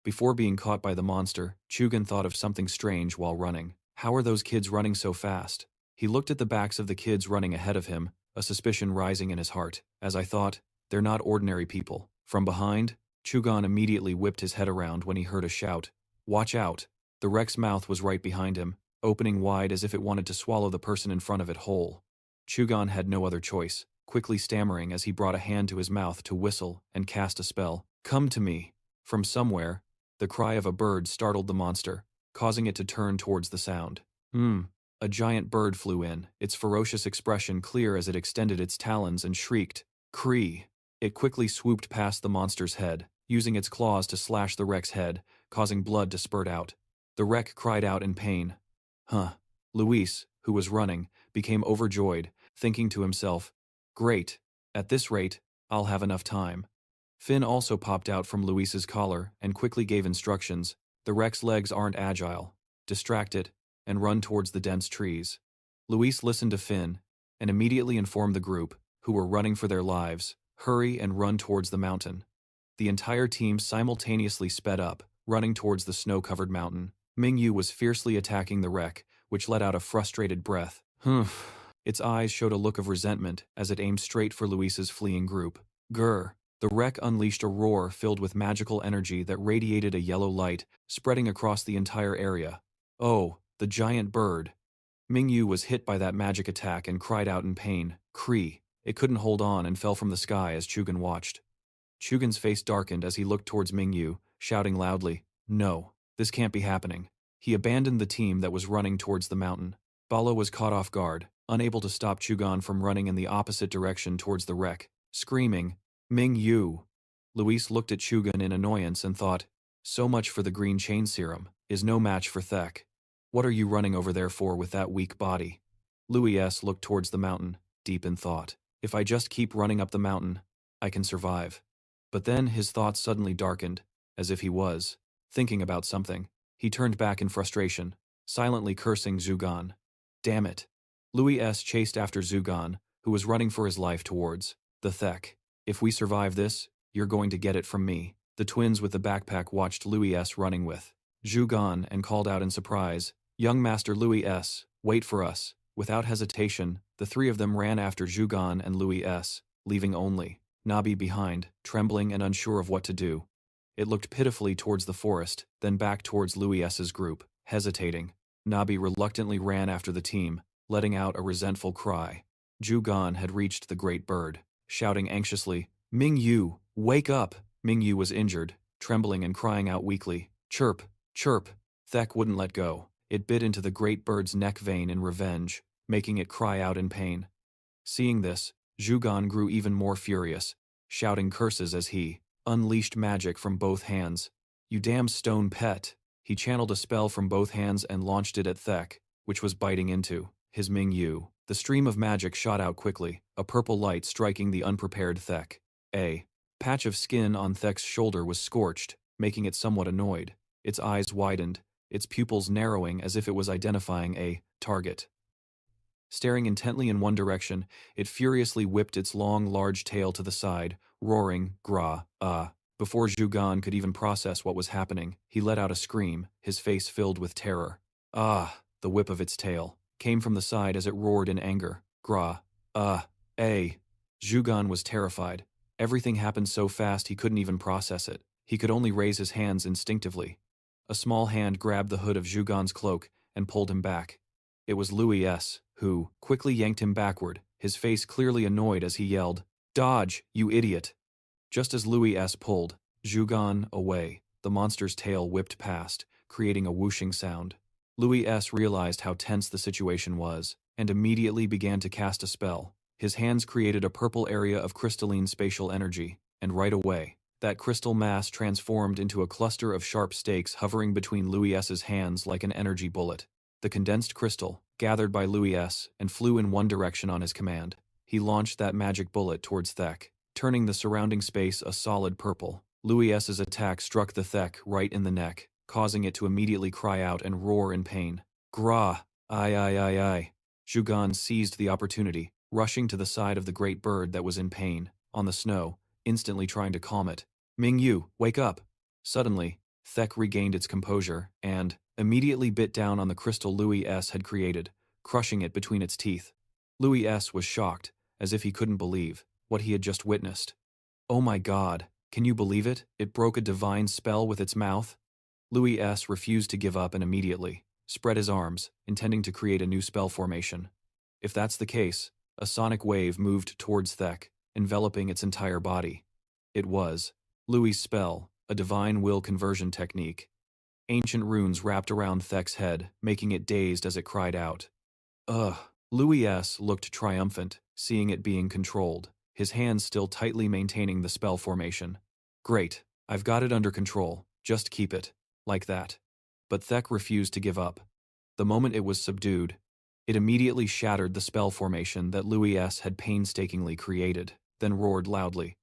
Speaker 1: Before being caught by the monster, Chugon thought of something strange while running. How are those kids running so fast? He looked at the backs of the kids running ahead of him, a suspicion rising in his heart. As I thought, they're not ordinary people. From behind, Chugon immediately whipped his head around when he heard a shout. Watch out! The wreck's mouth was right behind him, opening wide as if it wanted to swallow the person in front of it whole. Chugon had no other choice, quickly stammering as he brought a hand to his mouth to whistle and cast a spell. Come to me! From somewhere, the cry of a bird startled the monster, causing it to turn towards the sound. A giant bird flew in, its ferocious expression clear as it extended its talons and shrieked, "Kree!" It quickly swooped past the monster's head, using its claws to slash the wreck's head, causing blood to spurt out. The wreck cried out in pain. Luis, who was running, became overjoyed, thinking to himself, "Great, at this rate, I'll have enough time." Finn also popped out from Luis's collar and quickly gave instructions. The wreck's legs aren't agile. Distract it, and run towards the dense trees. Luis listened to Finn, and immediately informed the group, who were running for their lives, hurry and run towards the mountain. The entire team simultaneously sped up, running towards the snow-covered mountain. Mingyu was fiercely attacking the wreck, which let out a frustrated breath. Humph. Its eyes showed a look of resentment as it aimed straight for Luis's fleeing group. Grr. The wreck unleashed a roar filled with magical energy that radiated a yellow light, spreading across the entire area. Oh, the giant bird. Mingyu was hit by that magic attack and cried out in pain. Cree. It couldn't hold on and fell from the sky as Chugan watched. Chugan's face darkened as he looked towards Mingyu, shouting loudly, "No, this can't be happening." He abandoned the team that was running towards the mountain. Bala was caught off guard, unable to stop Chugan from running in the opposite direction towards the wreck, screaming, "Mingyu!" Luis looked at Chugan in annoyance and thought, "So much for the green chain serum, is no match for Thek. What are you running over there for with that weak body?" Luis looked towards the mountain, deep in thought. If I just keep running up the mountain, I can survive. But then his thoughts suddenly darkened, as if he was thinking about something. He turned back in frustration, silently cursing Zugan. Damn it. Luis chased after Zugan, who was running for his life towards the Thek. If we survive this, you're going to get it from me. The twins with the backpack watched Luis running with Zugan and called out in surprise, "Young Master Luis, wait for us." Without hesitation, the three of them ran after Zugan and Luis, leaving only Nabi behind, trembling and unsure of what to do. It looked pitifully towards the forest, then back towards Luis's group, hesitating. Nabi reluctantly ran after the team, letting out a resentful cry. Zugan had reached the great bird, shouting anxiously, "Mingyu, wake up!" Mingyu was injured, trembling and crying out weakly, "Chirp, chirp." Thek wouldn't let go. It bit into the great bird's neck vein in revenge, making it cry out in pain. Seeing this, Zugan grew even more furious, shouting curses as he unleashed magic from both hands. "You damn stone pet!" He channeled a spell from both hands and launched it at Thek, which was biting into his Mingyu. The stream of magic shot out quickly, a purple light striking the unprepared Thek. A patch of skin on Thek's shoulder was scorched, making it somewhat annoyed. Its eyes widened, its pupils narrowing as if it was identifying a target. Staring intently in one direction, it furiously whipped its long, large tail to the side, roaring, "Gra, ah." Before Zugan could even process what was happening, he let out a scream, his face filled with terror. "Ah!" The whip of its tail came from the side as it roared in anger. "Gra, ah, eh." Zugan was terrified. Everything happened so fast he couldn't even process it. He could only raise his hands instinctively. A small hand grabbed the hood of Zugan's cloak and pulled him back. It was Luis, who quickly yanked him backward, his face clearly annoyed as he yelled, "Dodge, you idiot!" Just as Luis pulled Zugan away, the monster's tail whipped past, creating a whooshing sound. Luis realized how tense the situation was, and immediately began to cast a spell. His hands created a purple area of crystalline spatial energy, and right away, that crystal mass transformed into a cluster of sharp stakes hovering between Luis's hands like an energy bullet. The condensed crystal gathered by Luis and flew in one direction on his command. He launched that magic bullet towards Thek, turning the surrounding space a solid purple. Luis's attack struck the Thek right in the neck, causing it to immediately cry out and roar in pain. "Gra! Ai. Zugan seized the opportunity, rushing to the side of the great bird that was in pain, on the snow, instantly trying to calm it. "Mingyu, wake up!" Suddenly, Thek regained its composure and immediately bit down on the crystal Luis had created, crushing it between its teeth. Luis was shocked, as if he couldn't believe what he had just witnessed. "Oh my god, can you believe it? It broke a divine spell with its mouth?" Luis refused to give up and immediately spread his arms, intending to create a new spell formation. If that's the case, a sonic wave moved towards Thek, enveloping its entire body. It was Luis' spell, a divine will conversion technique. Ancient runes wrapped around Thek's head, making it dazed as it cried out. "Ugh." Luis looked triumphant, seeing it being controlled, his hands still tightly maintaining the spell formation. "Great, I've got it under control, just keep it, like that." But Thek refused to give up. The moment it was subdued, it immediately shattered the spell formation that Luis had painstakingly created, then roared loudly.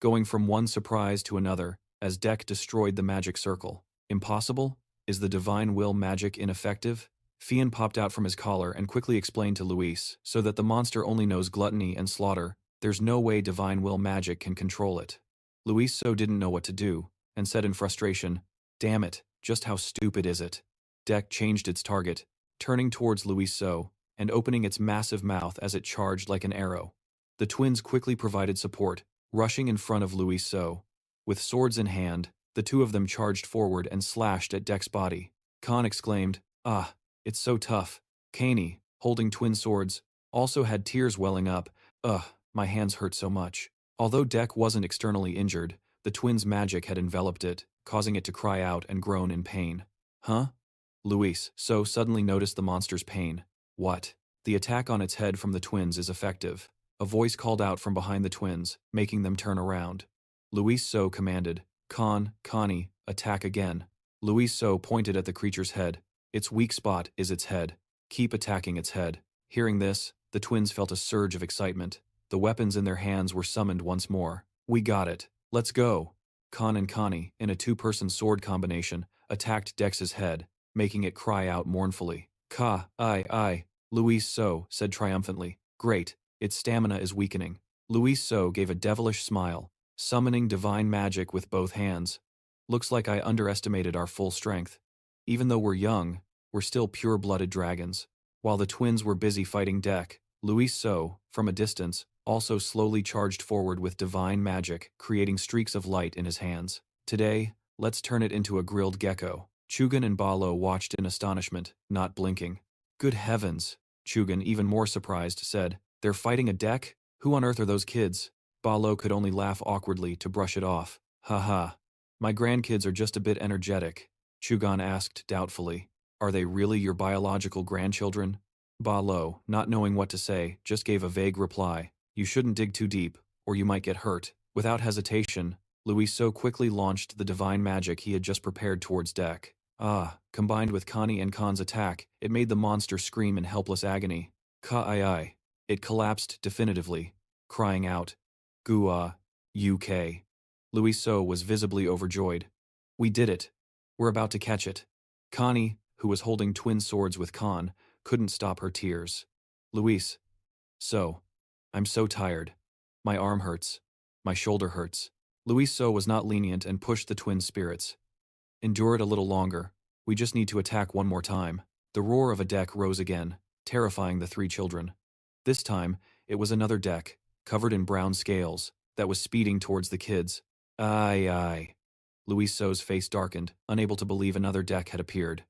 Speaker 1: Going from one surprise to another, as Deck destroyed the magic circle. Impossible? Is the divine will magic ineffective? Fian popped out from his collar and quickly explained to Luis, so that the monster only knows gluttony and slaughter. There's no way divine will magic can control it. Luis so didn't know what to do, and said in frustration, "Damn it, just how stupid is it?" Deck changed its target, turning towards Luis so, and opening its massive mouth as it charged like an arrow. The twins quickly provided support, rushing in front of Luis so. With swords in hand, the two of them charged forward and slashed at Deck's body. Khan exclaimed, "Ah, it's so tough." Kaney, holding twin swords, also had tears welling up. "Ugh, my hands hurt so much." Although Deck wasn't externally injured, the twins' magic had enveloped it, causing it to cry out and groan in pain. Huh? Luis so suddenly noticed the monster's pain. What? The attack on its head from the twins is effective. A voice called out from behind the twins, making them turn around. Luis so commanded, Connie, attack again." Luis so pointed at the creature's head. Its weak spot is its head. Keep attacking its head. Hearing this, the twins felt a surge of excitement. The weapons in their hands were summoned once more. "We got it. Let's go." Khan and Connie, in a two-person sword combination, attacked Dex's head, making it cry out mournfully. I, Luis so said triumphantly. "Great, its stamina is weakening." Luis so gave a devilish smile, summoning divine magic with both hands. "Looks like I underestimated our full strength. Even though we're young, we're still pure-blooded dragons." While the twins were busy fighting Deck, Luis so, from a distance, also slowly charged forward with divine magic, creating streaks of light in his hands. "Today, let's turn it into a grilled gecko." Chugan and Balo watched in astonishment, not blinking. "Good heavens," Chugan, even more surprised, said. "They're fighting a Deck? Who on earth are those kids?" Balo could only laugh awkwardly to brush it off. "Haha. My grandkids are just a bit energetic," Chugan asked doubtfully. "Are they really your biological grandchildren?" Balo, not knowing what to say, just gave a vague reply. "You shouldn't dig too deep, or you might get hurt." Without hesitation, Luis so quickly launched the divine magic he had just prepared towards Deck. Combined with Connie and Khan's attack, it made the monster scream in helpless agony. Ka-ai-ai. It collapsed definitively, crying out, "Gua, UK." Luis so was visibly overjoyed. "We did it. We're about to catch it." Connie, who was holding twin swords with Khan, couldn't stop her tears. "Luis so, I'm so tired. My arm hurts. My shoulder hurts." Luis so was not lenient and pushed the twin spirits. "Endure it a little longer. We just need to attack one more time." The roar of a Deck rose again, terrifying the three children. This time, it was another Deck, covered in brown scales, that was speeding towards the kids. Aye. Luis so's face darkened, unable to believe another Deck had appeared.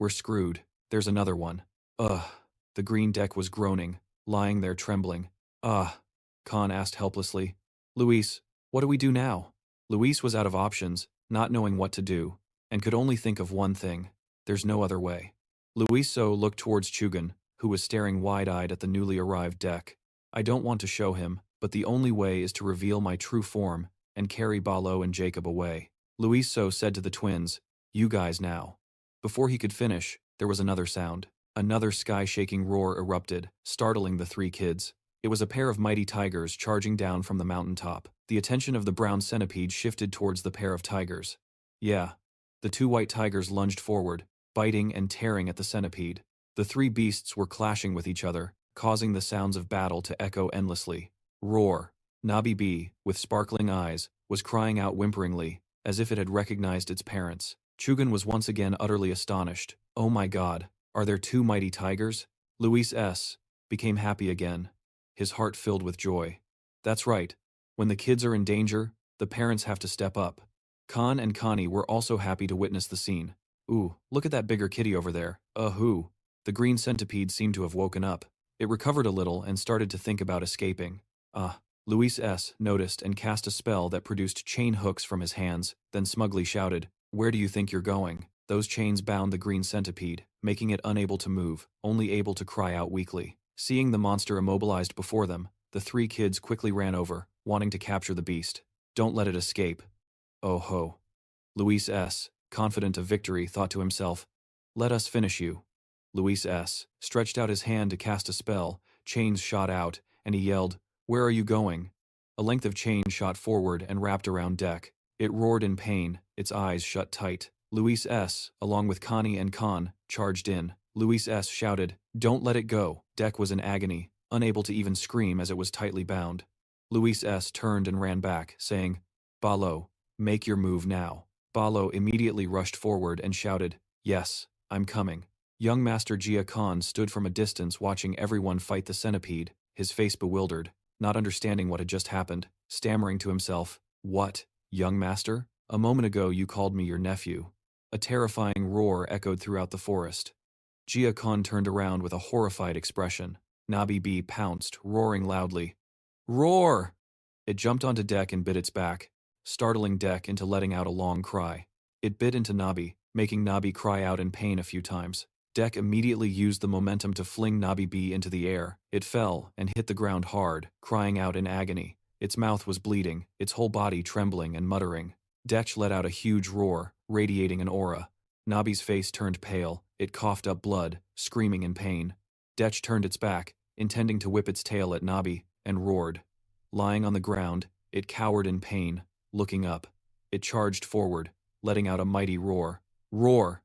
Speaker 1: "We're screwed. There's another one." Ugh. The green Deck was groaning, lying there trembling. Khan asked helplessly. "Luis, what do we do now?" Luis was out of options, not knowing what to do, and could only think of one thing. There's no other way. Luis so looked towards Chugan, who was staring wide-eyed at the newly arrived Deck. "I don't want to show him, but the only way is to reveal my true form and carry Balo and Jacob away." Luis so said to the twins, "You guys now." Before he could finish, there was another sound. Another sky-shaking roar erupted, startling the three kids. It was a pair of mighty tigers charging down from the mountaintop. The attention of the brown centipede shifted towards the pair of tigers. Yeah. The two white tigers lunged forward, biting and tearing at the centipede. The three beasts were clashing with each other, causing the sounds of battle to echo endlessly. Roar. Nabi B, with sparkling eyes, was crying out whimperingly, as if it had recognized its parents. Chugan was once again utterly astonished. "Oh my God, are there two mighty tigers?" Luis S. became happy again, his heart filled with joy. That's right. When the kids are in danger, the parents have to step up. Khan and Connie were also happy to witness the scene. "Ooh, look at that bigger kitty over there. Who?" The green centipede seemed to have woken up. It recovered a little and started to think about escaping. Luis S. noticed and cast a spell that produced chain hooks from his hands, then smugly shouted, "Where do you think you're going?" Those chains bound the green centipede, making it unable to move, only able to cry out weakly. Seeing the monster immobilized before them, the three kids quickly ran over, wanting to capture the beast. "Don't let it escape." "Oh ho." Luis S., confident of victory, thought to himself, "Let us finish you." Luis S. stretched out his hand to cast a spell, chains shot out, and he yelled, "Where are you going?" A length of chain shot forward and wrapped around Deck. It roared in pain, its eyes shut tight. Luis S., along with Connie and Khan, charged in. Luis S. shouted, "Don't let it go." Dek was in agony, unable to even scream as it was tightly bound. Luis S. turned and ran back, saying, "Balo, make your move now." Balo immediately rushed forward and shouted, "Yes, I'm coming." Young Master Jia Khan stood from a distance watching everyone fight the centipede, his face bewildered, not understanding what had just happened, stammering to himself, "What, young master? A moment ago you called me your nephew." A terrifying roar echoed throughout the forest. Jia Khan turned around with a horrified expression. Nabi B pounced, roaring loudly. "Roar!" It jumped onto Dek and bit its back, startling Dek into letting out a long cry. It bit into Nabi, making Nabi cry out in pain a few times. Dek immediately used the momentum to fling Nabi B into the air. It fell and hit the ground hard, crying out in agony. Its mouth was bleeding, its whole body trembling and muttering. Dek let out a huge roar, radiating an aura. Nabi's face turned pale, it coughed up blood, screaming in pain. Dek turned its back, intending to whip its tail at Nabi, and roared. Lying on the ground, it cowered in pain, looking up. It charged forward, letting out a mighty roar. Roar!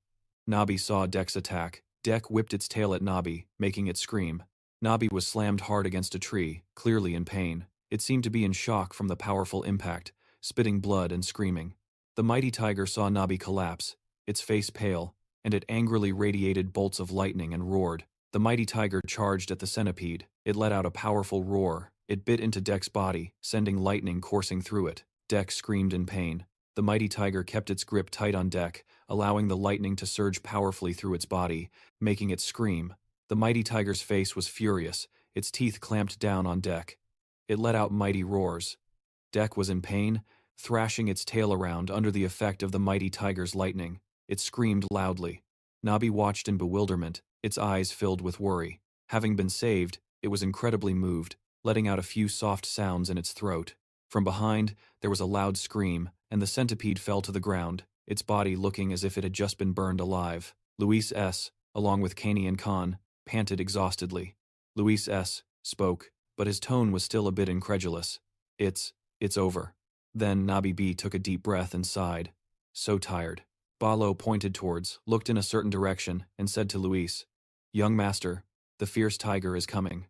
Speaker 1: Nabi saw Dek's attack. Dek whipped its tail at Nabi, making it scream. Nabi was slammed hard against a tree, clearly in pain. It seemed to be in shock from the powerful impact, spitting blood and screaming. The mighty tiger saw Nabi collapse, its face pale, and it angrily radiated bolts of lightning and roared. The mighty tiger charged at the centipede. It let out a powerful roar. It bit into Dek's body, sending lightning coursing through it. Dek screamed in pain. The mighty tiger kept its grip tight on Dek, allowing the lightning to surge powerfully through its body, making it scream. The mighty tiger's face was furious, its teeth clamped down on Dek. It let out mighty roars. Dek was in pain, thrashing its tail around under the effect of the mighty tiger's lightning. It screamed loudly. Nabi watched in bewilderment, its eyes filled with worry. Having been saved, it was incredibly moved, letting out a few soft sounds in its throat. From behind, there was a loud scream, and the centipede fell to the ground, its body looking as if it had just been burned alive. Luis S., along with Kaney and Khan, panted exhaustedly. Luis S. spoke, but his tone was still a bit incredulous. It's over." Then Nabi B took a deep breath and sighed. So tired. Balo pointed towards, looked in a certain direction, and said to Luis, "Young master, the fierce tiger is coming."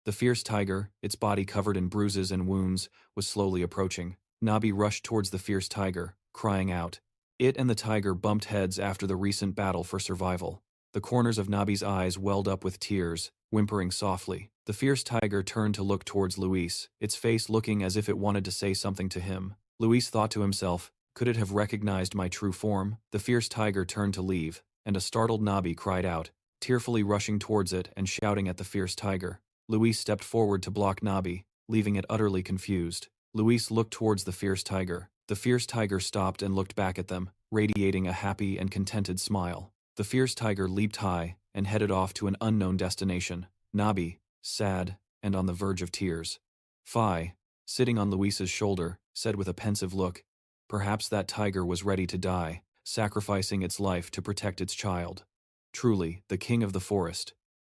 Speaker 1: The fierce tiger, its body covered in bruises and wounds, was slowly approaching. Nabi rushed towards the fierce tiger, crying out. It and the tiger bumped heads after the recent battle for survival. The corners of Nabi's eyes welled up with tears, whimpering softly. The fierce tiger turned to look towards Luis, its face looking as if it wanted to say something to him. Luis thought to himself, could it have recognized my true form? The fierce tiger turned to leave, and a startled Nabi cried out, tearfully rushing towards it and shouting at the fierce tiger. Luis stepped forward to block Nabi, leaving it utterly confused. Luis looked towards the fierce tiger. The fierce tiger stopped and looked back at them, radiating a happy and contented smile. The fierce tiger leaped high and headed off to an unknown destination. Nabi, sad, and on the verge of tears. Phi, sitting on Luis's shoulder, said with a pensive look, "Perhaps that tiger was ready to die, sacrificing its life to protect its child. Truly, the king of the forest."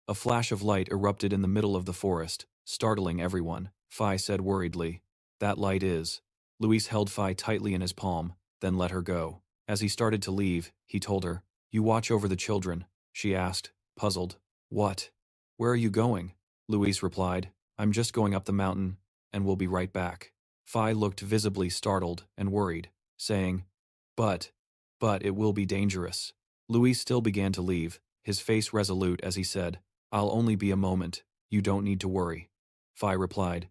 Speaker 1: A flash of light erupted in the middle of the forest, startling everyone. Phi said worriedly, "That light is." Luis held Phi tightly in his palm, then let her go. As he started to leave, he told her, "You watch over the children," she asked, puzzled. "What? Where are you going?" Luis replied, "I'm just going up the mountain, and we'll be right back." Phi looked visibly startled and worried, saying, But it will be dangerous." Luis still began to leave, his face resolute as he said, "I'll only be a moment, you don't need to worry." Phi replied,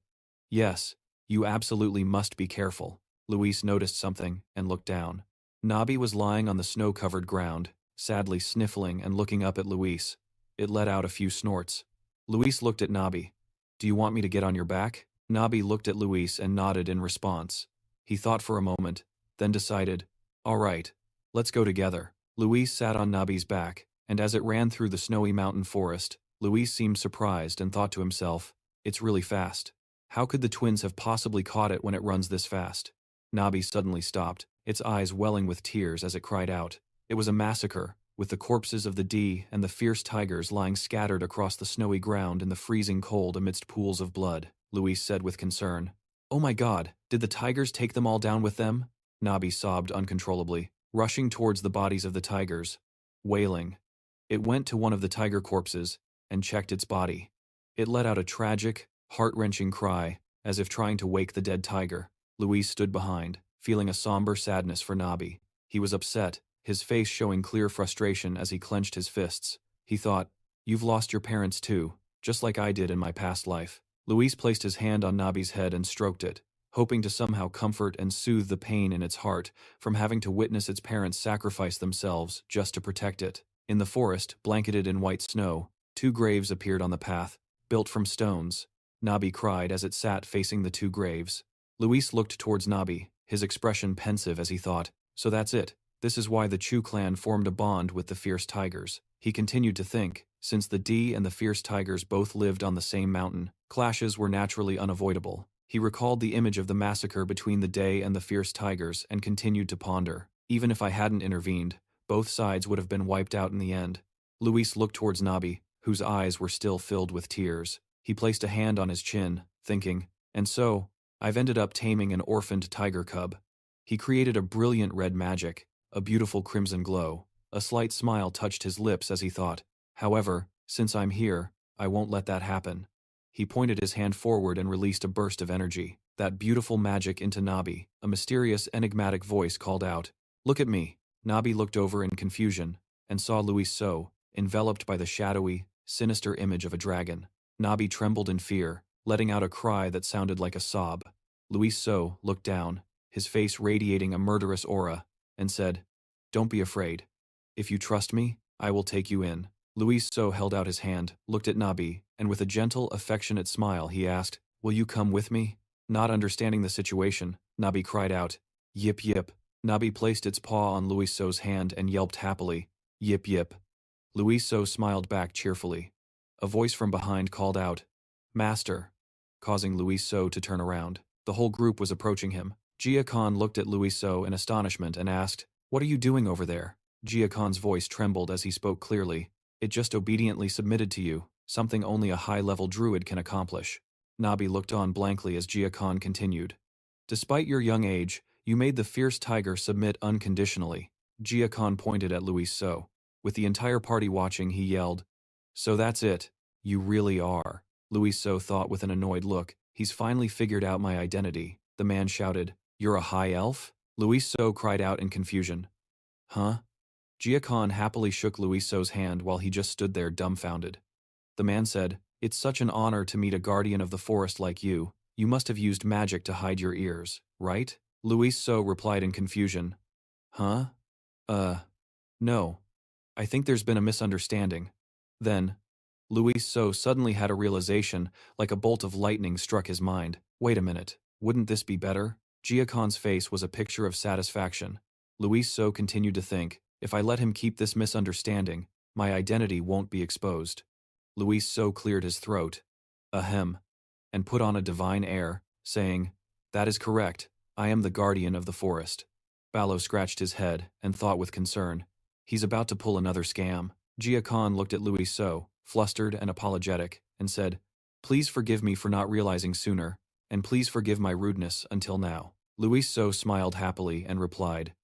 Speaker 1: "Yes, you absolutely must be careful." Luis noticed something and looked down. Nabi was lying on the snow-covered ground, sadly sniffling and looking up at Luis. It let out a few snorts. Luis looked at Nabi. "Do you want me to get on your back?" Nabi looked at Luis and nodded in response. He thought for a moment, then decided, "All right, let's go together." Luis sat on Nabi's back, and as it ran through the snowy mountain forest, Luis seemed surprised and thought to himself, "It's really fast. How could the twins have possibly caught it when it runs this fast?" Nabi suddenly stopped, its eyes welling with tears as it cried out. It was a massacre, with the corpses of the D and the fierce tigers lying scattered across the snowy ground in the freezing cold amidst pools of blood. Luis said with concern, "Oh my God, did the tigers take them all down with them?" Nabi sobbed uncontrollably, rushing towards the bodies of the tigers, wailing. It went to one of the tiger corpses and checked its body. It let out a tragic, heart-wrenching cry, as if trying to wake the dead tiger. Luis stood behind, feeling a somber sadness for Nabi. He was upset, his face showing clear frustration as he clenched his fists. He thought, "You've lost your parents too, just like I did in my past life." Luis placed his hand on Nabi's head and stroked it, hoping to somehow comfort and soothe the pain in its heart from having to witness its parents sacrifice themselves just to protect it. In the forest, blanketed in white snow, two graves appeared on the path, built from stones. Nabi cried as it sat facing the two graves. Luis looked towards Nabi, his expression pensive as he thought, "So that's it. This is why the Chu clan formed a bond with the fierce tigers." He continued to think, since the D and the fierce tigers both lived on the same mountain, clashes were naturally unavoidable. He recalled the image of the massacre between the Day and the fierce tigers and continued to ponder. Even if I hadn't intervened, both sides would have been wiped out in the end. Luis looked towards Nabi, whose eyes were still filled with tears. He placed a hand on his chin, thinking, "And so, I've ended up taming an orphaned tiger cub." He created a brilliant red magic, a beautiful crimson glow. A slight smile touched his lips as he thought, "However, since I'm here, I won't let that happen." He pointed his hand forward and released a burst of energy, that beautiful magic into Nabi. A mysterious, enigmatic voice called out, "Look at me." Nabi looked over in confusion, and saw Luis So, enveloped by the shadowy, sinister image of a dragon. Nabi trembled in fear, letting out a cry that sounded like a sob. Luis So looked down, his face radiating a murderous aura, and said, "Don't be afraid. If you trust me, I will take you in." Luis So held out his hand, looked at Nabi, and with a gentle, affectionate smile he asked, "Will you come with me?" Not understanding the situation, Nabi cried out, "Yip yip." Nabi placed its paw on Luis So's hand and yelped happily, "Yip yip." Luis So smiled back cheerfully. A voice from behind called out, "Master," causing Luis So to turn around. The whole group was approaching him. Jia Khan looked at Luis So in astonishment and asked, "What are you doing over there?" Jia Khan's voice trembled as he spoke clearly. "It just obediently submitted to you, something only a high-level druid can accomplish." Nabi looked on blankly as Jia Khan continued. "Despite your young age, you made the fierce tiger submit unconditionally." Jia Khan pointed at Luis So. With the entire party watching, he yelled, "So that's it. You really are." Luis So thought with an annoyed look, "He's finally figured out my identity." The man shouted, "You're a high elf?" Luis So cried out in confusion. "Huh?" Jia Khan happily shook Luis So's hand while he just stood there dumbfounded. The man said, "It's such an honor to meet a guardian of the forest like you. You must have used magic to hide your ears, right?" Luis So replied in confusion. "Huh? No. I think there's been a misunderstanding." Then, Luis So suddenly had a realization, like a bolt of lightning struck his mind. "Wait a minute, wouldn't this be better?" Jia Khan's face was a picture of satisfaction. Luis So continued to think, "If I let him keep this misunderstanding, my identity won't be exposed." Luis So cleared his throat, ahem, and put on a divine air, saying, "That is correct, I am the guardian of the forest." Ballo scratched his head and thought with concern, "He's about to pull another scam." Jia Khan looked at Luis So, flustered and apologetic, and said, "Please forgive me for not realizing sooner, and please forgive my rudeness until now." Luis So smiled happily and replied,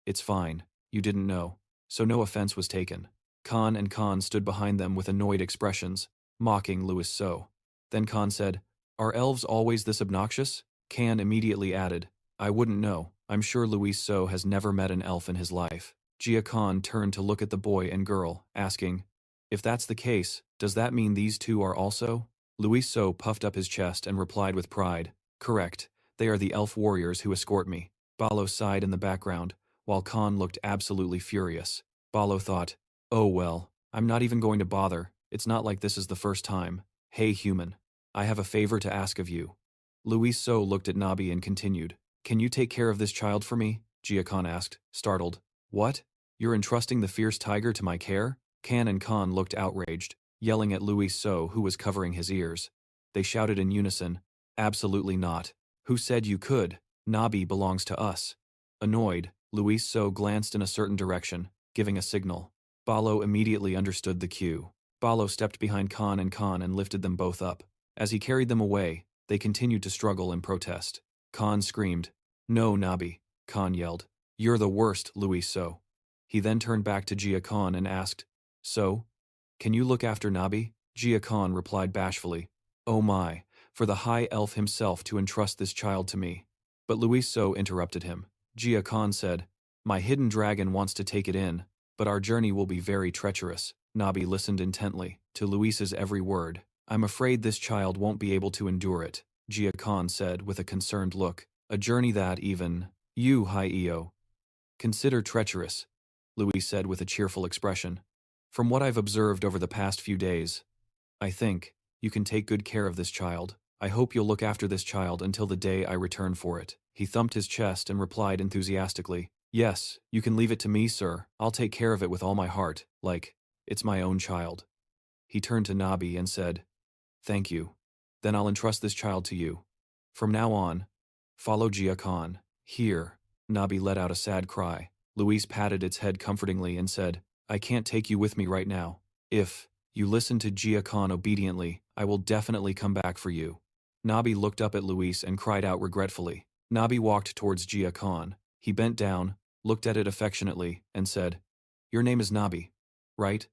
Speaker 1: "It's fine, you didn't know, so no offense was taken." Khan and Khan stood behind them with annoyed expressions, mocking Luis So. Then Khan said, "Are elves always this obnoxious?" Khan immediately added, "I wouldn't know. I'm sure Luis So has never met an elf in his life." Jia Khan turned to look at the boy and girl, asking, "If that's the case, does that mean these two are also?" Luis So puffed up his chest and replied with pride, "Correct, they are the elf warriors who escort me." Ballo sighed in the background, while Khan looked absolutely furious. Ballo thought, "Oh well, I'm not even going to bother, it's not like this is the first time. Hey human, I have a favor to ask of you." Luis So looked at Nabi and continued, "Can you take care of this child for me?" Jia Khan asked, startled. "What? You're entrusting the fierce tiger to my care?" Khan and Khan looked outraged, yelling at Luis So who was covering his ears. They shouted in unison, "Absolutely not. Who said you could? Nabi belongs to us." Annoyed, Luis So glanced in a certain direction, giving a signal. Ballo immediately understood the cue. Ballo stepped behind Khan and lifted them both up. As he carried them away, they continued to struggle and protest. Khan screamed, "No, Nabi." Khan yelled. You're the worst, Luis so. He then turned back to Jia Khan and asked, So? Can you look after Nabi? Jia Khan replied bashfully, Oh my, for the high elf himself to entrust this child to me. But Luis so interrupted him. Jia Khan said, My hidden dragon wants to take it in, but our journey will be very treacherous. Nabi listened intently to Luis's every word. I'm afraid this child won't be able to endure it, Jia Khan said with a concerned look. A journey that even you, High Eo, consider treacherous, Luis said with a cheerful expression. From what I've observed over the past few days, I think you can take good care of this child. I hope you'll look after this child until the day I return for it. He thumped his chest and replied enthusiastically, Yes, you can leave it to me, sir. I'll take care of it with all my heart, like it's my own child. He turned to Nabi and said, Thank you. Then I'll entrust this child to you. From now on, follow Jia Khan. Here, Nabi let out a sad cry. Luis patted its head comfortingly and said, I can't take you with me right now. If you listen to Jia Khan obediently, I will definitely come back for you. Nabi looked up at Luis and cried out regretfully. Nabi walked towards Jia Khan. He bent down, looked at it affectionately, and said, Your name is Nabi, right?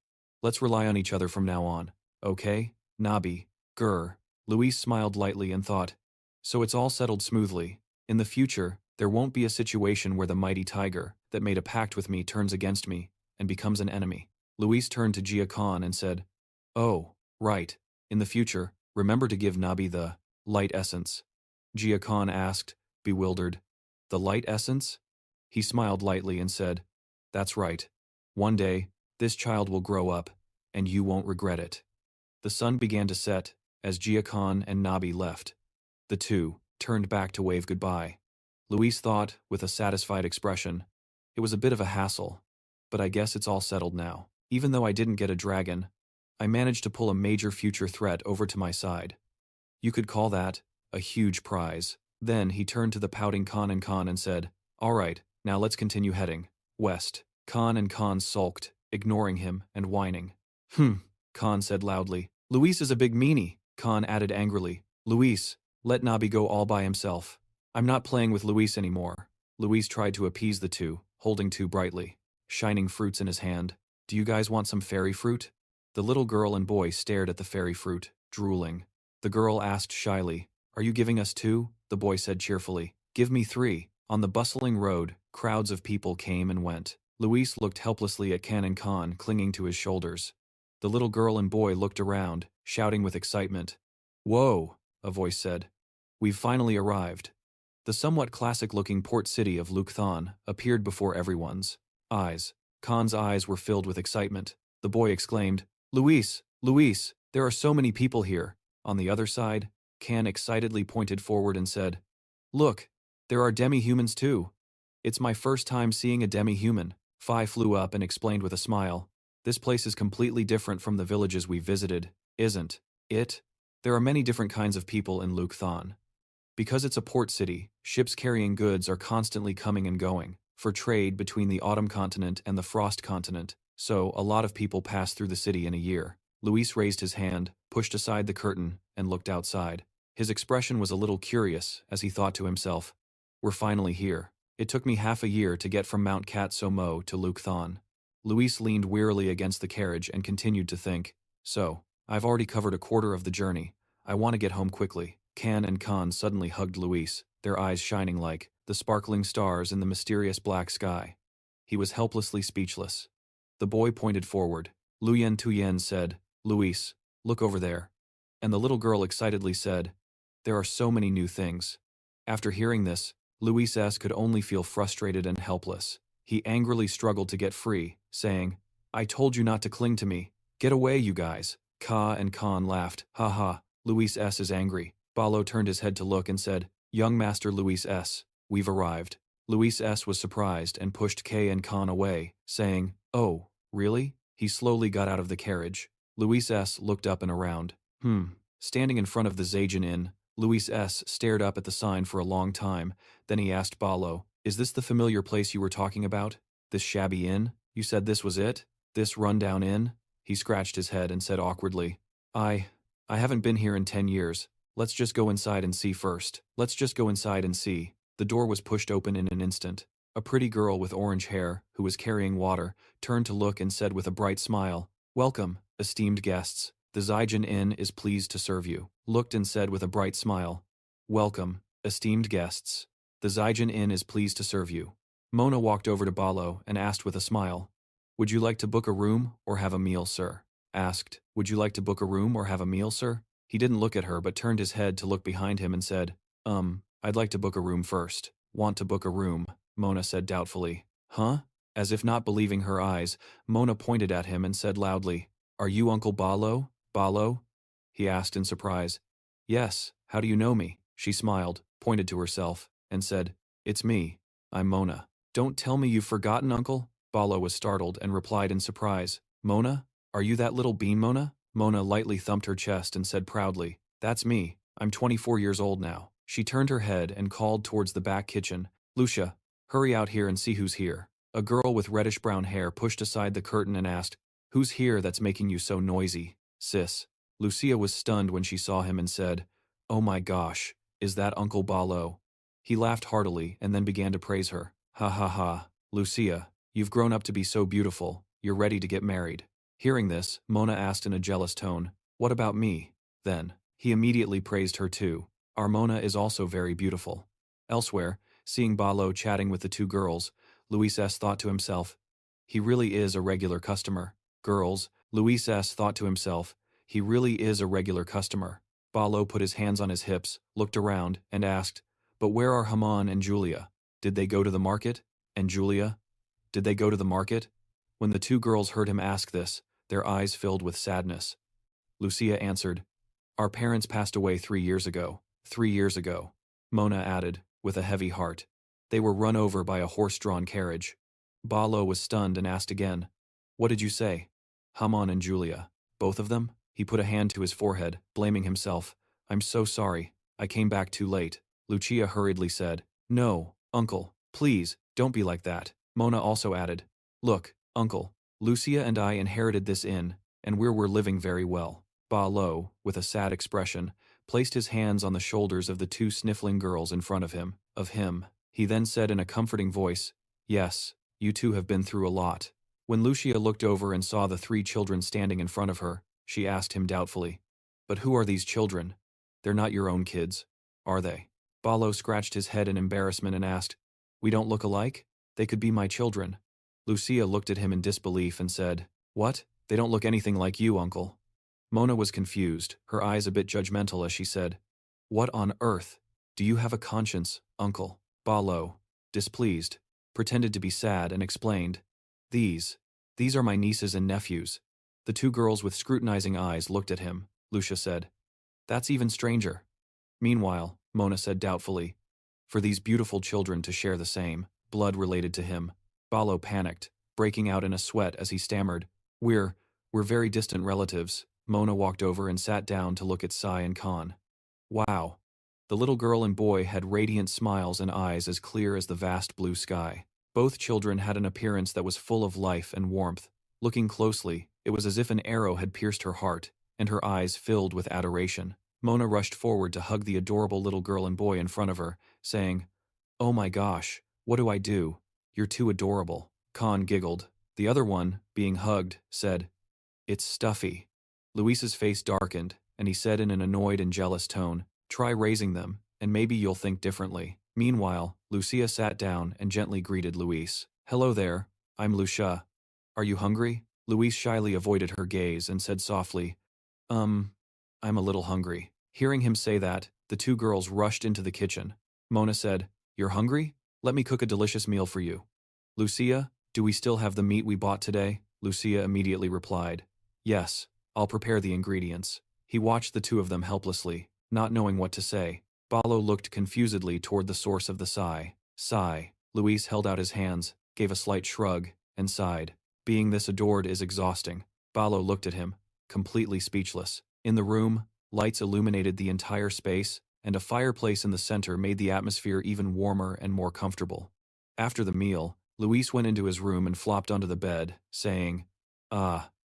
Speaker 1: Let's rely on each other from now on, okay? Nabi, grr. Luis smiled lightly and thought, So it's all settled smoothly. In the future, there won't be a situation where the mighty tiger that made a pact with me turns against me and becomes an enemy. Luis turned to Jia Khan and said, Oh, right. In the future, remember to give Nabi the light essence. Jia Khan asked, bewildered. The light essence? He smiled lightly and said, That's right. One day, this child will grow up, and you won't regret it. The sun began to set as Jia Khan and Nabi left. The two turned back to wave goodbye. Luis thought, with a satisfied expression, It was a bit of a hassle, but I guess it's all settled now. Even though I didn't get a dragon, I managed to pull a major future threat over to my side. You could call that a huge prize. Then he turned to the pouting Khan and said, All right, now let's continue heading west. Khan sulked, ignoring him and whining. Khan said loudly. Luis is a big meanie, Khan added angrily. Luis, let Nabi go all by himself. I'm not playing with Luis anymore. Luis tried to appease the two, holding two brightly shining fruits in his hand. Do you guys want some fairy fruit? The little girl and boy stared at the fairy fruit, drooling. The girl asked shyly, Are you giving us two? The boy said cheerfully, Give me three. On the bustling road, crowds of people came and went. Luis looked helplessly at Khan clinging to his shoulders. The little girl and boy looked around, shouting with excitement. Whoa, a voice said. We've finally arrived. The somewhat classic-looking port city of Lukthon appeared before everyone's eyes. Khan's eyes were filled with excitement. The boy exclaimed, Luis, Luis, there are so many people here. On the other side, Khan excitedly pointed forward and said, Look, there are demi-humans too. It's my first time seeing a demi-human. Phi flew up and explained with a smile, This place is completely different from the villages we visited, isn't it? There are many different kinds of people in Lukthon. Because it's a port city, ships carrying goods are constantly coming and going, for trade between the autumn continent and the frost continent, so a lot of people pass through the city in a year. Luis raised his hand, pushed aside the curtain, and looked outside. His expression was a little curious as he thought to himself, We're finally here. It took me half a year to get from Mount Kat Somo to Lukthon. Luis leaned wearily against the carriage and continued to think, So, I've already covered a quarter of the journey. I want to get home quickly. Khan suddenly hugged Luis, their eyes shining like the sparkling stars in the mysterious black sky. He was helplessly speechless. The boy pointed forward. Luyen Tuyen said, Luis, look over there. And the little girl excitedly said, There are so many new things. After hearing this, Luis S. could only feel frustrated and helpless. He angrily struggled to get free, saying, I told you not to cling to me. Get away, you guys. Khan laughed. Ha ha, Luis S. is angry. Balo turned his head to look and said, Young Master Luis S., we've arrived. Luis S. was surprised and pushed Khan away, saying, Oh, really? He slowly got out of the carriage. Luis S. looked up and around. Standing in front of the Zajan Inn, Luis S. stared up at the sign for a long time. Then he asked Balo, Is this the familiar place you were talking about? This shabby inn? You said this was it? This rundown inn? He scratched his head and said awkwardly, I haven't been here in 10 years. Let's just go inside and see first. Let's just go inside and see. The door was pushed open in an instant. A pretty girl with orange hair, who was carrying water, turned to look and said with a bright smile, "Welcome, esteemed guests. The Zijin Inn is pleased to serve you." Looked and said with a bright smile, "Welcome, esteemed guests. The Zijin Inn is pleased to serve you." Mona walked over to Balo and asked with a smile, "Would you like to book a room or have a meal, sir?" Asked, "Would you like to book a room or have a meal, sir?" He didn't look at her but turned his head to look behind him and said, I'd like to book a room first." "Want to book a room," Mona said doubtfully. "Huh?" As if not believing her eyes, Mona pointed at him and said loudly, "Are you Uncle Balo? Balo?" He asked in surprise. "Yes, how do you know me?" She smiled, pointed to herself, and said, "It's me. I'm Mona." "Don't tell me you've forgotten, Uncle?" Balo was startled and replied in surprise, "Mona? Are you that little bean Mona?" Mona lightly thumped her chest and said proudly, "That's me. I'm 24 years old now." She turned her head and called towards the back kitchen, "Lucia, hurry out here and see who's here." A girl with reddish-brown hair pushed aside the curtain and asked, "Who's here that's making you so noisy, sis?" Lucia was stunned when she saw him and said, "Oh my gosh, is that Uncle Balo?" He laughed heartily and then began to praise her. "Ha ha ha, Lucia, you've grown up to be so beautiful, you're ready to get married." Hearing this, Mona asked in a jealous tone, "What about me?" Then, he immediately praised her too. "Our Mona is also very beautiful." Elsewhere, seeing Balo chatting with the two girls, Luis S. thought to himself, "He really is a regular customer." Girls, Luis S. thought to himself, "He really is a regular customer." Balo put his hands on his hips, looked around, and asked, "But where are Haman and Julia? Did they go to the market? And Julia? Did they go to the market?" When the two girls heard him ask this, their eyes filled with sadness. Lucia answered, "Our parents passed away 3 years ago." 3 years ago, Mona added, with a heavy heart. "They were run over by a horse-drawn carriage." Balo was stunned and asked again, "What did you say?" "Haman and Julia. Both of them?" He put a hand to his forehead, blaming himself. "I'm so sorry. I came back too late." Lucia hurriedly said, "No, Uncle, please, don't be like that." Mona also added, "Look, Uncle, Lucia and I inherited this inn, and we're living very well." Balo, with a sad expression, placed his hands on the shoulders of the two sniffling girls in front of him. He then said in a comforting voice, "Yes, you two have been through a lot." When Lucia looked over and saw the 3 children standing in front of her, she asked him doubtfully, "But who are these children? They're not your own kids, are they?" Balo scratched his head in embarrassment and asked, "We don't look alike? They could be my children." Lucia looked at him in disbelief and said, "What? They don't look anything like you, Uncle." Mona was confused, her eyes a bit judgmental as she said, "What on earth? Do you have a conscience, Uncle?" Balo, displeased, pretended to be sad and explained, These are my nieces and nephews." The two girls with scrutinizing eyes looked at him. Lucia said, "That's even stranger." Meanwhile, Mona said doubtfully, "For these beautiful children to share the same blood related to him." Balo panicked, breaking out in a sweat as he stammered, We're very distant relatives." Mona walked over and sat down to look at Sai and Khan. Wow. The little girl and boy had radiant smiles and eyes as clear as the vast blue sky. Both children had an appearance that was full of life and warmth. Looking closely, it was as if an arrow had pierced her heart, and her eyes filled with adoration. Mona rushed forward to hug the adorable little girl and boy in front of her, saying, "Oh my gosh, what do I do? You're too adorable." Khan giggled. The other one, being hugged, said, "It's stuffy." Luis's face darkened, and he said in an annoyed and jealous tone, "Try raising them, and maybe you'll think differently." Meanwhile, Lucia sat down and gently greeted Luis. "Hello there, I'm Lucia. Are you hungry?" Luis shyly avoided her gaze and said softly, I'm a little hungry." Hearing him say that, the two girls rushed into the kitchen. Mona said, "You're hungry? Let me cook a delicious meal for you." "Lucia, do we still have the meat we bought today?" Lucia immediately replied, "Yes, I'll prepare the ingredients." He watched the two of them helplessly, not knowing what to say. Balo looked confusedly toward the source of the sigh. Sigh. Luis held out his hands, gave a slight shrug, and sighed. Being this adored is exhausting. Balo looked at him, completely speechless. In the room, lights illuminated the entire space, and a fireplace in the center made the atmosphere even warmer and more comfortable. After the meal, Luis went into his room and flopped onto the bed, saying,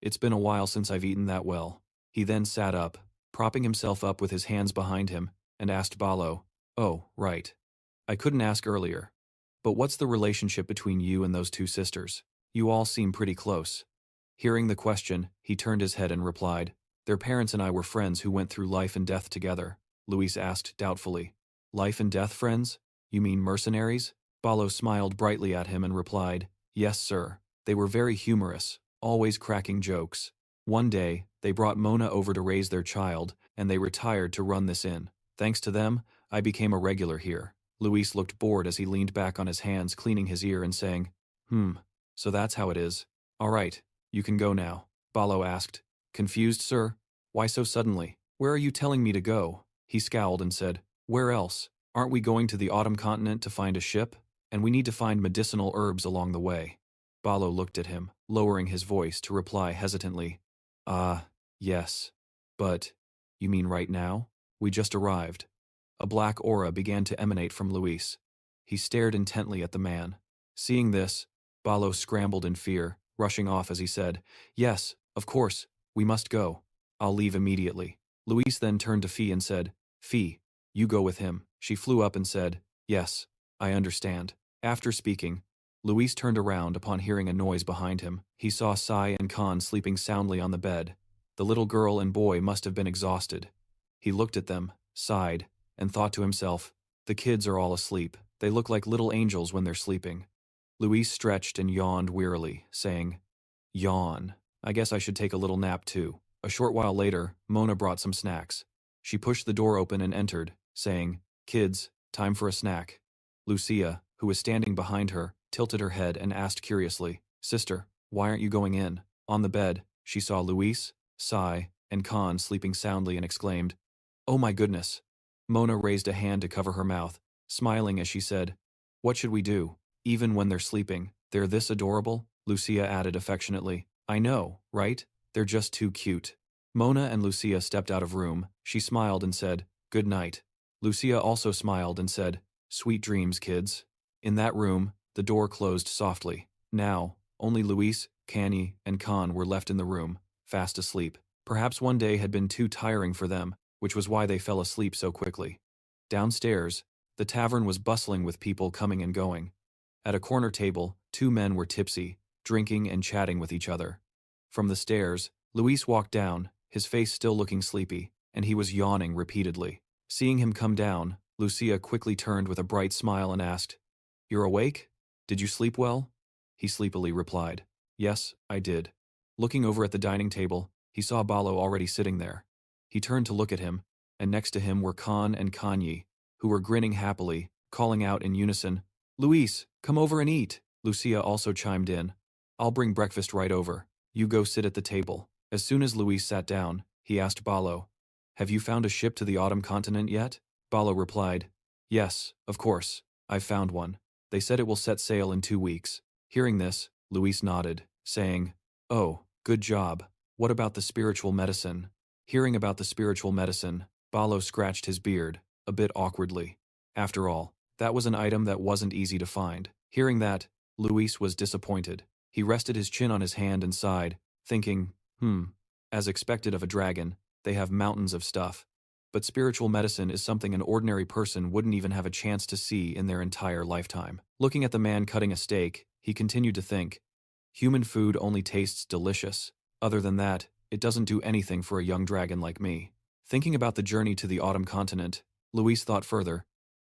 Speaker 1: It's been a while since I've eaten that well." He then sat up, propping himself up with his hands behind him, and asked Balo, "Oh, right. I couldn't ask earlier. But what's the relationship between you and those two sisters? You all seem pretty close. Hearing the question, he turned his head and replied, their parents and I were friends who went through life and death together. Luis asked doubtfully. Life and death friends? You mean mercenaries? Balo smiled brightly at him and replied, yes, sir. They were very humorous, always cracking jokes. One day, they brought Mona over to raise their child, and they retired to run this inn. Thanks to them, I became a regular here. Luis looked bored as he leaned back on his hands, cleaning his ear and saying, so that's how it is. All right, you can go now. Balo asked. Confused, sir? Why so suddenly? Where are you telling me to go? He scowled and said, where else? Aren't we going to the autumn continent to find a ship? And we need to find medicinal herbs along the way. Balo looked at him, lowering his voice to reply hesitantly. Yes. But, you mean right now? We just arrived. A black aura began to emanate from Luis. He stared intently at the man. Seeing this, Balo scrambled in fear, rushing off as he said, yes, of course, we must go. I'll leave immediately. Luis then turned to Fee and said, Fee, you go with him. She flew up and said, yes, I understand. After speaking, Luis turned around upon hearing a noise behind him. He saw Sai and Khan sleeping soundly on the bed. The little girl and boy must have been exhausted. He looked at them, sighed, and thought to himself, the kids are all asleep. They look like little angels when they're sleeping. Luis stretched and yawned wearily, saying, yawn. I guess I should take a little nap too. A short while later, Mona brought some snacks. She pushed the door open and entered, saying, kids, time for a snack. Lucia, who was standing behind her, tilted her head and asked curiously, sister, why aren't you going in? On the bed, she saw Luis, Sai, and Khan sleeping soundly and exclaimed, oh my goodness. Mona raised a hand to cover her mouth, smiling as she said, what should we do? Even when they're sleeping, they're this adorable? Lucia added affectionately, I know, right? They're just too cute. Mona and Lucia stepped out of room. She smiled and said, good night. Lucia also smiled and said, sweet dreams, kids. In that room, the door closed softly. Now, only Luis, Kani, and Khan were left in the room, fast asleep. Perhaps one day had been too tiring for them, which was why they fell asleep so quickly. Downstairs, the tavern was bustling with people coming and going. At a corner table, two men were tipsy, drinking and chatting with each other. From the stairs, Luis walked down, his face still looking sleepy, and he was yawning repeatedly. Seeing him come down, Lucia quickly turned with a bright smile and asked, you're awake? Did you sleep well? He sleepily replied, yes, I did. Looking over at the dining table, he saw Balo already sitting there. He turned to look at him, and next to him were Khan and Kanyi, who were grinning happily, calling out in unison, Luis, come over and eat. Lucia also chimed in, I'll bring breakfast right over. You go sit at the table. As soon as Luis sat down, he asked Balo, have you found a ship to the autumn continent yet? Balo replied, yes, of course, I've found one. They said it will set sail in 2 weeks. Hearing this, Luis nodded, saying, oh, good job. What about the spiritual medicine? Hearing about the spiritual medicine, Balo scratched his beard, a bit awkwardly. After all, that was an item that wasn't easy to find. Hearing that, Luis was disappointed. He rested his chin on his hand and sighed, thinking, as expected of a dragon, they have mountains of stuff. But spiritual medicine is something an ordinary person wouldn't even have a chance to see in their entire lifetime. Looking at the man cutting a steak, he continued to think, human food only tastes delicious. Other than that, it doesn't do anything for a young dragon like me. Thinking about the journey to the autumn continent, Luis thought further,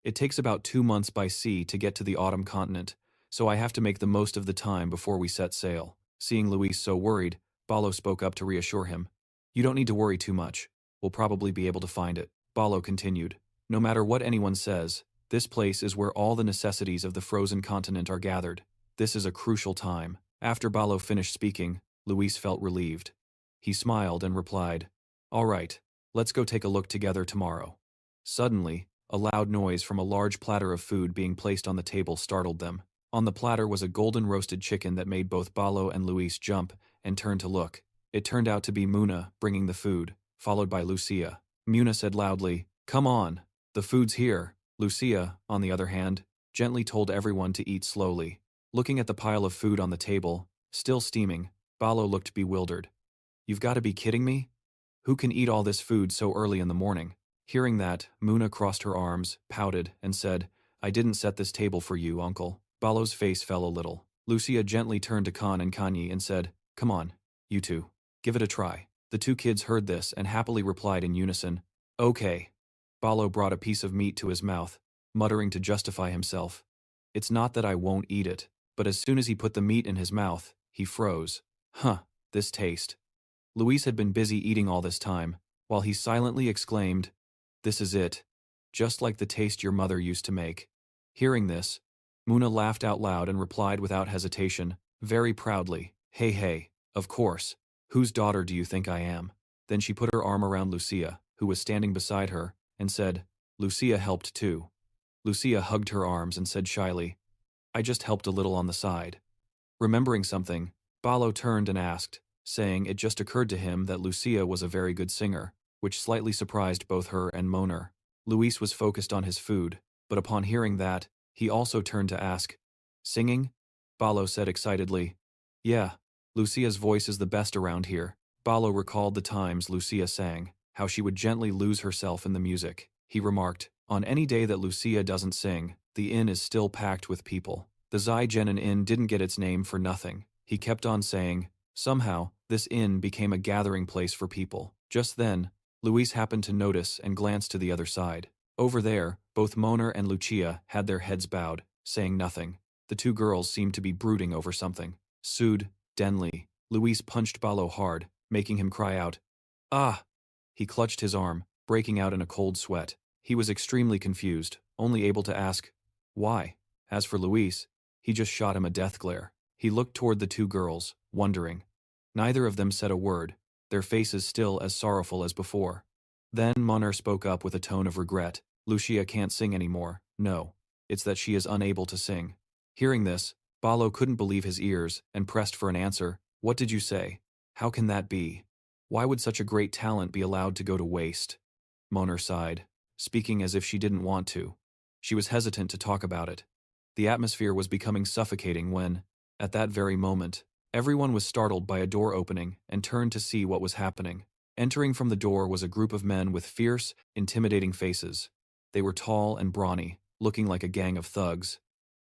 Speaker 1: it takes about 2 months by sea to get to the autumn continent, so I have to make the most of the time before we set sail. Seeing Luis so worried, Balo spoke up to reassure him. You don't need to worry too much. We'll probably be able to find it. Balo continued, no matter what anyone says, this place is where all the necessities of the frozen continent are gathered. This is a crucial time. After Balo finished speaking, Luis felt relieved. He smiled and replied, all right, let's go take a look together tomorrow. Suddenly, a loud noise from a large platter of food being placed on the table startled them. On the platter was a golden roasted chicken that made both Balo and Luis jump and turn to look. It turned out to be Muna bringing the food, followed by Lucia. Muna said loudly, come on, the food's here. Lucia, on the other hand, gently told everyone to eat slowly. Looking at the pile of food on the table, still steaming, Balo looked bewildered. You've got to be kidding me? Who can eat all this food so early in the morning? Hearing that, Muna crossed her arms, pouted, and said, I didn't set this table for you, uncle. Balo's face fell a little. Lucia gently turned to Khan and Kanye and said, come on, you two. Give it a try. The two kids heard this and happily replied in unison, okay. Balo brought a piece of meat to his mouth, muttering to justify himself. It's not that I won't eat it, but as soon as he put the meat in his mouth, he froze. Huh, this taste. Luis had been busy eating all this time, while he silently exclaimed, this is it. Just like the taste your mother used to make. Hearing this, Muna laughed out loud and replied without hesitation, very proudly, hey hey, of course. Whose daughter do you think I am? Then she put her arm around Lucia, who was standing beside her, and said, Lucia helped too. Lucia hugged her arms and said shyly, I just helped a little on the side. Remembering something, Balo turned and asked, saying it just occurred to him that Lucia was a very good singer, which slightly surprised both her and Moner. Luis was focused on his food, but upon hearing that, he also turned to ask, singing? Balo said excitedly, yeah, Lucia's voice is the best around here. Balo recalled the times Lucia sang, how she would gently lose herself in the music. He remarked, on any day that Lucia doesn't sing, the inn is still packed with people. The Zai-Genin Inn didn't get its name for nothing. He kept on saying, somehow, this inn became a gathering place for people. Just then, Luis happened to notice and glanced to the other side. Over there, both Moner and Lucia had their heads bowed, saying nothing. The two girls seemed to be brooding over something. Soothed, Denli. Luis punched Balo hard, making him cry out, ah! He clutched his arm, breaking out in a cold sweat. He was extremely confused, only able to ask, why? As for Luis, he just shot him a death glare. He looked toward the two girls, wondering. Neither of them said a word, their faces still as sorrowful as before. Then Moner spoke up with a tone of regret. Lucia can't sing anymore. No, it's that she is unable to sing. Hearing this, Balo couldn't believe his ears and pressed for an answer. What did you say? How can that be? Why would such a great talent be allowed to go to waste? Moner sighed, speaking as if she didn't want to. She was hesitant to talk about it. The atmosphere was becoming suffocating when, at that very moment, everyone was startled by a door opening and turned to see what was happening. Entering from the door was a group of men with fierce, intimidating faces. They were tall and brawny, looking like a gang of thugs.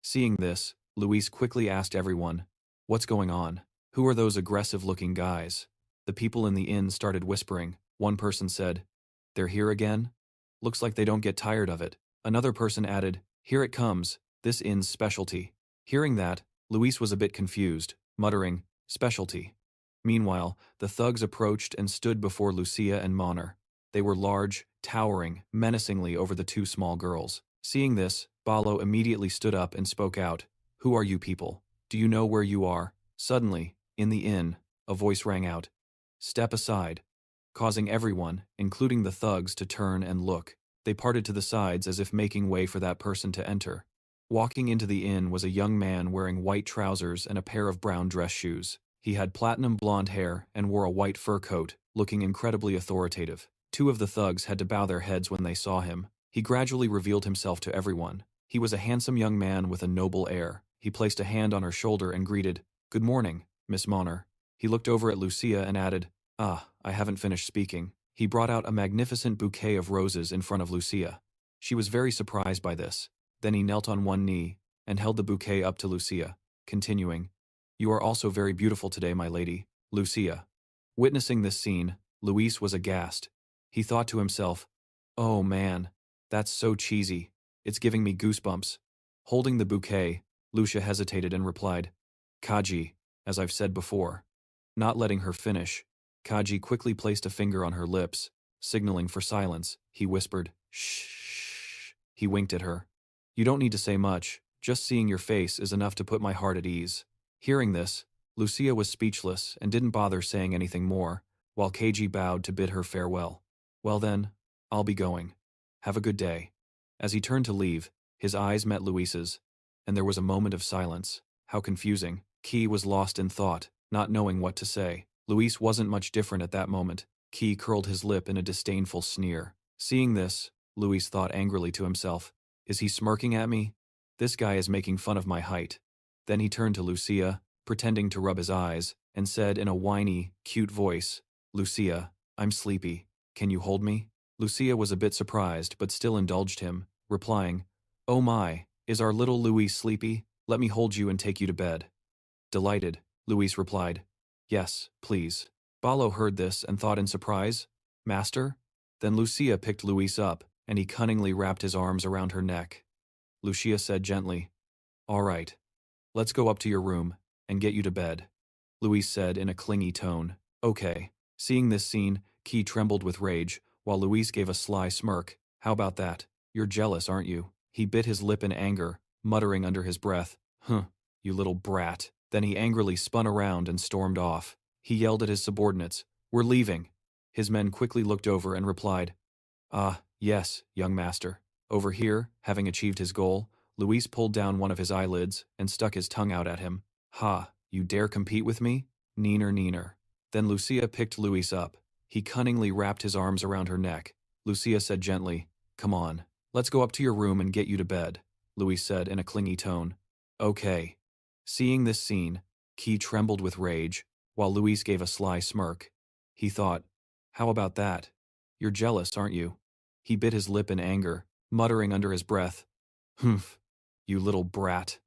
Speaker 1: Seeing this, Luis quickly asked everyone, what's going on? Who are those aggressive-looking guys? The people in the inn started whispering. One person said, they're here again? Looks like they don't get tired of it. Another person added, here it comes, this inn's specialty. Hearing that, Luis was a bit confused, muttering, specialty. Meanwhile, the thugs approached and stood before Lucia and Moner. They were large, towering, menacingly over the two small girls. Seeing this, Balo immediately stood up and spoke out, who are you people? Do you know where you are? Suddenly, in the inn, a voice rang out, step aside, causing everyone, including the thugs, to turn and look. They parted to the sides as if making way for that person to enter. Walking into the inn was a young man wearing white trousers and a pair of brown dress shoes. He had platinum blonde hair and wore a white fur coat, looking incredibly authoritative. Two of the thugs had to bow their heads when they saw him. He gradually revealed himself to everyone. He was a handsome young man with a noble air. He placed a hand on her shoulder and greeted, good morning, Miss Moner. He looked over at Lucia and added, ah, I haven't finished speaking. He brought out a magnificent bouquet of roses in front of Lucia. She was very surprised by this. Then he knelt on one knee and held the bouquet up to Lucia, continuing, you are also very beautiful today, my lady, Lucia. Witnessing this scene, Luis was aghast. He thought to himself, oh man, that's so cheesy. It's giving me goosebumps. Holding the bouquet, Lucia hesitated and replied, Kaji, as I've said before. Not letting her finish, Kaji quickly placed a finger on her lips, signaling for silence. He whispered, shh. He winked at her. You don't need to say much, just seeing your face is enough to put my heart at ease. Hearing this, Lucia was speechless and didn't bother saying anything more, while Keiji bowed to bid her farewell. Well then, I'll be going. Have a good day. As he turned to leave, his eyes met Luis's, and there was a moment of silence. How confusing. Key was lost in thought, not knowing what to say. Luis wasn't much different at that moment. Key curled his lip in a disdainful sneer. Seeing this, Luis thought angrily to himself, is he smirking at me? This guy is making fun of my height. Then he turned to Lucia, pretending to rub his eyes, and said in a whiny, cute voice, Lucia, I'm sleepy. Can you hold me? Lucia was a bit surprised but still indulged him, replying, Oh my, is our little Louise sleepy? Let me hold you and take you to bed. Delighted, Louise replied. Yes, please. Ballo heard this and thought in surprise, Master? Then Lucia picked Louise up, and he cunningly wrapped his arms around her neck. Lucia said gently, All right, let's go up to your room and get you to bed. Louise said in a clingy tone. Okay. Seeing this scene, Key trembled with rage, while Louise gave a sly smirk. How about that? You're jealous, aren't you? He bit his lip in anger, muttering under his breath, Huh, you little brat. Then he angrily spun around and stormed off. He yelled at his subordinates, We're leaving. His men quickly looked over and replied, Ah, yes, young master. Over here, having achieved his goal, Luis pulled down one of his eyelids and stuck his tongue out at him. Ha, you dare compete with me? Neener, neener. Then Lucia picked Luis up. He cunningly wrapped his arms around her neck. Lucia said gently, Come on, let's go up to your room and get you to bed, Luis said in a clingy tone. Okay. Seeing this scene, Key trembled with rage, while Luis gave a sly smirk. He thought, How about that? You're jealous, aren't you? He bit his lip in anger, muttering under his breath, Humph, you little brat.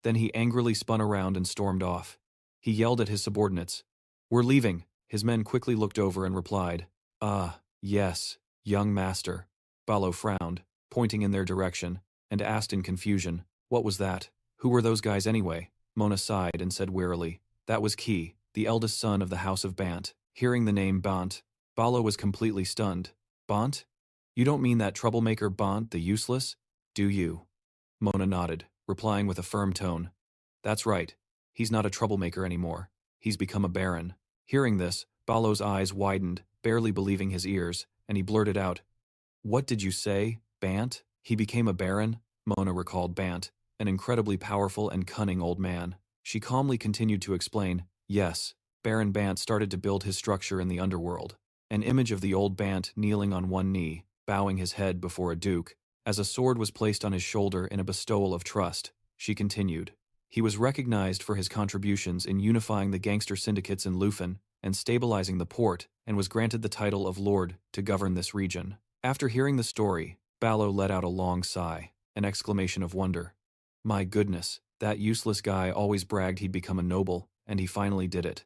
Speaker 1: Then he angrily spun around and stormed off. He yelled at his subordinates, We're leaving. His men quickly looked over and replied, Ah, yes, young master. Ballo frowned, pointing in their direction, and asked in confusion, What was that? Who were those guys anyway? Mona sighed and said wearily, That was Key, the eldest son of the House of Bant. Hearing the name Bant, Ballo was completely stunned. Bant? You don't mean that troublemaker Bant the useless, do you? Mona nodded, replying with a firm tone. That's right. He's not a troublemaker anymore. He's become a baron. Hearing this, Ballo's eyes widened, barely believing his ears, and he blurted out, What did you say, Bant? He became a baron? Mona recalled Bant, an incredibly powerful and cunning old man. She calmly continued to explain, Yes, Baron Bant started to build his structure in the underworld. An image of the old Bant kneeling on one knee, bowing his head before a duke, as a sword was placed on his shoulder in a bestowal of trust, she continued. He was recognized for his contributions in unifying the gangster syndicates in Lufin and stabilizing the port, and was granted the title of Lord to govern this region. After hearing the story, Ballo let out a long sigh, an exclamation of wonder. My goodness, that useless guy always bragged he'd become a noble, and he finally did it.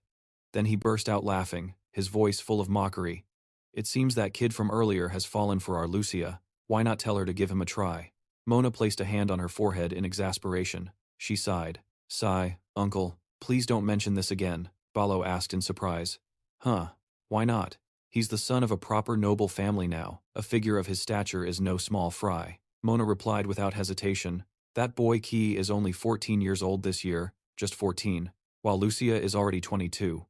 Speaker 1: Then he burst out laughing, his voice full of mockery. It seems that kid from earlier has fallen for our Lucia. Why not tell her to give him a try? Mona placed a hand on her forehead in exasperation. She sighed. Sigh, uncle, please don't mention this again, Ballo asked in surprise. Huh, why not? He's the son of a proper noble family now. A figure of his stature is no small fry. Mona replied without hesitation. That boy Key is only 14 years old this year, just 14, while Lucia is already 22.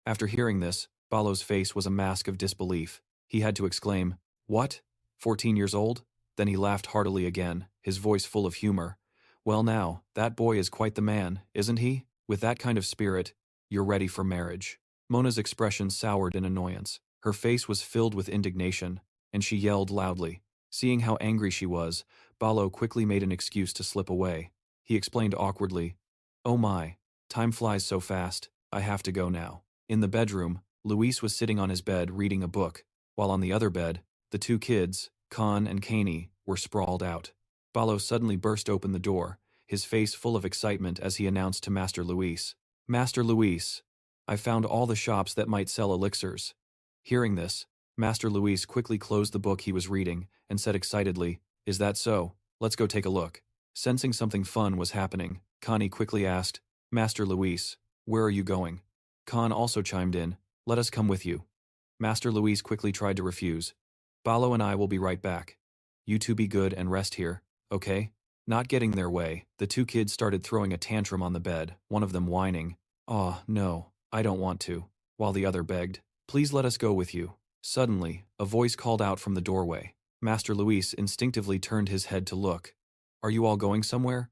Speaker 1: After hearing this, Ballo's face was a mask of disbelief. He had to exclaim, What? 14 years old? Then he laughed heartily again, his voice full of humor. Well now, that boy is quite the man, isn't he? With that kind of spirit, you're ready for marriage. Mona's expression soured in annoyance. Her face was filled with indignation, and she yelled loudly. Seeing how angry she was, Ballo quickly made an excuse to slip away. He explained awkwardly, Oh my, time flies so fast, I have to go now. In the bedroom, Luis was sitting on his bed reading a book, while on the other bed, the two kids, Khan and Kaney, were sprawled out. Ballo suddenly burst open the door, his face full of excitement as he announced to Master Luis, Master Luis, I found all the shops that might sell elixirs. Hearing this, Master Luis quickly closed the book he was reading and said excitedly, Is that so? Let's go take a look. Sensing something fun was happening, Connie quickly asked, Master Luis, where are you going? Khan also chimed in, Let us come with you. Master Luis quickly tried to refuse. Ballo and I will be right back. You two be good and rest here, okay? Not getting their way, the two kids started throwing a tantrum on the bed, one of them whining, Aw, no, I don't want to, while the other begged, Please let us go with you. Suddenly, a voice called out from the doorway. Master Luis instinctively turned his head to look. Are you all going somewhere?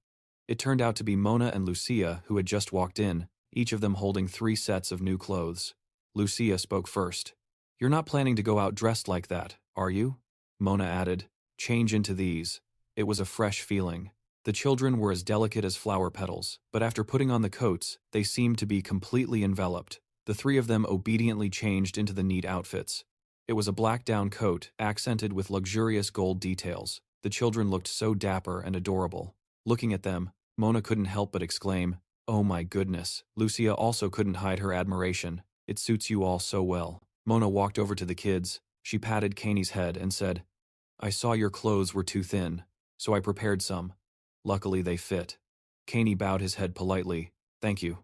Speaker 1: It turned out to be Mona and Lucia who had just walked in, each of them holding 3 sets of new clothes. Lucia spoke first. You're not planning to go out dressed like that, are you? Mona added, Change into these. It was a fresh feeling. The children were as delicate as flower petals, but after putting on the coats, they seemed to be completely enveloped. The 3 of them obediently changed into the neat outfits. It was a black down coat, accented with luxurious gold details. The children looked so dapper and adorable. Looking at them, Mona couldn't help but exclaim, "Oh my goodness." Lucia also couldn't hide her admiration. "It suits you all so well." Mona walked over to the kids. She patted Kaney's head and said, "I saw your clothes were too thin, so I prepared some. Luckily they fit." Kaney bowed his head politely. "Thank you."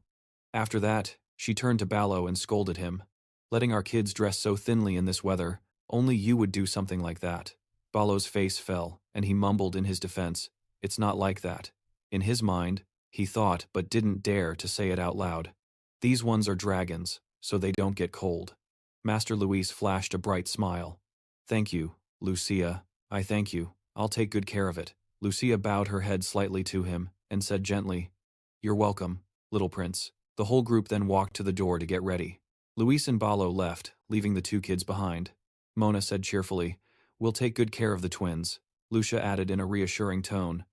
Speaker 1: After that, she turned to Ballo and scolded him. "Letting our kids dress so thinly in this weather, only you would do something like that." Ballo's face fell, and he mumbled in his defense, "It's not like that." In his mind, he thought but didn't dare to say it out loud. "These ones are dragons, so they don't get cold." Master Luis flashed a bright smile. "Thank you, Lucia. I thank you. I'll take good care of it." Lucia bowed her head slightly to him and said gently, "You're welcome, little prince." The whole group then walked to the door to get ready. Luis and Ballo left, leaving the two kids behind. Mona said cheerfully, "We'll take good care of the twins." Lucia added in a reassuring tone,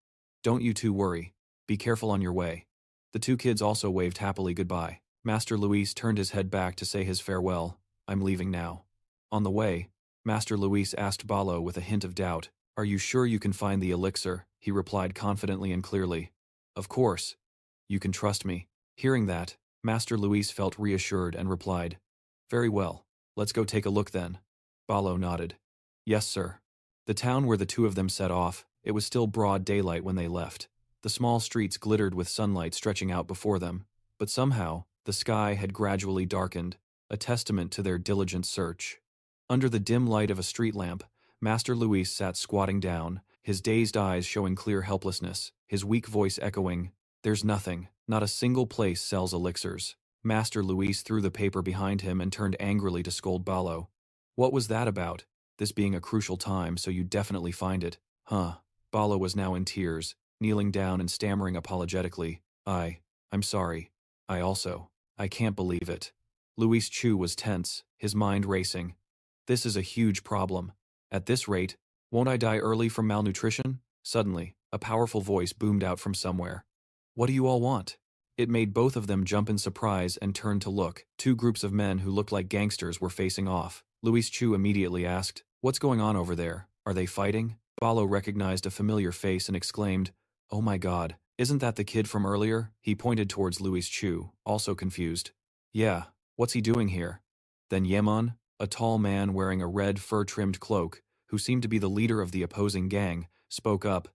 Speaker 1: "Don't you two worry. Be careful on your way." The two kids also waved happily goodbye. Master Luis turned his head back to say his farewell. "I'm leaving now." On the way, Master Luis asked Ballo with a hint of doubt, "Are you sure you can find the elixir?" He replied confidently and clearly, "Of course. You can trust me." Hearing that, Master Luis felt reassured and replied, "Very well. Let's go take a look then." Ballo nodded. "Yes, sir." The town where the two of them set off, it was still broad daylight when they left. The small streets glittered with sunlight stretching out before them, but somehow, the sky had gradually darkened, a testament to their diligent search. Under the dim light of a street lamp, Master Luis sat squatting down, his dazed eyes showing clear helplessness, his weak voice echoing, "There's nothing, not a single place sells elixirs." Master Luis threw the paper behind him and turned angrily to scold Ballo. "What was that about? This being a crucial time, so you'd definitely find it." "Huh." Ballo was now in tears, kneeling down and stammering apologetically, I'm sorry. I can't believe it." Luis Chu was tense, his mind racing. "This is a huge problem. At this rate, won't I die early from malnutrition?" Suddenly, a powerful voice boomed out from somewhere. "What do you all want?" It made both of them jump in surprise and turn to look. Two groups of men who looked like gangsters were facing off. Luis Chu immediately asked, "What's going on over there? Are they fighting?" Ballo recognized a familiar face and exclaimed, "Oh my god, isn't that the kid from earlier?" He pointed towards Luis Chu, also confused. "Yeah, what's he doing here?" Then Yemon, a tall man wearing a red fur-trimmed cloak, who seemed to be the leader of the opposing gang, spoke up.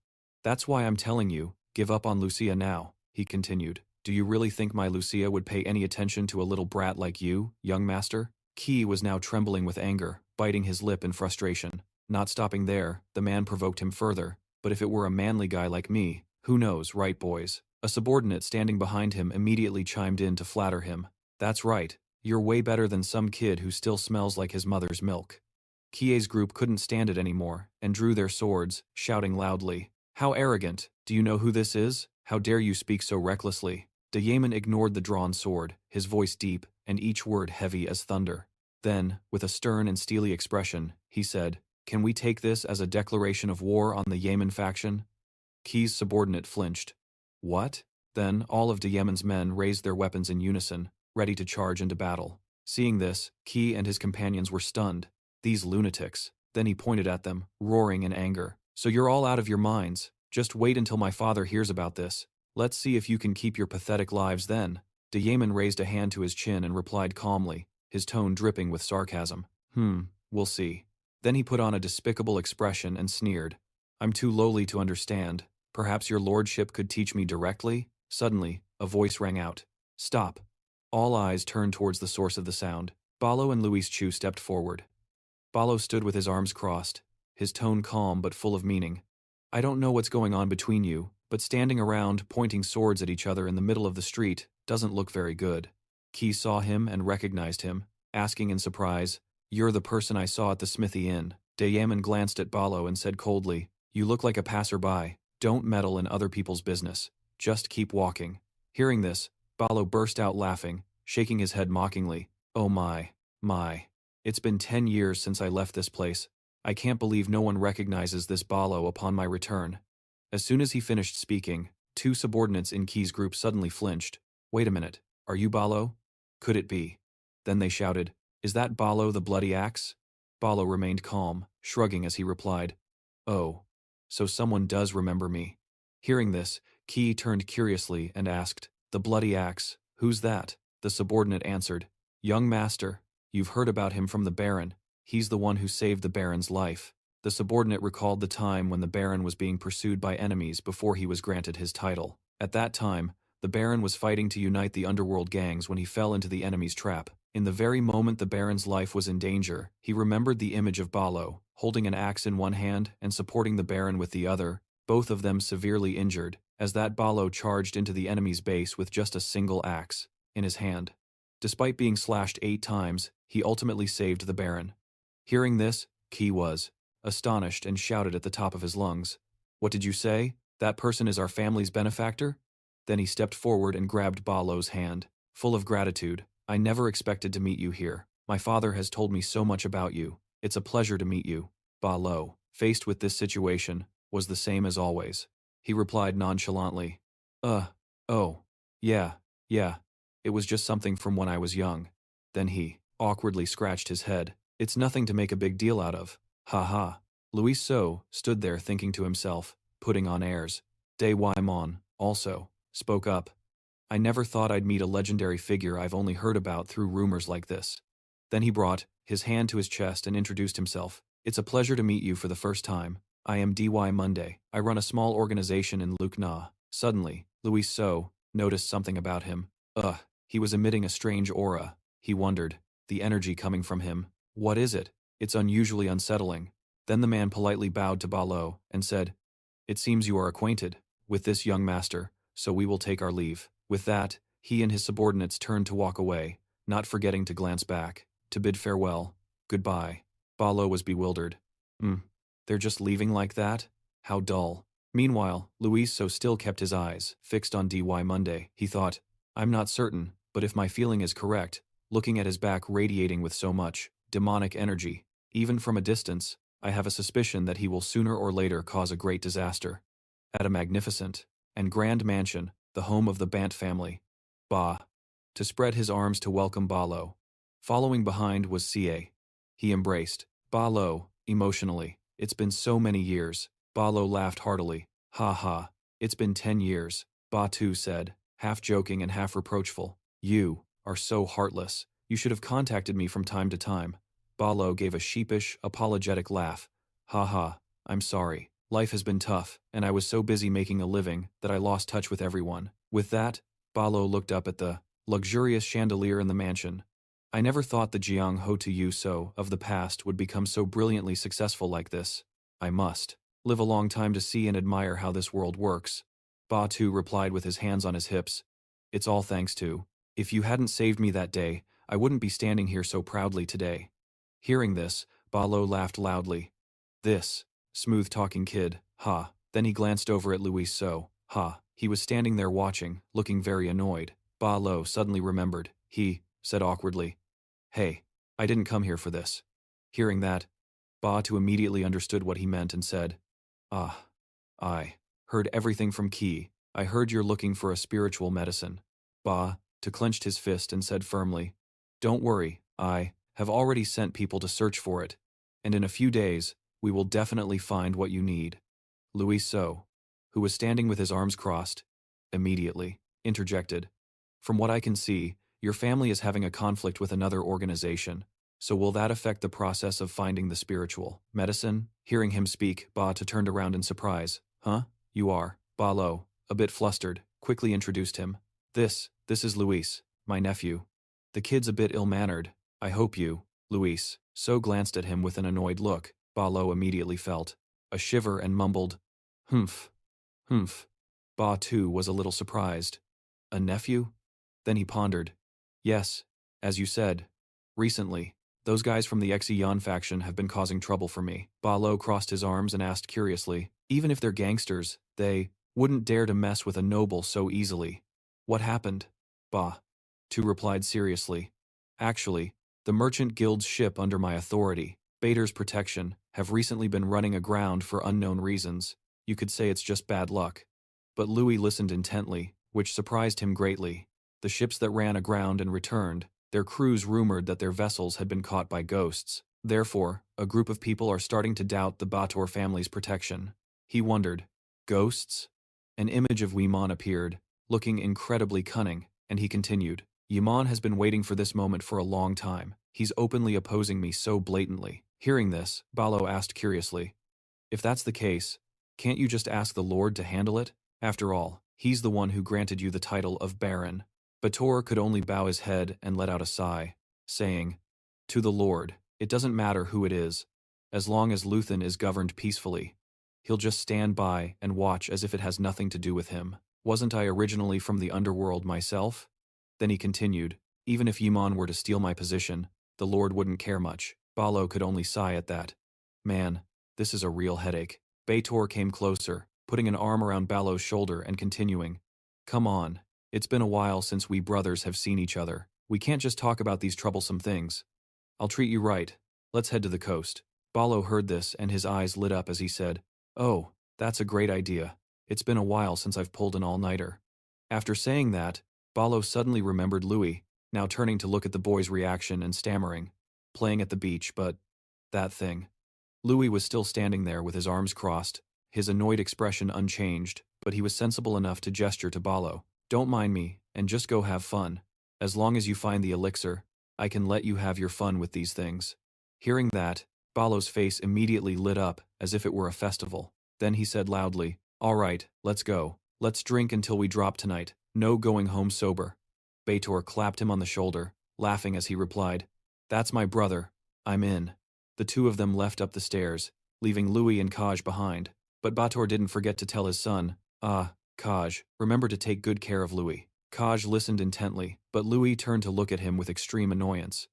Speaker 1: "That's why I'm telling you, give up on Lucia now," he continued. "Do you really think my Lucia would pay any attention to a little brat like you, young master?" Key was now trembling with anger, biting his lip in frustration. Not stopping there, the man provoked him further. "But if it were a manly guy like me, who knows, right boys?" A subordinate standing behind him immediately chimed in to flatter him. "That's right, you're way better than some kid who still smells like his mother's milk." Kie's group couldn't stand it anymore, and drew their swords, shouting loudly, "How arrogant! Do you know who this is? How dare you speak so recklessly?" De Yemen ignored the drawn sword, his voice deep, and each word heavy as thunder. Then, with a stern and steely expression, he said, "Can we take this as a declaration of war on the Yemen faction?" Key's subordinate flinched. "What?" Then all of de Yemen's men raised their weapons in unison, ready to charge into battle. Seeing this, Key and his companions were stunned. These lunatics. Then he pointed at them, roaring in anger. "So you're all out of your minds. Just wait until my father hears about this. Let's see if you can keep your pathetic lives then." De Yemen raised a hand to his chin and replied calmly, his tone dripping with sarcasm. We'll see." Then he put on a despicable expression and sneered. "I'm too lowly to understand. Perhaps your lordship could teach me directly?" Suddenly, a voice rang out. "Stop." All eyes turned towards the source of the sound. Ballo and Luis Chu stepped forward. Ballo stood with his arms crossed, his tone calm but full of meaning. "I don't know what's going on between you, but standing around pointing swords at each other in the middle of the street doesn't look very good." Key saw him and recognized him, asking in surprise, "You're the person I saw at the Smithy Inn." De Yemen glanced at Ballo and said coldly, "You look like a passerby. Don't meddle in other people's business. Just keep walking." Hearing this, Ballo burst out laughing, shaking his head mockingly. "Oh my. It's been 10 years since I left this place. I can't believe no one recognizes this Ballo upon my return." As soon as he finished speaking, two subordinates in Key's group suddenly flinched. "Wait a minute, are you Ballo?" "Could it be?" Then they shouted, "Is that Ballo the Bloody Axe?" Ballo remained calm, shrugging as he replied, "Oh, so someone does remember me. Hearing this, Ki turned curiously and asked, "The bloody axe, who's that?" The subordinate answered, "Young master, you've heard about him from the Baron. He's the one who saved the Baron's life." The subordinate recalled the time when the Baron was being pursued by enemies before he was granted his title. At that time, the Baron was fighting to unite the underworld gangs when he fell into the enemy's trap. In the very moment the Baron's life was in danger, he remembered the image of Balo, holding an axe in one hand and supporting the Baron with the other, both of them severely injured, as that Balo charged into the enemy's base with just a single axe in his hand. Despite being slashed 8 times, he ultimately saved the Baron. Hearing this, Ki was astonished and shouted at the top of his lungs, "What did you say? That person is our family's benefactor?" Then he stepped forward and grabbed Balo's hand, full of gratitude. "I never expected to meet you here. My father has told me so much about you. It's a pleasure to meet you." Balo, faced with this situation, was the same as always. He replied nonchalantly, Oh, yeah, it was just something from when I was young." Then he awkwardly scratched his head. "It's nothing to make a big deal out of. Ha ha." Luis So stood there thinking to himself, putting on airs. Daewon also spoke up. "I never thought I'd meet a legendary figure I've only heard about through rumors like this." Then he brought his hand to his chest and introduced himself. "It's a pleasure to meet you for the first time. I am DY Monday. I run a small organization in Lukna." Suddenly, Luis So noticed something about him. He was emitting a strange aura. He wondered, the energy coming from him. What is it? It's unusually unsettling. Then the man politely bowed to Balo and said, "It seems you are acquainted with this young master, so we will take our leave." With that, he and his subordinates turned to walk away, not forgetting to glance back, to bid farewell. "Goodbye." Balo was bewildered. They're just leaving like that? How dull. Meanwhile, Luis So still kept his eyes fixed on DY Monday. He thought, "I'm not certain, but if my feeling is correct, looking at his back radiating with so much demonic energy, even from a distance, I have a suspicion that he will sooner or later cause a great disaster." At a magnificent and grand mansion, the home of the Bant family, to spread his arms to welcome Balo. Following behind was CA. He embraced Balo emotionally. "It's been so many years." Balo laughed heartily. "Ha ha, it's been 10 years, Batu said, half joking and half reproachful. "You are so heartless. You should have contacted me from time to time." Balo gave a sheepish, apologetic laugh. "Ha ha, I'm sorry. Life has been tough, and I was so busy making a living that I lost touch with everyone." With that, Balo looked up at the luxurious chandelier in the mansion. "I never thought the Jiang Ho to Yu So of the past would become so brilliantly successful like this. I must live a long time to see and admire how this world works." Batu replied with his hands on his hips. "It's all thanks to. If you hadn't saved me that day, I wouldn't be standing here so proudly today." Hearing this, Balo laughed loudly. "This smooth-talking kid, ha." Then he glanced over at Luis So, ha. He was standing there watching, looking very annoyed. Balo suddenly remembered. He said awkwardly, "Hey, I didn't come here for this." Hearing that, Batu immediately understood what he meant and said, I heard everything from Ki. I heard you're looking for a spiritual medicine." To clenched his fist and said firmly, "Don't worry, I have already sent people to search for it, and in a few days, we will definitely find what you need." Luis So, who was standing with his arms crossed, immediately interjected, "From what I can see, your family is having a conflict with another organization. So will that affect the process of finding the spiritual medicine?" Hearing him speak, Batu turned around in surprise. "Huh? You are?" Balo, a bit flustered, quickly introduced him. This is Luis, my nephew. The kid's a bit ill-mannered. I hope you." Luis So glanced at him with an annoyed look. Balo immediately felt a shiver and mumbled, "Humph. Batu was a little surprised. "A nephew?" Then he pondered. "Yes, as you said. Recently, those guys from the Xeon faction have been causing trouble for me." Balo crossed his arms and asked curiously, "Even if they're gangsters, they wouldn't dare to mess with a noble so easily. What happened?" Tu replied seriously, "Actually, the Merchant Guild's ship under my authority, Bader's protection, have recently been running aground for unknown reasons. You could say it's just bad luck." But Louis listened intently, which surprised him greatly. The ships that ran aground and returned, their crews rumored that their vessels had been caught by ghosts. Therefore, a group of people are starting to doubt the Bator family's protection. He wondered. Ghosts? An image of Weemon appeared, looking incredibly cunning, and he continued. Yaman has been waiting for this moment for a long time. He's openly opposing me so blatantly. Hearing this, Balo asked curiously, if that's the case, can't you just ask the Lord to handle it? After all, he's the one who granted you the title of Baron. Bator could only bow his head and let out a sigh, saying, to the Lord, it doesn't matter who it is, as long as Luthen is governed peacefully. He'll just stand by and watch as if it has nothing to do with him. Wasn't I originally from the underworld myself? Then he continued, even if Yaman were to steal my position, the Lord wouldn't care much. Balo could only sigh at that. Man, this is a real headache. Bator came closer, putting an arm around Balo's shoulder and continuing. Come on, it's been a while since we brothers have seen each other. We can't just talk about these troublesome things. I'll treat you right. Let's head to the coast. Balo heard this and his eyes lit up as he said, oh, that's a great idea. It's been a while since I've pulled an all-nighter. After saying that, Balo suddenly remembered Louis, now turning to look at the boy's reaction and stammering. Playing at the beach, but that thing. Louis was still standing there with his arms crossed, his annoyed expression unchanged, but he was sensible enough to gesture to Balo. Don't mind me, and just go have fun. As long as you find the elixir, I can let you have your fun with these things. Hearing that, Balo's face immediately lit up as if it were a festival. Then he said loudly, all right, let's go. Let's drink until we drop tonight. No going home sober. Bator clapped him on the shoulder, laughing as he replied, that's my brother. I'm in. The two of them left up the stairs, leaving Louis and Kaj behind. But Bator didn't forget to tell his son, Kaj, remember to take good care of Louis. Kaj listened intently, but Louis turned to look at him with extreme annoyance.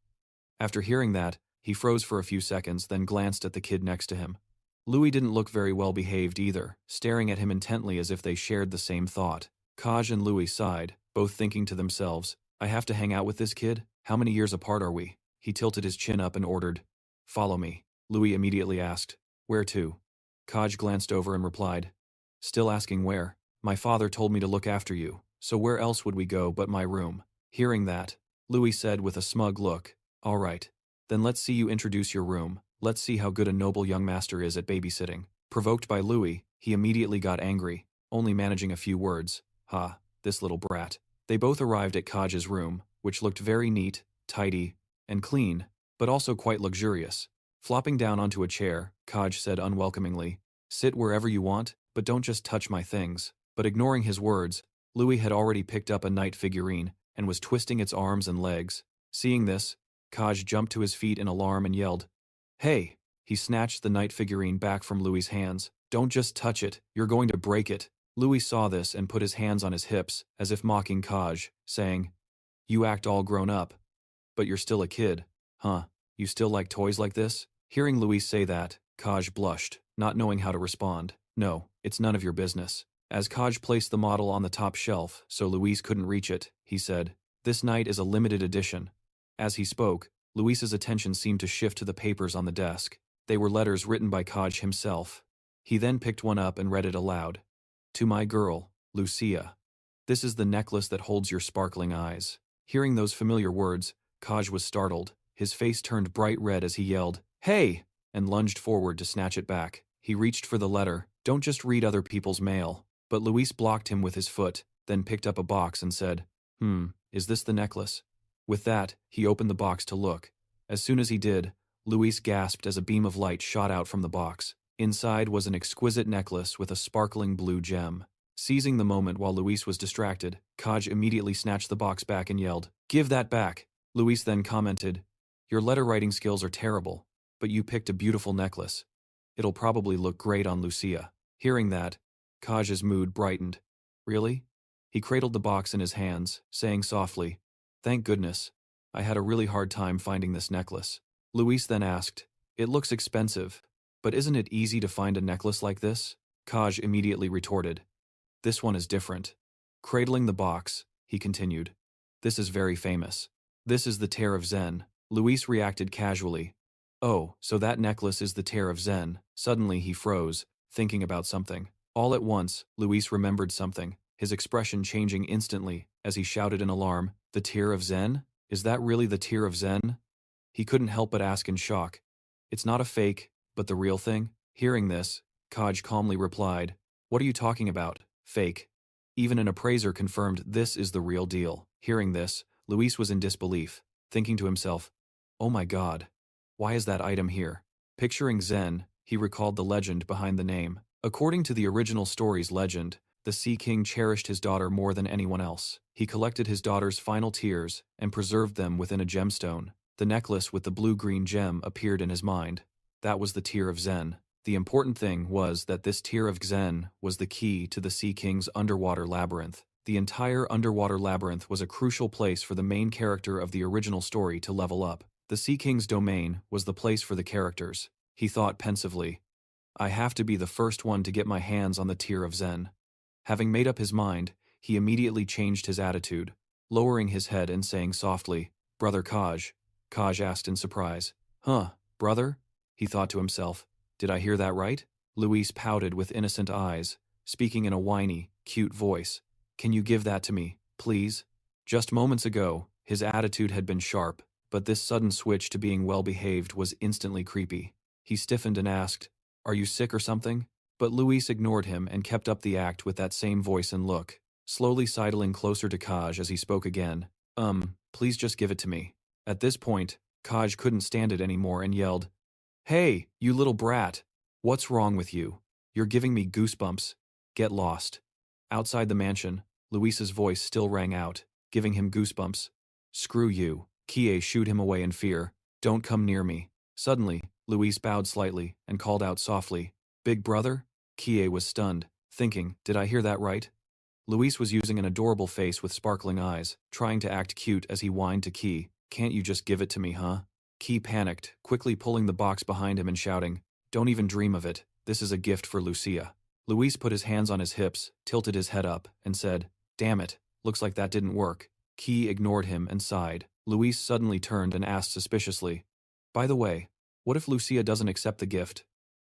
Speaker 1: After hearing that, he froze for a few seconds, then glanced at the kid next to him. Louis didn't look very well behaved either, staring at him intently as if they shared the same thought. Kaj and Louis sighed, both thinking to themselves, I have to hang out with this kid? How many years apart are we? He tilted his chin up and ordered, follow me. Louis immediately asked, where to? Kaj glanced over and replied, still asking where? My father told me to look after you, so where else would we go but my room? Hearing that, Louis said with a smug look, all right, then let's see you introduce your room. Let's see how good a noble young master is at babysitting. Provoked by Louis, he immediately got angry, only managing a few words. Ha, this little brat. They both arrived at Kaj's room, which looked very neat, tidy, and clean, but also quite luxurious. Flopping down onto a chair, Kaj said unwelcomingly, sit wherever you want, but don't just touch my things. But ignoring his words, Louis had already picked up a knight figurine and was twisting its arms and legs. Seeing this, Kaj jumped to his feet in alarm and yelled, hey! He snatched the knight figurine back from Louis's hands. Don't just touch it, you're going to break it. Louis saw this and put his hands on his hips, as if mocking Kaj, saying, you act all grown up. But you're still a kid. Huh, you still like toys like this? Hearing Louis say that, Kaj blushed, not knowing how to respond. No, it's none of your business. As Kaj placed the model on the top shelf so Louise couldn't reach it, he said, this knight is a limited edition. As he spoke, Louise's attention seemed to shift to the papers on the desk. They were letters written by Kaj himself. He then picked one up and read it aloud. To my girl, Lucia. This is the necklace that holds your sparkling eyes. Hearing those familiar words, Kaj was startled. His face turned bright red as he yelled, hey! And lunged forward to snatch it back. He reached for the letter. Don't just read other people's mail. But Louise blocked him with his foot, then picked up a box and said, is this the necklace? With that, he opened the box to look. As soon as he did, Louise gasped as a beam of light shot out from the box. Inside was an exquisite necklace with a sparkling blue gem. Seizing the moment while Louise was distracted, Kaj immediately snatched the box back and yelled, give that back! Louise then commented, your letter-writing skills are terrible, but you picked a beautiful necklace. It'll probably look great on Lucia. Hearing that, Kaj's mood brightened. Really? He cradled the box in his hands, saying softly, thank goodness. I had a really hard time finding this necklace. Louise then asked, it looks expensive, but isn't it easy to find a necklace like this? Kaj immediately retorted, this one is different. Cradling the box, he continued, this is very famous. This is the Tear of Zen. Louise reacted casually. Oh, so that necklace is the Tear of Zen. Suddenly he froze, thinking about something. All at once, Louise remembered something, his expression changing instantly as he shouted in alarm, the Tear of Zen? Is that really the Tear of Zen? He couldn't help but ask in shock. It's not a fake, but the real thing? Hearing this, Kaj calmly replied, "What are you talking about? Fake." Even an appraiser confirmed this is the real deal. Hearing this, Luis was in disbelief, thinking to himself, "Oh my god, why is that item here?" Picturing Zen, he recalled the legend behind the name. According to the original story's legend, the Sea King cherished his daughter more than anyone else. He collected his daughter's final tears and preserved them within a gemstone. The necklace with the blue-green gem appeared in his mind. That was the Tear of Zen. The important thing was that this Tear of Zen was the key to the Sea King's underwater labyrinth. The entire underwater labyrinth was a crucial place for the main character of the original story to level up. The Sea King's domain was the place for the characters. He thought pensively, "I have to be the first one to get my hands on the Tear of Zen." Having made up his mind, he immediately changed his attitude, lowering his head and saying softly, "Brother Kaj." Kaj asked in surprise, "Huh, brother?" He thought to himself, "Did I hear that right?" Luis pouted with innocent eyes, speaking in a whiny, cute voice. "Can you give that to me, please?" Just moments ago, his attitude had been sharp, but this sudden switch to being well-behaved was instantly creepy. He stiffened and asked, "Are you sick or something?" But Luis ignored him and kept up the act with that same voice and look, slowly sidling closer to Kaj as he spoke again. Please just give it to me." At this point, Kaj couldn't stand it anymore and yelled, "Hey, you little brat! What's wrong with you? You're giving me goosebumps. Get lost." Outside the mansion, Luis's voice still rang out, giving him goosebumps. "Screw you." Kie shooed him away in fear. "Don't come near me." Suddenly, Luis bowed slightly and called out softly, "Big brother?" Kie was stunned, thinking, "Did I hear that right?" Luis was using an adorable face with sparkling eyes, trying to act cute as he whined to Kie, "Can't you just give it to me, huh?" Kie panicked, quickly pulling the box behind him and shouting, "Don't even dream of it. This is a gift for Lucia." Luis put his hands on his hips, tilted his head up, and said, "Damn it, looks like that didn't work." Kie ignored him and sighed. Luis suddenly turned and asked suspiciously, "By the way, what if Lucia doesn't accept the gift?"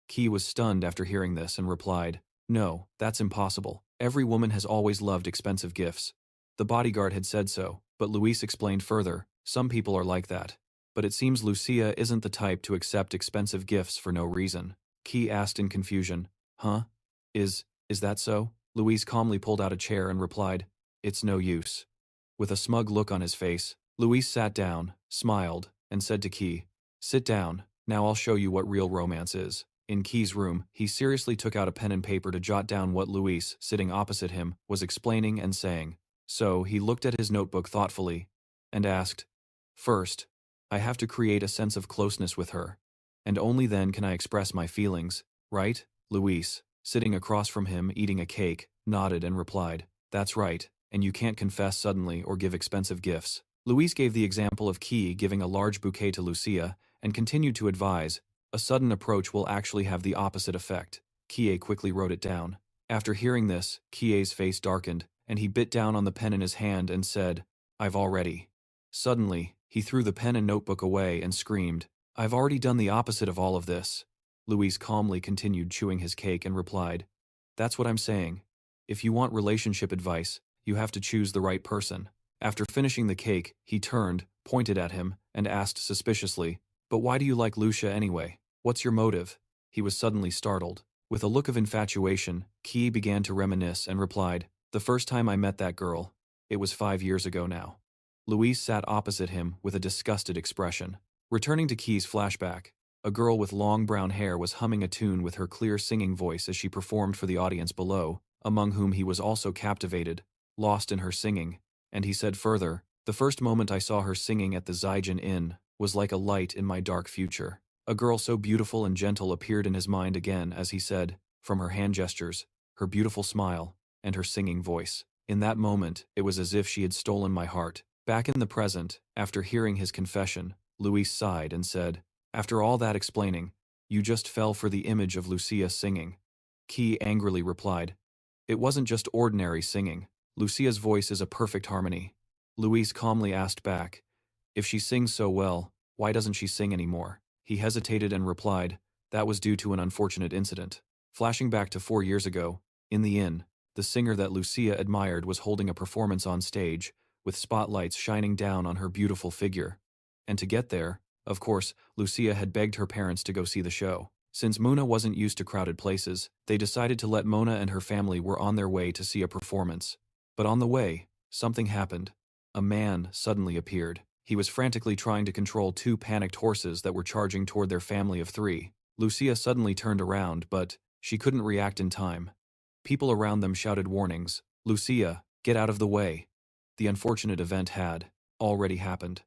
Speaker 1: Kie was stunned after hearing this and replied, "No, that's impossible. Every woman has always loved expensive gifts." The bodyguard had said so, but Luis explained further, "Some people are like that. But it seems Lucia isn't the type to accept expensive gifts for no reason." Kie asked in confusion, "Huh? Is that so?" Luis calmly pulled out a chair and replied, "It's no use." With a smug look on his face, Luis sat down, smiled, and said to Kie, "Sit down, now I'll show you what real romance is." In Kie's room, he seriously took out a pen and paper to jot down what Luis, sitting opposite him, was explaining and saying. So he looked at his notebook thoughtfully and asked, "First, I have to create a sense of closeness with her, and only then can I express my feelings, right?" Luis, sitting across from him eating a cake, nodded and replied, "That's right, and you can't confess suddenly or give expensive gifts." Luis gave the example of Kie giving a large bouquet to Lucia and continued to advise, "A sudden approach will actually have the opposite effect." Kie quickly wrote it down. After hearing this, Kie's face darkened, and he bit down on the pen in his hand and said, "I've already." Suddenly, he threw the pen and notebook away and screamed, "I've already done the opposite of all of this." Luis calmly continued chewing his cake and replied, "That's what I'm saying. If you want relationship advice, you have to choose the right person." After finishing the cake, he turned, pointed at him, and asked suspiciously, "But why do you like Lucia anyway? What's your motive?" He was suddenly startled. With a look of infatuation, Kie began to reminisce and replied, "The first time I met that girl, it was 5 years ago now." Luis sat opposite him with a disgusted expression. Returning to Kie's flashback, a girl with long brown hair was humming a tune with her clear singing voice as she performed for the audience below, among whom he was also captivated, lost in her singing, and he said further, "The first moment I saw her singing at the Zijin Inn was like a light in my dark future." A girl so beautiful and gentle appeared in his mind again as he said, from her hand gestures, her beautiful smile, and her singing voice. In that moment, it was as if she had stolen my heart. Back in the present, after hearing his confession, Luis sighed and said, "After all that explaining, you just fell for the image of Lucia singing." Kie angrily replied, "It wasn't just ordinary singing. Lucia's voice is a perfect harmony." Luis calmly asked back, "If she sings so well, why doesn't she sing anymore?" He hesitated and replied, "That was due to an unfortunate incident." Flashing back to 4 years ago, in the inn, the singer that Lucia admired was holding a performance on stage, with spotlights shining down on her beautiful figure. And to get there, of course, Lucia had begged her parents to go see the show. Since Mona wasn't used to crowded places, they decided to let Mona and her family were on their way to see a performance. But on the way, something happened. A man suddenly appeared. He was frantically trying to control two panicked horses that were charging toward their family of three. Lucia suddenly turned around, but she couldn't react in time. People around them shouted warnings. Lucia, get out of the way. The unfortunate event had already happened.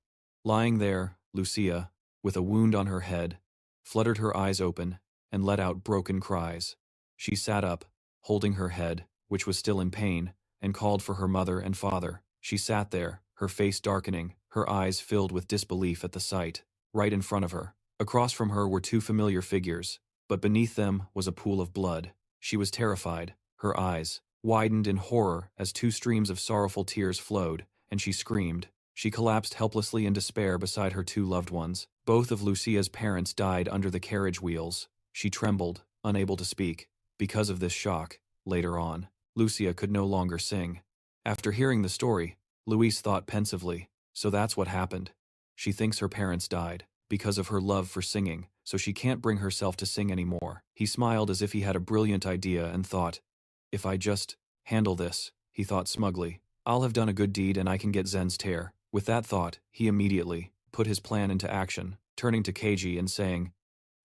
Speaker 1: Lying there, Lucia, with a wound on her head, fluttered her eyes open and let out broken cries. She sat up, holding her head, which was still in pain, and called for her mother and father. She sat there, her face darkening, her eyes filled with disbelief at the sight. Right in front of her, across from her were two familiar figures, but beneath them was a pool of blood. She was terrified. Her eyes widened in horror as two streams of sorrowful tears flowed, and she screamed. She collapsed helplessly in despair beside her two loved ones. Both of Lucia's parents died under the carriage wheels. She trembled, unable to speak. Because of this shock, later on, Lucia could no longer sing. After hearing the story, Louise thought pensively, so that's what happened. She thinks her parents died because of her love for singing, so she can't bring herself to sing anymore. He smiled as if he had a brilliant idea and thought, if I just handle this, he thought smugly, I'll have done a good deed and I can get Zen's tear. With that thought, he immediately put his plan into action, turning to Keiji and saying,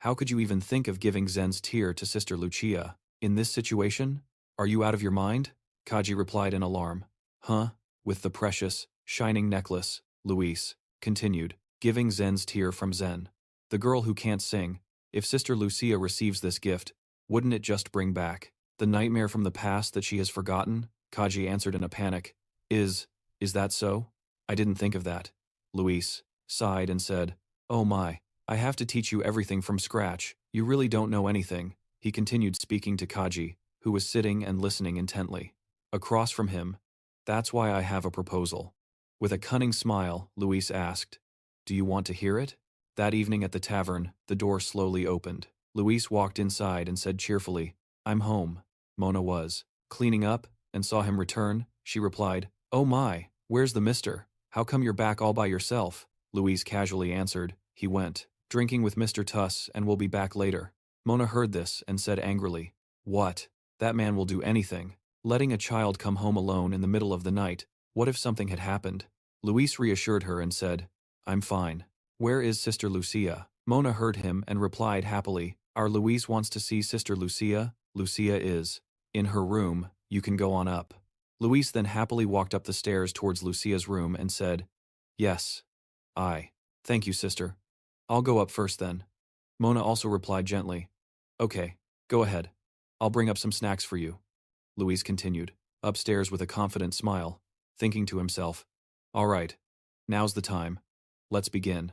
Speaker 1: how could you even think of giving Zen's tear to Sister Lucia? In this situation? Are you out of your mind? Kaji replied in alarm. Huh? With the precious, shining necklace, Luis continued, giving Zen's tear from Zen. The girl who can't sing. If Sister Lucia receives this gift, wouldn't it just bring back the nightmare from the past that she has forgotten? Kaji answered in a panic. Is that so? I didn't think of that. Luis sighed and said, oh my, I have to teach you everything from scratch. You really don't know anything. He continued speaking to Kaji, who was sitting and listening intently. Across from him, that's why I have a proposal. With a cunning smile, Luis asked, do you want to hear it? That evening at the tavern, the door slowly opened. Luis walked inside and said cheerfully, I'm home. Mona was cleaning up and saw him return. She replied, oh my, where's the mister? How come you're back all by yourself? Luis casually answered, he went drinking with Mr. Tuss and will be back later. Mona heard this and said angrily, what? That man will do anything. Letting a child come home alone in the middle of the night, what if something had happened? Luis reassured her and said, I'm fine. Where is Sister Lucia? Mona heard him and replied happily, our Luis wants to see Sister Lucia. Lucia is in her room, you can go on up. Luis then happily walked up the stairs towards Lucia's room and said, yes. Thank you, sister. I'll go up first then. Mona also replied gently, okay, go ahead. I'll bring up some snacks for you. Luis continued, upstairs with a confident smile, thinking to himself, all right, now's the time. Let's begin.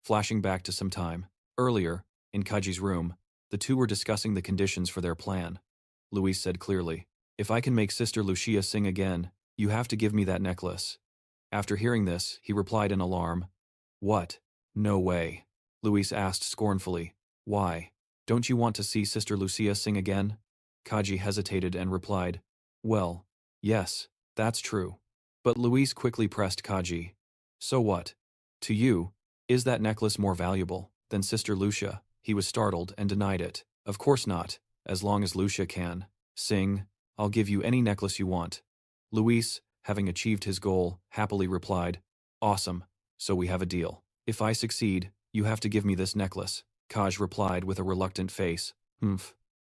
Speaker 1: Flashing back to some time earlier, in Kaji's room, the two were discussing the conditions for their plan. Luis said clearly, if I can make Sister Lucia sing again, you have to give me that necklace. After hearing this, he replied in alarm, what? No way. Luis asked scornfully, why? Don't you want to see Sister Lucia sing again? Kaji hesitated and replied, well, yes, that's true. But Luis quickly pressed Kaji. So what? To you, is that necklace more valuable than Sister Lucia? He was startled and denied it. Of course not. As long as Lucia can sing, I'll give you any necklace you want. Luis, having achieved his goal, happily replied, awesome, so we have a deal. If I succeed, you have to give me this necklace. Kaj replied with a reluctant face. Humph.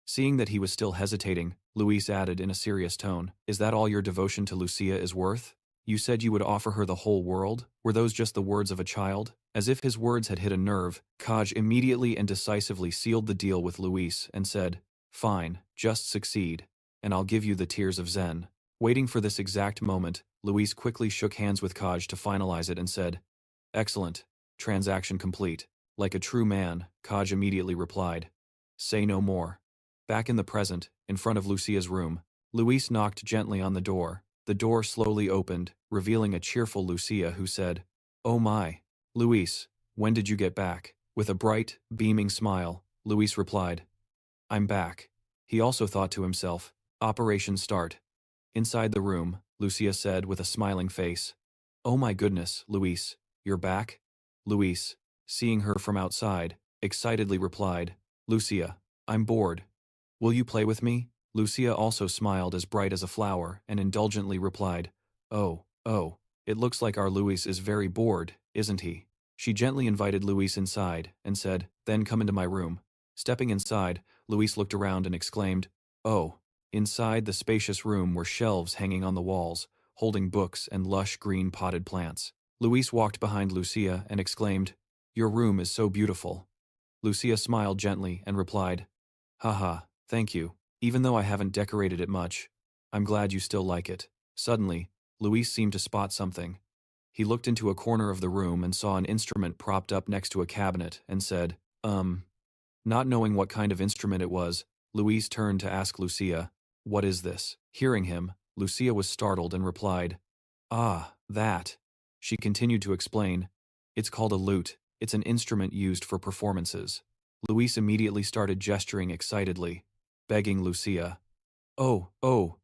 Speaker 1: Seeing that he was still hesitating, Luis added in a serious tone, is that all your devotion to Lucia is worth? You said you would offer her the whole world? Were those just the words of a child? As if his words had hit a nerve, Kaj immediately and decisively sealed the deal with Luis and said, fine, just succeed, and I'll give you the tears of Zen. Waiting for this exact moment, Luis quickly shook hands with Kaj to finalize it and said, excellent, transaction complete. Like a true man, Kaj immediately replied, say no more. Back in the present, in front of Lucia's room, Luis knocked gently on the door. The door slowly opened, revealing a cheerful Lucia who said, oh my. Luis, when did you get back? With a bright, beaming smile, Luis replied, I'm back. He also thought to himself, Operation Start. Inside the room, Lucia said with a smiling face, oh my goodness, Luis, you're back? Luis, seeing her from outside, excitedly replied, Lucia, I'm bored. Will you play with me? Lucia also smiled as bright as a flower and indulgently replied, Oh, it looks like our Luis is very bored, isn't he? She gently invited Luis inside and said, then come into my room. Stepping inside, Luis looked around and exclaimed, Oh. Inside the spacious room were shelves hanging on the walls, holding books and lush green potted plants. Luis walked behind Lucia and exclaimed, Your room is so beautiful. Lucia smiled gently and replied, Haha, thank you. Even though I haven't decorated it much, I'm glad you still like it. Suddenly, Luis seemed to spot something. He looked into a corner of the room and saw an instrument propped up next to a cabinet and said, Not knowing what kind of instrument it was, Luis turned to ask Lucia, What is this? Hearing him, Lucia was startled and replied, Ah, that. She continued to explain, It's called a lute. It's an instrument used for performances. Luis immediately started gesturing excitedly, begging Lucia,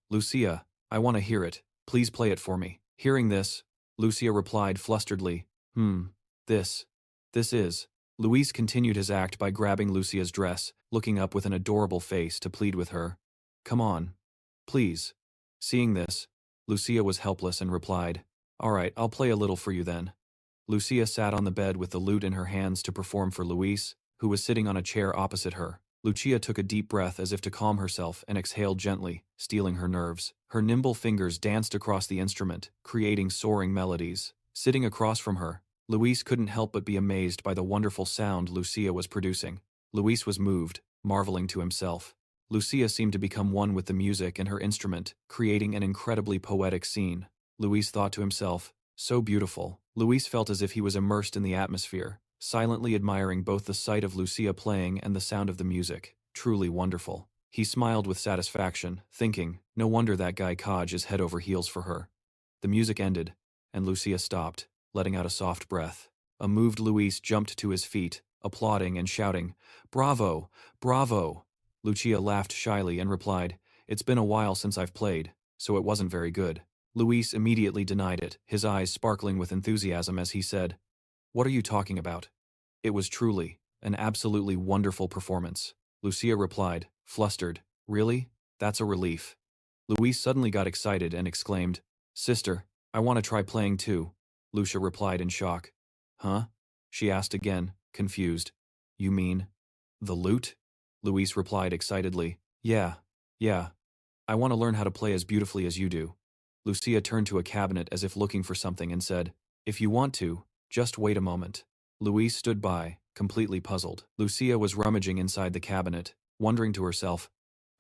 Speaker 1: Lucia, I want to hear it. Please play it for me. Hearing this, Lucia replied flusteredly, this is. Luis continued his act by grabbing Lucia's dress, looking up with an adorable face to plead with her. Come on. Please. Seeing this, Lucia was helpless and replied, All right, I'll play a little for you then. Lucia sat on the bed with the lute in her hands to perform for Luis, who was sitting on a chair opposite her. Lucia took a deep breath as if to calm herself and exhaled gently, steeling her nerves. Her nimble fingers danced across the instrument, creating soaring melodies. Sitting across from her, Luis couldn't help but be amazed by the wonderful sound Lucia was producing. Luis was moved, marveling to himself. Lucia seemed to become one with the music and her instrument, creating an incredibly poetic scene. Luis thought to himself, so beautiful. Luis felt as if he was immersed in the atmosphere, silently admiring both the sight of Lucia playing and the sound of the music. Truly wonderful. He smiled with satisfaction, thinking, no wonder that guy Kaj is head over heels for her. The music ended, and Lucia stopped, letting out a soft breath. A moved Luis jumped to his feet, applauding and shouting, Bravo! Bravo! Lucia laughed shyly and replied, It's been a while since I've played, so it wasn't very good. Luis immediately denied it, his eyes sparkling with enthusiasm as he said, What are you talking about? It was truly an absolutely wonderful performance. Lucia replied, flustered, Really? That's a relief. Luis suddenly got excited and exclaimed, Sister, I want to try playing too. Lucia replied in shock. Huh? She asked again, confused. You mean the lute? Luis replied excitedly, Yeah. I want to learn how to play as beautifully as you do. Lucia turned to a cabinet as if looking for something and said, If you want to, just wait a moment. Luis stood by, completely puzzled. Lucia was rummaging inside the cabinet, wondering to herself,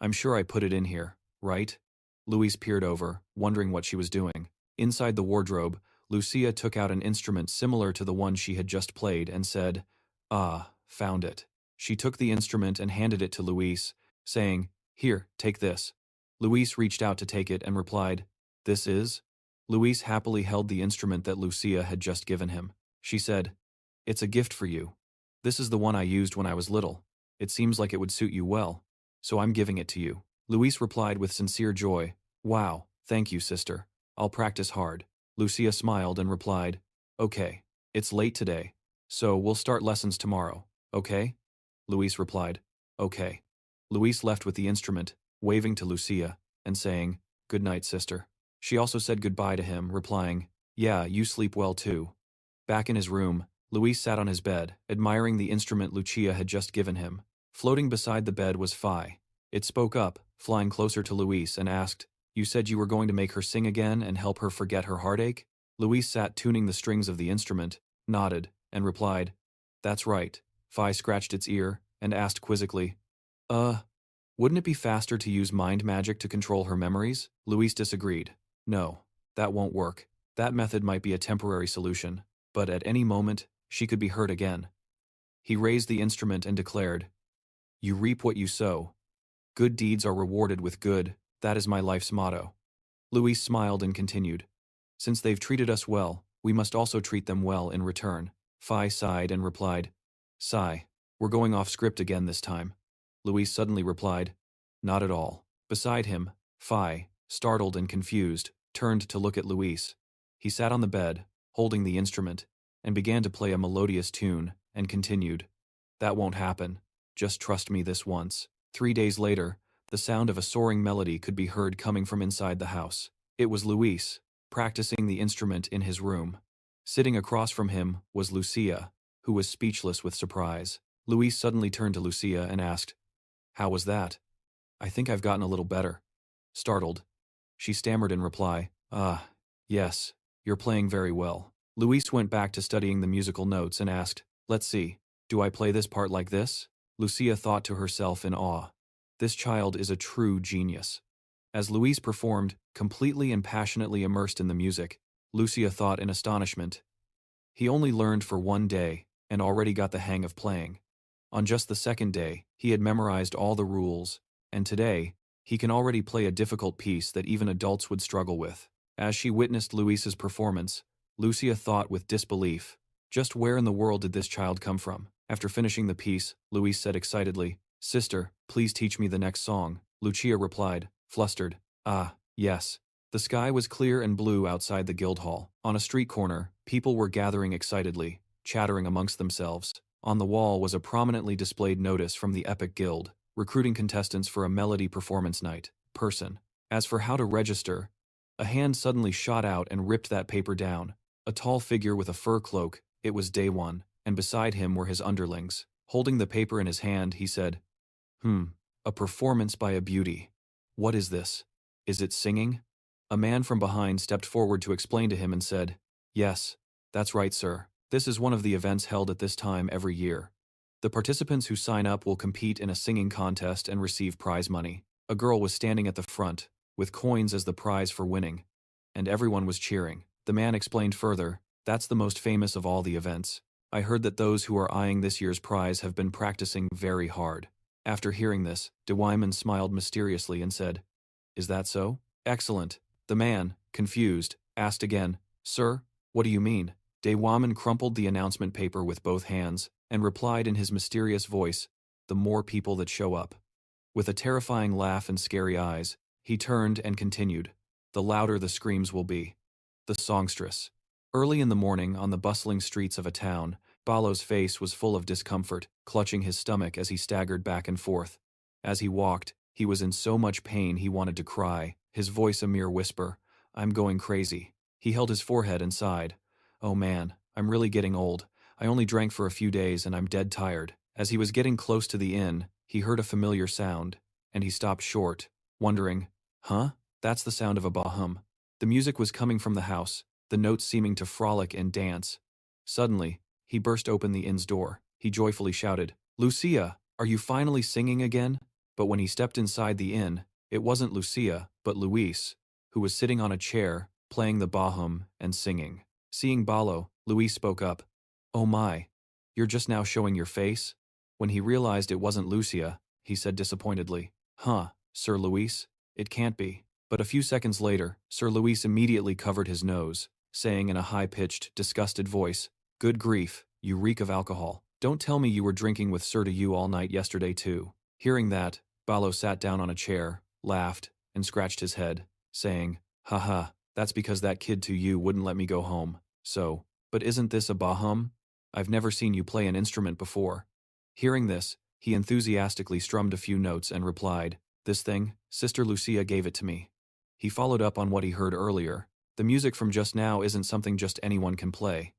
Speaker 1: I'm sure I put it in here, right? Luis peered over, wondering what she was doing. Inside the wardrobe, Lucia took out an instrument similar to the one she had just played and said, Ah, found it. She took the instrument and handed it to Luis, saying, Here, take this. Luis reached out to take it and replied, This is? Luis happily held the instrument that Lucia had just given him. She said, It's a gift for you. This is the one I used when I was little. It seems like it would suit you well, so I'm giving it to you. Luis replied with sincere joy, Wow, thank you, sister. I'll practice hard. Lucia smiled and replied, Okay, it's late today, so we'll start lessons tomorrow, okay? Luis replied, Okay. Luis left with the instrument, waving to Lucia, and saying, Good night, sister. She also said goodbye to him, replying, Yeah, you sleep well too. Back in his room, Luis sat on his bed, admiring the instrument Lucia had just given him. Floating beside the bed was Phi. It spoke up, flying closer to Luis, and asked, You said you were going to make her sing again and help her forget her heartache? Luis sat tuning the strings of the instrument, nodded, and replied, That's right. Phi scratched its ear, and asked quizzically, Wouldn't it be faster to use mind magic to control her memories? Luis disagreed. No, that won't work. That method might be a temporary solution, but at any moment, she could be hurt again. He raised the instrument and declared, You reap what you sow. Good deeds are rewarded with good, that is my life's motto. Luis smiled and continued, Since they've treated us well, we must also treat them well in return. Phi sighed and replied, Sigh, we're going off script again this time. Luis suddenly replied, Not at all. Beside him, Phi, startled and confused, turned to look at Luis. He sat on the bed, holding the instrument, and began to play a melodious tune, and continued, That won't happen. Just trust me this once. 3 days later, the sound of a soaring melody could be heard coming from inside the house. It was Luis, practicing the instrument in his room. Sitting across from him was Lucia, who was speechless with surprise. Luis suddenly turned to Lucia and asked, "How was that?" "I think I've gotten a little better." Startled, she stammered in reply, "Ah, yes, you're playing very well." Luis went back to studying the musical notes and asked, "Let's see, do I play this part like this?" Lucia thought to herself in awe. This child is a true genius. As Luis performed, completely and passionately immersed in the music, Lucia thought in astonishment. He only learned for 1 day and already got the hang of playing. On just the second day, he had memorized all the rules, and today, he can already play a difficult piece that even adults would struggle with. As she witnessed Luis's performance, Lucia thought with disbelief, just where in the world did this child come from? After finishing the piece, Luis said excitedly, "Sister, please teach me the next song." Lucia replied, flustered, "Ah, yes." The sky was clear and blue outside the Guildhall. On a street corner, people were gathering excitedly, chattering amongst themselves. On the wall was a prominently displayed notice from the Epic Guild, recruiting contestants for a melody performance night. Person. As for how to register, a hand suddenly shot out and ripped that paper down. A tall figure with a fur cloak, it was Day One, and beside him were his underlings. Holding the paper in his hand, he said, "A performance by a beauty. What is this? Is it singing?" A man from behind stepped forward to explain to him and said, "Yes, that's right, sir. This is one of the events held at this time every year. The participants who sign up will compete in a singing contest and receive prize money." A girl was standing at the front, with coins as the prize for winning, and everyone was cheering. The man explained further, "That's the most famous of all the events. I heard that those who are eyeing this year's prize have been practicing very hard." After hearing this, De Wyman smiled mysteriously and said, "Is that so? Excellent." The man, confused, asked again, "Sir, what do you mean?" De Wyman crumpled the announcement paper with both hands and replied in his mysterious voice, "The more people that show up." With a terrifying laugh and scary eyes, he turned and continued, "The louder the screams will be." The songstress. Early in the morning, on the bustling streets of a town, Balo's face was full of discomfort, clutching his stomach as he staggered back and forth. As he walked, he was in so much pain he wanted to cry, his voice a mere whisper, "I'm going crazy." He held his forehead and sighed, "Oh man, I'm really getting old. I only drank for a few days and I'm dead tired." As he was getting close to the inn, he heard a familiar sound, and he stopped short, wondering, "Huh? That's the sound of a bahum." The music was coming from the house, the notes seeming to frolic and dance. Suddenly, he burst open the inn's door. He joyfully shouted, "Lucia, are you finally singing again?" But when he stepped inside the inn, it wasn't Lucia, but Luis, who was sitting on a chair, playing the bahum and singing. Seeing Balo, Luis spoke up, "Oh my, you're just now showing your face?" When he realized it wasn't Lucia, he said disappointedly, "Huh, Sir Luis, it can't be." But a few seconds later, Sir Luis immediately covered his nose, saying in a high-pitched, disgusted voice, "Good grief, you reek of alcohol. Don't tell me you were drinking with Sir Du all night yesterday too." Hearing that, Balo sat down on a chair, laughed, and scratched his head, saying, "Haha, that's because that kid Tu wouldn't let me go home. So, but isn't this a bahum? I've never seen you play an instrument before." Hearing this, he enthusiastically strummed a few notes and replied, "This thing, Sister Lucia gave it to me." He followed up on what he heard earlier. "The music from just now isn't something just anyone can play.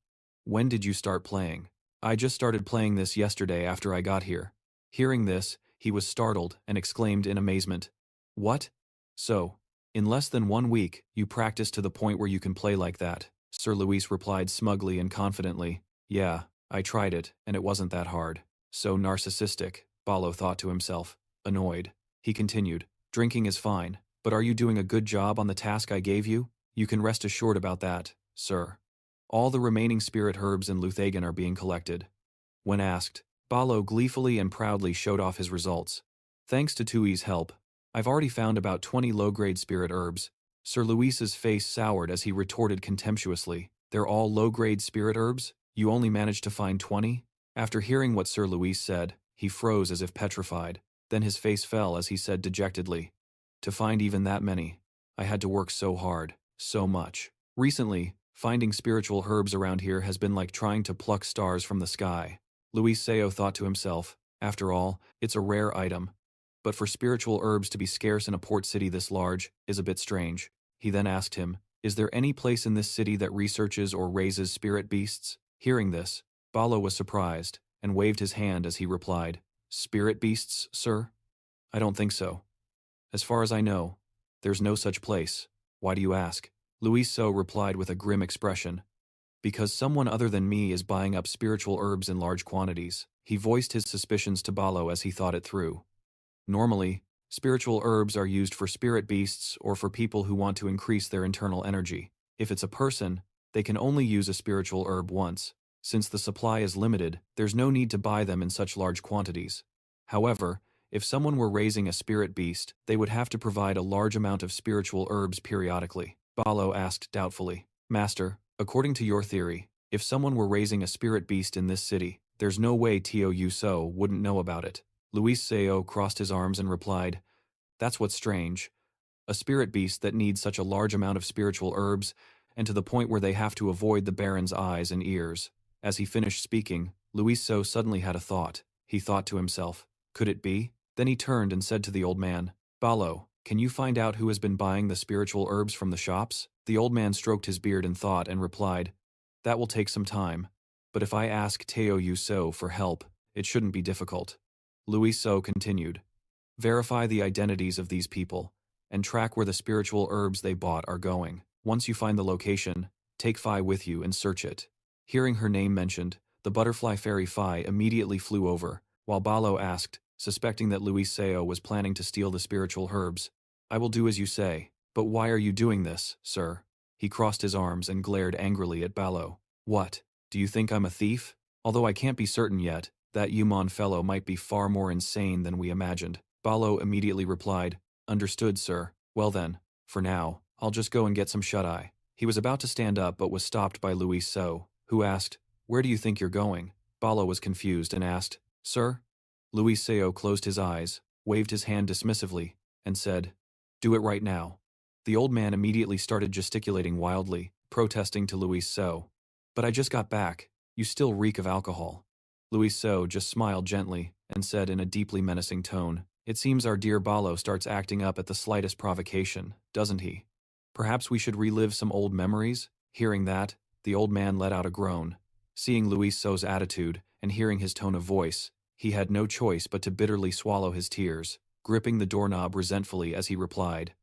Speaker 1: When did you start playing?" "I just started playing this yesterday after I got here." Hearing this, he was startled and exclaimed in amazement, "What? So, in less than 1 week, you practiced to the point where you can play like that?" Sir Luis replied smugly and confidently, "Yeah, I tried it, and it wasn't that hard." So narcissistic, Balo thought to himself, annoyed. He continued, "Drinking is fine, but are you doing a good job on the task I gave you? You can rest assured about that, sir. All the remaining spirit herbs in Luthagen are being collected." When asked, Balo gleefully and proudly showed off his results. "Thanks to Tui's help, I've already found about 20 low-grade spirit herbs." Sir Luis's face soured as he retorted contemptuously, "They're all low-grade spirit herbs? You only managed to find 20? After hearing what Sir Luis said, he froze as if petrified. Then his face fell as he said dejectedly, "To find even that many, I had to work so hard, so much." Recently, finding spiritual herbs around here has been like trying to pluck stars from the sky. Luis Seo thought to himself, After all, it's a rare item. But for spiritual herbs to be scarce in a port city this large is a bit strange. He then asked him, "Is there any place in this city that researches or raises spirit beasts?" Hearing this, Balo was surprised and waved his hand as he replied, "Spirit beasts, sir? I don't think so. As far as I know, there's no such place. Why do you ask?" Luis So replied with a grim expression. "Because someone other than me is buying up spiritual herbs in large quantities." He voiced his suspicions to Balo as he thought it through. Normally, spiritual herbs are used for spirit beasts or for people who want to increase their internal energy. If it's a person, they can only use a spiritual herb once. Since the supply is limited, there's no need to buy them in such large quantities. However, if someone were raising a spirit beast, they would have to provide a large amount of spiritual herbs periodically. Balo asked doubtfully, "Master, according to your theory, if someone were raising a spirit beast in this city, there's no way Tio Yuso wouldn't know about it." Luis Seo crossed his arms and replied, "That's what's strange. A spirit beast that needs such a large amount of spiritual herbs, and to the point where they have to avoid the Baron's eyes and ears." As he finished speaking, Luis So suddenly had a thought. He thought to himself, "Could it be?" Then he turned and said to the old man, "Balo, can you find out who has been buying the spiritual herbs from the shops?" The old man stroked his beard in thought and replied, "That will take some time, but if I ask Teo Yuso for help, it shouldn't be difficult." Luis So continued, "Verify the identities of these people, and track where the spiritual herbs they bought are going. Once you find the location, take Phi with you and search it." Hearing her name mentioned, the butterfly fairy Phi immediately flew over, while Balo asked, suspecting that Luis Seo was planning to steal the spiritual herbs, "I will do as you say, but why are you doing this, sir?" He crossed his arms and glared angrily at Balo. "What, do you think I'm a thief? Although I can't be certain yet, that Yumon fellow might be far more insane than we imagined." Balo immediately replied, "Understood, sir. Well then, for now, I'll just go and get some shut-eye." He was about to stand up but was stopped by Luis So, who asked, "Where do you think you're going?" Balo was confused and asked, "Sir?" Luis Seo closed his eyes, waved his hand dismissively, and said, "Do it right now." The old man immediately started gesticulating wildly, protesting to Luis So, "But I just got back. You still reek of alcohol." Luis So just smiled gently and said in a deeply menacing tone, "It seems our dear Balo starts acting up at the slightest provocation, doesn't he? Perhaps we should relive some old memories?" Hearing that, the old man let out a groan. Seeing Luis So's attitude and hearing his tone of voice, he had no choice but to bitterly swallow his tears, gripping the doorknob resentfully as he replied,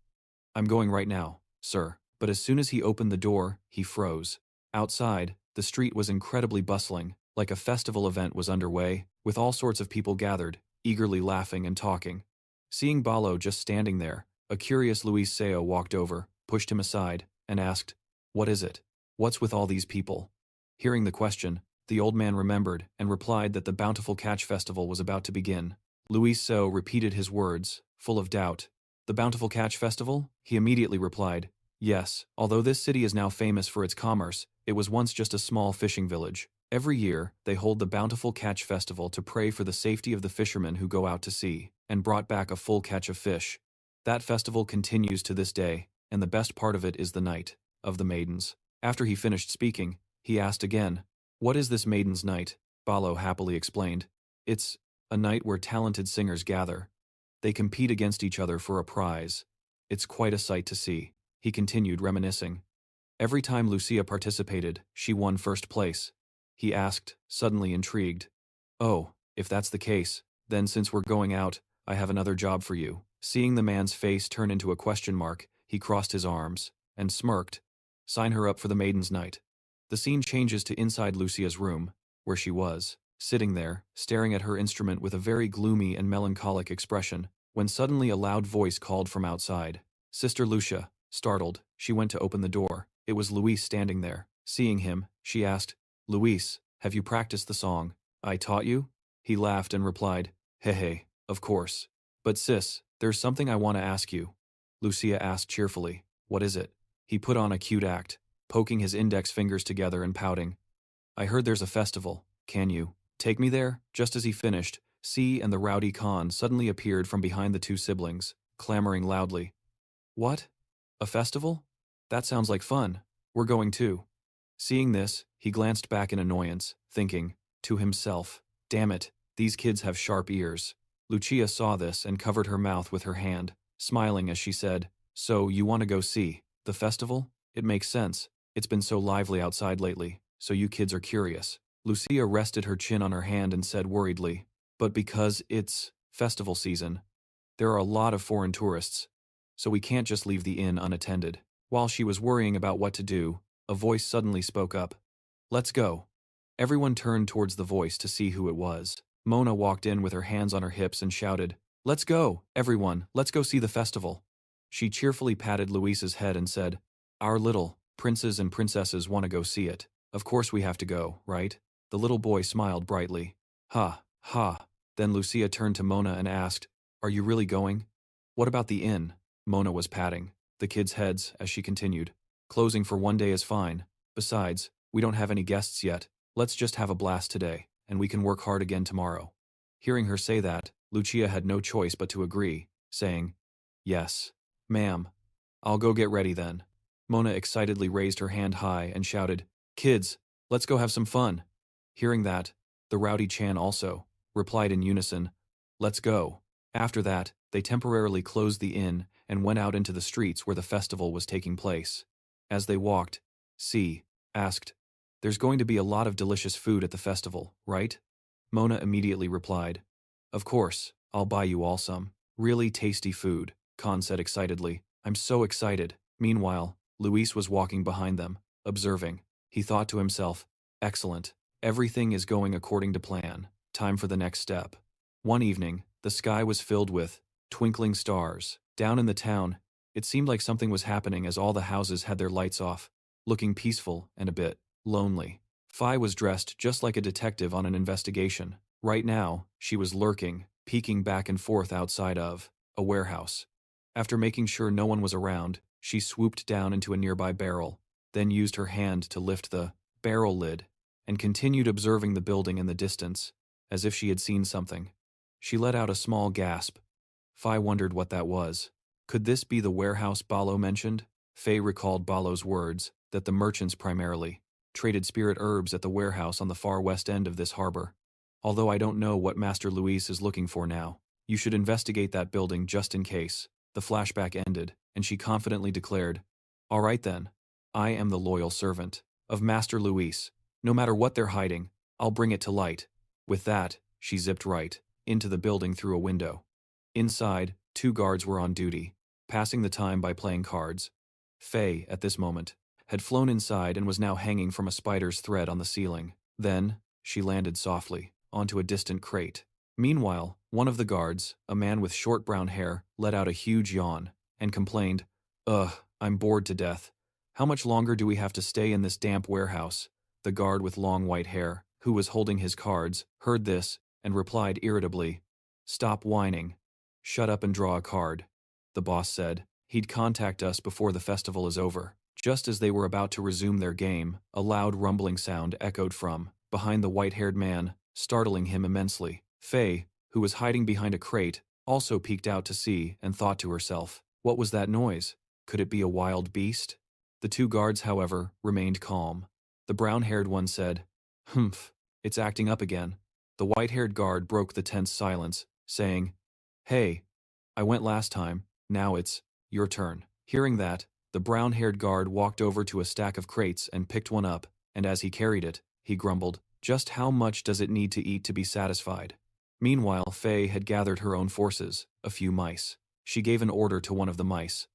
Speaker 1: "I'm going right now, sir." But as soon as he opened the door, he froze. Outside, the street was incredibly bustling, like a festival event was underway, with all sorts of people gathered, eagerly laughing and talking. Seeing Balo just standing there, a curious Luis Seo walked over, pushed him aside, and asked, "What is it? What's with all these people?" Hearing the question, the old man remembered and replied that the Bountiful Catch Festival was about to begin. Luis So repeated his words, full of doubt. "The Bountiful Catch Festival?" He immediately replied, "Yes, although this city is now famous for its commerce, it was once just a small fishing village. Every year, they hold the Bountiful Catch Festival to pray for the safety of the fishermen who go out to sea, and brought back a full catch of fish. That festival continues to this day, and the best part of it is the night of the maidens." After he finished speaking, he asked again, "What is this Maiden's Night?" Balo happily explained, "It's a night where talented singers gather. They compete against each other for a prize. It's quite a sight to see." He continued reminiscing. "Every time Lucia participated, she won first place." He asked, suddenly intrigued, "Oh, if that's the case, then since we're going out, I have another job for you." Seeing the man's face turn into a question mark, he crossed his arms and smirked. "Sign her up for the Maiden's Night." The scene changes to inside Lucia's room, where she was, sitting there, staring at her instrument with a very gloomy and melancholic expression, when suddenly a loud voice called from outside, "Sister Lucia." Startled, she went to open the door. It was Luis standing there. Seeing him, she asked, "Luis, have you practiced the song I taught you?" He laughed and replied, "Hey, of course. But sis, there's something I want to ask you." Lucia asked cheerfully, "What is it?" He put on a cute act, poking his index fingers together and pouting. "I heard there's a festival. Can you take me there?" Just as he finished, C and the rowdy Khan suddenly appeared from behind the two siblings, clamoring loudly. "What? A festival? That sounds like fun. We're going too." Seeing this, he glanced back in annoyance, thinking, to himself, "Damn it, These kids have sharp ears. Lucia saw this and covered her mouth with her hand, smiling as she said, "So, you want to go see the festival? It makes sense. It's been so lively outside lately, so you kids are curious." Lucia rested her chin on her hand and said worriedly, "But because it's festival season, there are a lot of foreign tourists, so we can't just leave the inn unattended." While she was worrying about what to do, a voice suddenly spoke up. "Let's go." Everyone turned towards the voice to see who it was. Mona walked in with her hands on her hips and shouted, "Let's go, everyone, let's go see the festival." She cheerfully patted Luisa's head and said, "Our little princes and princesses want to go see it. Of course we have to go, right?" The little boy smiled brightly. "Ha, ha." Then Lucia turned to Mona and asked, "Are you really going?" "What about the inn?" Mona was patting the kids' heads as she continued, "Closing for one day is fine. Besides, we don't have any guests yet. Let's just have a blast today, and we can work hard again tomorrow." Hearing her say that, Lucia had no choice but to agree, saying, "Yes, ma'am. I'll go get ready then." Mona excitedly raised her hand high and shouted, "Kids, let's go have some fun." Hearing that, the rowdy Chan also replied in unison, "Let's go." After that, they temporarily closed the inn and went out into the streets where the festival was taking place. As they walked, C asked, "There's going to be a lot of delicious food at the festival, right?" Mona immediately replied, "Of course, I'll buy you all some really tasty food," Khan said excitedly. "I'm so excited." Meanwhile, Luis was walking behind them, observing. He thought to himself, "Excellent. Everything is going according to plan. Time for the next step." One evening, the sky was filled with twinkling stars. Down in the town, it seemed like something was happening as all the houses had their lights off, looking peaceful and a bit lonely. Fi was dressed just like a detective on an investigation. Right now, she was lurking, peeking back and forth outside of a warehouse. After making sure no one was around, she swooped down into a nearby barrel, then used her hand to lift the barrel lid, and continued observing the building in the distance, as if she had seen something. She let out a small gasp. Fi wondered what that was. Could this be the warehouse Balo mentioned? Faye recalled Balo's words, that the merchants primarily traded spirit herbs at the warehouse on the far west end of this harbor. "Although I don't know what Master Luis is looking for now. You should investigate that building just in case." The flashback ended, and she confidently declared, "All right then. I am the loyal servant of Master Luis. No matter what they're hiding, I'll bring it to light." With that, she zipped right into the building through a window. Inside, 2 guards were on duty, passing the time by playing cards. Faye, at this moment, had flown inside and was now hanging from a spider's thread on the ceiling. Then, she landed softly onto a distant crate. Meanwhile, one of the guards, a man with short brown hair, let out a huge yawn and complained, "Ugh, I'm bored to death. How much longer do we have to stay in this damp warehouse?" The guard with long white hair, who was holding his cards, heard this and replied irritably, "Stop whining. Shut up and draw a card." The boss said he'd contact us before the festival is over. Just as they were about to resume their game, a loud rumbling sound echoed from behind the white-haired man, startling him immensely. Faye, who was hiding behind a crate, also peeked out to see and thought to herself, what was that noise? Could it be a wild beast? The 2 guards, however, remained calm. The brown-haired one said, "Humph, it's acting up again." The white-haired guard broke the tense silence, saying, "Hey, I went last time, now it's your turn." Hearing that, the brown-haired guard walked over to a stack of crates and picked one up, and as he carried it, he grumbled, "Just how much does it need to eat to be satisfied?" Meanwhile, Faye had gathered her own forces, a few mice. She gave an order to one of the mice.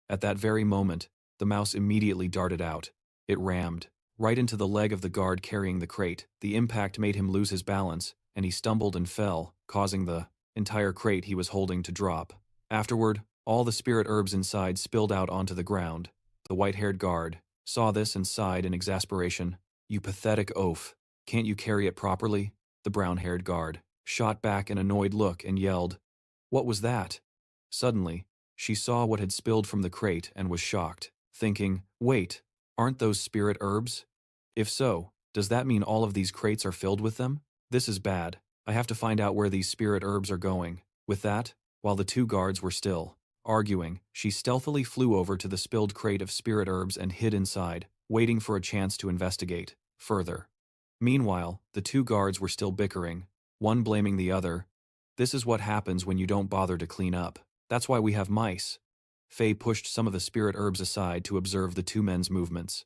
Speaker 1: At that very moment, the mouse immediately darted out. It rammed right into the leg of the guard carrying the crate. The impact made him lose his balance, and he stumbled and fell, causing the entire crate he was holding to drop. Afterward, all the spirit herbs inside spilled out onto the ground. The white-haired guard saw this and sighed in exasperation. "You pathetic oaf. Can't you carry it properly?" The brown-haired guard shot back an annoyed look and yelled, "What was that?" Suddenly, she saw what had spilled from the crate and was shocked, thinking, "Wait, aren't those spirit herbs? If so, does that mean all of these crates are filled with them? This is bad. I have to find out where these spirit herbs are going." With that, while the 2 guards were still arguing, she stealthily flew over to the spilled crate of spirit herbs and hid inside, waiting for a chance to investigate further. Meanwhile, the 2 guards were still bickering. one blaming the other. This is what happens when you don't bother to clean up. That's why we have mice. Faye pushed some of the spirit herbs aside to observe the two men's movements.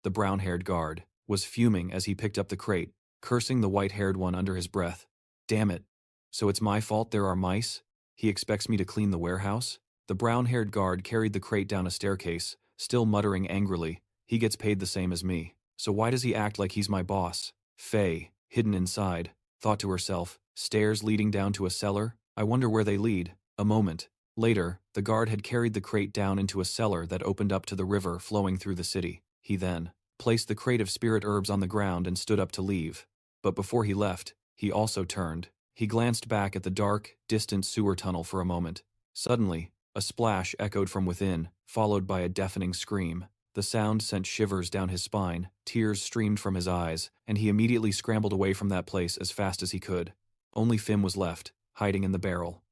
Speaker 1: The brown-haired guard was fuming as he picked up the crate, cursing the white-haired one under his breath. Damn it. So it's my fault there are mice? He expects me to clean the warehouse? The brown-haired guard carried the crate down a staircase, still muttering angrily. He gets paid the same as me. So why does he act like he's my boss? Faye, hidden inside, thought to herself, stairs leading down to a cellar? I wonder where they lead. A moment later, the guard had carried the crate down into a cellar that opened up to the river flowing through the city. He then placed the crate of spirit herbs on the ground and stood up to leave. But before he left, he also turned. He glanced back at the dark, distant sewer tunnel for a moment. Suddenly, a splash echoed from within, followed by a deafening scream. The sound sent shivers down his spine, tears streamed from his eyes, and he immediately scrambled away from that place as fast as he could. Only Fim was left, hiding in the barrel.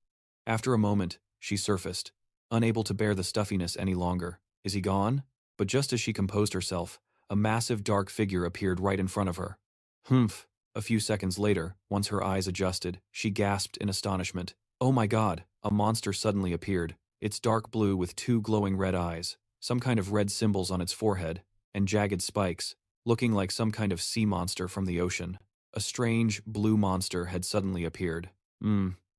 Speaker 1: After a moment, she surfaced, unable to bear the stuffiness any longer. Is he gone? But just as she composed herself, a massive dark figure appeared right in front of her. Humph! A few seconds later, once her eyes adjusted, she gasped in astonishment. Oh my God! A monster suddenly appeared. It's dark blue with two glowing red eyes, some kind of red symbols on its forehead, and jagged spikes, looking like some kind of sea monster from the ocean. A strange, blue monster had suddenly appeared.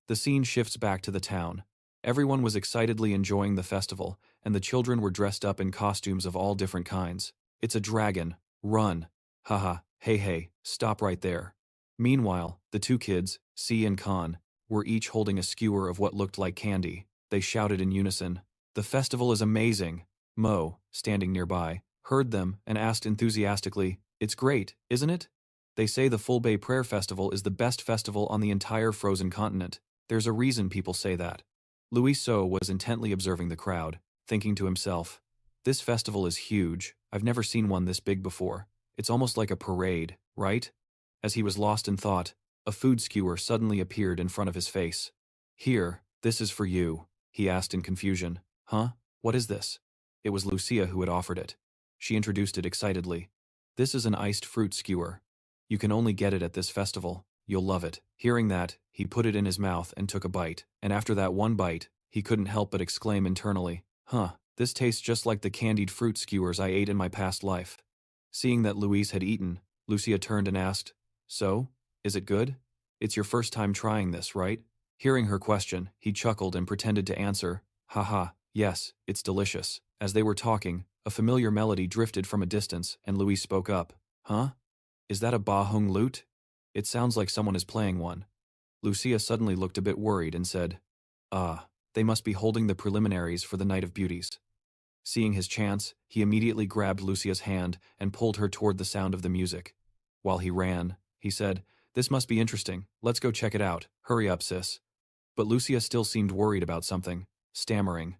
Speaker 1: The scene shifts back to the town. Everyone was excitedly enjoying the festival, and the children were dressed up in costumes of all different kinds. It's a dragon. Run. Haha, hey, stop right there. Meanwhile, the two kids, C and Khan, were each holding a skewer of what looked like candy. They shouted in unison. The festival is amazing. Mo, standing nearby, heard them and asked enthusiastically, It's great, isn't it? They say the Full Bay Prayer Festival is the best festival on the entire frozen continent. There's a reason people say that. Louis So was intently observing the crowd, thinking to himself, this festival is huge. I've never seen one this big before. It's almost like a parade, right? As he was lost in thought, a food skewer suddenly appeared in front of his face. Here, this is for you, he asked in confusion. Huh? What is this? It was Lucia who had offered it. She introduced it excitedly. This is an iced fruit skewer. You can only get it at this festival. You'll love it. Hearing that, he put it in his mouth and took a bite, and after that one bite, he couldn't help but exclaim internally, this tastes just like the candied fruit skewers I ate in my past life. Seeing that Louise had eaten, Lucia turned and asked, So, is it good? It's your first time trying this, right? Hearing her question, he chuckled and pretended to answer, Haha, yes, it's delicious. As they were talking, a familiar melody drifted from a distance, and Louise spoke up. Huh? Is that a Ba Hung lute? It sounds like someone is playing one. Lucia suddenly looked a bit worried and said, they must be holding the preliminaries for the Night of Beauties. Seeing his chance, he immediately grabbed Lucia's hand and pulled her toward the sound of the music. While he ran, he said, This must be interesting. Let's go check it out. Hurry up, sis. But Lucia still seemed worried about something, stammering,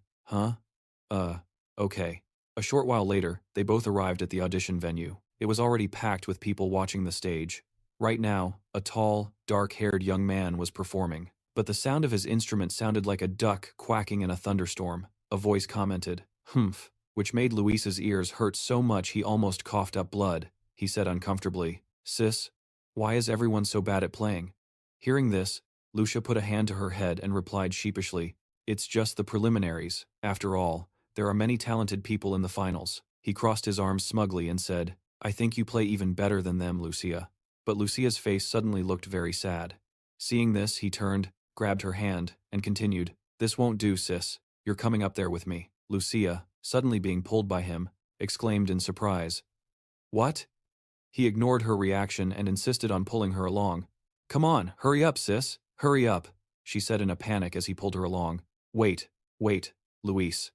Speaker 1: Okay. A short while later, they both arrived at the audition venue. It was already packed with people watching the stage. Right now, a tall, dark-haired young man was performing, but the sound of his instrument sounded like a duck quacking in a thunderstorm. A voice commented, Humph, which made Luis's ears hurt so much he almost coughed up blood. He said uncomfortably, Sis, why is everyone so bad at playing? Hearing this, Lucia put a hand to her head and replied sheepishly, It's just the preliminaries. After all, there are many talented people in the finals. He crossed his arms smugly and said, I think you play even better than them, Lucia. But Lucia's face suddenly looked very sad. Seeing this, he turned, grabbed her hand, and continued, This won't do, sis. You're coming up there with me. Lucia, suddenly being pulled by him, exclaimed in surprise. What? He ignored her reaction and insisted on pulling her along. Come on, hurry up, sis. Hurry up, she said in a panic as he pulled her along. Wait, Luis.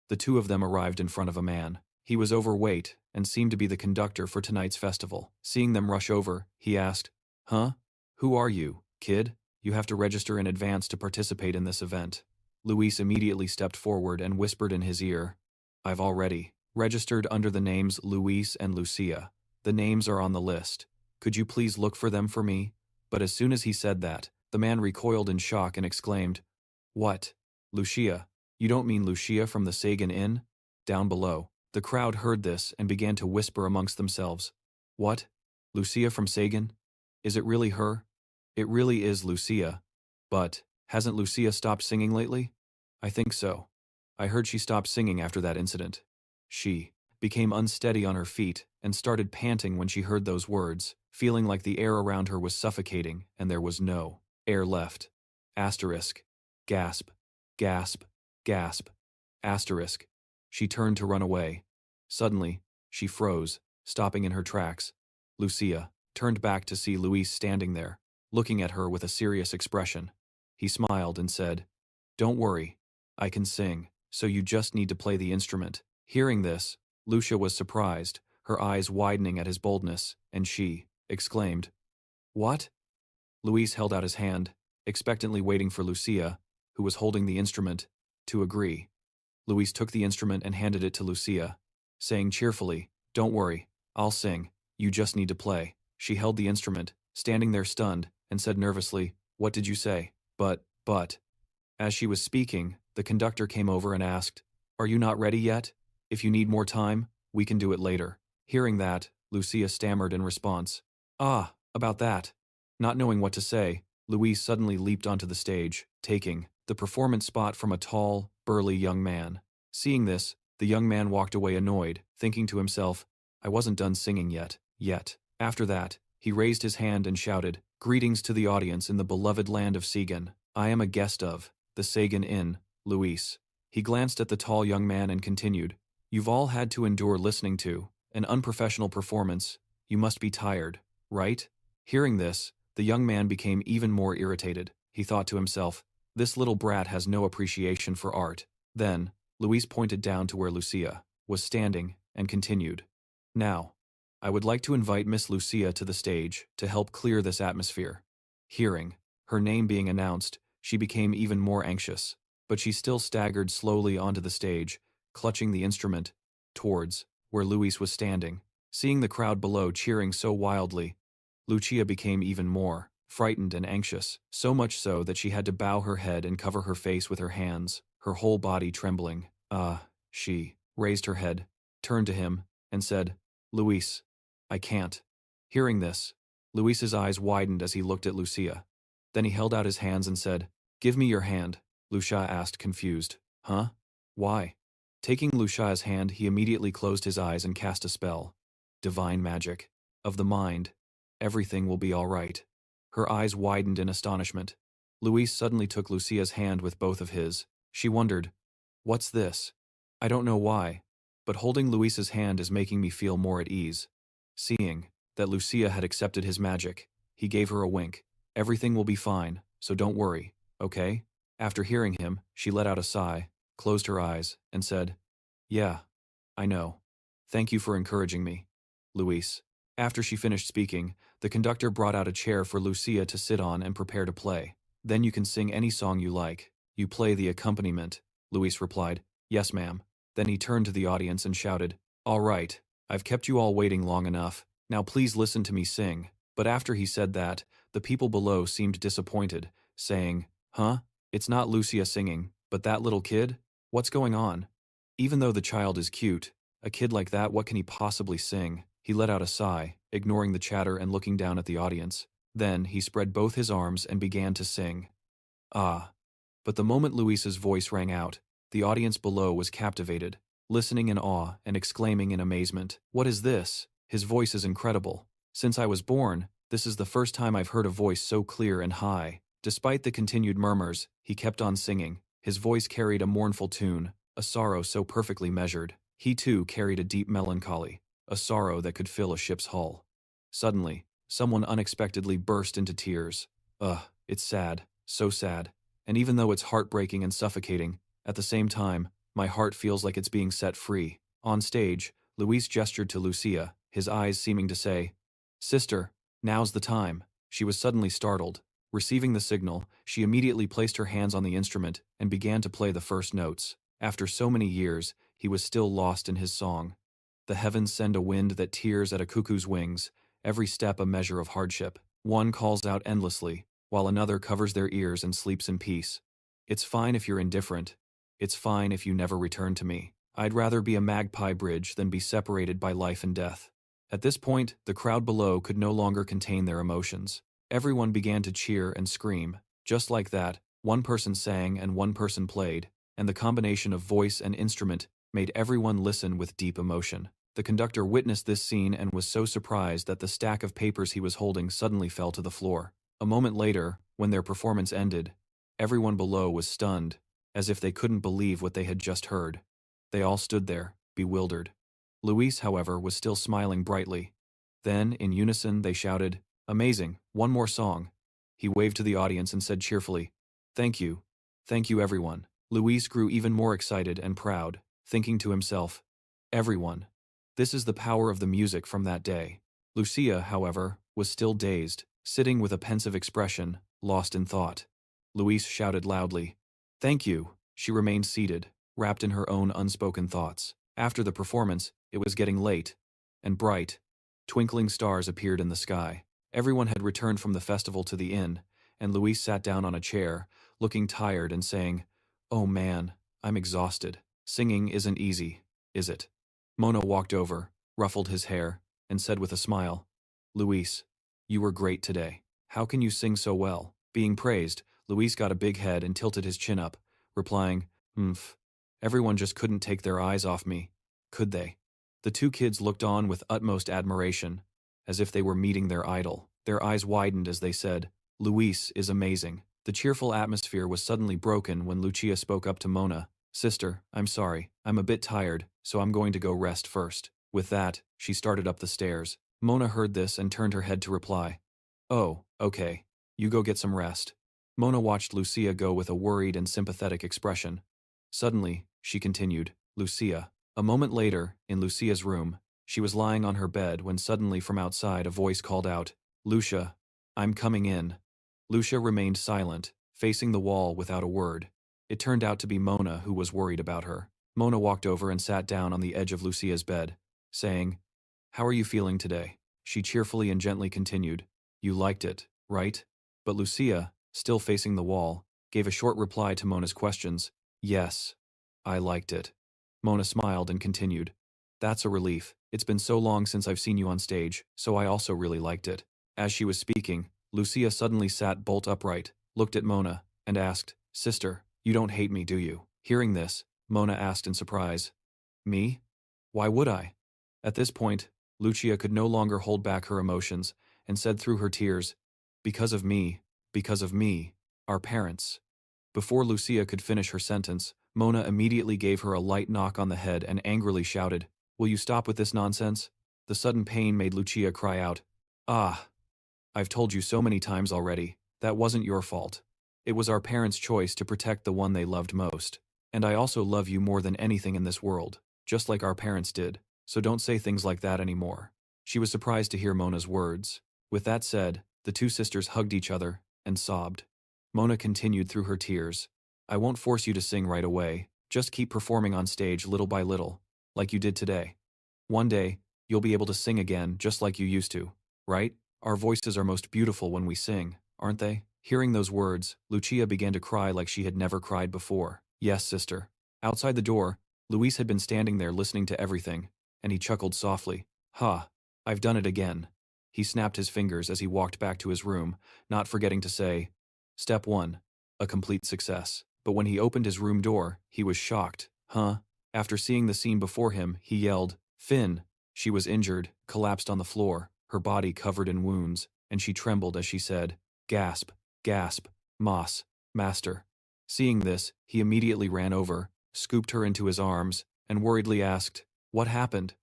Speaker 1: The two of them arrived in front of a man. He was overweight and seemed to be the conductor for tonight's festival. Seeing them rush over, he asked, Huh? Who are you, kid? You have to register in advance to participate in this event. Luis immediately stepped forward and whispered in his ear, I've already registered under the names Luis and Lucia. The names are on the list. Could you please look for them for me? But as soon as he said that, the man recoiled in shock and exclaimed, What? Lucia? You don't mean Lucia from the Sagan Inn? Down below, the crowd heard this and began to whisper amongst themselves. What? Lucia from Sagan? Is it really her? It really is Lucia. But, hasn't Lucia stopped singing lately? I think so. I heard she stopped singing after that incident. She became unsteady on her feet and started panting when she heard those words, feeling like the air around her was suffocating and there was no air left. Asterisk. Gasp. Gasp. Gasp. Asterisk. She turned to run away. Suddenly, she froze, stopping in her tracks. Lucia turned back to see Luis standing there, looking at her with a serious expression. He smiled and said, "Don't worry, I can sing, so you just need to play the instrument." Hearing this, Lucia was surprised, her eyes widening at his boldness, and she exclaimed, "What?" Luis held out his hand, expectantly waiting for Lucia, who was holding the instrument, to agree. Luis took the instrument and handed it to Lucia, saying cheerfully, "Don't worry, I'll sing, you just need to play." She held the instrument, standing there stunned, and said nervously, "What did you say?" But. As she was speaking, the conductor came over and asked, "Are you not ready yet? If you need more time, we can do it later." Hearing that, Lucia stammered in response, "Ah, about that." Not knowing what to say, Luis suddenly leaped onto the stage, taking the performance spot from a tall, burly young man. Seeing this, the young man walked away annoyed, thinking to himself, "I wasn't done singing yet." After that, he raised his hand and shouted, "Greetings to the audience in the beloved land of Segan. I am a guest of the Sagan Inn, Luis." He glanced at the tall young man and continued, "You've all had to endure listening to an unprofessional performance. You must be tired, right?" Hearing this, the young man became even more irritated. He thought to himself, "This little brat has no appreciation for art." Then, Luis pointed down to where Lucia was standing and continued, "Now, I would like to invite Miss Lucia to the stage to help clear this atmosphere." Hearing her name being announced, she became even more anxious, but she still staggered slowly onto the stage, clutching the instrument, towards where Luis was standing. Seeing the crowd below cheering so wildly, Lucia became even more frightened and anxious, so much so that she had to bow her head and cover her face with her hands, her whole body trembling. She raised her head, turned to him, and said, "Luis, I can't." Hearing this, Luis's eyes widened as he looked at Lucia. Then he held out his hands and said, "Give me your hand," Lucia asked, confused. "Huh? Why?" Taking Lucia's hand, he immediately closed his eyes and cast a spell. Divine magic. Of the mind. Everything will be all right. Her eyes widened in astonishment. Luis suddenly took Lucia's hand with both of his. She wondered, "What's this? I don't know why, but holding Luis's hand is making me feel more at ease." Seeing that Lucia had accepted his magic, he gave her a wink. "Everything will be fine, so don't worry, okay?" After hearing him, she let out a sigh, closed her eyes, and said, "Yeah, I know. Thank you for encouraging me, Luis." After she finished speaking, the conductor brought out a chair for Lucia to sit on and prepare to play. "Then you can sing any song you like. You play the accompaniment," Luis replied. "Yes, ma'am." Then he turned to the audience and shouted, "All right, I've kept you all waiting long enough. Now please listen to me sing." But after he said that, the people below seemed disappointed, saying, "Huh? It's not Lucia singing, but that little kid? What's going on? Even though the child is cute, a kid like that, what can he possibly sing?" He let out a sigh, ignoring the chatter and looking down at the audience. Then he spread both his arms and began to sing. Ah! But the moment Luis's voice rang out, the audience below was captivated, listening in awe and exclaiming in amazement, "What is this? His voice is incredible. Since I was born, this is the first time I've heard a voice so clear and high." Despite the continued murmurs, he kept on singing. His voice carried a mournful tune, a sorrow so perfectly measured. He too carried a deep melancholy, a sorrow that could fill a ship's hull. Suddenly, someone unexpectedly burst into tears. It's sad, so sad. And even though it's heartbreaking and suffocating, at the same time, my heart feels like it's being set free. On stage, Luis gestured to Lucia, his eyes seeming to say, "Sister, now's the time." She was suddenly startled. Receiving the signal, she immediately placed her hands on the instrument and began to play the first notes. After so many years, he was still lost in his song. The heavens send a wind that tears at a cuckoo's wings, every step a measure of hardship. One calls out endlessly, while another covers their ears and sleeps in peace. It's fine if you're indifferent. It's fine if you never return to me. I'd rather be a magpie bridge than be separated by life and death. At this point, the crowd below could no longer contain their emotions. Everyone began to cheer and scream. Just like that, one person sang and one person played, and the combination of voice and instrument made everyone listen with deep emotion. The conductor witnessed this scene and was so surprised that the stack of papers he was holding suddenly fell to the floor. A moment later, when their performance ended, everyone below was stunned, as if they couldn't believe what they had just heard. They all stood there, bewildered. Luis, however, was still smiling brightly. Then, in unison, they shouted, "Amazing, one more song." He waved to the audience and said cheerfully, "Thank you. Thank you, everyone." Luis grew even more excited and proud, thinking to himself, "Everyone. This is the power of the music from that day." Lucia, however, was still dazed, sitting with a pensive expression, lost in thought. Luis shouted loudly, "Thank you." She remained seated, wrapped in her own unspoken thoughts. After the performance, it was getting late and bright. Twinkling stars appeared in the sky. Everyone had returned from the festival to the inn, and Luis sat down on a chair, looking tired and saying, "Oh man, I'm exhausted. Singing isn't easy, is it?" Mona walked over, ruffled his hair, and said with a smile, "Luis, you were great today. How can you sing so well?" Being praised, Luis got a big head and tilted his chin up, replying, "Humph. Everyone just couldn't take their eyes off me, could they?" The two kids looked on with utmost admiration, as if they were meeting their idol. Their eyes widened as they said, "Luis is amazing." The cheerful atmosphere was suddenly broken when Lucia spoke up to Mona, "Sister, I'm sorry, I'm a bit tired, so I'm going to go rest first." With that, she started up the stairs. Mona heard this and turned her head to reply, "Oh, okay. You go get some rest." Mona watched Lucia go with a worried and sympathetic expression. Suddenly, she continued, "Lucia." A moment later, in Lucia's room, she was lying on her bed when suddenly from outside a voice called out, "Lucia, I'm coming in." Lucia remained silent, facing the wall without a word. It turned out to be Mona who was worried about her. Mona walked over and sat down on the edge of Lucia's bed, saying, "How are you feeling today?" She cheerfully and gently continued, "You liked it, right?" But Lucia, still facing the wall, gave a short reply to Mona's questions, "Yes, I liked it." Mona smiled and continued, "That's a relief. It's been so long since I've seen you on stage, so I also really liked it." As she was speaking, Lucia suddenly sat bolt upright, looked at Mona, and asked, "Sister, you don't hate me, do you?" Hearing this, Mona asked in surprise, "Me? Why would I?" At this point, Lucia could no longer hold back her emotions, and said through her tears, because of me, our parents." Before Lucia could finish her sentence, Mona immediately gave her a light knock on the head and angrily shouted, "Will you stop with this nonsense?" The sudden pain made Lucia cry out, "Ah! I've told you so many times already, that wasn't your fault. It was our parents' choice to protect the one they loved most. And I also love you more than anything in this world, just like our parents did, so don't say things like that anymore." She was surprised to hear Mona's words. With that said, the two sisters hugged each other and sobbed. Mona continued through her tears, "I won't force you to sing right away, just keep performing on stage little by little, like you did today. One day, you'll be able to sing again just like you used to, right? Our voices are most beautiful when we sing, aren't they?" Hearing those words, Lucia began to cry like she had never cried before. "Yes, sister." Outside the door, Luis had been standing there listening to everything, and he chuckled softly. "Ha, I've done it again." He snapped his fingers as he walked back to his room, not forgetting to say, "Step 1, a complete success." But when he opened his room door, he was shocked. "Huh?" After seeing the scene before him, he yelled, "Finn!" She was injured, collapsed on the floor, her body covered in wounds, and she trembled as she said, "Gasp, gasp, Moss, master." Seeing this, he immediately ran over, scooped her into his arms, and worriedly asked, "What happened?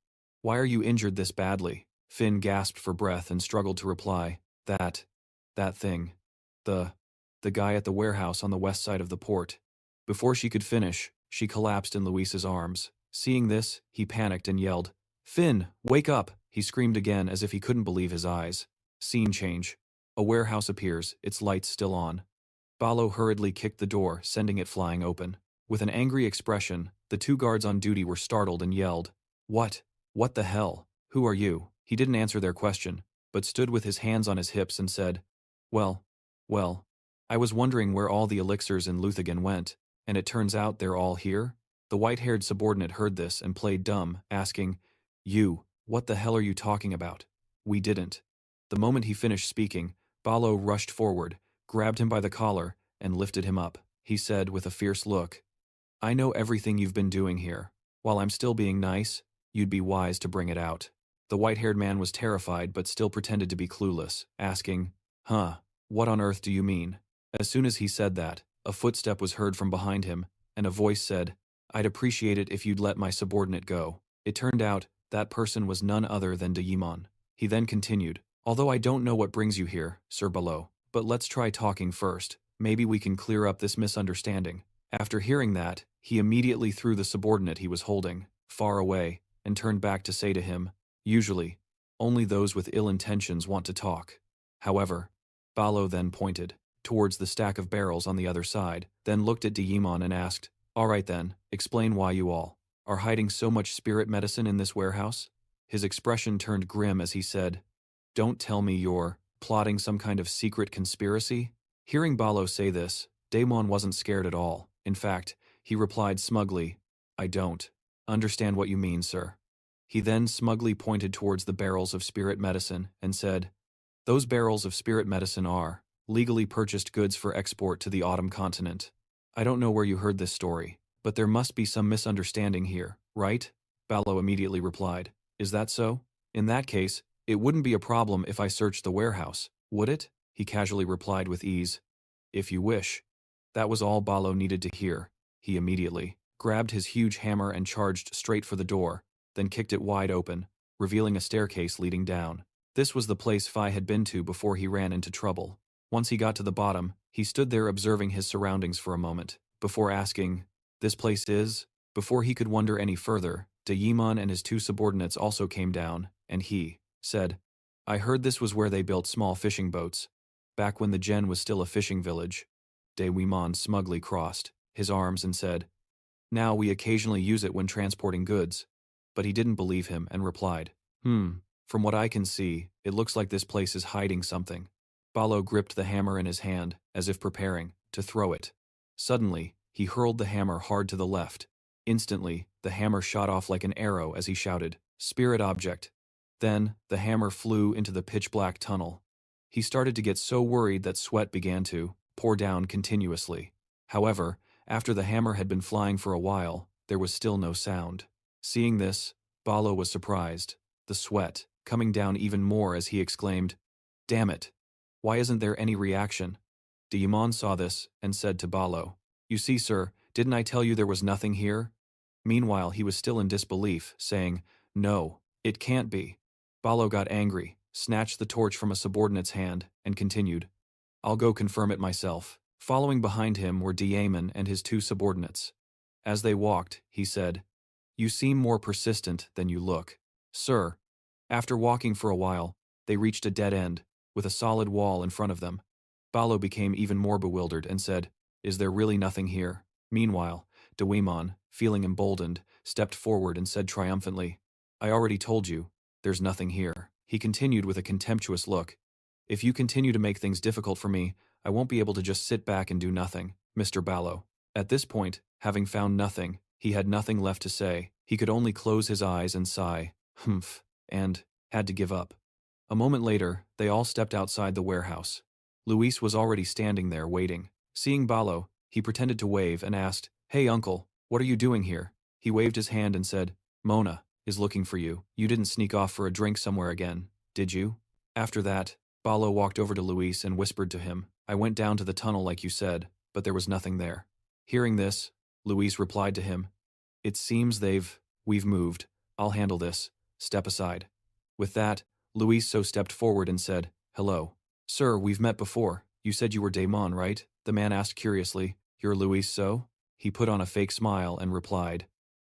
Speaker 1: Why are you injured this badly?" Finn gasped for breath and struggled to reply, That thing. The guy at the warehouse on the west side of the port." Before she could finish, she collapsed in Luis's arms. Seeing this, he panicked and yelled, "Finn, wake up!" He screamed again as if he couldn't believe his eyes. Scene change. A warehouse appears, its lights still on. Balo hurriedly kicked the door, sending it flying open. With an angry expression, the two guards on duty were startled and yelled, "What? What the hell? Who are you?" He didn't answer their question, but stood with his hands on his hips and said, Well, I was wondering where all the elixirs in Luthien went, and it turns out they're all here?" The white-haired subordinate heard this and played dumb, asking, "You, what the hell are you talking about? We didn't." The moment he finished speaking, Balo rushed forward, grabbed him by the collar, and lifted him up. He said with a fierce look, I know everything you've been doing here. While I'm still being nice, you'd be wise to bring it out. The white-haired man was terrified but still pretended to be clueless, asking, what on earth do you mean? As soon as he said that, a footstep was heard from behind him, and a voice said, I'd appreciate it if you'd let my subordinate go. It turned out, that person was none other than Digimon. He then continued, although I don't know what brings you here, Sir Below, but let's try talking first. Maybe we can clear up this misunderstanding. After hearing that, he immediately threw the subordinate he was holding far away and turned back to say to him, usually, only those with ill intentions want to talk. However, Balo then pointed towards the stack of barrels on the other side, then looked at Digimon and asked, all right then, explain why you all are hiding so much spirit medicine in this warehouse? His expression turned grim as he said, don't tell me you're plotting some kind of secret conspiracy? Hearing Balo say this, Daemon wasn't scared at all. In fact, he replied smugly, I don't understand what you mean, sir. He then smugly pointed towards the barrels of spirit medicine and said, those barrels of spirit medicine are legally purchased goods for export to the Autumn continent. I don't know where you heard this story, but there must be some misunderstanding here, right? Balo immediately replied, is that so? In that case, it wouldn't be a problem if I searched the warehouse, would it? He casually replied with ease. If you wish. That was all Balo needed to hear. He immediately grabbed his huge hammer and charged straight for the door, then kicked it wide open, revealing a staircase leading down. This was the place Phi had been to before he ran into trouble. Once he got to the bottom, he stood there observing his surroundings for a moment, before asking, this place is? Before he could wonder any further, Digimon and his two subordinates also came down, and he said, I heard this was where they built small fishing boats, back when the Gen was still a fishing village. Digimon smugly crossed his arms and said, now we occasionally use it when transporting goods. But he didn't believe him and replied, from what I can see, it looks like this place is hiding something. Balo gripped the hammer in his hand, as if preparing to throw it. Suddenly, he hurled the hammer hard to the left. Instantly, the hammer shot off like an arrow as he shouted, spirit object. Then, the hammer flew into the pitch-black tunnel. He started to get so worried that sweat began to pour down continuously. However, after the hammer had been flying for a while, there was still no sound. Seeing this, Balo was surprised, the sweat coming down even more as he exclaimed, damn it, why isn't there any reaction? Digimon saw this and said to Balo, you see, sir, didn't I tell you there was nothing here? Meanwhile, he was still in disbelief, saying, no, it can't be. Balo got angry, snatched the torch from a subordinate's hand, and continued, I'll go confirm it myself. Following behind him were Daemon and his two subordinates. As they walked, he said, you seem more persistent than you look. Sir. After walking for a while, they reached a dead end, with a solid wall in front of them. Balo became even more bewildered and said, is there really nothing here? Meanwhile, Daemon, feeling emboldened, stepped forward and said triumphantly, I already told you, there's nothing here. He continued with a contemptuous look, if you continue to make things difficult for me, I won't be able to just sit back and do nothing, Mr. Balo. At this point, having found nothing, he had nothing left to say. He could only close his eyes and sigh, and had to give up. A moment later, they all stepped outside the warehouse. Luis was already standing there waiting. Seeing Balo, he pretended to wave and asked, hey uncle, what are you doing here? He waved his hand and said, Mona is looking for you. You didn't sneak off for a drink somewhere again, did you? After that, Balo walked over to Luis and whispered to him, I went down to the tunnel like you said, but there was nothing there. Hearing this, Luis replied to him, it seems we've moved. I'll handle this. Step aside. With that, Luis stepped forward and said, hello. Sir, we've met before. You said you were Daemon, right? The man asked curiously, you're Luis So? He put on a fake smile and replied,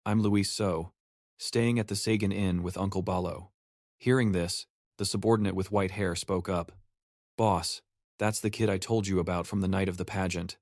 Speaker 1: I'm Luis So, staying at the Sagan Inn with Uncle Balo. Hearing this, the subordinate with white hair spoke up. Boss, that's the kid I told you about from the night of the pageant.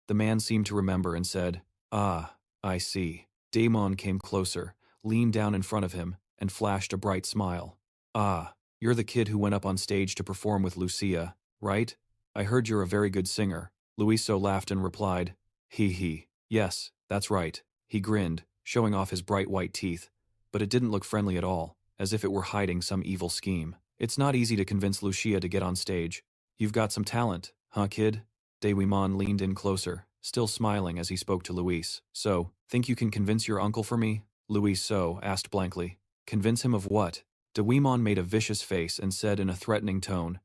Speaker 1: The man seemed to remember and said, ah, I see. Daemon came closer, leaned down in front of him, and flashed a bright smile. Ah, you're the kid who went up on stage to perform with Lucia, right? I heard you're a very good singer. Luiso laughed and replied, he. Yes, that's right. He grinned, showing off his bright white teeth, but it didn't look friendly at all, as if it were hiding some evil scheme. It's not easy to convince Lucia to get on stage, You've got some talent, huh, kid? Daewimon leaned in closer, still smiling as he spoke to Luis. So, think you can convince your uncle for me? Luis So asked blankly. Convince him of what? Daewimon made a vicious face and said in a threatening tone,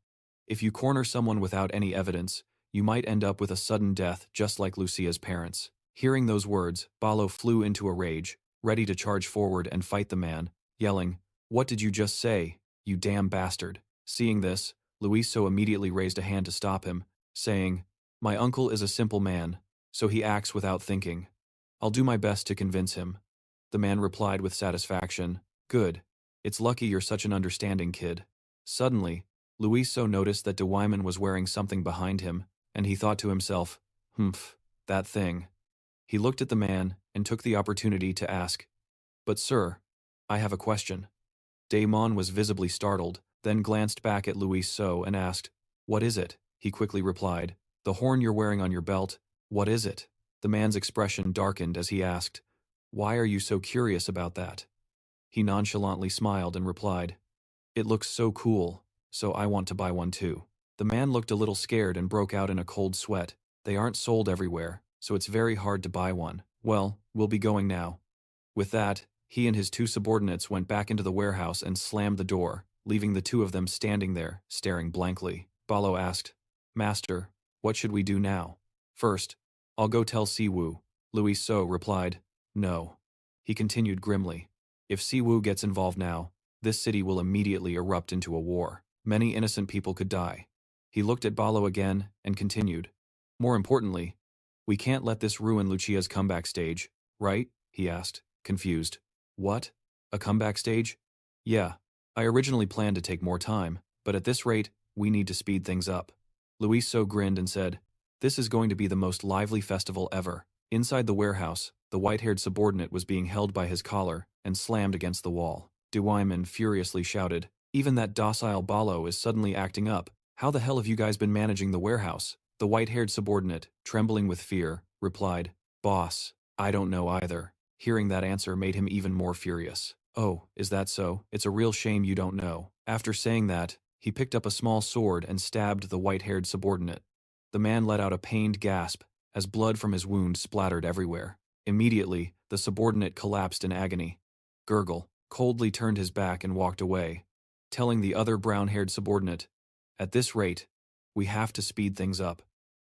Speaker 1: if you corner someone without any evidence, you might end up with a sudden death just like Lucia's parents. Hearing those words, Balo flew into a rage, ready to charge forward and fight the man, yelling, what did you just say, you damn bastard? Seeing this, Luiso immediately raised a hand to stop him, saying, my uncle is a simple man, so he acts without thinking. I'll do my best to convince him. The man replied with satisfaction, good. It's lucky you're such an understanding kid. Suddenly, Luiso noticed that Daewimon was wearing something behind him, and he thought to himself, humph, that thing. He looked at the man and took the opportunity to ask, but sir, I have a question. Daemon was visibly startled, then glanced back at Luiso and asked, what is it? He quickly replied, the horn you're wearing on your belt, what is it? The man's expression darkened as he asked, why are you so curious about that? He nonchalantly smiled and replied, it looks so cool, so I want to buy one too. The man looked a little scared and broke out in a cold sweat. They aren't sold everywhere, so it's very hard to buy one. Well, we'll be going now. With that, he and his two subordinates went back into the warehouse and slammed the door, leaving the two of them standing there, staring blankly. Balo asked, Master, what should we do now? First, I'll go tell Siwoo. Louis So replied, no. He continued grimly, if Siwoo gets involved now, this city will immediately erupt into a war. Many innocent people could die. He looked at Balo again and continued, more importantly, we can't let this ruin Lucia's comeback stage, right? He asked, confused. What? A comeback stage? Yeah, I originally planned to take more time, but at this rate, we need to speed things up. Luis So grinned and said, this is going to be the most lively festival ever. Inside the warehouse, the white-haired subordinate was being held by his collar and slammed against the wall. Daewimon furiously shouted, even that docile Balo is suddenly acting up. How the hell have you guys been managing the warehouse? The white-haired subordinate, trembling with fear, replied, boss, I don't know either. Hearing that answer made him even more furious. Oh, is that so? It's a real shame you don't know. After saying that, he picked up a small sword and stabbed the white-haired subordinate. The man let out a pained gasp as blood from his wound splattered everywhere. Immediately, the subordinate collapsed in agony. Gurgle coldly turned his back and walked away, telling the other brown-haired subordinate, at this rate, we have to speed things up.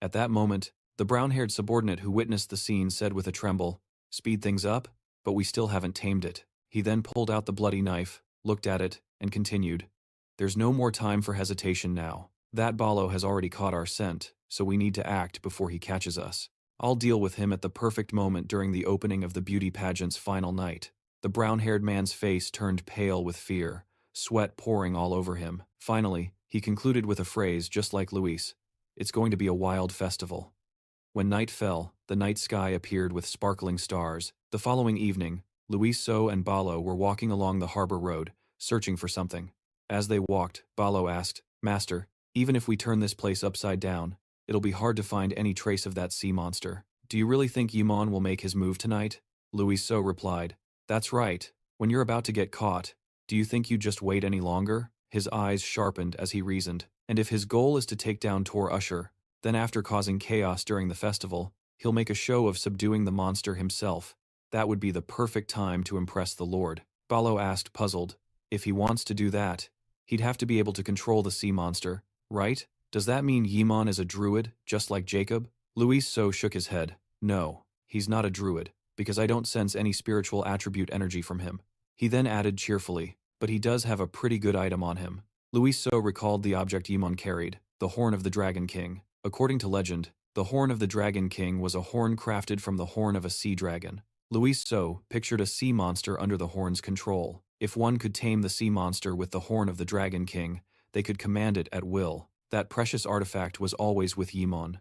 Speaker 1: At that moment, the brown-haired subordinate who witnessed the scene said with a tremble, speed things up? But we still haven't tamed it. He then pulled out the bloody knife, looked at it, and continued, there's no more time for hesitation now. That Balo has already caught our scent, so we need to act before he catches us. I'll deal with him at the perfect moment during the opening of the beauty pageant's final night. The brown-haired man's face turned pale with fear, sweat pouring all over him. Finally, he concluded with a phrase just like Luis, it's going to be a wild festival. When night fell, the night sky appeared with sparkling stars. The following evening, Luis So and Balo were walking along the harbor road, searching for something. As they walked, Balo asked, Master, even if we turn this place upside down, it'll be hard to find any trace of that sea monster. Do you really think Yimon will make his move tonight? Luis So replied, that's right. When you're about to get caught, do you think you'd just wait any longer? His eyes sharpened as he reasoned, and if his goal is to take down Tor Usher, then after causing chaos during the festival, he'll make a show of subduing the monster himself. That would be the perfect time to impress the Lord. Balo asked, puzzled, if he wants to do that, he'd have to be able to control the sea monster, right? Does that mean Yimon is a druid, just like Jacob? Luis So shook his head. No, he's not a druid, because I don't sense any spiritual attribute energy from him. He then added cheerfully, but he does have a pretty good item on him. Luis So recalled the object Yimon carried, the horn of the Dragon King. According to legend, the horn of the Dragon King was a horn crafted from the horn of a sea dragon. Luis So pictured a sea monster under the horn's control. If one could tame the sea monster with the horn of the Dragon King, they could command it at will. That precious artifact was always with Yimon.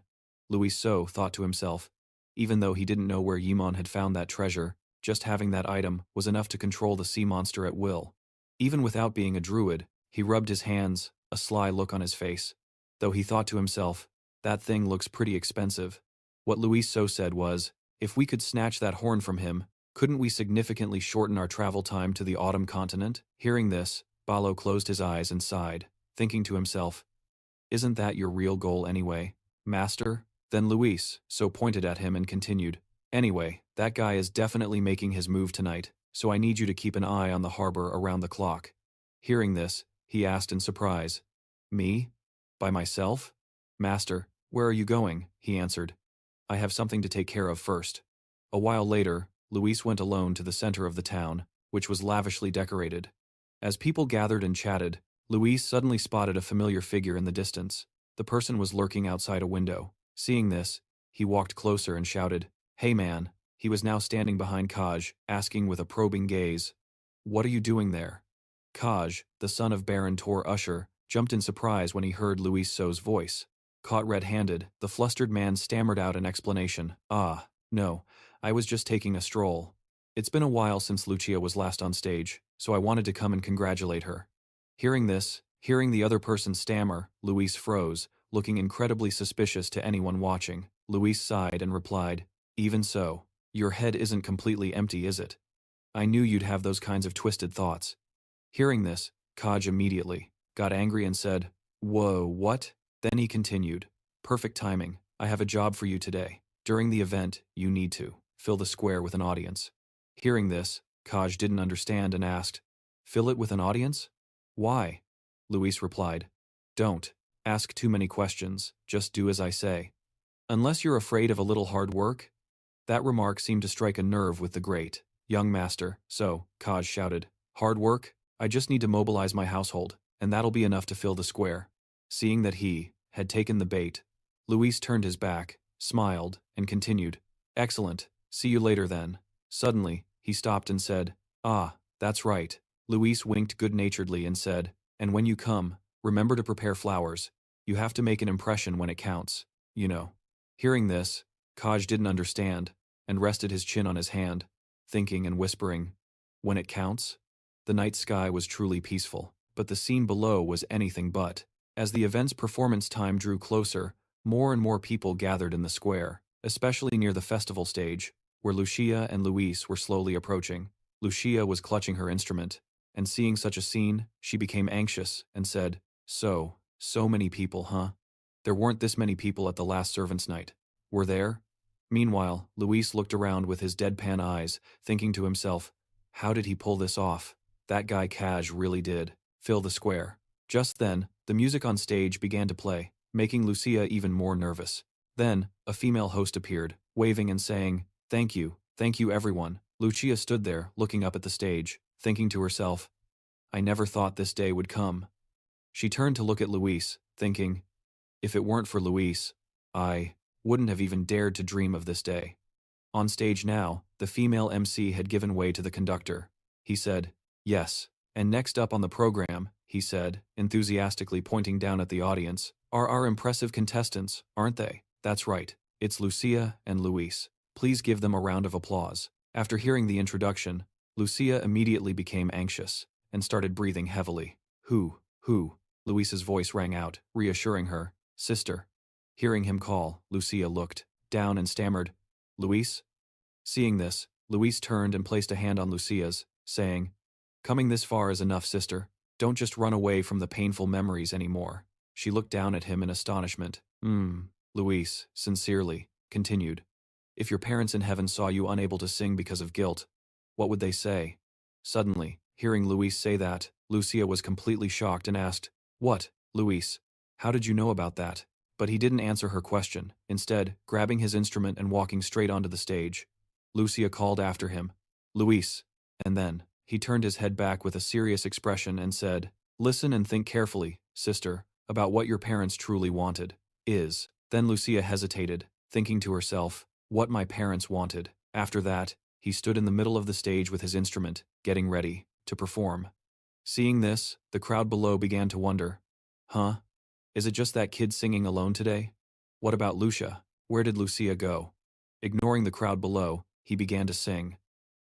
Speaker 1: Luis So thought to himself, even though he didn't know where Yimon had found that treasure, just having that item was enough to control the sea monster at will. Even without being a druid, he rubbed his hands, a sly look on his face. Though he thought to himself, that thing looks pretty expensive. What Luis So said was, if we could snatch that horn from him, couldn't we significantly shorten our travel time to the autumn continent? Hearing this, Balo closed his eyes and sighed, thinking to himself, Isn't that your real goal anyway, master? Then Luis so pointed at him and continued, anyway, that guy is definitely making his move tonight, so I need you to keep an eye on the harbor around the clock. Hearing this, he asked in surprise, me? By myself? Master, where are you going? He answered. I have something to take care of first. A while later, Luis went alone to the center of the town, which was lavishly decorated. As people gathered and chatted, Luis suddenly spotted a familiar figure in the distance. The person was lurking outside a window. Seeing this, he walked closer and shouted, Hey man. He was now standing behind Kaj, asking with a probing gaze, What are you doing there? Kaj, the son of Baron Tor Usher, jumped in surprise when he heard Luis So's voice. Caught red-handed, the flustered man stammered out an explanation. No, I was just taking a stroll. It's been a while since Lucia was last on stage, so I wanted to come and congratulate her. Hearing this, hearing the other person stammer, Luis froze, looking incredibly suspicious to anyone watching. Luis sighed and replied, Even so, your head isn't completely empty, is it? I knew you'd have those kinds of twisted thoughts. Hearing this, Kaj immediately got angry and said, Whoa, what? Then he continued, Perfect timing, I have a job for you today. During the event, you need to fill the square with an audience. Hearing this, Kaj didn't understand and asked, Fill it with an audience? Why? Luis replied, Don't ask too many questions, just do as I say. Unless you're afraid of a little hard work? That remark seemed to strike a nerve with the great young master, so, Kaj shouted, Hard work? I just need to mobilize my household, and that'll be enough to fill the square. Seeing that he had taken the bait, Luis turned his back, smiled, and continued, Excellent, see you later then. Suddenly, he stopped and said, That's right. Luis winked good-naturedly and said, And when you come, remember to prepare flowers. You have to make an impression when it counts, you know. Hearing this, Kaj didn't understand, and rested his chin on his hand, thinking and whispering, When it counts? The night sky was truly peaceful, but the scene below was anything but. As the event's performance time drew closer, more and more people gathered in the square, especially near the festival stage, where Lucia and Luis were slowly approaching. Lucia was clutching her instrument, and seeing such a scene, she became anxious and said, So many people, huh? There weren't this many people at the last servants' night, were there? Meanwhile, Luis looked around with his deadpan eyes, thinking to himself, How did he pull this off? That guy Kaj really did fill the square. Just then, the music on stage began to play, making Lucia even more nervous. Then, a female host appeared, waving and saying, Thank you everyone. Lucia stood there, looking up at the stage, thinking to herself, I never thought this day would come. She turned to look at Luis, thinking, If it weren't for Luis, I wouldn't have even dared to dream of this day. On stage now, the female MC had given way to the conductor. He said, Yes, and next up on the program, he said, enthusiastically pointing down at the audience, are our impressive contestants, aren't they? That's right, it's Lucia and Luis. Please give them a round of applause. After hearing the introduction, Lucia immediately became anxious and started breathing heavily. Who? Luis's voice rang out, reassuring her, Sister. Hearing him call, Lucia looked down and stammered, Luis? Seeing this, Luis turned and placed a hand on Lucia's, saying, Coming this far is enough, sister. Don't just run away from the painful memories anymore. She looked down at him in astonishment. Luis, sincerely, continued, If your parents in heaven saw you unable to sing because of guilt, what would they say? Suddenly, hearing Luis say that, Lucia was completely shocked and asked, What, Luis? How did you know about that? But he didn't answer her question, instead, grabbing his instrument and walking straight onto the stage. Lucia called after him, Luis, and then, he turned his head back with a serious expression and said, Listen and think carefully, sister, about what your parents truly wanted. Then Lucia hesitated, thinking to herself, what my parents wanted. After that, he stood in the middle of the stage with his instrument, getting ready to perform. Seeing this, the crowd below began to wonder, Huh? Is it just that kid singing alone today? What about Lucia? Where did Lucia go? Ignoring the crowd below, he began to sing.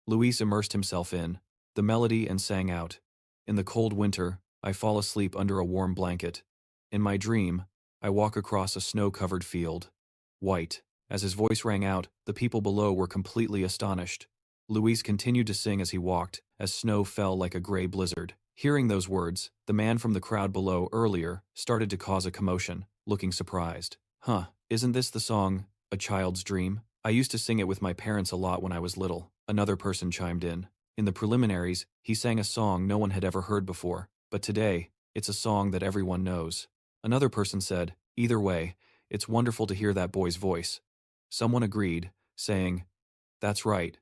Speaker 1: Luis immersed himself in the melody and sang out, In the cold winter, I fall asleep under a warm blanket. In my dream, I walk across a snow-covered field. White. As his voice rang out, the people below were completely astonished. Luis continued to sing as he walked, as snow fell like a gray blizzard. Hearing those words, the man from the crowd below earlier started to cause a commotion, looking surprised. Huh, isn't this the song, A Child's Dream? I used to sing it with my parents a lot when I was little, another person chimed in. In the preliminaries, he sang a song no one had ever heard before, but today, it's a song that everyone knows. Another person said, either way, it's wonderful to hear that boy's voice. Someone agreed, saying, that's right.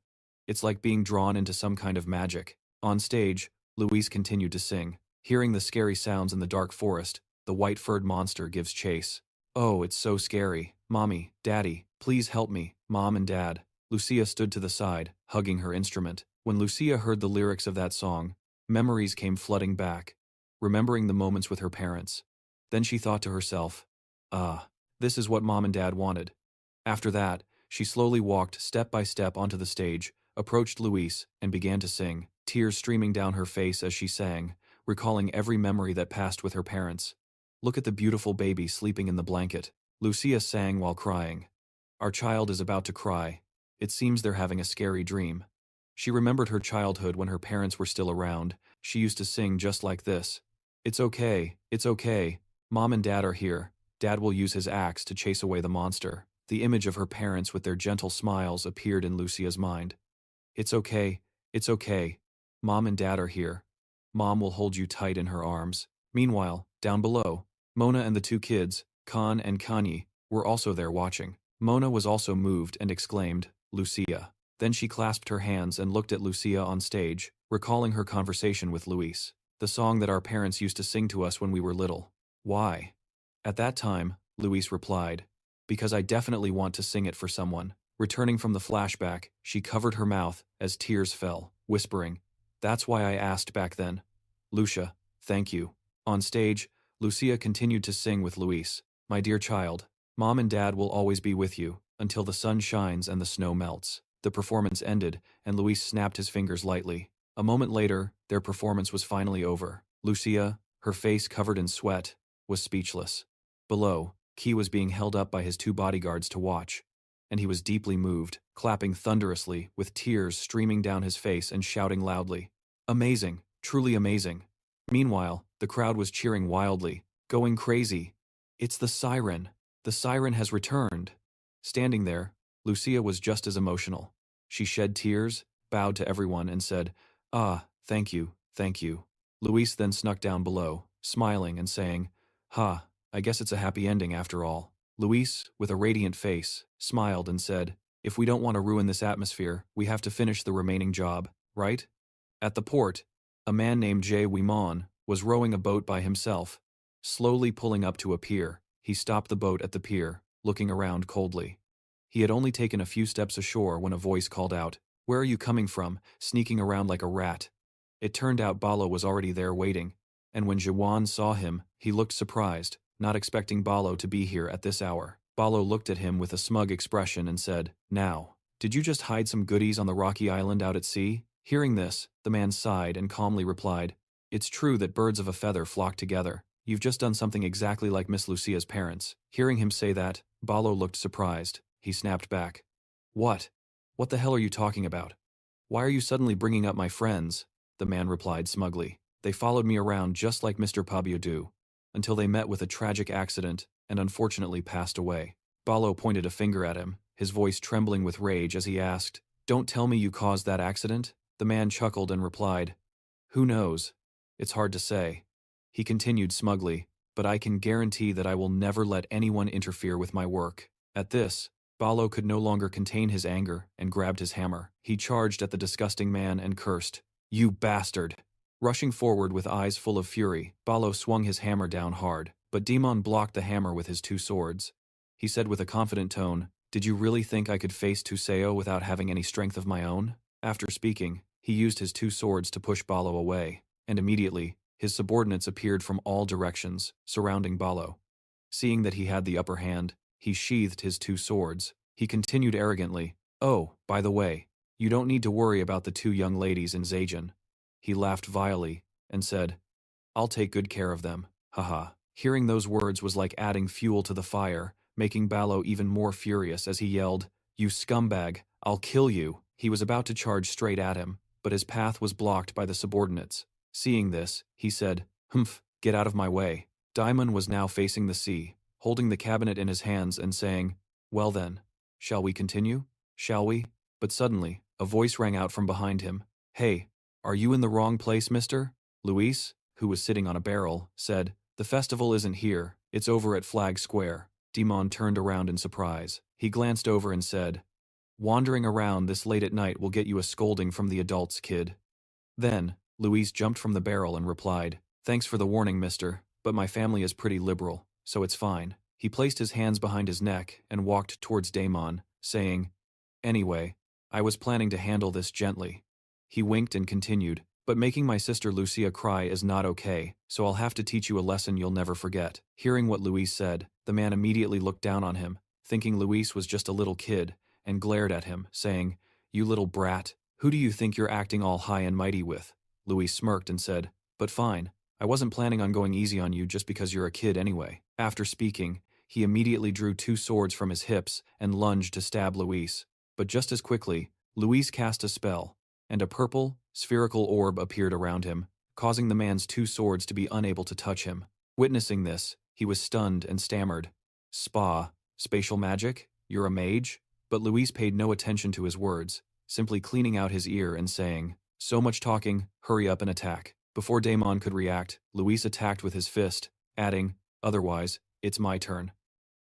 Speaker 1: It's like being drawn into some kind of magic. On stage, Luis continued to sing. Hearing the scary sounds in the dark forest, the white-furred monster gives chase. Oh, it's so scary. Mommy, Daddy, please help me, Mom and Dad. Lucia stood to the side, hugging her instrument. When Lucia heard the lyrics of that song, memories came flooding back, remembering the moments with her parents. Then she thought to herself, this is what Mom and Dad wanted. After that, she slowly walked step by step onto the stage, approached Luis, and began to sing, tears streaming down her face as she sang, recalling every memory that passed with her parents. Look at the beautiful baby sleeping in the blanket. Lucia sang while crying. Our child is about to cry. It seems they're having a scary dream. She remembered her childhood when her parents were still around. She used to sing just like this. It's okay, it's okay. Mom and Dad are here. Dad will use his axe to chase away the monster. The image of her parents with their gentle smiles appeared in Lucia's mind. It's okay, it's okay. Mom and Dad are here. Mom will hold you tight in her arms. Meanwhile, down below, Mona and the two kids, Khan and Kanye, were also there watching. Mona was also moved and exclaimed, Lucia. Then she clasped her hands and looked at Lucia on stage, recalling her conversation with Luis. The song that our parents used to sing to us when we were little. Why? At that time, Luis replied, because I definitely want to sing it for someone. Returning from the flashback, she covered her mouth as tears fell, whispering, that's why I asked back then. Lucia, thank you. On stage, Lucia continued to sing with Luis. My dear child, Mom and Dad will always be with you, until the sun shines and the snow melts. The performance ended, and Luis snapped his fingers lightly. A moment later, their performance was finally over. Lucia, her face covered in sweat, was speechless. Below, Key was being held up by his two bodyguards to watch, and he was deeply moved, clapping thunderously, with tears streaming down his face and shouting loudly, amazing, truly amazing. Meanwhile, the crowd was cheering wildly, going crazy. It's the siren. The siren has returned. Standing there, Lucia was just as emotional. She shed tears, bowed to everyone, and said, thank you, thank you. Luis then snuck down below, smiling and saying, I guess it's a happy ending after all. Luis, with a radiant face, smiled and said, if we don't want to ruin this atmosphere, we have to finish the remaining job, right? At the port, a man named Jay Wimon was rowing a boat by himself. Slowly pulling up to a pier, he stopped the boat at the pier, looking around coldly. He had only taken a few steps ashore when a voice called out, where are you coming from, sneaking around like a rat? It turned out Balo was already there waiting, and when Jiwan saw him, he looked surprised, not expecting Balo to be here at this hour. Balo looked at him with a smug expression and said, now, did you just hide some goodies on the rocky island out at sea? Hearing this, the man sighed and calmly replied, it's true that birds of a feather flock together. You've just done something exactly like Miss Lucia's parents. Hearing him say that, Balo looked surprised. He snapped back. What? What the hell are you talking about? Why are you suddenly bringing up my friends? The man replied smugly. They followed me around just like Mr. Pabiodou, until they met with a tragic accident and unfortunately passed away. Balo pointed a finger at him, his voice trembling with rage as he asked, don't tell me you caused that accident? The man chuckled and replied, who knows? It's hard to say. He continued smugly, but I can guarantee that I will never let anyone interfere with my work. At this, Balo could no longer contain his anger and grabbed his hammer. He charged at the disgusting man and cursed, you bastard! Rushing forward with eyes full of fury, Balo swung his hammer down hard, but Demon blocked the hammer with his two swords. He said with a confident tone, did you really think I could face Tuseo without having any strength of my own? After speaking, he used his two swords to push Balo away, and immediately, his subordinates appeared from all directions, surrounding Balo. Seeing that he had the upper hand, he sheathed his two swords. He continued arrogantly, oh, by the way, you don't need to worry about the two young ladies in Zajan. He laughed vilely, and said, I'll take good care of them, haha. Hearing those words was like adding fuel to the fire, making Balo even more furious as he yelled, you scumbag, I'll kill you. He was about to charge straight at him, but his path was blocked by the subordinates. Seeing this, he said, "Humph, get out of my way." Daimon was now facing the sea, holding the cabinet in his hands and saying, "Well then, shall we continue? Shall we?" But suddenly, a voice rang out from behind him. "Hey, are you in the wrong place, mister?" Luis, who was sitting on a barrel, said, "The festival isn't here, it's over at Flag Square." Daimon turned around in surprise. He glanced over and said, "Wandering around this late at night will get you a scolding from the adults, kid." Then, Luis jumped from the barrel and replied, "Thanks for the warning, mister, but my family is pretty liberal, so it's fine." He placed his hands behind his neck and walked towards Daimon, saying, "Anyway, I was planning to handle this gently." He winked and continued, "But making my sister Lucia cry is not okay, so I'll have to teach you a lesson you'll never forget." Hearing what Luis said, the man immediately looked down on him, thinking Luis was just a little kid, and glared at him, saying, "You little brat, who do you think you're acting all high and mighty with?" Luis smirked and said, "But fine, I wasn't planning on going easy on you just because you're a kid anyway." After speaking, he immediately drew two swords from his hips and lunged to stab Luis. But just as quickly, Luis cast a spell, and a purple, spherical orb appeared around him, causing the man's two swords to be unable to touch him. Witnessing this, he was stunned and stammered, Spatial magic? You're a mage?" But Luis paid no attention to his words, simply cleaning out his ear and saying, "So much talking, hurry up and attack." Before Daimon could react, Luis attacked with his fist, adding, "Otherwise, it's my turn."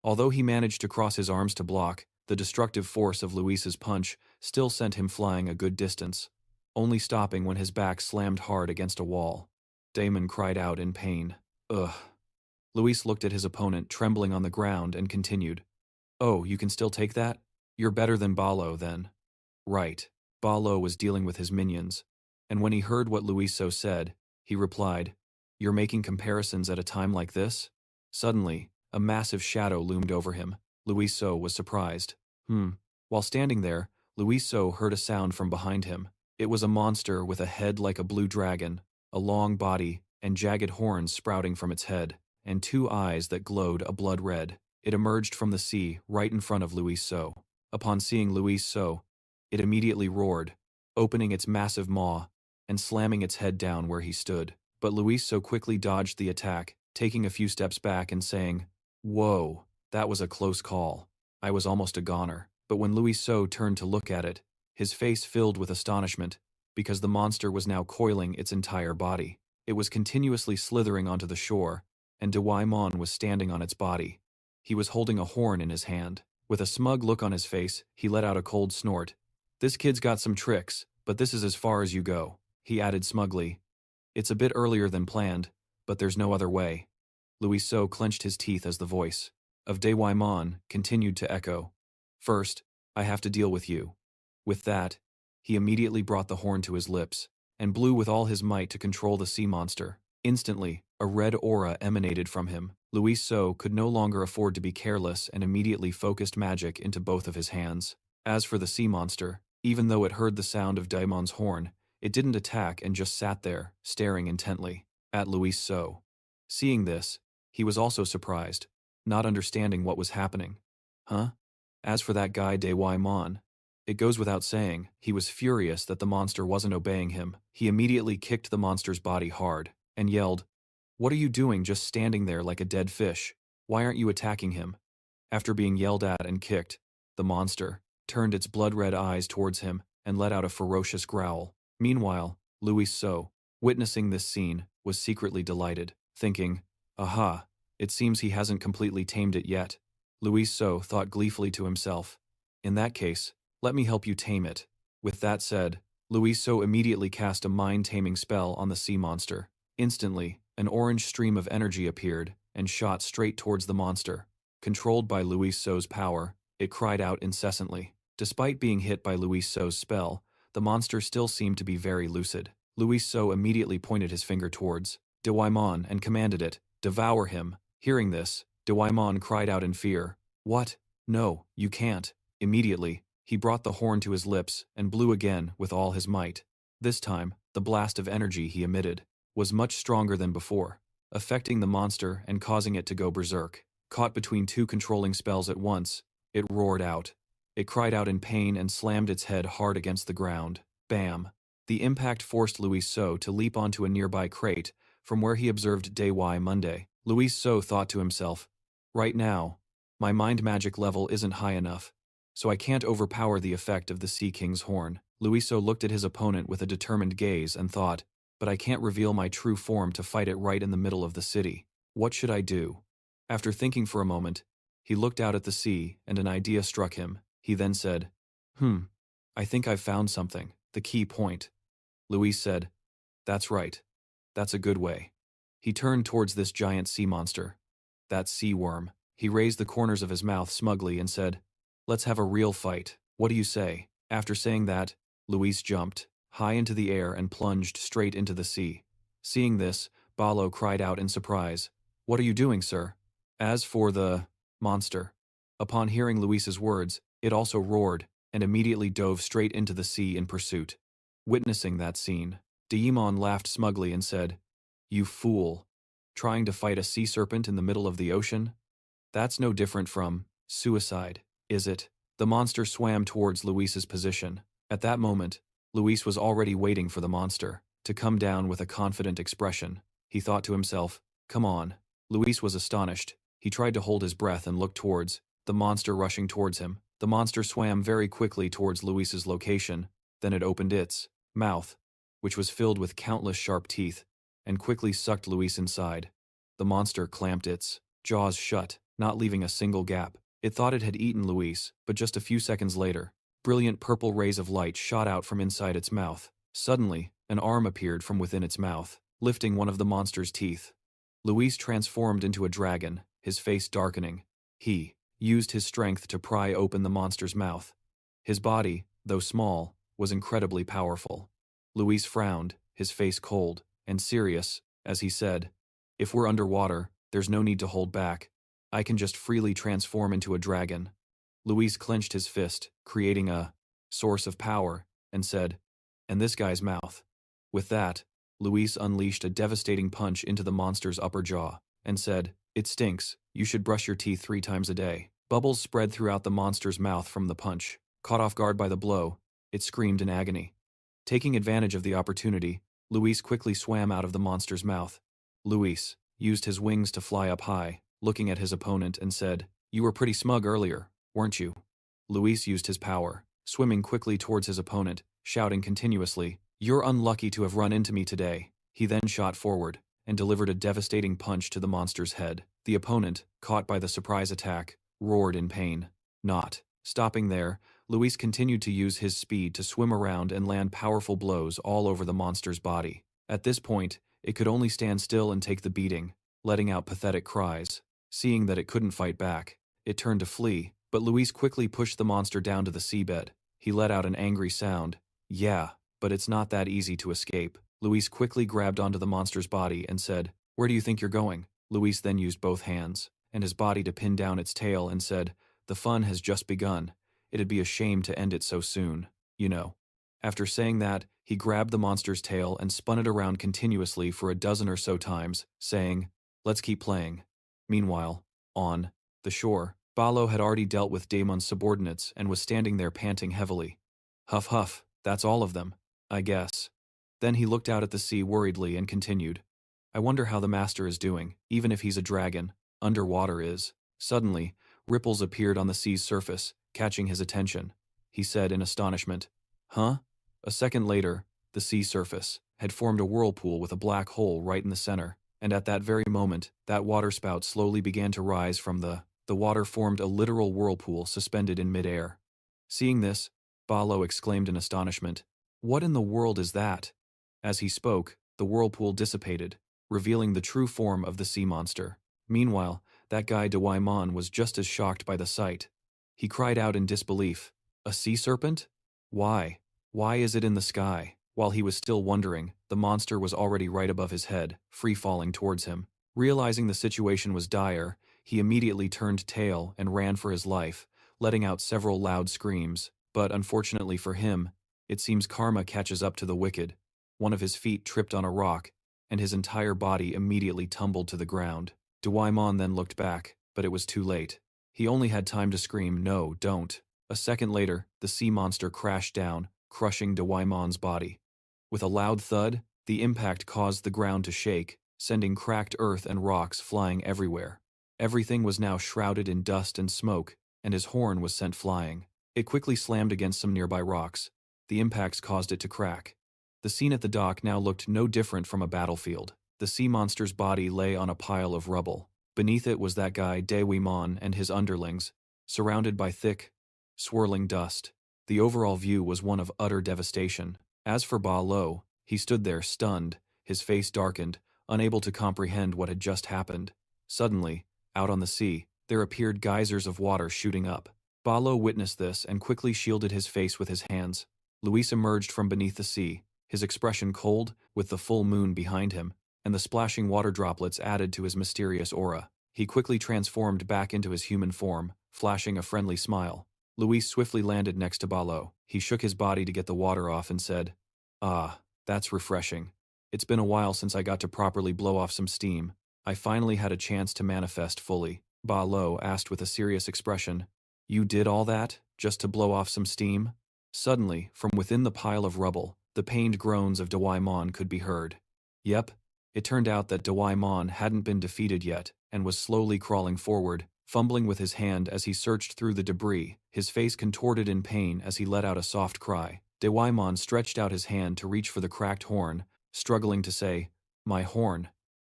Speaker 1: Although he managed to cross his arms to block, the destructive force of Luis's punch still sent him flying a good distance, only stopping when his back slammed hard against a wall. Daimon cried out in pain. "Ugh." Luis looked at his opponent trembling on the ground and continued, "Oh, you can still take that? You're better than Balo, then." Right. Balo was dealing with his minions, and when he heard what Luiso said, he replied, "You're making comparisons at a time like this?" Suddenly, a massive shadow loomed over him. Luiso was surprised. While standing there, Luiso heard a sound from behind him. It was a monster with a head like a blue dragon, a long body, and jagged horns sprouting from its head, and two eyes that glowed a blood red. It emerged from the sea right in front of Luiso. Upon seeing Luiso, it immediately roared, opening its massive maw and slamming its head down where he stood. But Luiso quickly dodged the attack, taking a few steps back and saying, "Whoa, that was a close call. I was almost a goner." But when Luiso turned to look at it, his face filled with astonishment, because the monster was now coiling its entire body. It was continuously slithering onto the shore, and Daimon was standing on its body. He was holding a horn in his hand. With a smug look on his face, he let out a cold snort. "This kid's got some tricks, but this is as far as you go," he added smugly. "It's a bit earlier than planned, but there's no other way." Luiso clenched his teeth as the voice of Daimon continued to echo. "First, I have to deal with you." With that, he immediately brought the horn to his lips, and blew with all his might to control the sea monster. Instantly, a red aura emanated from him. Luiso could no longer afford to be careless and immediately focused magic into both of his hands. As for the sea monster, even though it heard the sound of Daimon's horn, it didn't attack and just sat there, staring intently at Luiso. Seeing this, he was also surprised, not understanding what was happening. Huh? As for that guy Daimon, it goes without saying, he was furious that the monster wasn't obeying him. He immediately kicked the monster's body hard, and yelled, "What are you doing just standing there like a dead fish? Why aren't you attacking him?" After being yelled at and kicked, the monster turned its blood-red eyes towards him and let out a ferocious growl. Meanwhile, Luiso, witnessing this scene, was secretly delighted, thinking, "Aha, it seems he hasn't completely tamed it yet." Luiso thought gleefully to himself, "In that case, let me help you tame it." With that said, Luiso immediately cast a mind-taming spell on the sea monster. Instantly, an orange stream of energy appeared and shot straight towards the monster. Controlled by Luiso's power, it cried out incessantly. Despite being hit by Luiso's spell, the monster still seemed to be very lucid. Luiso immediately pointed his finger towards Daimon and commanded it, "Devour him." Hearing this, Daimon cried out in fear, "What? No, you can't." Immediately, he brought the horn to his lips and blew again with all his might. This time, the blast of energy he emitted was much stronger than before, affecting the monster and causing it to go berserk. Caught between two controlling spells at once, it roared out. It cried out in pain and slammed its head hard against the ground. Bam! The impact forced Louis So to leap onto a nearby crate, from where he observed Day Y Monday. Louis So thought to himself, right now, my mind magic level isn't high enough, so I can't overpower the effect of the Sea King's horn. Louis So looked at his opponent with a determined gaze and thought, but I can't reveal my true form to fight it right in the middle of the city. What should I do? After thinking for a moment, he looked out at the sea and an idea struck him. He then said, I think I've found something, the key point. Louis said, that's right. That's a good way. He turned towards this giant sea monster. That sea worm. He raised the corners of his mouth smugly and said, let's have a real fight. What do you say? After saying that, Louis jumped high into the air and plunged straight into the sea. Seeing this, Balo cried out in surprise, what are you doing, sir? As for the monster, upon hearing Luis's words, it also roared and immediately dove straight into the sea in pursuit. Witnessing that scene, Daemon laughed smugly and said, you fool. Trying to fight a sea serpent in the middle of the ocean? That's no different from suicide, is it? The monster swam towards Luis's position. At that moment, Luis was already waiting for the monster to come down with a confident expression. He thought to himself, come on. Luis was astonished. He tried to hold his breath and look towards the monster rushing towards him. The monster swam very quickly towards Luis's location, then it opened its mouth, which was filled with countless sharp teeth, and quickly sucked Luis inside. The monster clamped its jaws shut, not leaving a single gap. It thought it had eaten Luis, but just a few seconds later, brilliant purple rays of light shot out from inside its mouth. Suddenly, an arm appeared from within its mouth, lifting one of the monster's teeth. Luis transformed into a dragon, his face darkening. He used his strength to pry open the monster's mouth. His body, though small, was incredibly powerful. Luis frowned, his face cold and serious, as he said, if we're underwater, there's no need to hold back. I can just freely transform into a dragon. Luis clenched his fist, creating a source of power, and said, and this guy's mouth. With that, Luis unleashed a devastating punch into the monster's upper jaw, and said, it stinks, you should brush your teeth 3 times a day. Bubbles spread throughout the monster's mouth from the punch. Caught off guard by the blow, it screamed in agony. Taking advantage of the opportunity, Luis quickly swam out of the monster's mouth. Luis used his wings to fly up high, looking at his opponent and said, you were pretty smug earlier, weren't you? Luis used his power, swimming quickly towards his opponent, shouting continuously, you're unlucky to have run into me today. He then shot forward and delivered a devastating punch to the monster's head. The opponent, caught by the surprise attack, roared in pain. Not stopping there, Luis continued to use his speed to swim around and land powerful blows all over the monster's body. At this point, it could only stand still and take the beating, letting out pathetic cries. Seeing that it couldn't fight back, it turned to flee, but Luis quickly pushed the monster down to the seabed. He let out an angry sound. Yeah, but it's not that easy to escape. Luis quickly grabbed onto the monster's body and said, where do you think you're going? Luis then used both hands and his body to pin down its tail and said, the fun has just begun. It'd be a shame to end it so soon, you know. After saying that, he grabbed the monster's tail and spun it around continuously for a dozen or so times, saying, let's keep playing. Meanwhile, on the shore, Balo had already dealt with Daemon's subordinates and was standing there panting heavily. Huff huff, that's all of them, I guess. Then he looked out at the sea worriedly and continued, I wonder how the master is doing, even if he's a dragon, underwater is. Suddenly, ripples appeared on the sea's surface, catching his attention. He said in astonishment, huh? A second later, the sea surface had formed a whirlpool with a black hole right in the center, and at that very moment, that waterspout slowly began to rise from the water formed a literal whirlpool suspended in midair. Seeing this, Balo exclaimed in astonishment, what in the world is that? As he spoke, the whirlpool dissipated, revealing the true form of the sea monster. Meanwhile, that guy Dawaimon was just as shocked by the sight. He cried out in disbelief, a sea serpent? Why? Why is it in the sky? While he was still wondering, the monster was already right above his head, free-falling towards him. Realizing the situation was dire, he immediately turned tail and ran for his life, letting out several loud screams. But unfortunately for him, it seems karma catches up to the wicked. One of his feet tripped on a rock, and his entire body immediately tumbled to the ground. Dawaimon then looked back, but it was too late. He only had time to scream, no, don't. A second later, the sea monster crashed down, crushing Dawaimon's body. With a loud thud, the impact caused the ground to shake, sending cracked earth and rocks flying everywhere. Everything was now shrouded in dust and smoke, and his horn was sent flying. It quickly slammed against some nearby rocks. The impacts caused it to crack. The scene at the dock now looked no different from a battlefield. The sea monster's body lay on a pile of rubble. Beneath it was that guy Dewimon and his underlings, surrounded by thick, swirling dust. The overall view was one of utter devastation. As for Ba Lo, he stood there stunned, his face darkened, unable to comprehend what had just happened. Suddenly, out on the sea, there appeared geysers of water shooting up. Ba Lo witnessed this and quickly shielded his face with his hands. Luis emerged from beneath the sea, his expression cold, with the full moon behind him, and the splashing water droplets added to his mysterious aura. He quickly transformed back into his human form, flashing a friendly smile. Luis swiftly landed next to Ba Lo. He shook his body to get the water off and said, "Ah, that's refreshing. It's been a while since I got to properly blow off some steam. I finally had a chance to manifest fully." Ba Lo asked with a serious expression, "You did all that, just to blow off some steam?" Suddenly, from within the pile of rubble, the pained groans of Dewimon could be heard. Yep, it turned out that Dewimon hadn't been defeated yet, and was slowly crawling forward, fumbling with his hand as he searched through the debris, his face contorted in pain as he let out a soft cry. Dewimon stretched out his hand to reach for the cracked horn, struggling to say, "My horn."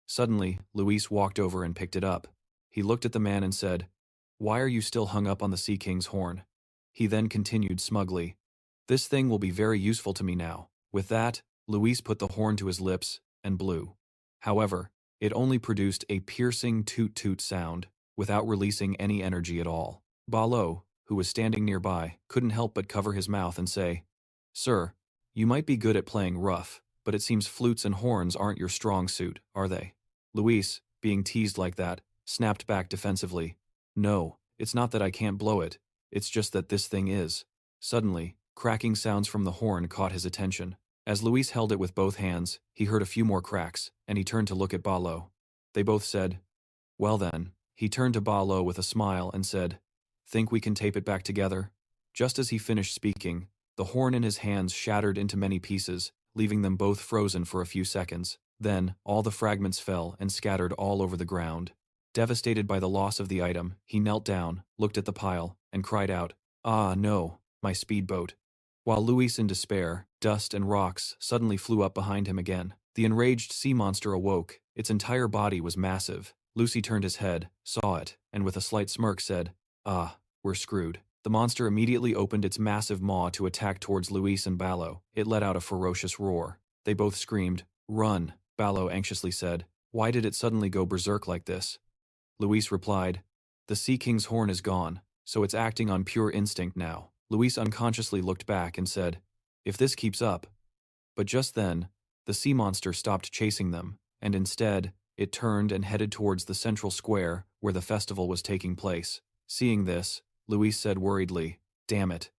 Speaker 1: Suddenly, Luis walked over and picked it up. He looked at the man and said, "Why are you still hung up on the Sea King's horn?" He then continued smugly, "This thing will be very useful to me now." With that, Luis put the horn to his lips and blew. However, it only produced a piercing toot-toot sound, without releasing any energy at all. Ba Lo, who was standing nearby, couldn't help but cover his mouth and say, "Sir, you might be good at playing rough, but it seems flutes and horns aren't your strong suit, are they?" Luis, being teased like that, snapped back defensively, "No, it's not that I can't blow it, it's just that this thing is." Suddenly, cracking sounds from the horn caught his attention. As Luis held it with both hands, he heard a few more cracks, and he turned to look at Ba Lo. They both said, "Well then." He turned to Ba Lo with a smile and said, "Think we can tape it back together?" Just as he finished speaking, the horn in his hands shattered into many pieces, leaving them both frozen for a few seconds. Then, all the fragments fell and scattered all over the ground. Devastated by the loss of the item, he knelt down, looked at the pile, and cried out, "Ah, no, my speedboat." While Luis in despair, dust and rocks suddenly flew up behind him again. The enraged sea monster awoke. Its entire body was massive. Lucy turned his head, saw it, and with a slight smirk said, "Ah, we're screwed." The monster immediately opened its massive maw to attack towards Luis and Ba Lo. It let out a ferocious roar. They both screamed, "Run," Ba Lo anxiously said. "Why did it suddenly go berserk like this?" Luis replied, "The Sea King's horn is gone, so it's acting on pure instinct now." Luis unconsciously looked back and said, "If this keeps up." But just then, the sea monster stopped chasing them, and instead, it turned and headed towards the central square where the festival was taking place. Seeing this, Luis said worriedly, "Damn it."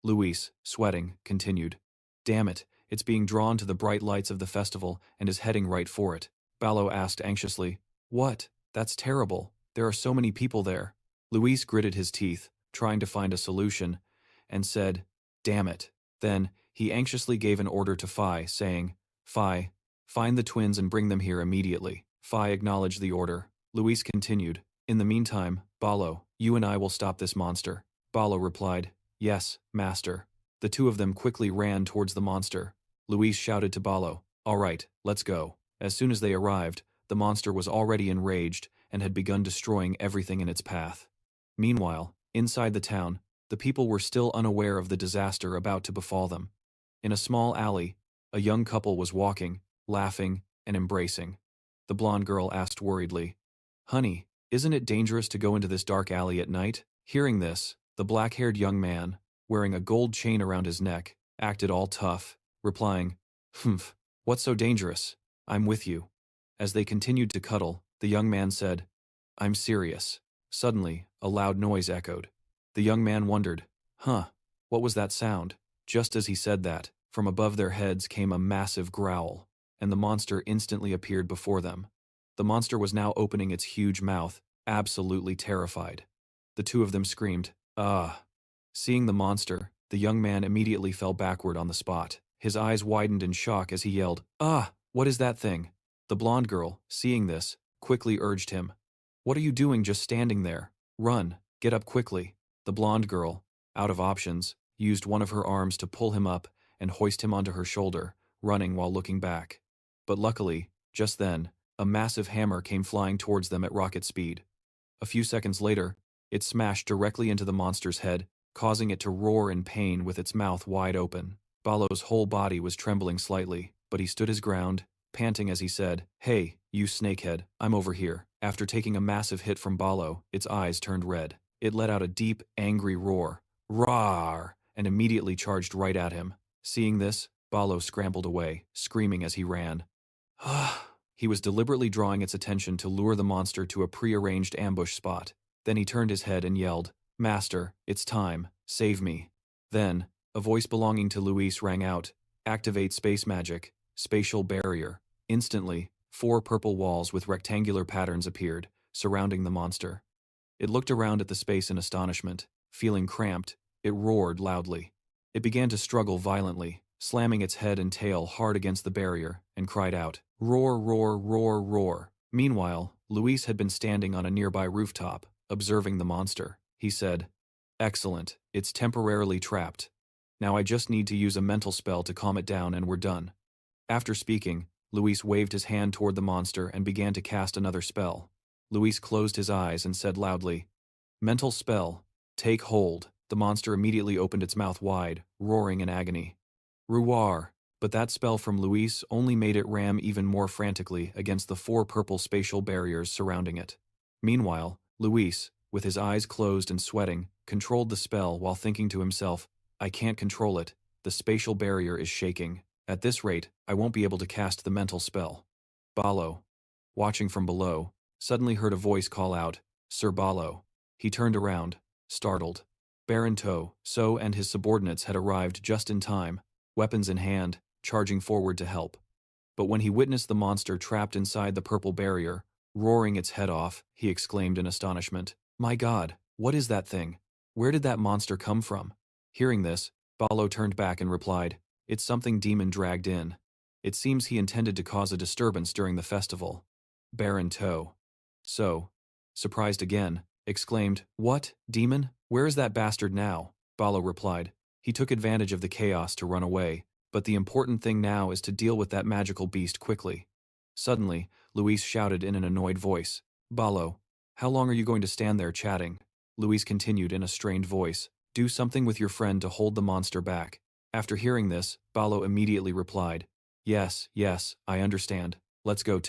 Speaker 1: Luis, sweating, continued, "Damn it, it's being drawn to the bright lights of the festival and is heading right for it." Ba Lo asked anxiously, "What? That's terrible. There are so many people there." Luis gritted his teeth, trying to find a solution, and said, "Damn it." Then, he anxiously gave an order to Phi, saying, "Phi, find the twins and bring them here immediately." Phi acknowledged the order. Luis continued, "In the meantime, Ba Lo, you and I will stop this monster." Ba Lo replied, "Yes, master." The two of them quickly ran towards the monster. Luis shouted to Ba Lo, "All right, let's go." As soon as they arrived, the monster was already enraged and had begun destroying everything in its path. Meanwhile, inside the town, the people were still unaware of the disaster about to befall them. In a small alley, a young couple was walking, laughing, and embracing. The blonde girl asked worriedly, "Honey, isn't it dangerous to go into this dark alley at night?" Hearing this, the black-haired young man, wearing a gold chain around his neck, acted all tough, replying, "Humph, what's so dangerous? I'm with you." As they continued to cuddle, the young man said, "I'm serious." Suddenly, a loud noise echoed. The young man wondered, "Huh, what was that sound?" Just as he said that, from above their heads came a massive growl, and the monster instantly appeared before them. The monster was now opening its huge mouth, absolutely terrified. The two of them screamed, "Ah!" Seeing the monster, the young man immediately fell backward on the spot. His eyes widened in shock as he yelled, "Ah, what is that thing?" The blonde girl, seeing this, quickly urged him. "What are you doing just standing there? Run, get up quickly." The blonde girl, out of options, used one of her arms to pull him up and hoist him onto her shoulder, running while looking back. But luckily, just then, a massive hammer came flying towards them at rocket speed. A few seconds later, it smashed directly into the monster's head, causing it to roar in pain with its mouth wide open. Balo's whole body was trembling slightly, but he stood his ground, panting as he said, "Hey, you snakehead, I'm over here." After taking a massive hit from Balo, its eyes turned red. It let out a deep, angry roar, "Roar!" and immediately charged right at him. Seeing this, Balo scrambled away, screaming as he ran. He was deliberately drawing its attention to lure the monster to a pre-arranged ambush spot. Then he turned his head and yelled, "Master, it's time, save me." Then, a voice belonging to Luis rang out, "Activate space magic, spatial barrier." Instantly, 4 purple walls with rectangular patterns appeared, surrounding the monster. It looked around at the space in astonishment. Feeling cramped, it roared loudly. It began to struggle violently, slamming its head and tail hard against the barrier, and cried out, "Roar, roar, roar, roar." Meanwhile, Luis had been standing on a nearby rooftop, observing the monster. He said, "Excellent, it's temporarily trapped. Now I just need to use a mental spell to calm it down and we're done." After speaking, Luis waved his hand toward the monster and began to cast another spell. Luis closed his eyes and said loudly, "Mental spell, take hold." The monster immediately opened its mouth wide, roaring in agony. Ruar, but that spell from Luis only made it ram even more frantically against the 4 purple spatial barriers surrounding it. Meanwhile, Luis, with his eyes closed and sweating, controlled the spell while thinking to himself, "I can't control it, the spatial barrier is shaking. At this rate, I won't be able to cast the mental spell." Balo, watching from below, suddenly heard a voice call out, "Sir Balo." He turned around, startled. Baron So and his subordinates had arrived just in time, weapons in hand, charging forward to help. But when he witnessed the monster trapped inside the purple barrier, roaring its head off, he exclaimed in astonishment, "My God, what is that thing? Where did that monster come from?" Hearing this, Balo turned back and replied, "It's something demon dragged in. It seems he intended to cause a disturbance during the festival." Baron So, surprised again, exclaimed, "What, demon? Where is that bastard now?" Balo replied, "He took advantage of the chaos to run away, but the important thing now is to deal with that magical beast quickly." Suddenly, Luis shouted in an annoyed voice, "Balo, how long are you going to stand there chatting?" Luis continued in a strained voice, "Do something with your friend to hold the monster back." After hearing this, Balo immediately replied, Yes, I understand. Let's go,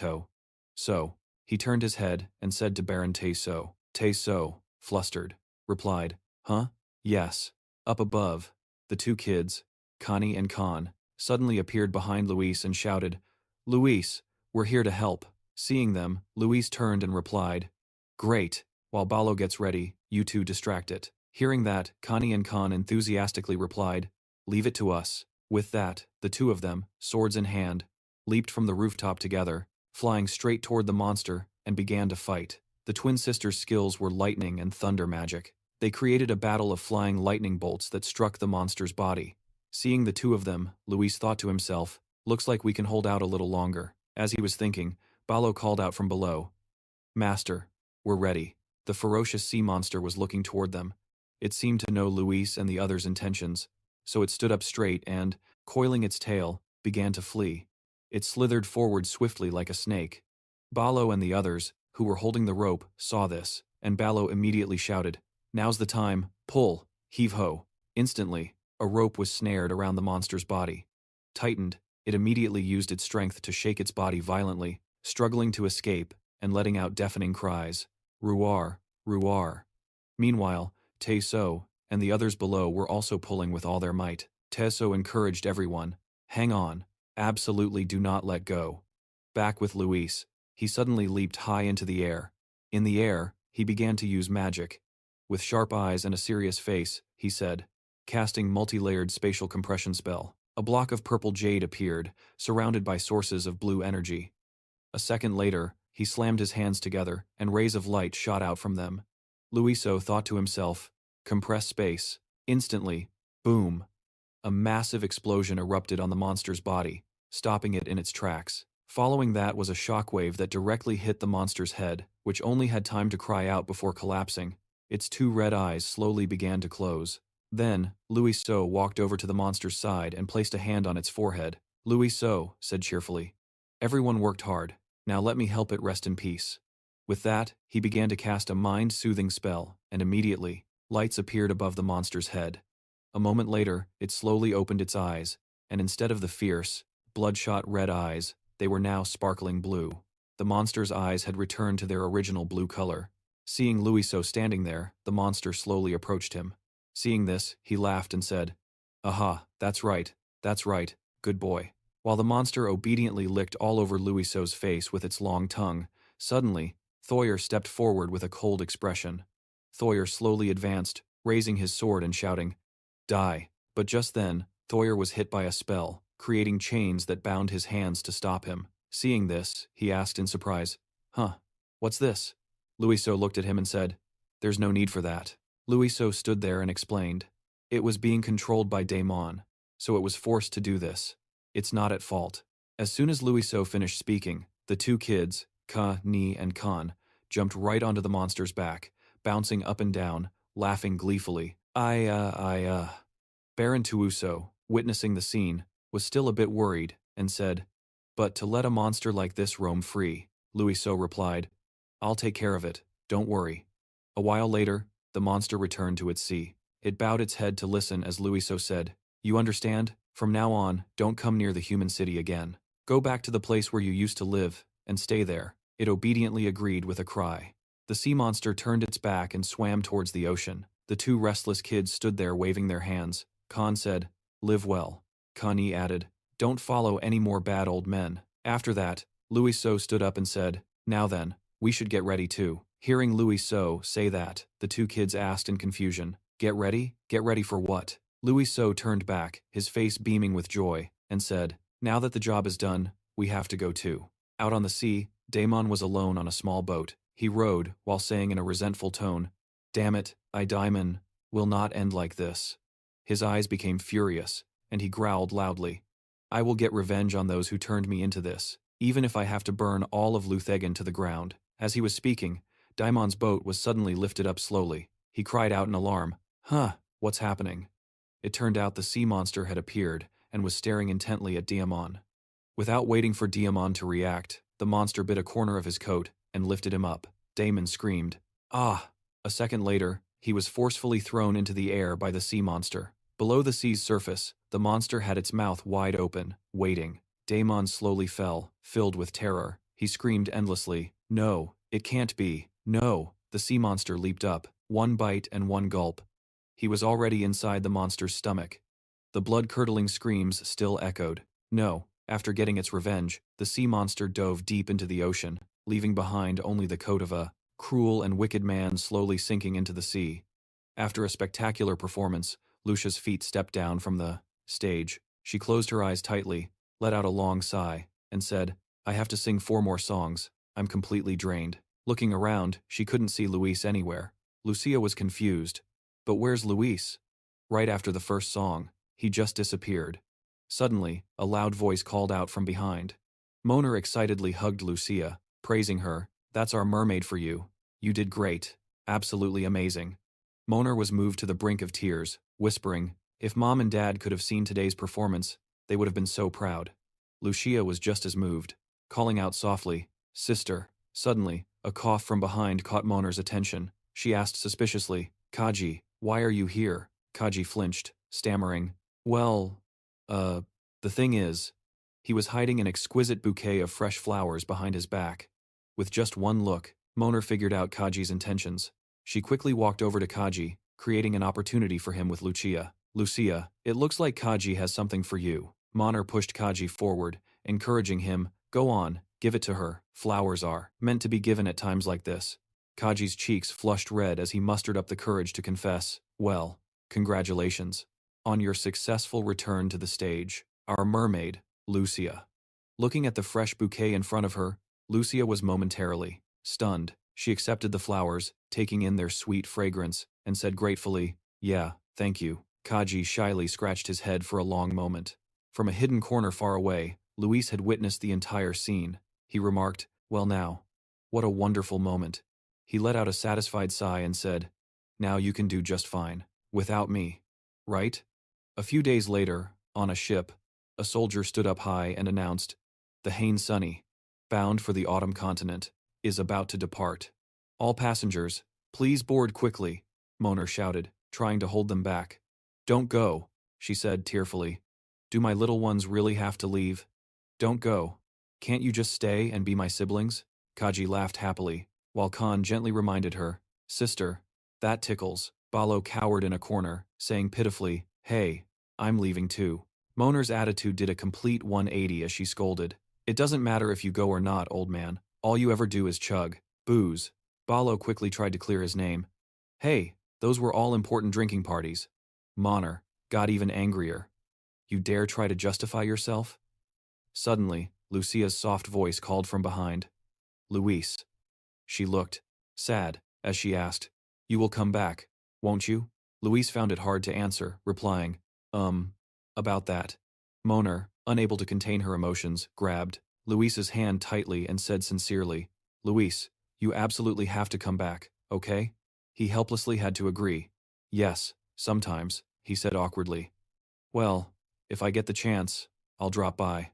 Speaker 1: So, he turned his head and said to Baron So, flustered, replied, "Huh? Yes." Up above, the 2 kids, Connie and Khan, suddenly appeared behind Luis and shouted, "Luis, we're here to help." Seeing them, Luis turned and replied, "Great, while Balo gets ready, you 2 distract it." Hearing that, Connie and Khan enthusiastically replied, "Leave it to us." With that, the 2 of them, swords in hand, leaped from the rooftop together, flying straight toward the monster, and began to fight. The twin sisters' skills were lightning and thunder magic. They created a battle of flying lightning bolts that struck the monster's body. Seeing the 2 of them, Luis thought to himself, "Looks like we can hold out a little longer." As he was thinking, Balo called out from below, "Master, we're ready." The ferocious sea monster was looking toward them. It seemed to know Luis and the others' intentions, so it stood up straight and, coiling its tail, began to flee. It slithered forward swiftly like a snake. Balo and the others, who were holding the rope, saw this, and Balo immediately shouted, "Now's the time, pull, heave-ho." Instantly, a rope was snared around the monster's body. Tightened, it immediately used its strength to shake its body violently, struggling to escape and letting out deafening cries, "Ruar, ruar." Meanwhile, So and the others below were also pulling with all their might. So encouraged everyone, "Hang on, absolutely do not let go." Back with Luis, he suddenly leaped high into the air. In the air, he began to use magic. With sharp eyes and a serious face, he said, casting multi-layered spatial compression spell. A block of purple jade appeared, surrounded by sources of blue energy. A second later, he slammed his hands together, and rays of light shot out from them. Luiso thought to himself, "Compress space." Instantly, boom! A massive explosion erupted on the monster's body, stopping it in its tracks. Following that was a shockwave that directly hit the monster's head, which only had time to cry out before collapsing. Its two red eyes slowly began to close. Then, Louis So walked over to the monster's side and placed a hand on its forehead. Louis So said cheerfully, "Everyone worked hard. Now let me help it rest in peace." With that, he began to cast a mind-soothing spell, and immediately, lights appeared above the monster's head. A moment later, it slowly opened its eyes, and instead of the fierce, bloodshot red eyes, they were now sparkling blue. The monster's eyes had returned to their original blue color. Seeing Louis So standing there, the monster slowly approached him. Seeing this, he laughed and said, "Aha, that's right, good boy." While the monster obediently licked all over Louis So's face with its long tongue, suddenly, Thoyer stepped forward with a cold expression. Thoyer slowly advanced, raising his sword and shouting, "Die." But just then, Thoyer was hit by a spell, creating chains that bound his hands to stop him. Seeing this, he asked in surprise, "Huh, what's this?" Louis So looked at him and said, "There's no need for that." Louis So stood there and explained, "It was being controlled by Daemon, so it was forced to do this. It's not at fault." As soon as Louis So finished speaking, the two kids, Ka, Ni, and Khan, jumped right onto the monster's back, bouncing up and down, laughing gleefully. Baron Tuuso, witnessing the scene, was still a bit worried, and said, "But to let a monster like this roam free," Louis So replied, "I'll take care of it, don't worry." A while later, the monster returned to its sea. It bowed its head to listen as Louis So said, "You understand? From now on, don't come near the human city again. Go back to the place where you used to live, and stay there." It obediently agreed with a cry. The sea monster turned its back and swam towards the ocean. The two restless kids stood there waving their hands. Khan said, "Live well." Kani added, "Don't follow any more bad old men." After that, Louis So stood up and said, "Now then, we should get ready too." Hearing Louis So say that, the two kids asked in confusion, "Get ready? Get ready for what?" Louis So turned back, his face beaming with joy, and said, "Now that the job is done, we have to go too." Out on the sea, Daemon was alone on a small boat. He rowed, while saying in a resentful tone, "Damn it, Daemon will not end like this." His eyes became furious, and he growled loudly, "I will get revenge on those who turned me into this, even if I have to burn all of Luthegen to the ground." As he was speaking, Daimon's boat was suddenly lifted up slowly. He cried out in alarm, "Huh, what's happening?" It turned out the sea monster had appeared, and was staring intently at Daemon. Without waiting for Daemon to react, the monster bit a corner of his coat, and lifted him up. Daemon screamed, "Ah!" A second later, he was forcefully thrown into the air by the sea monster. Below the sea's surface, the monster had its mouth wide open, waiting. Daemon slowly fell, filled with terror. He screamed endlessly, "No, it can't be, no!" The sea monster leaped up, one bite and one gulp. He was already inside the monster's stomach. The blood-curdling screams still echoed. No, after getting its revenge, the sea monster dove deep into the ocean, leaving behind only the coat of a cruel and wicked man slowly sinking into the sea. After a spectacular performance, Lucia's feet stepped down from the stage. She closed her eyes tightly, let out a long sigh, and said, "I have to sing 4 more songs. I'm completely drained." Looking around, she couldn't see Luis anywhere. Lucia was confused. But where's Luis? Right after the first song, he just disappeared. Suddenly, a loud voice called out from behind. Moner excitedly hugged Lucia, praising her. "That's our mermaid for you. You did great. Absolutely amazing." Moner was moved to the brink of tears, whispering, "If Mom and Dad could have seen today's performance, they would have been so proud." Lucia was just as moved, calling out softly, "Sister." Suddenly, a cough from behind caught Moner's attention. She asked suspiciously, "Kaji, why are you here?" Kaji flinched, stammering, "Well, the thing is..." He was hiding an exquisite bouquet of fresh flowers behind his back. With just one look, Moner figured out Kaji's intentions. She quickly walked over to Kaji, creating an opportunity for him with Lucia. "Lucia, it looks like Kaji has something for you." Moner pushed Kaji forward, encouraging him, "Go on, give it to her. Flowers are meant to be given at times like this." Kaji's cheeks flushed red as he mustered up the courage to confess, "Well, congratulations on your successful return to the stage. Our mermaid, Lucia." Looking at the fresh bouquet in front of her, Lucia was momentarily stunned. She accepted the flowers, taking in their sweet fragrance, and said gratefully, "Yeah, thank you, Kaji shyly scratched his head for a long moment. From a hidden corner far away, Luis had witnessed the entire scene. He remarked, "Well now. What a wonderful moment." He let out a satisfied sigh and said, "Now you can do just fine. Without me. Right?" A few days later, on a ship, a soldier stood up high and announced, "The Haine Sunny, bound for the autumn continent, is about to depart. All passengers, please board quickly," Moner shouted, trying to hold them back. "Don't go," she said tearfully. "Do my little ones really have to leave? Don't go. Can't you just stay and be my siblings?" Kaji laughed happily, while Khan gently reminded her, "Sister, that tickles." Balo cowered in a corner, saying pitifully, "Hey, I'm leaving too." Moner's attitude did a complete 180 as she scolded. "It doesn't matter if you go or not, old man. All you ever do is chug booze." Balo quickly tried to clear his name. "Hey, those were all important drinking parties." Moner got even angrier. "You dare try to justify yourself?" Suddenly, Lucia's soft voice called from behind. "Luis." She looked sad as she asked, "You will come back, won't you?" Luis found it hard to answer, replying, about that." Moner, unable to contain her emotions, grabbed Luis's hand tightly and said sincerely, "Luis, you absolutely have to come back, okay?" He helplessly had to agree. "Yes, sometimes," he said awkwardly. "Well, if I get the chance, I'll drop by."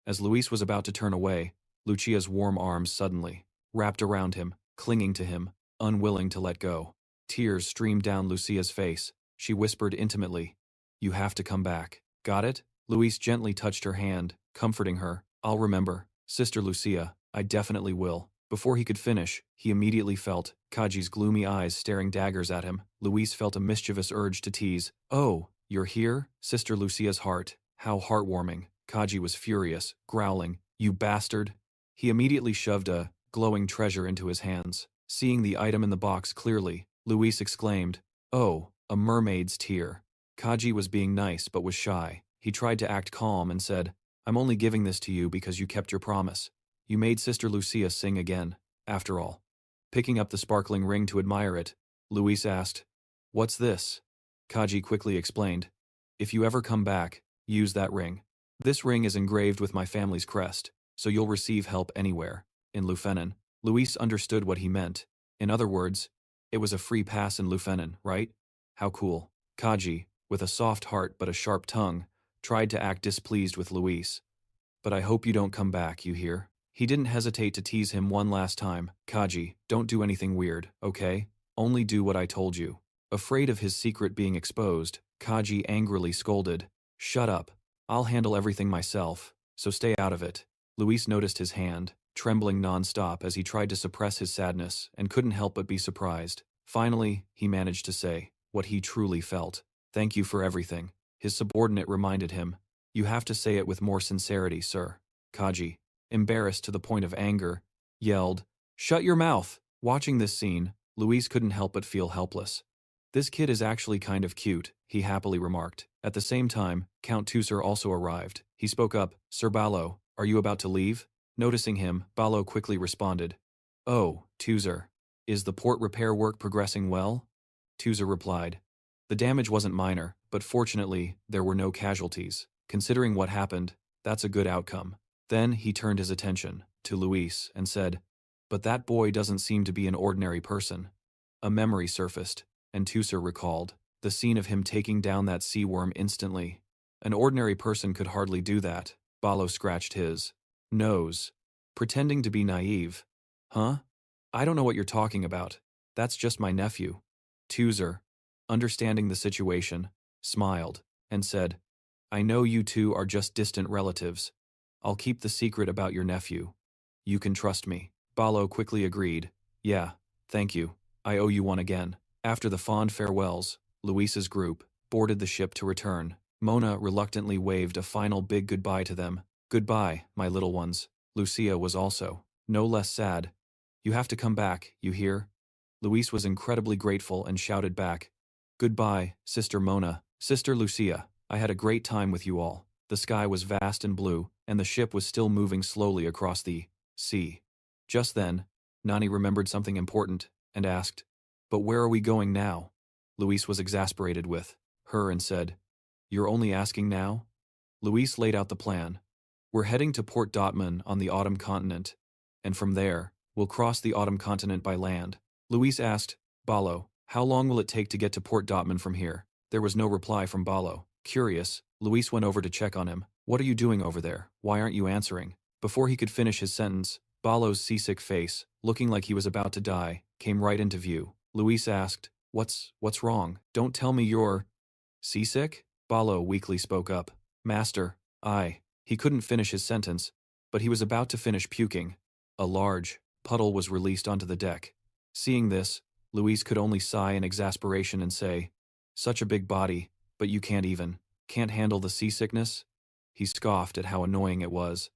Speaker 1: As Luis was about to turn away, Lucia's warm arms suddenly wrapped around him, clinging to him, unwilling to let go. Tears streamed down Lucia's face. She whispered intimately, "You have to come back. Got it?" Luis gently touched her hand, comforting her. "I'll remember, Sister Lucia, I definitely will." Before he could finish, he immediately felt Kaji's gloomy eyes staring daggers at him. Luis felt a mischievous urge to tease, "Oh, you're here, Sister Lucia's heart. How heartwarming." Kaji was furious, growling, "You bastard." He immediately shoved a glowing treasure into his hands. Seeing the item in the box clearly, Luis exclaimed, "Oh, a mermaid's tear." Kaji was being nice but was shy. He tried to act calm and said, "I'm only giving this to you because you kept your promise. You made Sister Lucia sing again, after all." Picking up the sparkling ring to admire it, Luis asked, "What's this?" Kaji quickly explained, "If you ever come back, use that ring. This ring is engraved with my family's crest, so you'll receive help anywhere." In Lufenin, Luis understood what he meant. In other words, it was a free pass in Lufenin, right? How cool. Kaji, with a soft heart but a sharp tongue, tried to act displeased with Luis. "But I hope you don't come back, you hear?" He didn't hesitate to tease him one last time. "Kaji, don't do anything weird, okay? Only do what I told you." Afraid of his secret being exposed, Kaji angrily scolded, "Shut up. I'll handle everything myself, so stay out of it." Luis noticed his hand, trembling non-stop as he tried to suppress his sadness and couldn't help but be surprised. Finally, he managed to say what he truly felt. "Thank you for everything." His subordinate reminded him, "You have to say it with more sincerity, sir." Kaji, embarrassed to the point of anger, yelled, "Shut your mouth!" Watching this scene, Luis couldn't help but feel helpless. "This kid is actually kind of cute," he happily remarked. At the same time, Count Tusser also arrived. He spoke up, "Sir Balo, are you about to leave?" Noticing him, Balo quickly responded, "Oh, Tusser, is the port repair work progressing well?" Tusser replied, "The damage wasn't minor, but fortunately, there were no casualties. Considering what happened, that's a good outcome." Then he turned his attention to Luis and said, "But that boy doesn't seem to be an ordinary person." A memory surfaced, and Tusser recalled the scene of him taking down that sea worm instantly. An ordinary person could hardly do that. Balo scratched his nose, pretending to be naive. "Huh? I don't know what you're talking about. That's just my nephew." Tusser, understanding the situation, smiled and said, "I know you two are just distant relatives. I'll keep the secret about your nephew. You can trust me." Balo quickly agreed, "Yeah, thank you. I owe you one again." After the fond farewells, Luis's group boarded the ship to return. Mona reluctantly waved a final big goodbye to them. "Goodbye, my little ones." Lucia was also no less sad. "You have to come back, you hear?" Luis was incredibly grateful and shouted back, "Goodbye, Sister Mona, Sister Lucia. I had a great time with you all." The sky was vast and blue, and the ship was still moving slowly across the sea. Just then, Nani remembered something important and asked, "But where are we going now?" Luis was exasperated with, her and said, "You're only asking now?" Luis laid out the plan. "We're heading to Port Dotman on the Autumn Continent, and from there, we'll cross the Autumn Continent by land." Luis asked, "Balo, how long will it take to get to Port Dotman from here?" There was no reply from Balo. Curious, Luis went over to check on him. "What are you doing over there? Why aren't you answering?" Before he could finish his sentence, Balo's seasick face, looking like he was about to die, came right into view. Luis asked, What's wrong? Don't tell me you're seasick?" Balo weakly spoke up. "Master, I." He couldn't finish his sentence, but he was about to finish puking. A large puddle was released onto the deck. Seeing this, Luis could only sigh in exasperation and say, "Such a big body, but you can't handle the seasickness?" He scoffed at how annoying it was.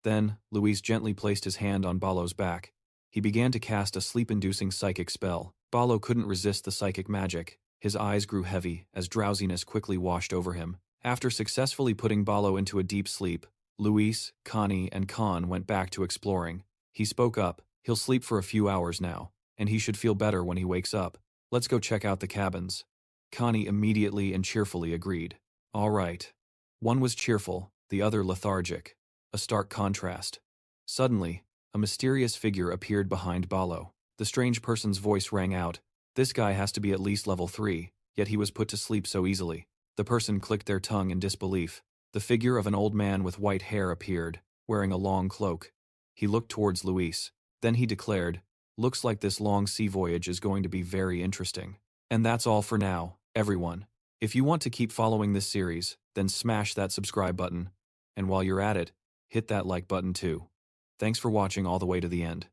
Speaker 1: Then, Luis gently placed his hand on Balo's back. He began to cast a sleep-inducing psychic spell. Balo couldn't resist the psychic magic. His eyes grew heavy as drowsiness quickly washed over him. After successfully putting Balo into a deep sleep, Luis, Connie, and Khan went back to exploring. He spoke up. He'll sleep for a few hours now, and he should feel better when he wakes up. Let's go check out the cabins. Connie immediately and cheerfully agreed. All right. One was cheerful, the other lethargic. A stark contrast. Suddenly, a mysterious figure appeared behind Balo. The strange person's voice rang out. This guy has to be at least level 3, yet he was put to sleep so easily. The person clicked their tongue in disbelief. The figure of an old man with white hair appeared, wearing a long cloak. He looked towards Luis. Then he declared, "Looks like this long sea voyage is going to be very interesting." And that's all for now, everyone. If you want to keep following this series, then smash that subscribe button. And while you're at it, hit that like button too. Thanks for watching all the way to the end.